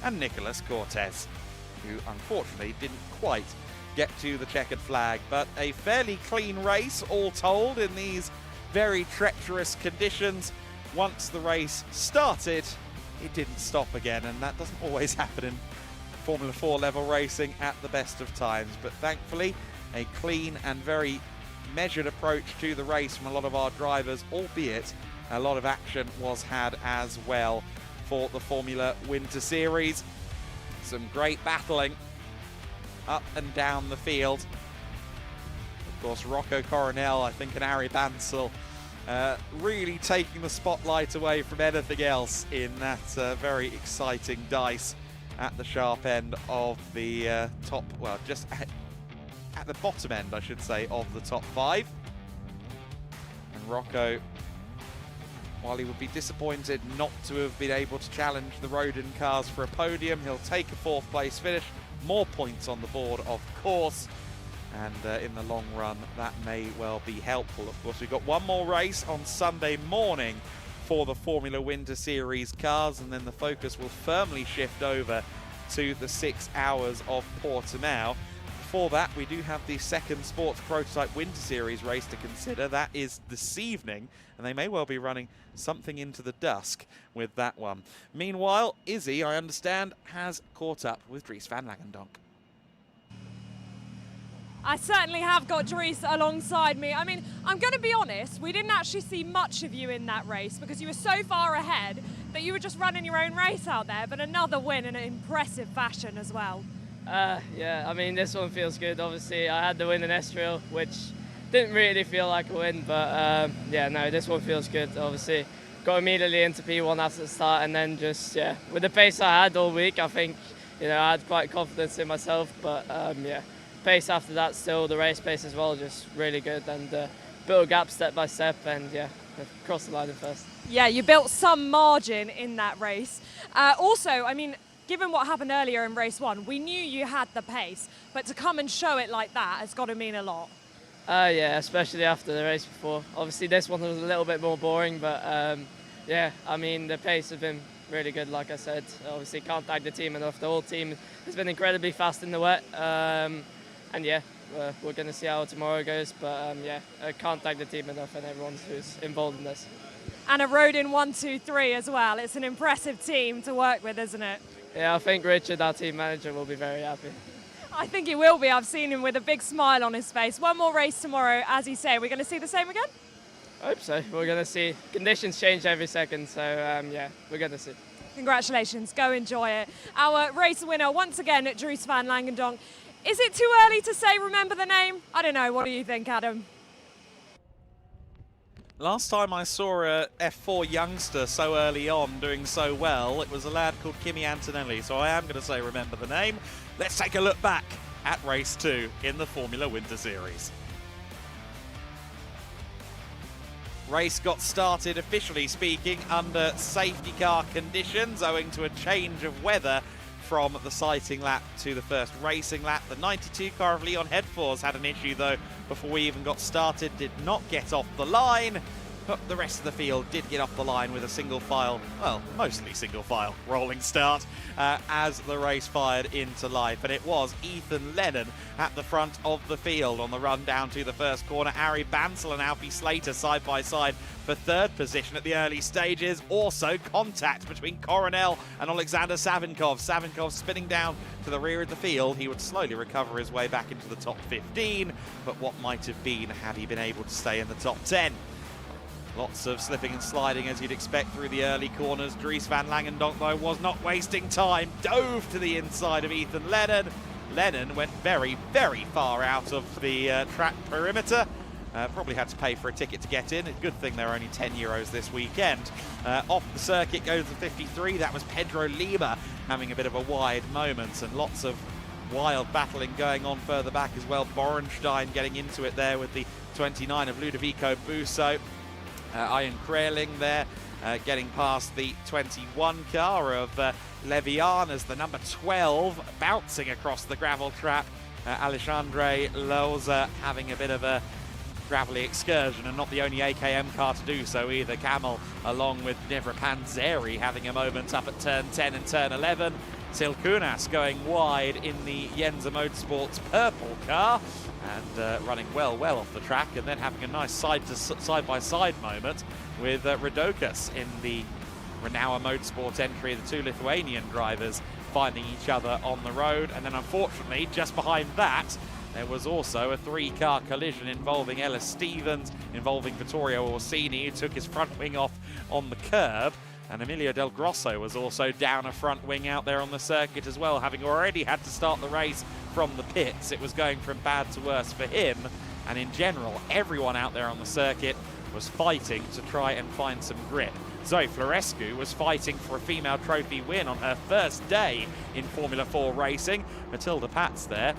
and Nicolas Cortez, who unfortunately didn't quite get to the checkered flag. But a fairly clean race, all told, in these very treacherous conditions. Once the race started, it didn't stop again, and that doesn't always happen in Formula 4 level racing at the best of times. But thankfully, a clean and very measured approach to the race from a lot of our drivers, albeit a lot of action was had as well for the Formula Winter Series. Some great battling up and down the field. Of course, Rocco Coronel, I think, and Ari Bansal really taking the spotlight away from anything else in that very exciting dice at the sharp end of the top, well, just at the bottom end, I should say, of the top 5. And Rocco, while he would be disappointed not to have been able to challenge the Rodin cars for a podium, he'll take a 4th place finish. More points on the board, of course. And in the long run, that may well be helpful. Of course, we've got one more race on Sunday morning for the Formula Winter Series cars, and then the focus will firmly shift over to the 6 hours of Portimão. Before that, we do have the second Sports Prototype Winter Series race to consider. That is this evening, and they may well be running something into the dusk with that one. Meanwhile, Izzy, I understand, has caught up with Dries Van Langendonk. I certainly have got Dries alongside me. I mean, I'm going to be honest, we didn't actually see much of you in that race because you were so far ahead that you were just running your own race out there, but another win in an impressive fashion as well. Yeah, I mean, this one feels good. Obviously, I had the win in Estoril, which didn't really feel like a win, but yeah, no, this one feels good. Obviously, got immediately into P1 after the start, and then just, yeah, with the pace I had all week, I think, you know, I had quite confidence in myself, but yeah, pace after that, still the race pace as well, just really good, and built a gap step by step, and yeah, crossed the line in first. Yeah, you built some margin in that race. Also, I mean, given what happened earlier in race 1, we knew you had the pace, but to come and show it like that has got to mean a lot. Yeah, especially after the race before. Obviously, this one was a little bit more boring, but yeah, I mean, the pace has been really good, like I said. Obviously, can't thank the team enough. The whole team has been incredibly fast in the wet. And yeah, we're going to see how tomorrow goes. But yeah, I can't thank the team enough and everyone who's involved in this. And a road in 1, 2, 3 as well. It's an impressive team to work with, isn't it? Yeah, I think Richard, our team manager, will be very happy. I think he will be. I've seen him with a big smile on his face. One more race tomorrow, as you say. We're going to see the same again? I hope so. We're going to see. Conditions change every second, so yeah, we're going to see. Congratulations. Go enjoy it. Our race winner, once again, Dries van Langendonk. Is it too early to say remember the name? I don't know. What do you think, Adam? Last time I saw a F4 youngster so early on doing so well, it was a lad called Kimi Antonelli, so I am going to say remember the name. Let's take a look back at race 2 in the Formula Winter Series. Race got started, officially speaking, under safety car conditions owing to a change of weather from the sighting lap to the first racing lap. The 92 car of Leon Headforce had an issue though before we even got started, did not get off the line, but the rest of the field did get off the line with a single file, well, mostly single file rolling start as the race fired into life. And it was Ethan Lennon at the front of the field on the run down to the first corner. Ari Bansel and Alfie Slater side by side for third position at the early stages. Also contact between Coronel and Alexander Savinkov. Savinkov spinning down to the rear of the field. He would slowly recover his way back into the top 15, but what might have been had he been able to stay in the top 10. Lots of slipping and sliding as you'd expect through the early corners. Dries van Langendonk, though, was not wasting time. Dove to the inside of Ethan Lennon. Lennon went very, very far out of the track perimeter. Probably had to pay for a ticket to get in. A good thing there are only 10 euros this weekend. Off the circuit goes the 53. That was Pedro Lima having a bit of a wide moment, and lots of wild battling going on further back as well. Borenstein getting into it there with the 29 of Ludovico Busso. Ian Kraling there getting past the 21 car of Levian as the number 12 bouncing across the gravel trap. Alexandre Loza having a bit of a gravelly excursion, and not the only AKM car to do so either. Camel along with Nevra Panzeri having a moment up at turn 10 and turn 11. Silkunas going wide in the Yenza Motorsports purple car and running well off the track, and then having a nice side-by-side moment with Radokas in the Renault Motorsport entry. The two Lithuanian drivers finding each other on the road, and then unfortunately just behind that there was also a 3-car collision involving Ellis Stevens, involving Vittorio Orsini, who took his front wing off on the curb. And Emilio Del Grosso was also down a front wing out there on the circuit as well, having already had to start the race from the pits. It was going from bad to worse for him. And in general, everyone out there on the circuit was fighting to try and find some grip. Zoe Florescu was fighting for a female trophy win on her first day in Formula 4 racing. Matilda Patz there,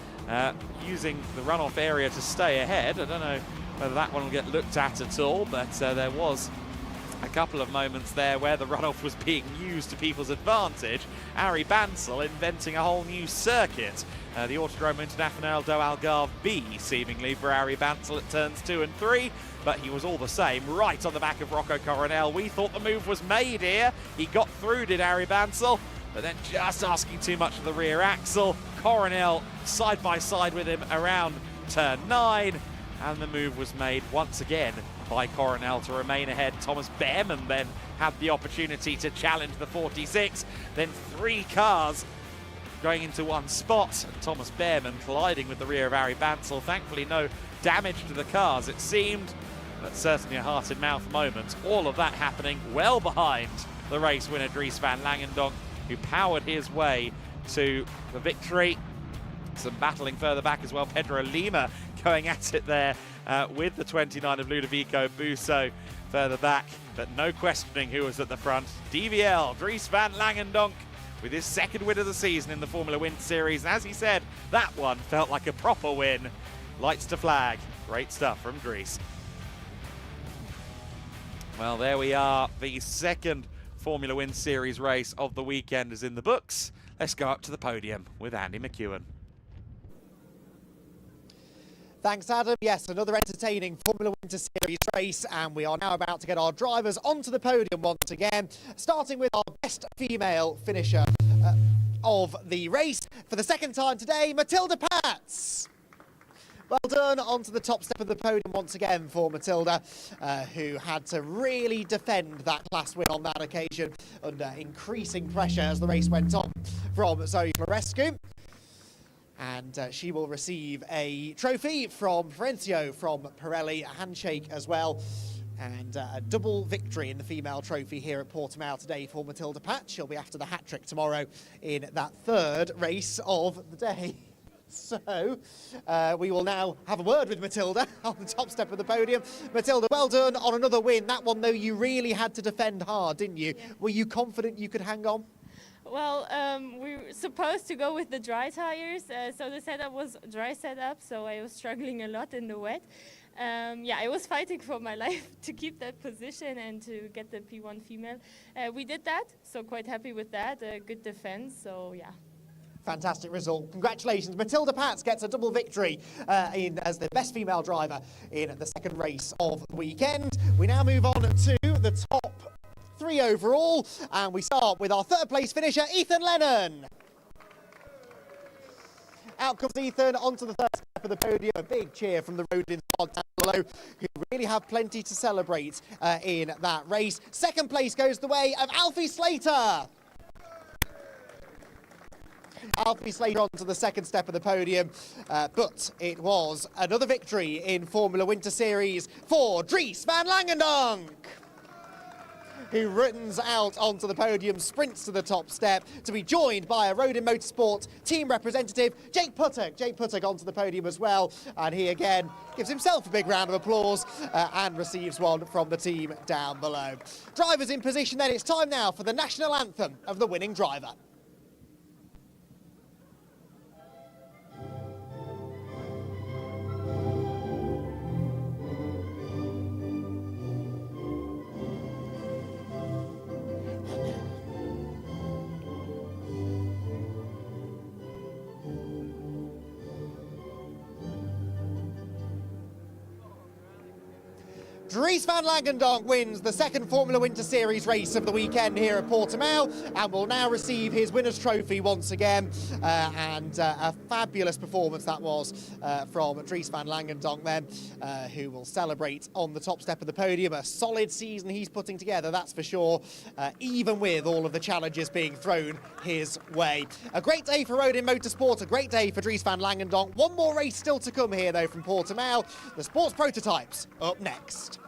using the runoff area to stay ahead. I don't know whether that one will get looked at all, but there was a couple of moments there where the runoff was being used to people's advantage. Ari Bansel inventing a whole new circuit. The Autodromo Internacional do Algarve B, seemingly, for Ari Bansel at turns 2 and 3, but he was all the same right on the back of Rocco Coronel. We thought the move was made here. He got through, did Ari Bansel, but then just asking too much of the rear axle. Coronel side by side with him around turn 9, and the move was made once again by Coronel to remain ahead. Thomas Behrman then had the opportunity to challenge the 46. Then 3 cars going into one spot, and Thomas Behrman colliding with the rear of Ari Bansal. Thankfully no damage to the cars, it seemed, but certainly a heart-in-mouth moment. All of that happening well behind the race winner Dries van Langendonk, who powered his way to the victory. Some battling further back as well. Pedro Lima going at it there with the 29 of Ludovico Busso further back, but no questioning who was at the front. DVL, Dries van Langendonk, with his second win of the season in the Formula Winter Series. And as he said, that one felt like a proper win. Lights to flag. Great stuff from Dries. Well, there we are. The second Formula Winter Series race of the weekend is in the books. Let's go up to the podium with Andy McEwen. Thanks, Adam. Yes, another entertaining Formula Winter Series race, and we are now about to get our drivers onto the podium once again, starting with our best female finisher of the race. For the second time today, Matilda Pats. Well done, onto the top step of the podium once again for Matilda, who had to really defend that class win on that occasion under increasing pressure as the race went on from Zoe Florescu. And she will receive a trophy from Florencio from Pirelli, a handshake as well, and a double victory in the female trophy here at Portimão today for Matilda Patch. She'll be after the hat-trick tomorrow in that third race of the day. So we will now have a word with Matilda on the top step of the podium. Matilda, well done on another win. That one, though, you really had to defend hard, didn't you? Yeah. Were you confident you could hang on? Well, we were supposed to go with the dry tires, so the setup was dry setup, so I was struggling a lot in the wet. Yeah, I was fighting for my life to keep that position and to get the P1 female. We did that, so quite happy with that. Good defense, so yeah. Fantastic result. Congratulations. Matilda Pats gets a double victory as the best female driver in the second race of the weekend. We now move on to the top three overall, and we start with our third place finisher, Ethan Lennon. Out comes Ethan onto the third step of the podium. A big cheer from the Rodin squad down below, who really have plenty to celebrate in that race. Second place goes the way of Alfie Slater. Alfie Slater onto the second step of the podium, but it was another victory in Formula Winter Series for Dries van Langendonk, who runs out onto the podium, sprints to the top step to be joined by a Rodin Motorsport team representative, Jake Puttock. Jake Puttock onto the podium as well, and he again gives himself a big round of applause and receives one from the team down below. Drivers in position then. It's time now for the national anthem of the winning driver. Dries van Langendonk wins the second Formula Winter Series race of the weekend here at Portimão and will now receive his winner's trophy once again. And a fabulous performance that was from Dries van Langendonk then, who will celebrate on the top step of the podium. A solid season he's putting together, that's for sure, even with all of the challenges being thrown his way. A great day for Rodin Motorsport, a great day for Dries van Langendonk. One more race still to come here though from Portimão. The sports prototypes up next.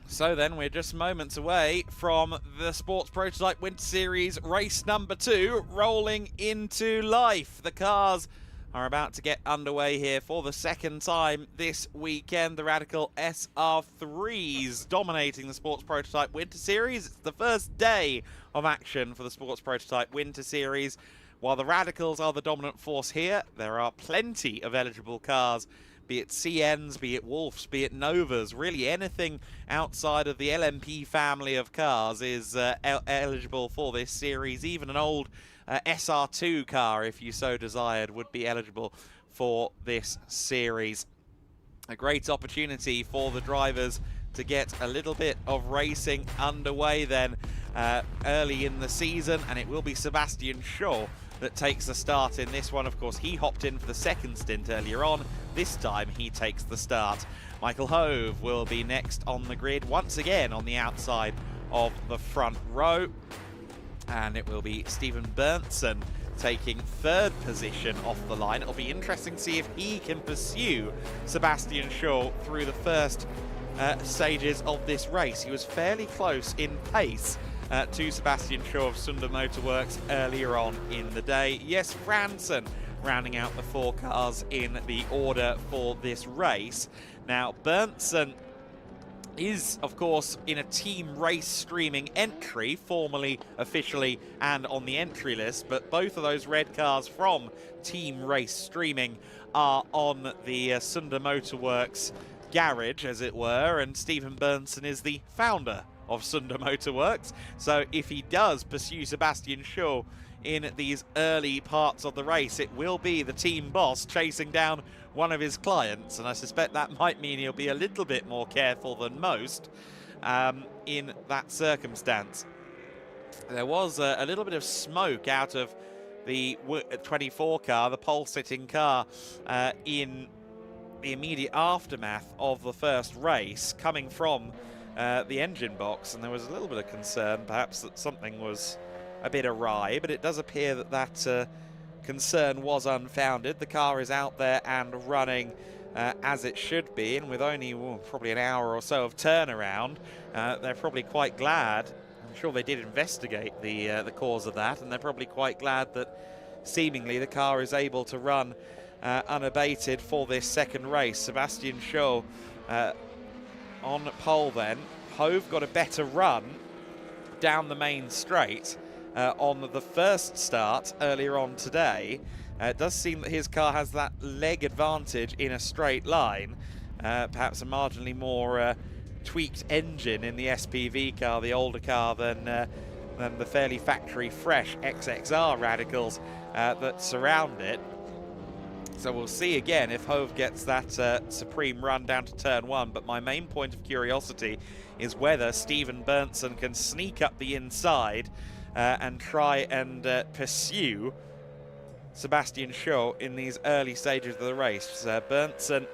So then we're just moments away from the Sports Prototype Winter Series race number 2 rolling into life. The cars are about to get underway here for the second time this weekend. The Radical SR3s dominating the Sports Prototype Winter Series. It's the first day of action for the Sports Prototype Winter Series. While the Radicals are the dominant force here, there are plenty of eligible cars, be it CNs, be it Wolfs, be it Novas, really anything outside of the LMP family of cars is eligible for this series. Even an old SR2 car, if you so desired, would be eligible for this series. A great opportunity for the drivers to get a little bit of racing underway then early in the season, and it will be Sebastian Shaw that takes the start in this one. Of course, he hopped in for the second stint earlier on. This time he takes the start. Michael Hove will be next on the grid, once again on the outside of the front row. And it will be Stephen Berntsen taking third position off the line. It'll be interesting to see if he can pursue Sebastian Shaw through the first stages of this race. He was fairly close in pace to Sebastian Shaw of Sunder Motorworks earlier on in the day. Yes, Fransen rounding out the 4 cars in the order for this race. Now, Berntsen is, of course, in a team race streaming entry, formally, officially, and on the entry list, but both of those red cars from team race streaming are on the Sunder Motorworks garage, as it were, and Stephen Berntsen is the founder of Sunder Motorworks. So if he does pursue Sebastian Shaw in these early parts of the race, it will be the team boss chasing down one of his clients, and I suspect that might mean he'll be a little bit more careful than most in that circumstance. There was a little bit of smoke out of the 24 car, the pole-sitting car, in the immediate aftermath of the first race, coming from the engine box, and there was a little bit of concern perhaps that something was a bit awry, but it does appear that that concern was unfounded. The car is out there and running as it should be, and with only probably an hour or so of turnaround, they're probably quite glad. I'm sure they did investigate the cause of that, and they're probably quite glad that seemingly the car is able to run unabated for this second race. Sebastian Shaw on pole then. Hove got a better run down the main straight on the first start earlier on today. It does seem that his car has that leg advantage in a straight line. Perhaps a marginally more tweaked engine in the SPV car, the older car, than the fairly factory fresh XXR radicals that surround it. So we'll see again if Hove gets that supreme run down to turn 1, but my main point of curiosity is whether Stephen Berntsen can sneak up the inside and try and pursue Sebastian Shaw in these early stages of the race. Berntsen,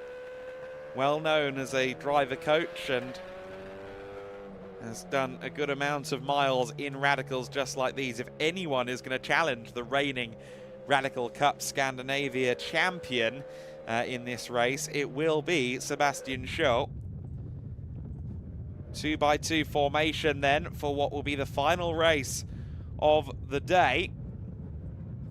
well known as a driver coach, and has done a good amount of miles in radicals just like these. If anyone is going to challenge the reigning Radical Cup Scandinavia champion in this race, it will be Sebastian Shaw. 2x2 formation then for what will be the final race of the day.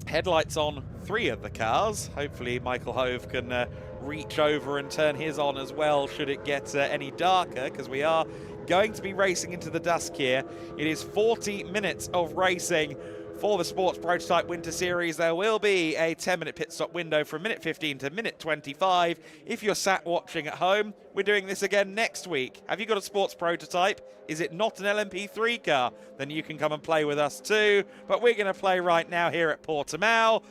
Headlights on 3 of the cars. Hopefully Michael Hove can reach over and turn his on as well should it get any darker, because we are going to be racing into the dusk here. It is 40 minutes of racing for the Sports Prototype Winter Series. There will be a 10-minute pit stop window from minute 15 to minute 25. If you're sat watching at home, we're doing this again next week. Have you got a Sports Prototype? Is it not an LMP3 car? Then you can come and play with us too. But we're going to play right now here at Portimão.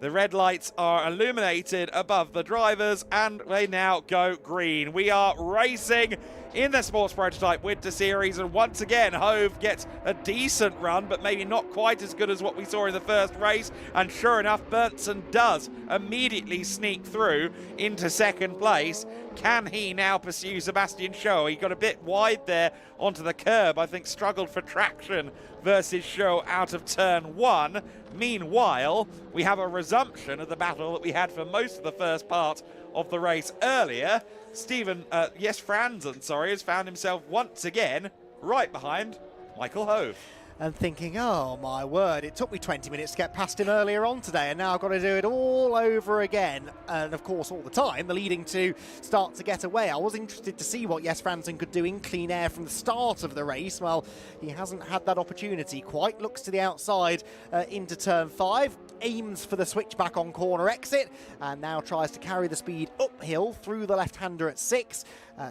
The red lights are illuminated above the drivers, and they now go green. We are racing in the Sports Prototype Winter Series, and once again Hove gets a decent run, but maybe not quite as good as what we saw in the first race, and sure enough Berntsen does immediately sneak through into second place. Can he now pursue Sebastian Shaw? He got a bit wide there onto the curb, I think struggled for traction versus Shaw out of turn 1. Meanwhile, we have a resumption of the battle that we had for most of the first part of the race earlier. Fransen, has found himself once again right behind Michael Hove. And thinking, oh my word, it took me 20 minutes to get past him earlier on today, and now I've got to do it all over again. And of course, all the time, the leading two start to get away. I was interested to see what Fransen could do in clean air from the start of the race. Well, he hasn't had that opportunity quite. Looks to the outside into turn 5. Aims for the switchback on corner exit, and now tries to carry the speed uphill through the left-hander at 6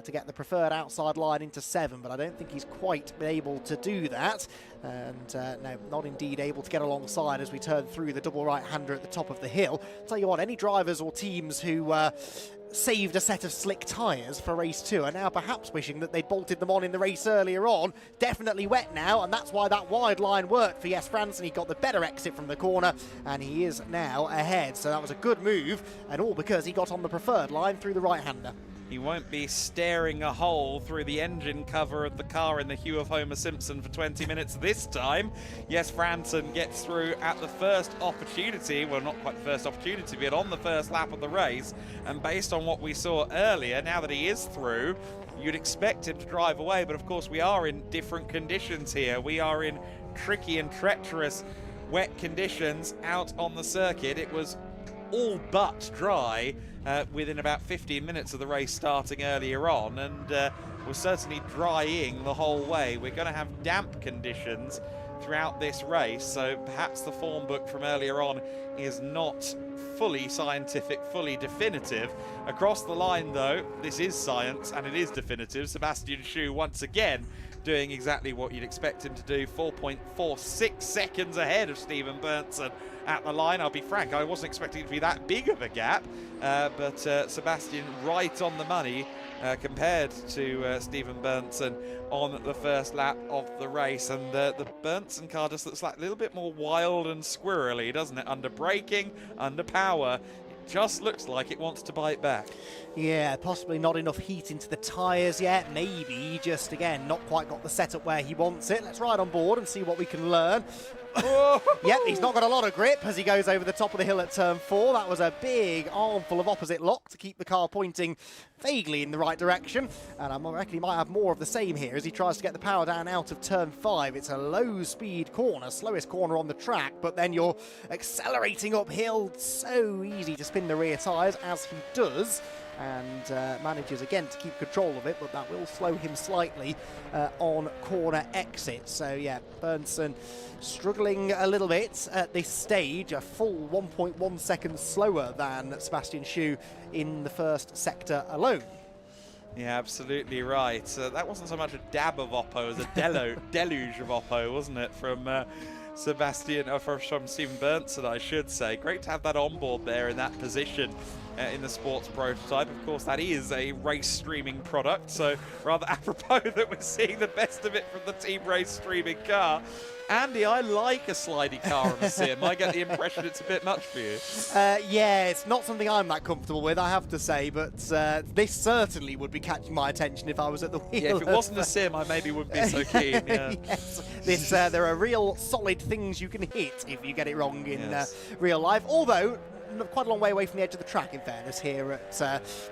to get the preferred outside line into 7, but I don't think he's quite been able to do that. And no, not indeed able to get alongside as we turn through the double right-hander at the top of the hill. Tell you what, any drivers or teams who saved a set of slick tyres for race 2 are now perhaps wishing that they'd bolted them on in the race earlier on. Definitely wet now, and that's why that wide line worked for Jes Fransen. He got the better exit from the corner, and he is now ahead. So that was a good move, and all because he got on the preferred line through the right-hander. He won't be staring a hole through the engine cover of the car in the hue of Homer Simpson for 20 minutes this time. Jes Fransen gets through at the first opportunity, well, not quite the first opportunity, but on the first lap of the race. And based on what we saw earlier, now that he is through, you'd expect him to drive away. But of course, we are in different conditions here. We are in tricky and treacherous wet conditions out on the circuit. It was all but dry within about 15 minutes of the race starting earlier on, and was certainly drying the whole way. We're going to have damp conditions throughout this race, so perhaps the form book from earlier on is not fully scientific, fully definitive. Across the line though, this is science and it is definitive. Sebastian Schue once again doing exactly what you'd expect him to do, 4.46 seconds ahead of Steven Berntsen at the line. I'll be frank, I wasn't expecting it to be that big of a gap, but Sebastian right on the money compared to Steven Berntsen on the first lap of the race. And the Berntsen car just looks like a little bit more wild and squirrely, doesn't it? Under braking, under power, it just looks like it wants to bite back. Yeah, possibly not enough heat into the tyres yet. Maybe he just, again, not quite got the setup where he wants it. Let's ride on board and see what we can learn. Yep, he's not got a lot of grip as he goes over the top of the hill at turn 4. That was a big armful of opposite lock to keep the car pointing vaguely in the right direction. And I reckon he might have more of the same here as he tries to get the power down out of turn 5. It's a low-speed corner, slowest corner on the track, but then you're accelerating uphill. So easy to spin the rear tyres, as he does. And manages again to keep control of it, but that will slow him slightly on corner exit. So yeah, Berntsen struggling a little bit at this stage, a full 1.1 seconds slower than Sebastian Schue in the first sector alone. Yeah, absolutely right. That wasn't so much a dab of Oppo as a deluge of Oppo, wasn't it, from Sebastian, from Steven Berntsen, I should say. Great to have that on board there in that position in the sports prototype. Of course, that is a race streaming product, so rather apropos that we're seeing the best of it from the team race streaming car. Andy, I like a slidey car on a sim. I get the impression it's a bit much for you. Yeah, it's not something I'm that comfortable with, I have to say, but this certainly would be catching my attention if I was at the wheel. Yeah, if it wasn't a sim, I maybe wouldn't be so keen. Yeah. Yes. There are real solid things you can hit if you get it wrong in real life, although quite a long way away from the edge of the track, in fairness, here at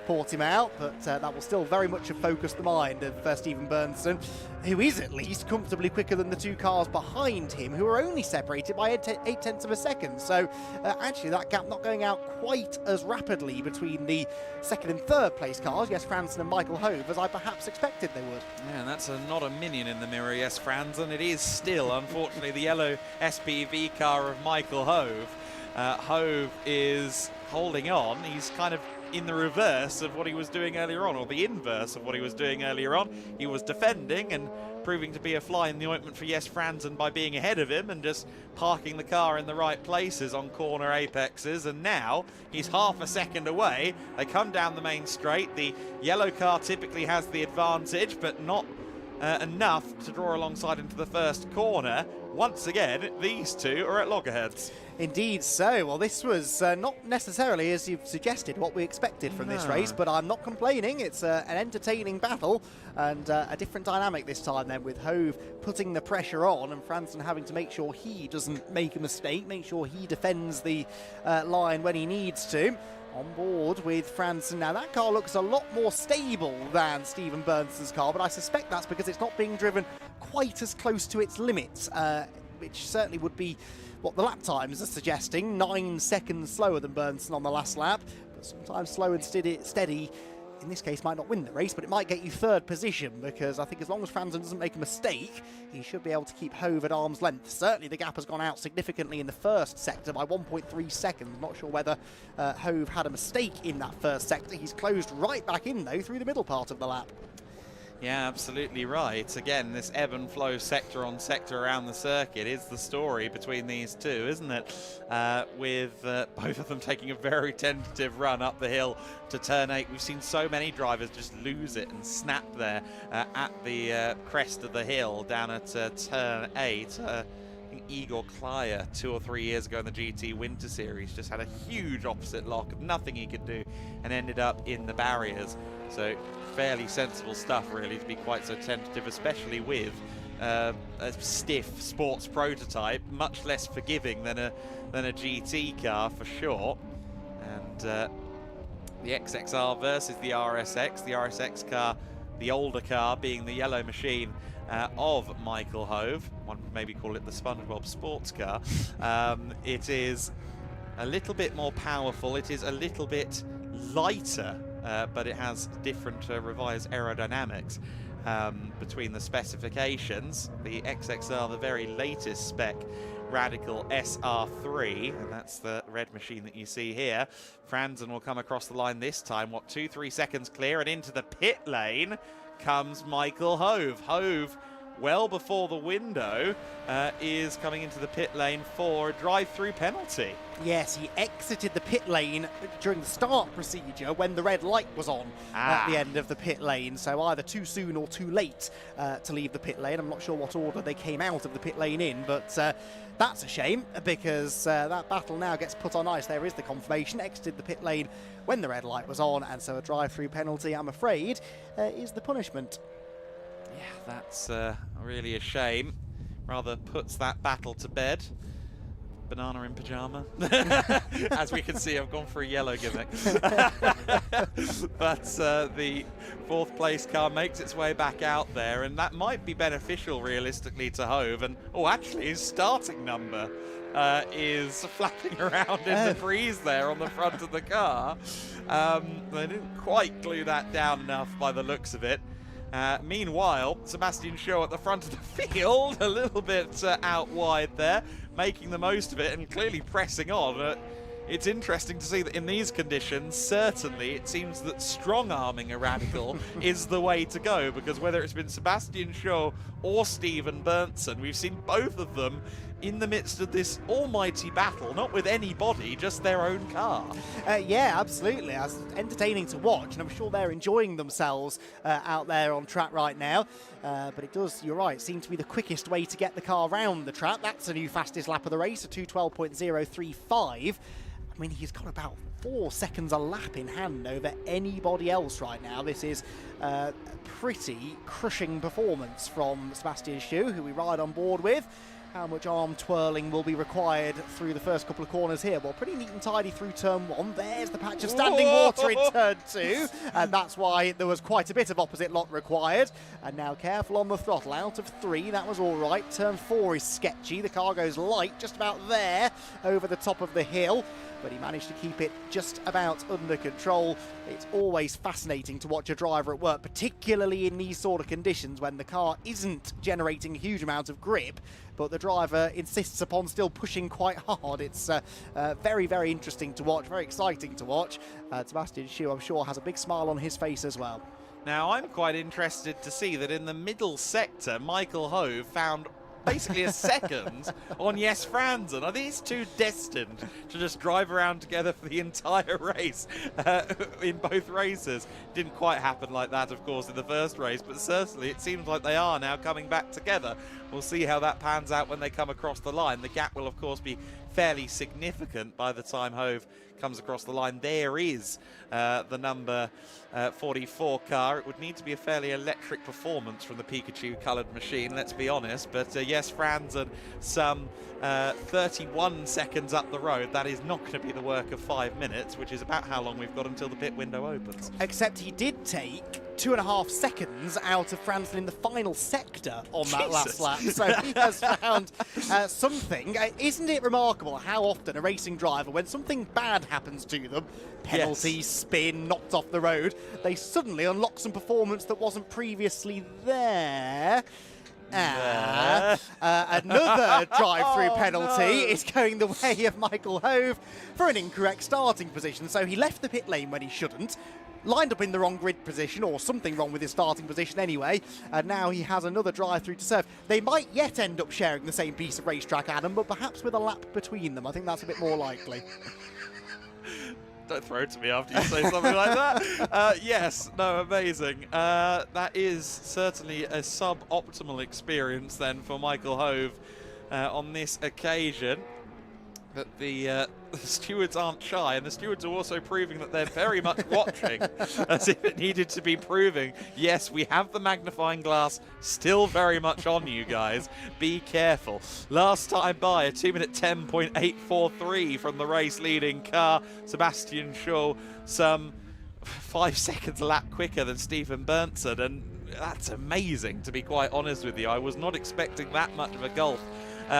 Portimão, but that will still very much have focused the mind of Steven Berntsen, who is at least comfortably quicker than the two cars behind him, who are only separated by 8/10 of a second. So actually that gap not going out quite as rapidly between the second and third place cars, Jes Fransen and Michael Hove, as I perhaps expected they would. Yeah, and that's not a minion in the mirror, Jes Fransen. It is still, unfortunately, the yellow SPV car of Michael Hove. Hove is holding on. He's kind of in the reverse of what he was doing earlier on, or the inverse of what he was doing earlier on. He was defending and proving to be a fly in the ointment for Jes Fransen by being ahead of him and just parking the car in the right places on corner apexes. And now he's half a second away. They come down the main straight. The yellow car typically has the advantage, but not enough to draw alongside into the first corner. Once again, these two are at loggerheads. Indeed so. Well, this was not necessarily, as you've suggested, what we expected from this race, but I'm not complaining. It's an entertaining battle and a different dynamic this time then, with Hove putting the pressure on and Fransen having to make sure he doesn't make a mistake, make sure he defends the line when he needs to. On board with Fransen. Now that car looks a lot more stable than Steven Berntsen's car, but I suspect that's because it's not being driven quite as close to its limits, which certainly would be what the lap times are suggesting. 9 seconds slower than Berntsen on the last lap, but sometimes slow and steady in this case might not win the race, but it might get you third position, because I think as long as Fransen doesn't make a mistake, he should be able to keep Hove at arm's length. Certainly the gap has gone out significantly in the first sector by 1.3 seconds. Not sure whether Hove had a mistake in that first sector. He's closed right back in, though, through the middle part of the lap. Yeah, absolutely right. Again, this ebb and flow sector on sector around the circuit is the story between these two, isn't it? With both of them taking a very tentative run up the hill to turn 8. We've seen so many drivers just lose it and snap there at the crest of the hill down at turn 8. I think Igor Klyer 2 or 3 years ago in the GT Winter Series just had a huge opposite lock, nothing he could do, and ended up in the barriers. So fairly sensible stuff, really, to be quite so tentative, especially with a stiff sports prototype, much less forgiving than a GT car for sure. And the XXR versus the RSX car, the older car, being the yellow machine of Michael Hove. One would maybe call it the SpongeBob sports car. It is a little bit more powerful. It is a little bit lighter. But it has different revised aerodynamics between the specifications. The XXR, the very latest spec, Radical SR3, and that's the red machine that you see here. Franzen will come across the line this time, 2-3 seconds clear, and into the pit lane comes Michael Hove. Hove, well before the window, is coming into the pit lane for a drive-through penalty. Yes, he exited the pit lane during the start procedure when the red light was on at the end of the pit lane. So either too soon or too late to leave the pit lane. I'm not sure what order they came out of the pit lane in, but that's a shame because that battle now gets put on ice. There is the confirmation, exited the pit lane when the red light was on, and so a drive-through penalty, I'm afraid, is the punishment. Yeah, that's really a shame. Rather puts that battle to bed. Banana in pyjama. As we can see, I've gone for a yellow gimmick. But the 4th place car makes its way back out there, and that might be beneficial realistically to Hove. And actually his starting number is flapping around in the breeze there on the front of the car. They didn't quite glue that down enough by the looks of it. Meanwhile, Sebastian Shaw at the front of the field, a little bit out wide there, making the most of it and clearly pressing on. It's interesting to see that in these conditions, certainly it seems that strong-arming a Radical is the way to go, because whether it's been Sebastian Shaw or Steven Berntsen, we've seen both of them in the midst of this almighty battle, not with anybody, just their own car. Yeah, absolutely. It's entertaining to watch, and I'm sure they're enjoying themselves out there on track right now. But it does, you're right, seem to be the quickest way to get the car round the track. That's a new fastest lap of the race, a 2:12.035. I mean, he's got about 4 seconds a lap in hand over anybody else right now. This is a pretty crushing performance from Sebastian Schue, who we ride on board with. How much arm twirling will be required through the first couple of corners here? Well, pretty neat and tidy through turn 1. There's the patch of standing water in turn 2, and that's why there was quite a bit of opposite lock required. And now careful on the throttle. Out of 3, that was all right. Turn 4 is sketchy. The car goes light just about there over the top of the hill, but he managed to keep it just about under control. It's always fascinating to watch a driver at work, particularly in these sort of conditions when the car isn't generating a huge amount of grip, but the driver insists upon still pushing quite hard. It's very, very interesting to watch, very exciting to watch. Sebastian Schue, I'm sure, has a big smile on his face as well. Now, I'm quite interested to see that in the middle sector, Michael Hove found basically a second on Jes Franzen. Are these two destined to just drive around together for the entire race in both races? Didn't quite happen like that, of course, in the first race, but certainly it seems like they are now coming back together. We'll see how that pans out when they come across the line. The gap will, of course, be fairly significant by the time Hove comes across the line. There is the number 44 car. It would need to be a fairly electric performance from the Pikachu coloured machine, let's be honest, but Jes Franzen some 31 seconds up the road. That is not going to be the work of 5 minutes, which is about how long we've got until the pit window opens. Except he did take 2.5 seconds out of Franzen in the final sector on that last lap. So he has found something. Isn't it remarkable how often a racing driver, when something bad happens to them, penalty, spin, knocked off the road, they suddenly unlock some performance that wasn't previously there. Another drive-through penalty is going the way of Michael Hove for an incorrect starting position. So he left the pit lane when he shouldn't, lined up in the wrong grid position, or something wrong with his starting position anyway, and now he has another drive-through to serve. They might yet end up sharing the same piece of racetrack, Adam, but perhaps with a lap between them. I think that's a bit more likely. Don't throw it to me after you say something like that. Yes, no, amazing. That is certainly a suboptimal experience then for Michael Hove on this occasion. But the stewards aren't shy, and the stewards are also proving that they're very much watching, as if it needed to be proving, yes, we have the magnifying glass still very much on you guys. Be careful. Last time by, a 2-minute 10.843 from the race-leading car. Sebastian Shaw, some 5 seconds a lap quicker than Stephen Berntsen, and that's amazing, to be quite honest with you. I was not expecting that much of a gulf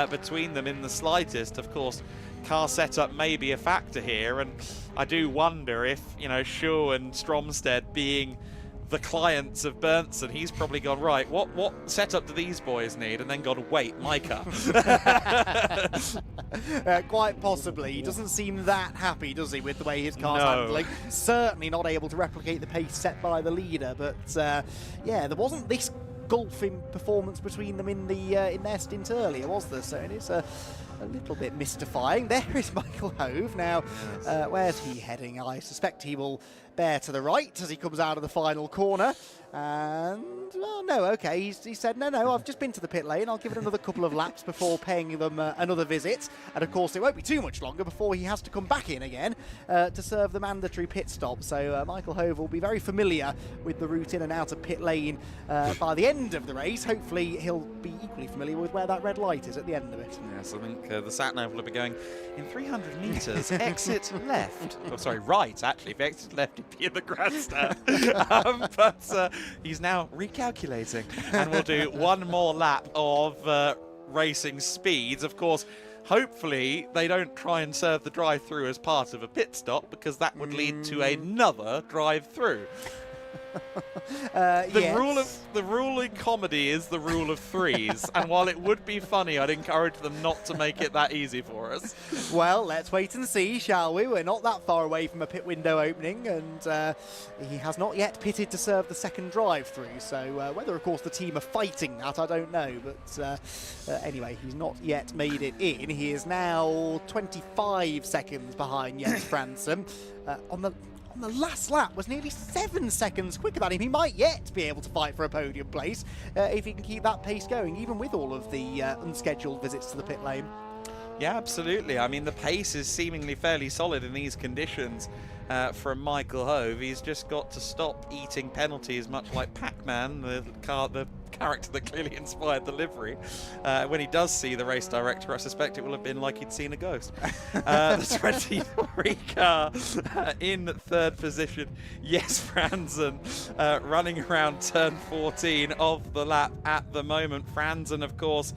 between them in the slightest. Of course, car setup may be a factor here, and I do wonder if, you know, Shaw and Stromstead being the clients of Berntsen, he's probably gone, right, what setup do these boys need? And then gone, wait, my car. Quite possibly. He doesn't seem that happy, does he, with the way his car's handling? Certainly not able to replicate the pace set by the leader, but yeah, there wasn't this gulf in performance between them in their stint earlier, was there? So it is a little bit mystifying. There is Michael Hove. Now, where's he heading? I suspect he will bear to the right as he comes out of the final corner. And, well, no, okay, he said, no, I've just been to the pit lane. I'll give it another couple of laps before paying them another visit. And, of course, it won't be too much longer before he has to come back in again to serve the mandatory pit stop. So Michael Hove will be very familiar with the route in and out of pit lane by the end of the race. Hopefully, he'll be equally familiar with where that red light is at the end of it. Yes, I think the sat-nav will be going, in 300 metres, exit left. Oh, sorry, right, actually. If exit left, it'd be in the grandstand. But he's now recalculating, and we'll do one more lap of racing speeds. Of course, hopefully they don't try and serve the drive-through as part of a pit stop, because that would lead to another drive-through. The rule in comedy is the rule of threes, and while it would be funny, I'd encourage them not to make it that easy for us. Well, let's wait and see, shall we? We're not that far away from a pit window opening, and he has not yet pitted to serve the second drive-through, so whether, of course, the team are fighting that, I don't know, but anyway, he's not yet made it in. He is now 25 seconds behind Jens Fransen. On the last lap was nearly 7 seconds quicker than him. He might yet be able to fight for a podium place if he can keep that pace going, even with all of the unscheduled visits to the pit lane. Yeah, absolutely. I mean, the pace is seemingly fairly solid in these conditions from Michael Hove. He's just got to stop eating penalties, much like Pac-Man, the character that clearly inspired the livery. When he does see the race director, I suspect it will have been like he'd seen a ghost. The 23 car in third position. Yes, Fransen running around turn 14 of the lap at the moment. Fransen, of course,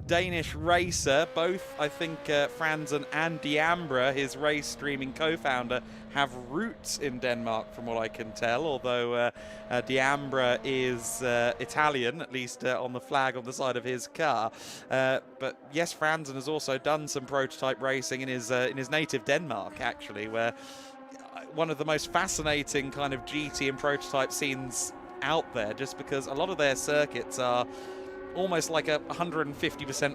Danish racer. Both, I think, Fransen and Diambra, his race streaming co-founder, have roots in Denmark, from what I can tell, although Diambra is Italian, at least on the flag on the side of his car. But yes, Fransen has also done some prototype racing in his native Denmark, actually, where one of the most fascinating kind of GT and prototype scenes out there, just because a lot of their circuits are almost like a 150%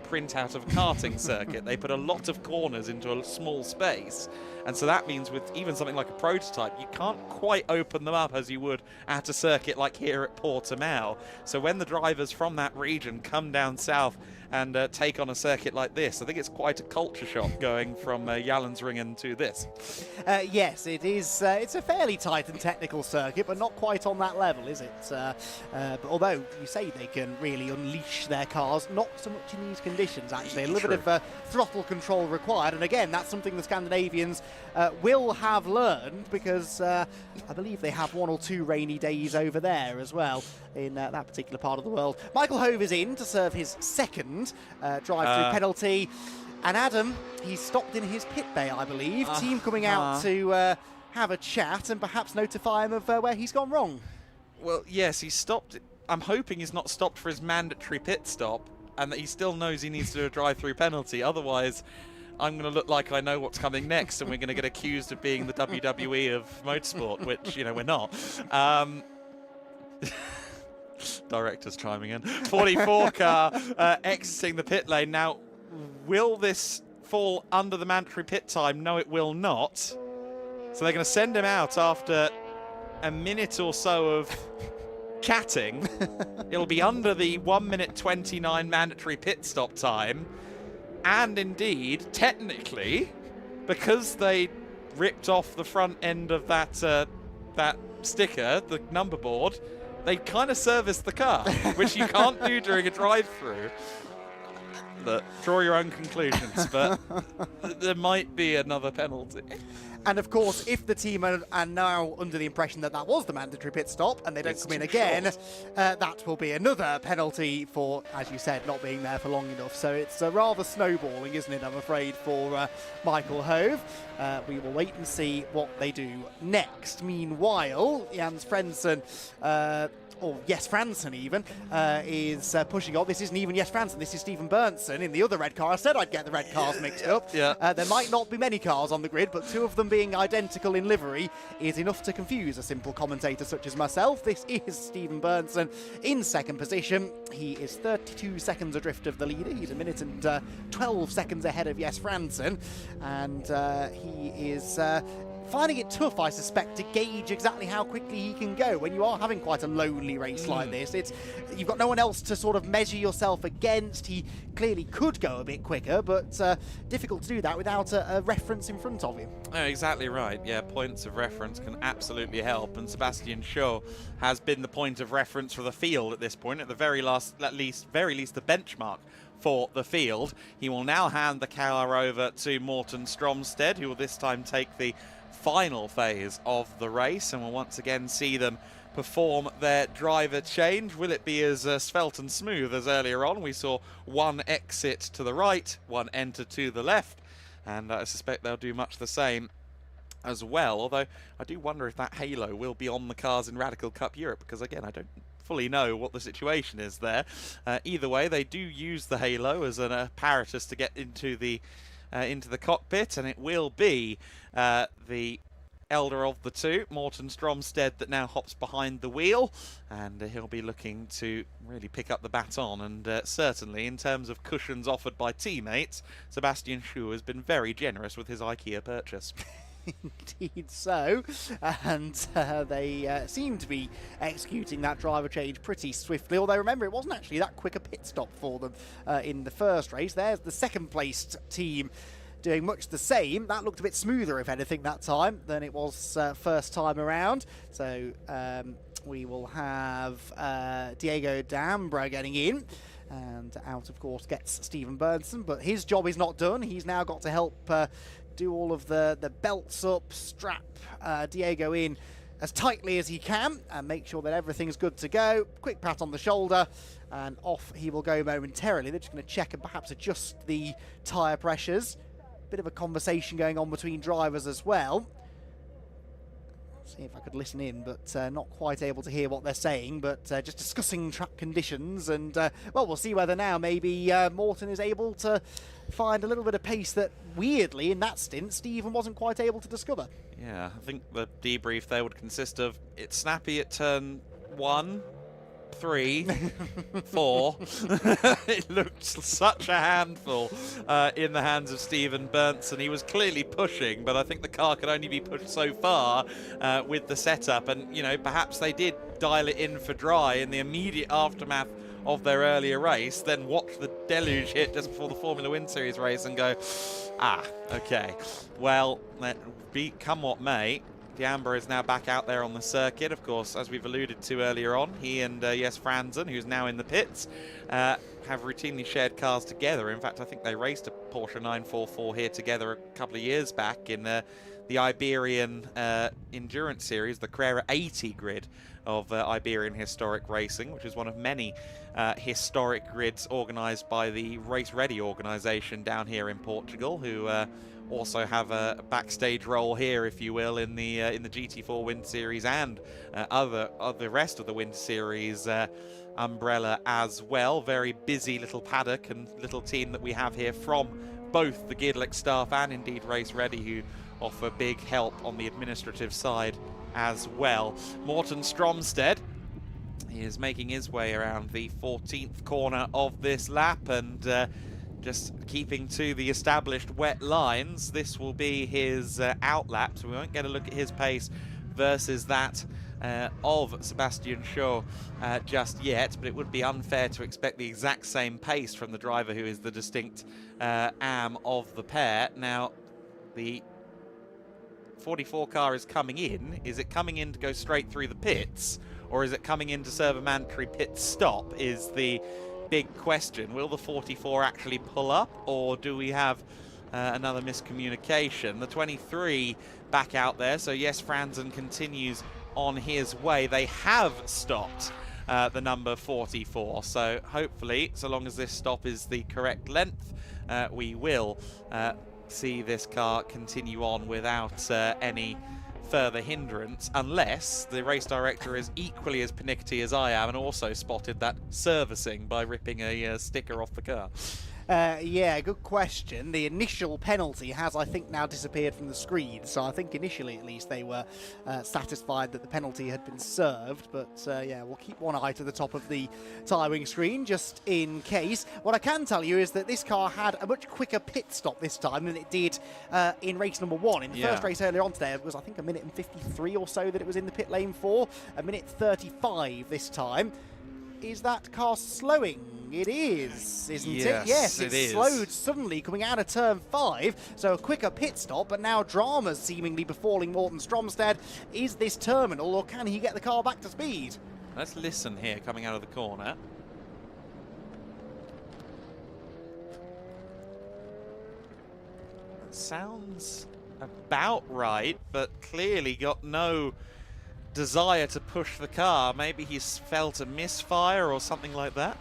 printout of a karting circuit. They put a lot of corners into a small space, and so that means with even something like a prototype, you can't quite open them up as you would at a circuit like here at Portimão. So when the drivers from that region come down south and take on a circuit like this, I think it's quite a culture shock going from Jallensringen to this. Yes, it is. It's a fairly tight and technical circuit, but not quite on that level, is it? But although you say they can really unleash their cars, not so much in these conditions, actually. A little bit of throttle control required, and again, that's something the Scandinavians will have learned, because I believe they have 1 or 2 rainy days over there as well in that particular part of the world. Michael Hove is in to serve his second drive-through penalty. And Adam, he's stopped in his pit bay, I believe. Team coming out to have a chat and perhaps notify him of where he's gone wrong. Well, yes, he's stopped. I'm hoping he's not stopped for his mandatory pit stop, and that he still knows he needs to do a drive-through penalty. Otherwise, I'm going to look like I know what's coming next, and we're going to get accused of being the WWE of motorsport, which, you know, we're not. Director's chiming in. 44 car exiting the pit lane. Now, will this fall under the mandatory pit time? No, it will not. So they're going to send him out after a minute or so of chatting. It'll be under the 1 minute 29 mandatory pit stop time. And indeed, technically, because they ripped off the front end of that sticker, the number board, they kind of serviced the car, which you can't do during a drive-through. Look, draw your own conclusions, but there might be another penalty. And of course, if the team are now under the impression that that was the mandatory pit stop and they don't come in again, that will be another penalty for, as you said, not being there for long enough. So it's rather snowballing, isn't it, I'm afraid, for Michael Hove. We will wait and see what they do next. Meanwhile, Jens Frentzen, or Jes Fransen even, is pushing on. This isn't even Jes Fransen, this is Steven Berntsen in the other red car. I said I'd get the red cars mixed up. Yeah. There might not be many cars on the grid, but two of them being identical in livery is enough to confuse a simple commentator such as myself. This is Steven Berntsen in second position. He is 32 seconds adrift of the leader. He's a minute and 12 seconds ahead of Jes Fransen, and he is finding it tough, I suspect, to gauge exactly how quickly he can go when you are having quite a lonely race like this. You've got no one else to sort of measure yourself against. He clearly could go a bit quicker, but difficult to do that without a reference in front of him. Oh, exactly right. Yeah, points of reference can absolutely help, and Sebastian Shaw has been the point of reference for the field at this point, at the very least the benchmark for the field. He will now hand the car over to Morten Stromsted, who will this time take the final phase of the race, and we'll once again see them perform their driver change. Will it be as svelte and smooth as earlier on? We saw one exit to the right, one enter to the left, and I suspect they'll do much the same as well, although I do wonder if that halo will be on the cars in Radical Cup Europe, because again, I don't fully know what the situation is there. Either way, they do use the halo as an apparatus to get into the cockpit, and it will be the elder of the two, Morten Stromsted, that now hops behind the wheel, and he'll be looking to really pick up the baton. And certainly, in terms of cushions offered by teammates, Sebastian Schur has been very generous with his IKEA purchase. Indeed so, and they seem to be executing that driver change pretty swiftly, although remember, it wasn't actually that quick a pit stop for them in the first race. There's the second placed team doing much the same. That looked a bit smoother, if anything, that time than it was first time around. So we will have Diego D'Ambra getting in, and out of course gets Steven Berntsen, but his job is not done. He's now got to help do all of the belts up, strap Diego in as tightly as he can, and make sure that everything's good to go. Quick pat on the shoulder, and off he will go momentarily. They're just going to check and perhaps adjust the tyre pressures. Bit of a conversation going on between drivers as well. See if I could listen in, but not quite able to hear what they're saying, but just discussing track conditions, and well, we'll see whether now maybe Morten is able to find a little bit of pace that, weirdly, in that stint, Steven wasn't quite able to discover. Yeah, I think the debrief there would consist of, it's snappy at turn 1, 3, 4. It looked such a handful in the hands of Steven Berntsen. He was clearly pushing, but I think the car could only be pushed so far with the setup. And, you know, perhaps they did dial it in for dry in the immediate aftermath of their earlier race, then watch the deluge hit just before the Formula Wind Series race and go, okay, well, come what may. D'Ambra is now back out there on the circuit. Of course, as we've alluded to earlier on, he and Jes Fransen, who's now in the pits, have routinely shared cars together. In fact, I think they raced a Porsche 944 here together a couple of years back in the Iberian Endurance Series, the Carrera 80 grid of Iberian Historic Racing, which is one of many historic grids organised by the Race Ready organisation down here in Portugal, who also have a backstage role here, if you will, in the GT4 Wind Series and the rest of the Wind Series umbrella as well. Very busy little paddock and little team that we have here from both the Geardelix staff and indeed Race Ready, who offer big help on the administrative side as well. Morten Stromsted is making his way around the 14th corner of this lap, and just keeping to the established wet lines. This will be his out lap, so we won't get a look at his pace versus that of Sebastian Shaw just yet, but it would be unfair to expect the exact same pace from the driver who is the distinct am of the pair. Now, the 44 car is coming in. Is it coming in to go straight through the pits, or is it coming in to serve a mandatory pit stop is the big question. Will the 44 actually pull up, or do we have another miscommunication? The 23 back out there, so yes, Franzen continues on his way. They have stopped the number 44, so hopefully, so long as this stop is the correct length, we will see this car continue on without any further hindrance, unless the race director is equally as pernickety as I am and also spotted that servicing by ripping a sticker off the car. Yeah, good question. The initial penalty has, I think, now disappeared from the screen, so I think initially at least they were satisfied that the penalty had been served, but yeah, we'll keep one eye to the top of the tiring screen just in case. What I can tell you is that this car had a much quicker pit stop this time than it did in race number 1. In the first race earlier on today, it was I think a minute and 53 or so that it was in the pit lane for, a minute 35 this time. Is that car slowing? It is, isn't it? Yes, it slowed suddenly coming out of turn 5, so a quicker pit stop, but now drama's seemingly befalling Morten Stromsted. Is this terminal, or can he get the car back to speed? Let's listen here, coming out of the corner. Sounds about right, but clearly got no desire to push the car. Maybe he's felt a misfire or something like that.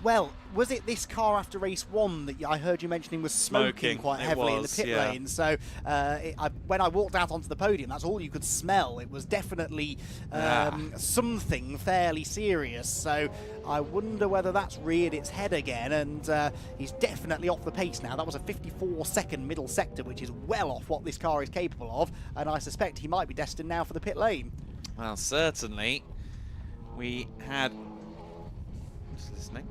Well, was it this car after race 1 that I heard you mentioning was smoking quite heavily in the pit lane? So when I walked out onto the podium, that's all you could smell. It was definitely something fairly serious. So I wonder whether that's reared its head again, and he's definitely off the pace now. That was a 54-second middle sector, which is well off what this car is capable of, and I suspect he might be destined now for the pit lane. Well, certainly. We had... Just listening.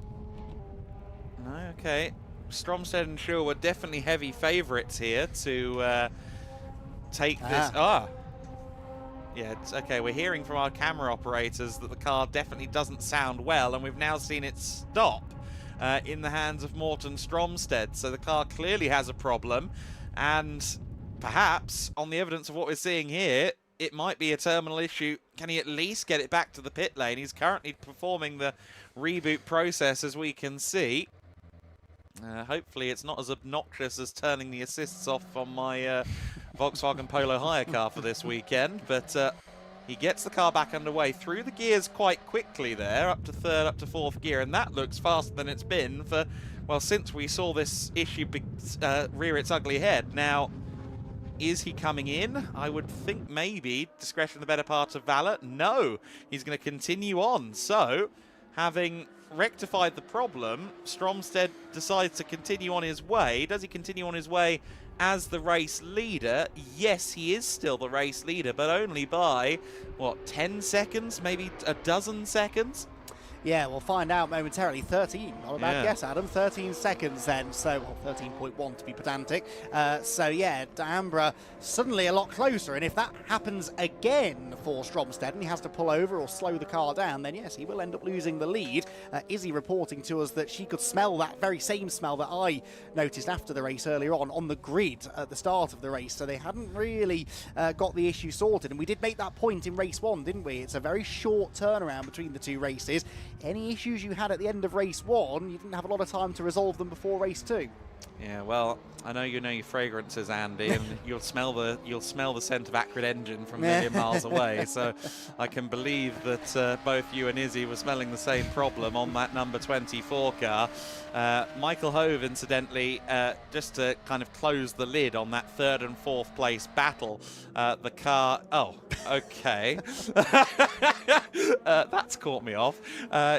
No, okay. Stromsted and Shaw were definitely heavy favourites here to take this. Yeah, it's okay. We're hearing from our camera operators that the car definitely doesn't sound well, and we've now seen it stop in the hands of Morten Stromsted. So the car clearly has a problem, and perhaps, on the evidence of what we're seeing here, it might be a terminal issue. Can he at least get it back to the pit lane? He's currently performing the reboot process, as we can see. Hopefully it's not as obnoxious as turning the assists off on my Volkswagen Polo hire car for this weekend, but he gets the car back underway through the gears quite quickly there, up to 3rd, up to 4th gear, and that looks faster than it's been for, well, since we saw this issue rear its ugly head. Now, is he coming in? I would think maybe. Discretion the better part of valor. No, he's going to continue on. So, having rectified the problem, Stromsted decides to continue on his way. Does he continue on his way as the race leader? Yes, he is still the race leader, but only by, what, 10 seconds? Maybe a dozen seconds? Yeah, we'll find out momentarily. 13, not a bad guess, Adam. 13 seconds then, so, well, 13.1 to be pedantic. So, yeah, D'Ambra suddenly a lot closer, and if that happens again for Stromsted and he has to pull over or slow the car down, then yes, he will end up losing the lead. Izzy reporting to us that she could smell that very same smell that I noticed after the race earlier on the grid at the start of the race, so they hadn't really got the issue sorted, and we did make that point in race 1, didn't we? It's a very short turnaround between the two races. Any issues you had at the end of race 1, you didn't have a lot of time to resolve them before race 2. Yeah, well, I know you know your fragrances, Andy, and you'll smell the scent of acrid engine from a million miles away. So I can believe that both you and Izzy were smelling the same problem on that number 24 car. Michael Hove, incidentally, just to kind of close the lid on that 3rd and 4th place battle, the car... Oh, okay. That's caught me off.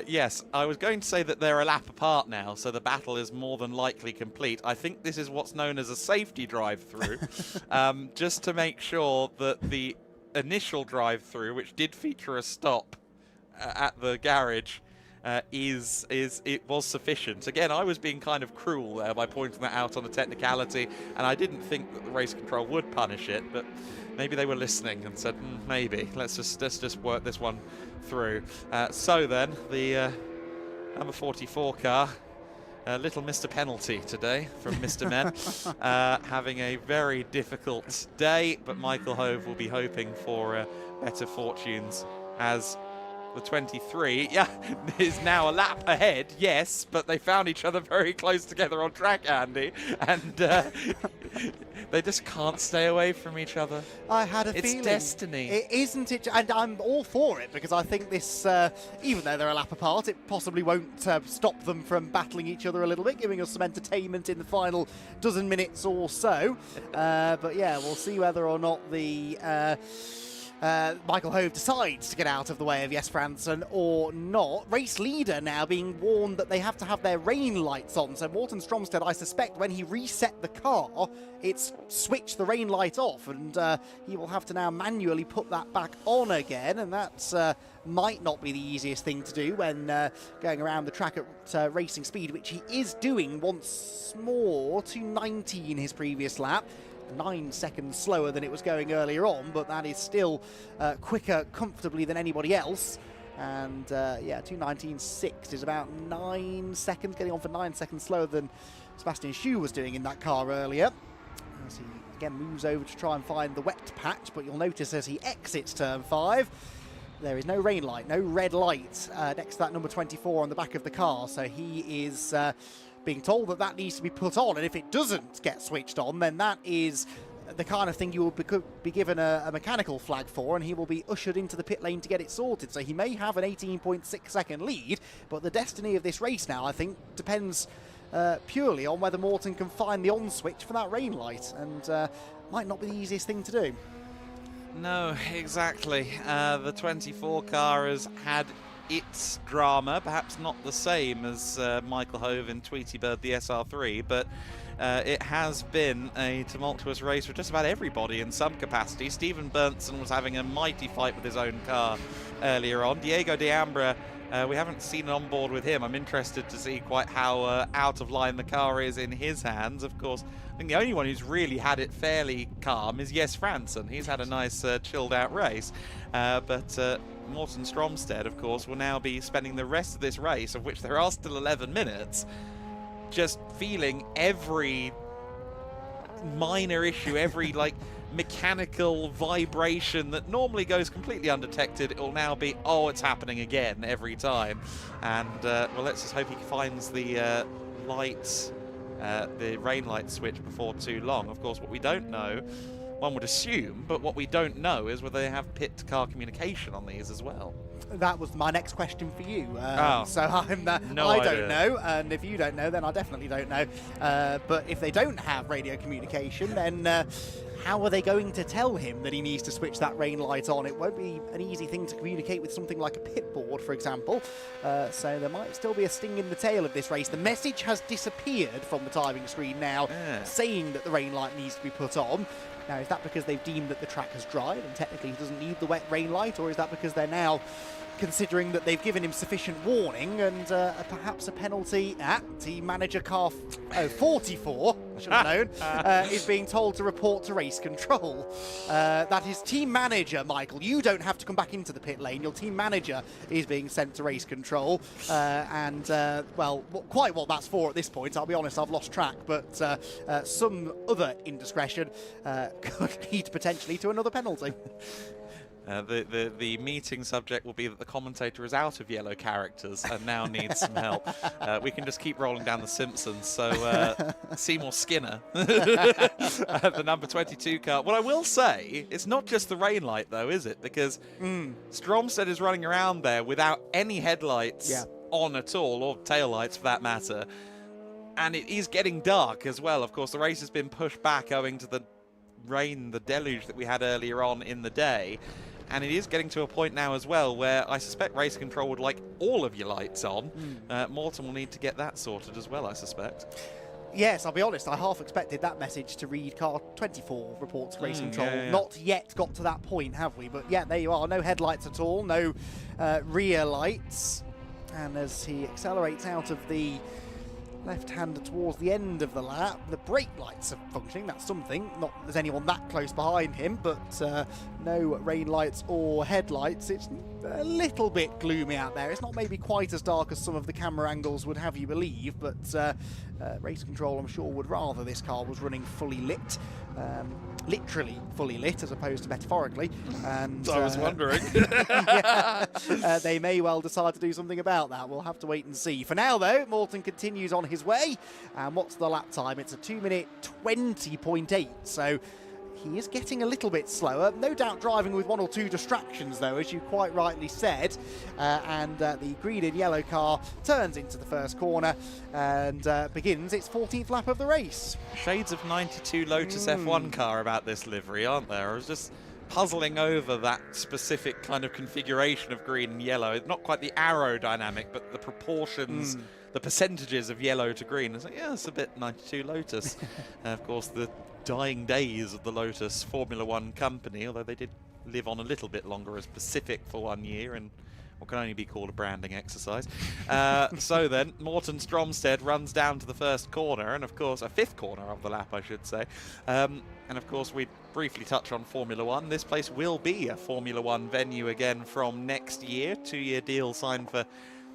Yes, I was going to say that they're a lap apart now, so the battle is more than likely complete. complete. I think this is what's known as a safety drive-through, just to make sure that the initial drive-through, which did feature a stop at the garage, it was sufficient. Again, I was being kind of cruel there by pointing that out on a technicality, and I didn't think that the race control would punish it, but maybe they were listening and said, maybe let's just work this one through. So then the number 44 car, little Mr. Penalty today from Mr. Men, having a very difficult day, but Michael Hove will be hoping for better fortunes as the 23, is now a lap ahead, yes, but they found each other very close together on track, Andy, and they just can't stay away from each other. I had a feeling. It's destiny. Isn't it? And I'm all for it, because I think this, even though they're a lap apart, it possibly won't stop them from battling each other a little bit, giving us some entertainment in the final dozen minutes or so. But yeah, we'll see whether or not the Michael Hove decides to get out of the way of Jes Fransson or not. Race leader now being warned that they have to have their rain lights on. So Morten Stromsted, I suspect, when he reset the car, it's switched the rain light off, and he will have to now manually put that back on again, and that's might not be the easiest thing to do when going around the track at racing speed, which he is doing once more, 2:19 his previous lap. 9 seconds slower than it was going earlier on, but that is still quicker comfortably than anybody else. And yeah, 2:19.6 is about 9 seconds, getting on for 9 seconds slower than Sebastian Schue was doing in that car earlier. As he again moves over to try and find the wet patch, but you'll notice as he exits turn 5, there is no rain light, no red light next to that number 24 on the back of the car. So he is being told that that needs to be put on, and if it doesn't get switched on, then that is the kind of thing you will be given a mechanical flag for, and he will be ushered into the pit lane to get it sorted. So he may have an 18.6 second lead, but the destiny of this race now, I think, depends purely on whether Morten can find the on switch for that rain light, and might not be the easiest thing to do. No, exactly. The 24 car has had its drama, perhaps not the same as Michael Hove in Tweety Bird the SR3, but it has been a tumultuous race for just about everybody in some capacity. Stephen Berntsen was having a mighty fight with his own car earlier on. Diego de Ambra, we haven't seen on board with him. I'm interested to see quite how out of line the car is in his hands. Of course, I think the only one who's really had it fairly calm is Jes Fransson. He's had a nice chilled out race, but Morten Stromsted, of course, will now be spending the rest of this race, of which there are still 11 minutes, just feeling every minor issue, every mechanical vibration that normally goes completely undetected. It will now be, oh, it's happening again every time. And well, let's just hope he finds the the rain light switch before too long. Of course, what we don't know, one would assume, but what we don't know is whether they have pit-to-car communication on these as well. That was my next question for you. So I'm no I idea. don't know, and if you don't know, then I definitely don't know. But if they don't have radio communication, then how are they going to tell him that he needs to switch that rain light on? It won't be an easy thing to communicate with something like a pit board, for example. So there might still be a sting in the tail of this race. The message has disappeared from the timing screen now, saying that the rain light needs to be put on. Now, is that because they've deemed that the track has dried and technically he doesn't need the wet rain light, or is that because they're now considering that they've given him sufficient warning and perhaps a penalty at team manager car 44, I should have known, is being told to report to race control. That is team manager, Michael. You don't have to come back into the pit lane. Your team manager is being sent to race control. Well, quite what that's for at this point, I'll be honest, I've lost track, but some other indiscretion could lead potentially to another penalty. The meeting subject will be that the commentator is out of yellow characters and now needs some help. We can just keep rolling down The Simpsons, so Seymour Skinner, the number 22 car. What I will say, it's not just the rain light though, is it? Because Stromsted is running around there without any headlights on at all, or tail lights for that matter. And it is getting dark as well. Of course, the race has been pushed back owing to the rain, the deluge that we had earlier on in the day. And it is getting to a point now as well where I suspect race control would like all of your lights on. Morten will need to get that sorted as well, I suspect. Yes, I'll be honest, I half expected that message to read car 24 reports race control. yeah. Not yet got to that point, have we? But yeah, there you are. No headlights at all, no rear lights. And as he accelerates out of the left-hander towards the end of the lap, the brake lights are functioning. That's something. Not that there's anyone that close behind him, but no rain lights or headlights. It's a little bit gloomy out there. It's not maybe quite as dark as some of the camera angles would have you believe, but race control, I'm sure, would rather this car was running fully lit. Literally fully lit as opposed to metaphorically. And I was wondering. They may well decide to do something about that. We'll have to wait and see. For now, though, Morton continues on his way. And what's the lap time? It's a 2-minute 20.8. So he is getting a little bit slower. No doubt driving with 1 or 2 distractions, though, as you quite rightly said. The green and yellow car turns into the first corner and begins its 14th lap of the race. Shades of 92 Lotus F1 car about this livery, aren't there? I was just puzzling over that specific kind of configuration of green and yellow. Not quite the aerodynamic, but the proportions, the percentages of yellow to green. It's like, yeah, it's a bit 92 Lotus. Of course, the dying days of the Lotus Formula One company, although they did live on a little bit longer as Pacific for 1 year and what can only be called a branding exercise. So then, Morten Stromsted runs down to the first corner, and of course, a 5th corner of the lap, I should say. And of course, we briefly touch on Formula One. This place will be a Formula One venue again from next year. 2-year deal signed for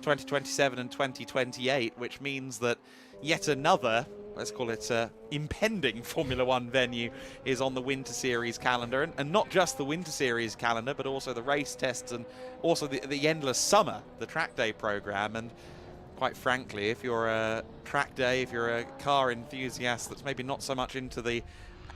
2027 and 2028, which means that yet another, let's call it impending Formula One venue, is on the Winter Series calendar. And not just the Winter Series calendar, but also the race tests and also the endless summer, the track day program. And quite frankly, if you're a track day, if you're a car enthusiast that's maybe not so much into the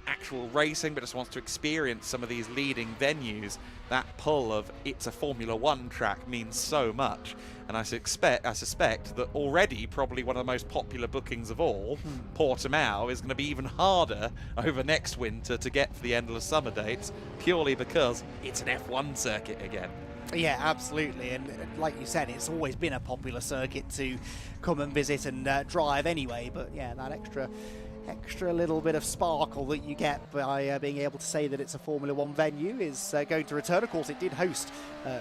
actual racing but just wants to experience some of these leading venues, that pull of it's a Formula One track means so much. And I suspect that already probably one of the most popular bookings of all, Portimão, is going to be even harder over next winter to get for the endless summer dates, purely because it's an F1 circuit again. Yeah, absolutely. And like you said, it's always been a popular circuit to come and visit and drive anyway. But yeah, that extra little bit of sparkle that you get by being able to say that it's a Formula One venue is going to return. Of course, it did host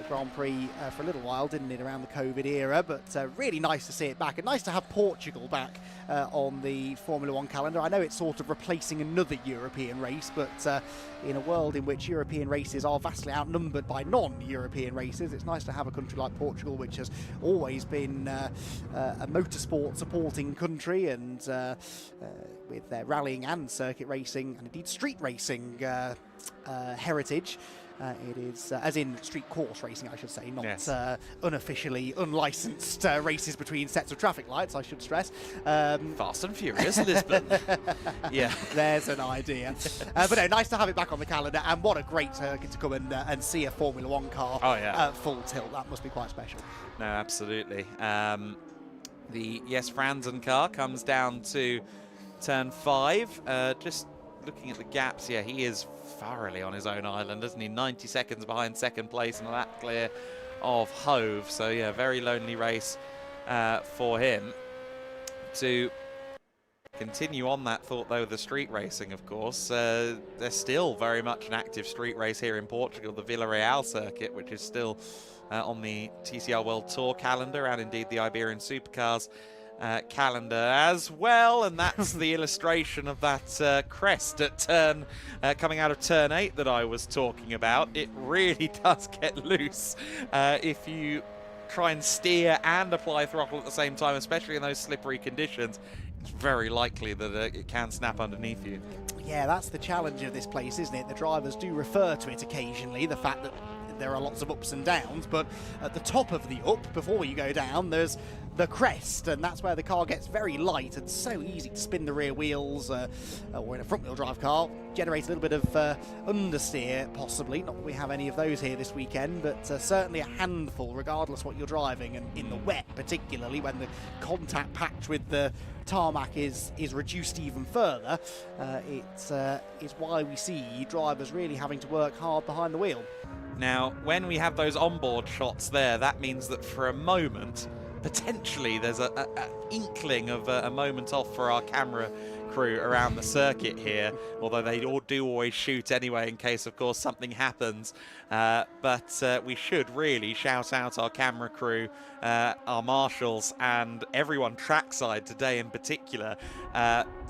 Grand Prix for a little while, didn't it, around the COVID era, but really nice to see it back, and nice to have Portugal back on the Formula One calendar. I know it's sort of replacing another European race, but in a world in which European races are vastly outnumbered by non-European races, it's nice to have a country like Portugal, which has always been a motorsport supporting country, and with their rallying and circuit racing and indeed street racing heritage. It is, as in street course racing, I should say, not unofficially unlicensed races between sets of traffic lights, I should stress. Fast and Furious, Lisbon. Yeah. There's an idea. But no, nice to have it back on the calendar, and what a great circuit to come and see a Formula One car full tilt. That must be quite special. No, absolutely. The Franzen car comes down to turn 5. Just looking at the gaps, yeah, he is thoroughly on his own island, isn't he? 90 seconds behind second place and a lap clear of Hove. So yeah, very lonely race for him. To continue on that thought, though, the street racing, of course, there's still very much an active street race here in Portugal, the Villarreal circuit, which is still on the TCR World Tour calendar, and indeed the Iberian Supercars calendar as well. And that's the illustration of that crest at turn coming out of turn 8 that I was talking about. It really does get loose if you try and steer and apply throttle at the same time, especially in those slippery conditions. It's very likely that it can snap underneath you. Yeah, that's the challenge of this place, isn't it? The drivers do refer to it occasionally, the fact that there are lots of ups and downs, but at the top of the up, before you go down, there's the crest, and that's where the car gets very light and so easy to spin the rear wheels, or in a front-wheel drive car, generate a little bit of understeer, possibly. Not that we have any of those here this weekend, but certainly a handful, regardless what you're driving, and in the wet particularly, when the contact patch with the tarmac is reduced even further. It's why we see drivers really having to work hard behind the wheel. Now, when we have those onboard shots there, that means that for a moment, potentially there's an inkling of a moment off for our camera crew around the circuit here, although they all do always shoot anyway in case, of course, something happens. But we should really shout out our camera crew, our marshals, and everyone trackside today in particular.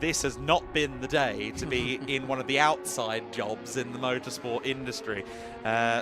This has not been the day to be in one of the outside jobs in the motorsport industry.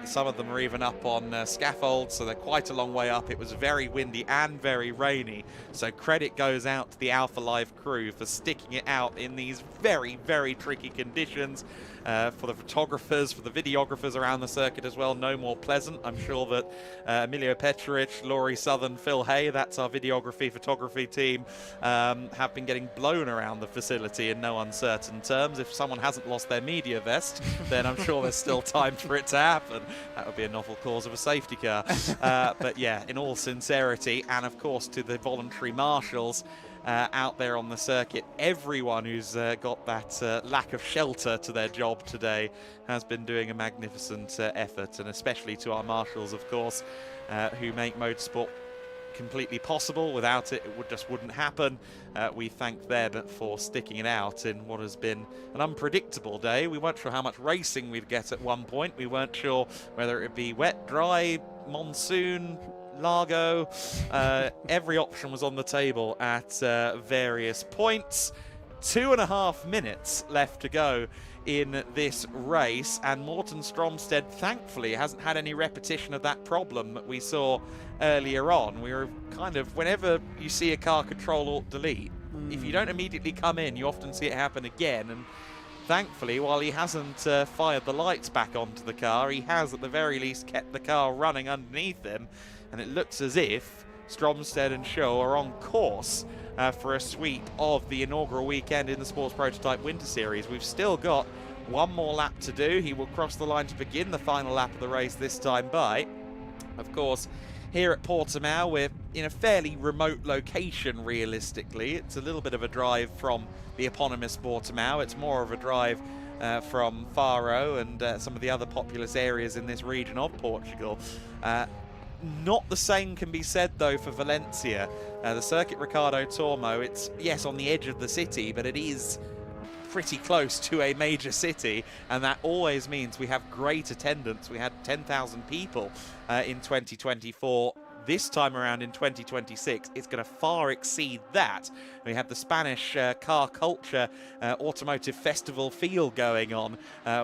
Some of them are even up on scaffolds, so they're quite a long way up. It was very windy and very rainy, so credit goes out to the Alpha Live crew for sticking it out in these very, very tricky conditions. For the photographers, for the videographers around the circuit as well, no more pleasant. I'm sure that Emilio Petrovic, Laurie Southern, Phil Hay, that's our videography, photography team, have been getting blown around the facility in no uncertain terms. If someone hasn't lost their media vest, then I'm sure there's still time for it to happen. That would be a novel cause of a safety car. But yeah, in all sincerity, and of course to the voluntary marshals out there on the circuit, everyone who's got that lack of shelter to their job today has been doing a magnificent effort, and especially to our marshals, of course, who make motorsport completely possible. Without it, it just wouldn't happen. We thank them for sticking it out in what has been an unpredictable day. We weren't sure how much racing we'd get at one point. We weren't sure whether it would be wet, dry, monsoon, Largo. Every option was on the table at various points. 2.5 minutes left to go in this race, and Morten Stromsted thankfully hasn't had any repetition of that problem that we saw earlier on. We were kind of, whenever you see a car control alt delete, if you don't immediately come in, you often see it happen again. And thankfully, while he hasn't fired the lights back onto the car, he has at the very least kept the car running underneath him. And it looks as if Stromsted and Shaw are on course for a sweep of the inaugural weekend in the Sports Prototype Winter Series. We've still got one more lap to do. He will cross the line to begin the final lap of the race this time by. Of course, here at Portimão, we're in a fairly remote location, realistically. It's a little bit of a drive from the eponymous Portimão. It's more of a drive from Faro and some of the other populous areas in this region of Portugal. Not the same can be said, though, for Valencia. The Circuit Ricardo Tormo, it's, yes, on the edge of the city, but it is pretty close to a major city, and that always means we have great attendance. We had 10,000 people in 2024. This time around in 2026, it's going to far exceed that. We have the Spanish car culture automotive festival feel going on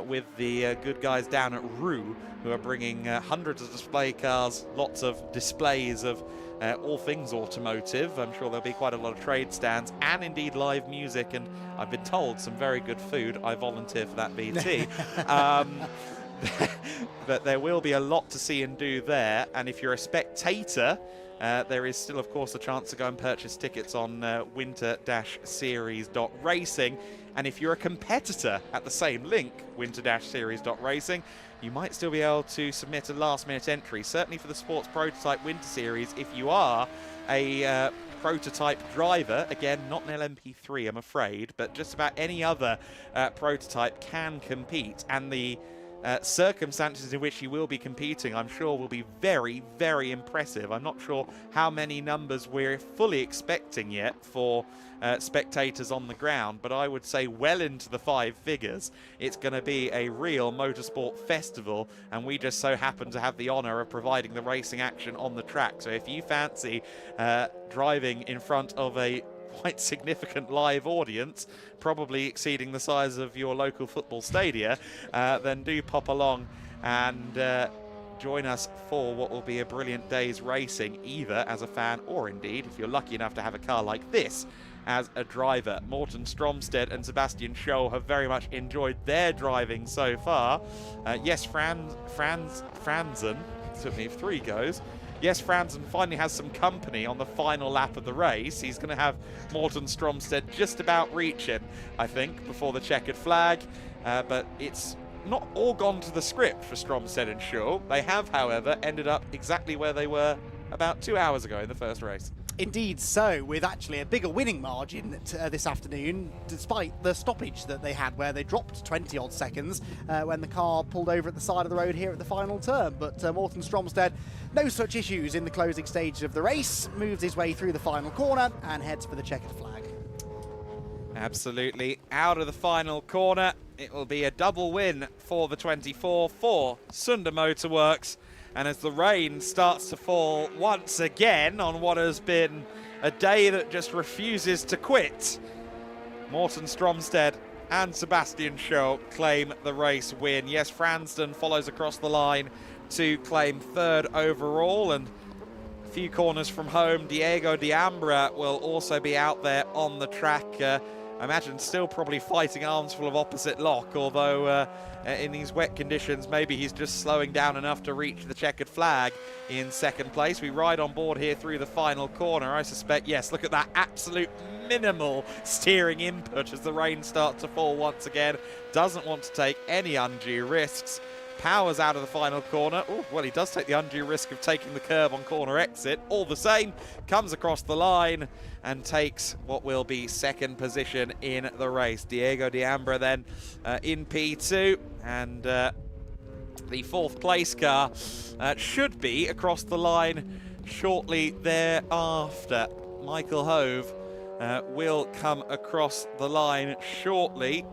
with the good guys down at Rue, who are bringing hundreds of display cars, lots of displays of all things automotive. I'm sure there'll be quite a lot of trade stands and indeed live music, and I've been told some very good food. I volunteer for that BT. But there will be a lot to see and do there, and if you're a spectator, there is still, of course, a chance to go and purchase tickets on winter-series.racing. And if you're a competitor at the same link, winter-series.racing, you might still be able to submit a last-minute entry, certainly for the Sports Prototype Winter Series. If you are a prototype driver, again, not an LMP3, I'm afraid, but just about any other prototype can compete, and the circumstances in which you will be competing, I'm sure, will be very, very impressive. I'm not sure how many numbers we're fully expecting yet for spectators on the ground, but I would say well into the 5 figures. It's going to be a real motorsport festival, and we just so happen to have the honour of providing the racing action on the track. So if you fancy driving in front of a quite significant live audience, probably exceeding the size of your local football stadia, then do pop along and join us for what will be a brilliant day's racing, either as a fan or indeed, if you're lucky enough to have a car like this, as a driver. Morten Stromsted and Sebastian Scholl have very much enjoyed their driving so far. Yes, Franzen, took me 3 goes. Yes, Franzen finally has some company on the final lap of the race. He's going to have Morten Stromsted just about reach him, I think, before the checkered flag. But it's not all gone to the script for Stromsted and Scholl. They have, however, ended up exactly where they were about 2 hours ago in the first race. Indeed so, with actually a bigger winning margin this afternoon, despite the stoppage that they had where they dropped 20-odd seconds when the car pulled over at the side of the road here at the final turn. But Morten Stromsted, no such issues in the closing stage of the race, moves his way through the final corner and heads for the checkered flag. Absolutely out of the final corner. It will be a double win for the 24 for Sunder Motorworks. And as the rain starts to fall once again on what has been a day that just refuses to quit, Morten Stromsted and Sebastian Scholl claim the race win. Yes, Fransden follows across the line to claim third overall, and a few corners from home, Diego D'Ambra will also be out there on the track. I imagine still probably fighting arms full of opposite lock, although in these wet conditions, maybe he's just slowing down enough to reach the checkered flag in second place. We ride on board here through the final corner. I suspect, yes, look at that absolute minimal steering input as the rain starts to fall once again. Doesn't want to take any undue risks. Powers out of the final corner. Ooh, well, he does take the undue risk of taking the curb on corner exit. All the same, comes across the line and takes what will be second position in the race. Diego D'Ambra then in P2, and the fourth place car should be across the line shortly thereafter. Michael Hove will come across the line shortly.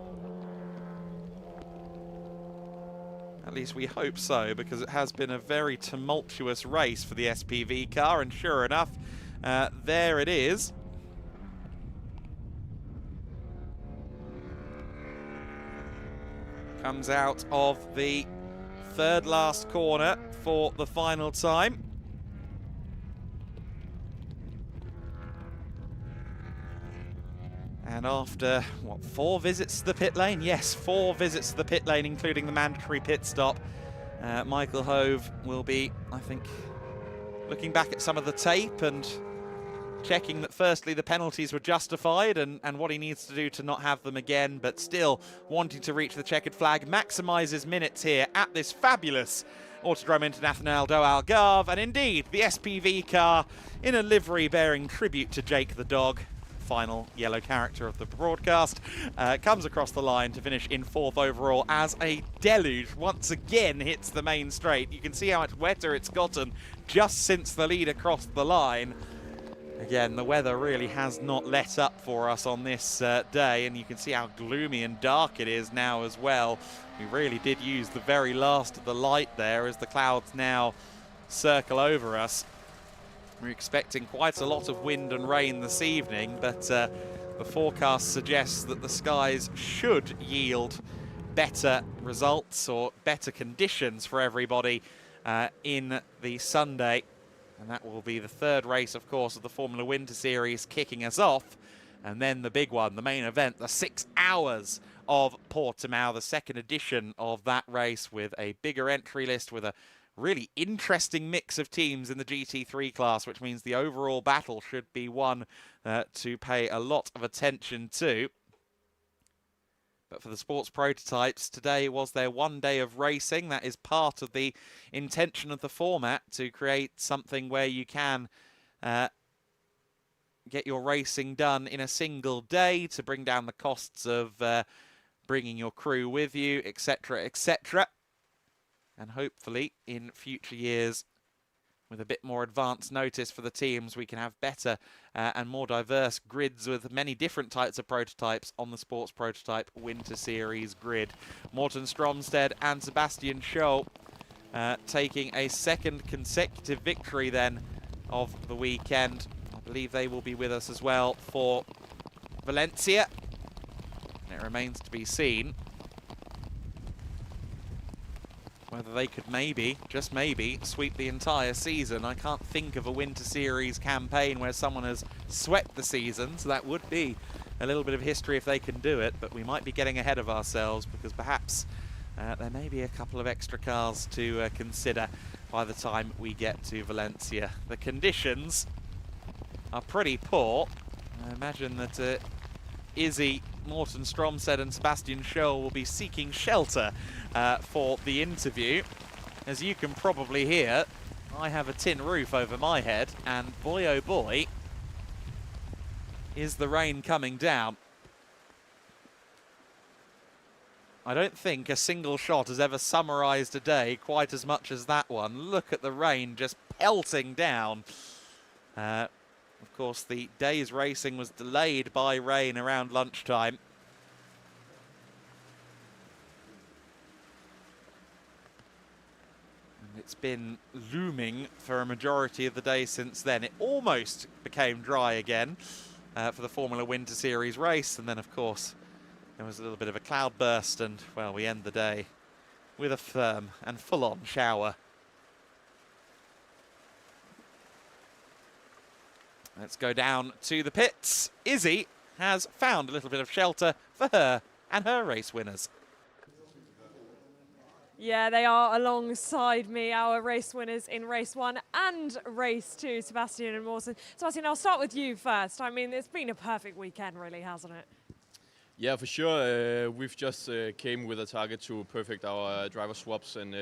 At least we hope so, because it has been a very tumultuous race for the SPV car, and sure enough, there it is. Comes out of the third last corner for the final time. And after, what, 4 visits to the pit lane? Yes, 4 visits to the pit lane, including the mandatory pit stop. Michael Hove will be, I think, looking back at some of the tape and checking that firstly the penalties were justified and what he needs to do to not have them again, but still wanting to reach the checkered flag, maximises minutes here at this fabulous Autodrome International do Algarve, and indeed the SPV car in a livery bearing tribute to Jake the dog, final yellow character of the broadcast, comes across the line to finish in 4th overall as a deluge once again hits the main straight. You can see how much wetter it's gotten just since the lead crossed the line. Again, the weather really has not let up for us on this day, and you can see how gloomy and dark it is now as well. We really did use the very last of the light there as the clouds now circle over us. We're expecting quite a lot of wind and rain this evening, but the forecast suggests that the skies should yield better results or better conditions for everybody in the Sunday. And that will be the third race, of course, of the Formula Winter Series kicking us off. And then the big one, the main event, the 6 hours of Portimão, the second edition of that race with a bigger entry list, with a really interesting mix of teams in the GT3 class, which means the overall battle should be one to pay a lot of attention to. But for the sports prototypes, today was their one day of racing. That is part of the intention of the format, to create something where you can get your racing done in a single day, to bring down the costs of bringing your crew with you, etc., etc. And hopefully in future years, with a bit more advance notice for the teams, we can have better and more diverse grids with many different types of prototypes on the Sports Prototype Winter Series grid. Morten Stromsted and Sebastian Scholl taking a second consecutive victory then of the weekend. I believe they will be with us as well for Valencia. And it remains to be seen whether they could maybe, just maybe, sweep the entire season. I can't think of a Winter Series campaign where someone has swept the season, so that would be a little bit of history if they can do it, but we might be getting ahead of ourselves, because perhaps there may be a couple of extra cars to consider by the time we get to Valencia. The conditions are pretty poor. I imagine that Izzy, Morten Stromsted and Sebastian Scholl will be seeking shelter for the interview. As you can probably hear, I have a tin roof over my head, and boy oh boy, is the rain coming down. I don't think a single shot has ever summarized a day quite as much as that one. Look at the rain just pelting down. Of course, the day's racing was delayed by rain around lunchtime. And it's been looming for a majority of the day since then. It almost became dry again for the Formula Winter Series race, and then of course there was a little bit of a cloud burst, and well, we end the day with a firm and full-on shower. Let's go down to the pits. Izzy has found a little bit of shelter for her and her race winners. Yeah, they are alongside me, our race winners in race 1 and race 2, Sebastian and Morten. Sebastian, I'll start with you first. I mean, it's been a perfect weekend, really, hasn't it? Yeah, for sure. We've just came with a target to perfect our driver swaps and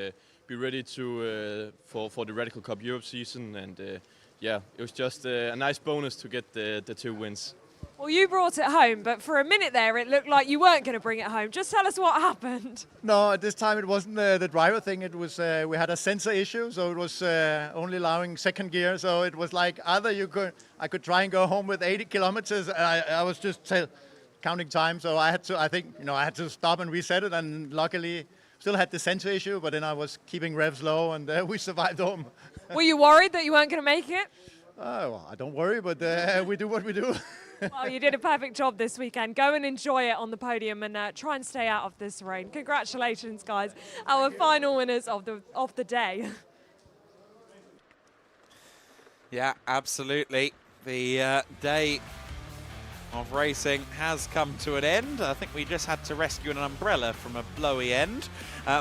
be ready to for the Radical Cup Europe season. And yeah, it was just a nice bonus to get the 2 wins. Well, you brought it home, but for a minute there, it looked like you weren't going to bring it home. Just tell us what happened. No, at this time it wasn't the driver thing. It was we had a sensor issue, so it was only allowing second gear. So it was like either I could try and go home with 80 kilometers. I was just counting time, so I had to. I think I had to stop and reset it, and luckily still had the sensor issue. But then I was keeping revs low, and we survived home. Were you worried that you weren't going to make it? Well, I don't worry, but we do what we do. Well, you did a perfect job this weekend. Go and enjoy it on the podium and try and stay out of this rain. Congratulations, guys. Our final winners of the day. Yeah, absolutely. The day of racing has come to an end. I think we just had to rescue an umbrella from a blowy end.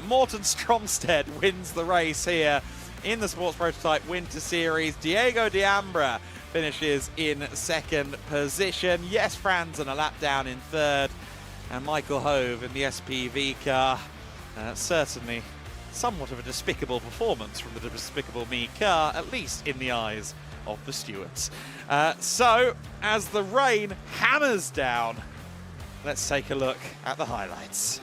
Morten Stromstead wins the race here in the Sports Prototype Winter Series. Diego D'Ambra finishes in second position. Yes, Franzen a lap down in third. And Michael Hove in the SPV car. Certainly somewhat of a despicable performance from the Despicable Me car, at least in the eyes of the stewards. So, as the rain hammers down, let's take a look at the highlights.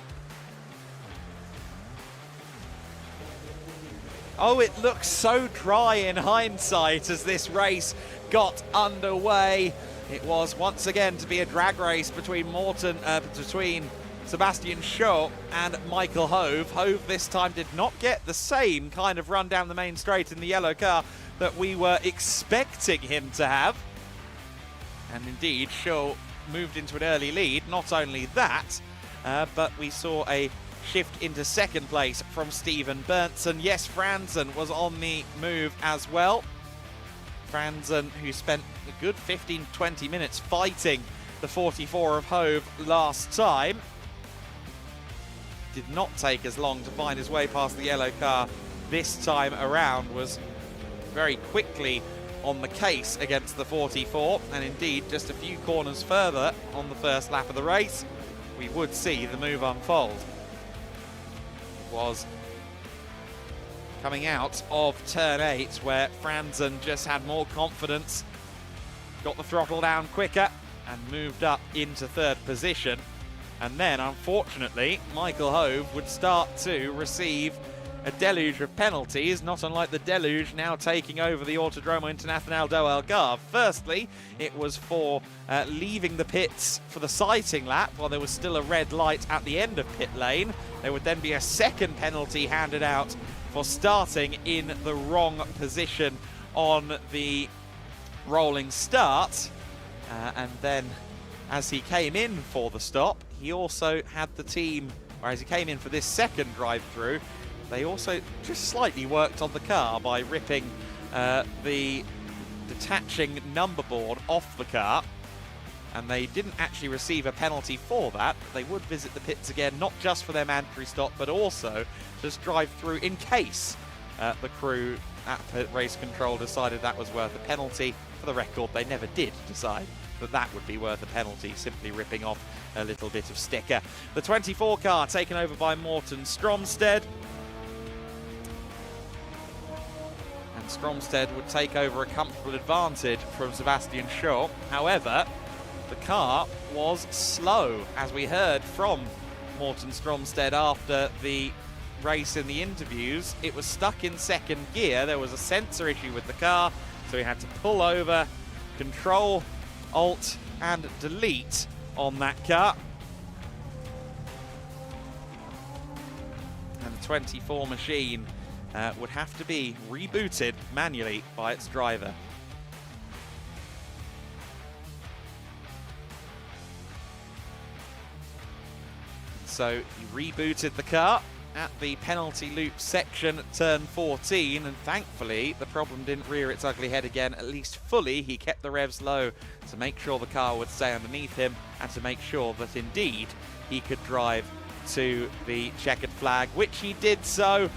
Oh, it looks so dry in hindsight as this race got underway. It was once again to be a drag race between Sebastian Shaw and Michael Hove. Hove this time did not get the same kind of run down the main straight in the yellow car that we were expecting him to have. And indeed, Shaw moved into an early lead. Not only that, but we saw a shift into second place from Stephen Berntsen. Yes, Franzen was on the move as well. Franzen, who spent a good 15-20 minutes fighting the 44 of Hove last time, did not take as long to find his way past the yellow car this time around, was very quickly on the case against the 44, and indeed just a few corners further on the first lap of the race, we would see the move unfold. It was coming out of turn 8 where Franzen just had more confidence, got the throttle down quicker and moved up into third position. And then, unfortunately, Michael Hove would start to receive a deluge of penalties, not unlike the deluge now taking over the Autodromo Internacional do Algarve. Firstly, it was for leaving the pits for the sighting lap while there was still a red light at the end of pit lane. There would then be a second penalty handed out for starting in the wrong position on the rolling start. And then, as he came in for the stop, he also had the team, or as he came in for this second drive-through, they also just slightly worked on the car by ripping the detaching number board off the car. And they didn't actually receive a penalty for that. They would visit the pits again, not just for their mandatory stop, but also just drive through in case the crew at pit race control decided that was worth a penalty. For the record, they never did decide that would be worth a penalty, simply ripping off a little bit of sticker. The 24 car taken over by Morten Stromstead. And Stromstead would take over a comfortable advantage from Sebastian Shaw. However, the car was slow, as we heard from Morten Stromsted after the race in the interviews. It was stuck in second gear. There was a sensor issue with the car, so he had to pull over, Control, Alt and Delete on that car. And the 24 machine would have to be rebooted manually by its driver. So he rebooted the car at the penalty loop section, turn 14, and thankfully the problem didn't rear its ugly head again, at least fully. He kept the revs low to make sure the car would stay underneath him and to make sure that indeed he could drive to the checkered flag, which he did so.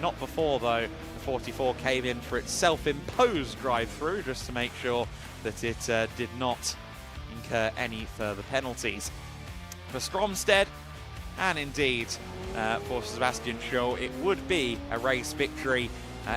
Not before though the 44 came in for its self-imposed drive-through, just to make sure that it did not incur any further penalties. For Stromsted, and indeed for Sebastian Schell, it would be a race victory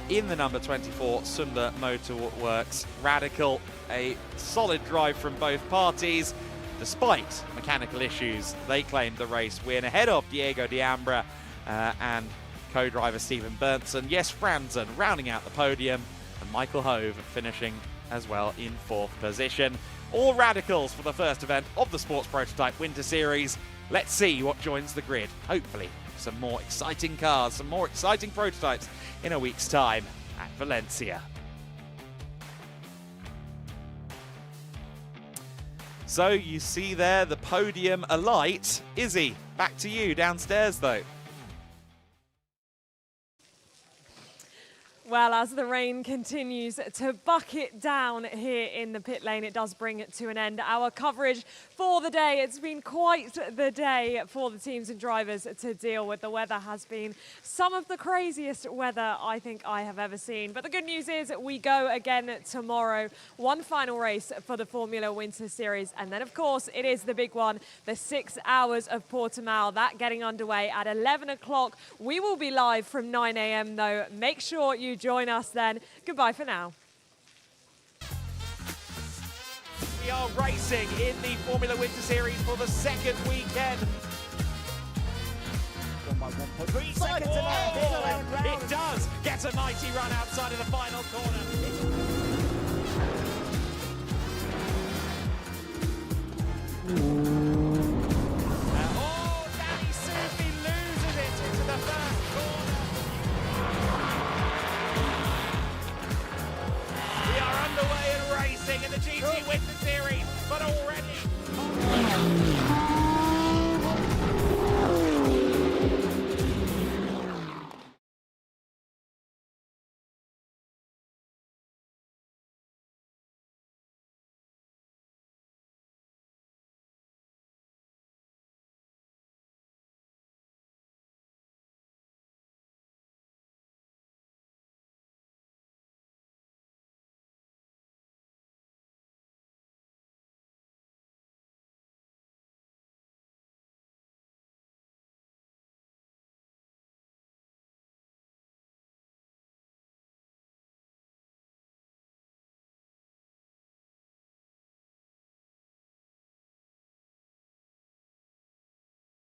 in the number 24 Sunda Motorworks Radical. A solid drive from both parties. Despite mechanical issues, they claimed the race win ahead of Diego D'Ambra and co-driver Stephen Berntsen. Yes, Franzen rounding out the podium, and Michael Hove finishing as well in 4th position. All Radicals for the first event of the Sports Prototype Winter Series. Let's see what joins the grid. Hopefully some more exciting cars, some more exciting prototypes in a week's time at Valencia. So you see there the podium alight. Izzy, back to you downstairs though. Well, as the rain continues to bucket down here in the pit lane, it does bring it to an end. Our coverage for the day, it's been quite the day for the teams and drivers to deal with. The weather has been some of the craziest weather I think I have ever seen. But the good news is we go again tomorrow. One final race for the Formula Winter Series. And then, of course, it is the big one, the 6 hours of Portimão. That getting underway at 11 o'clock. We will be live from 9 a.m. though. Make sure you join us then. Goodbye for now. We are racing in the Formula Winter Series for the second weekend. 3 seconds it does get a mighty run outside of the final corner. Danny Sufi loses it into the first corner. We are underway and racing in the GT Winter Series, but already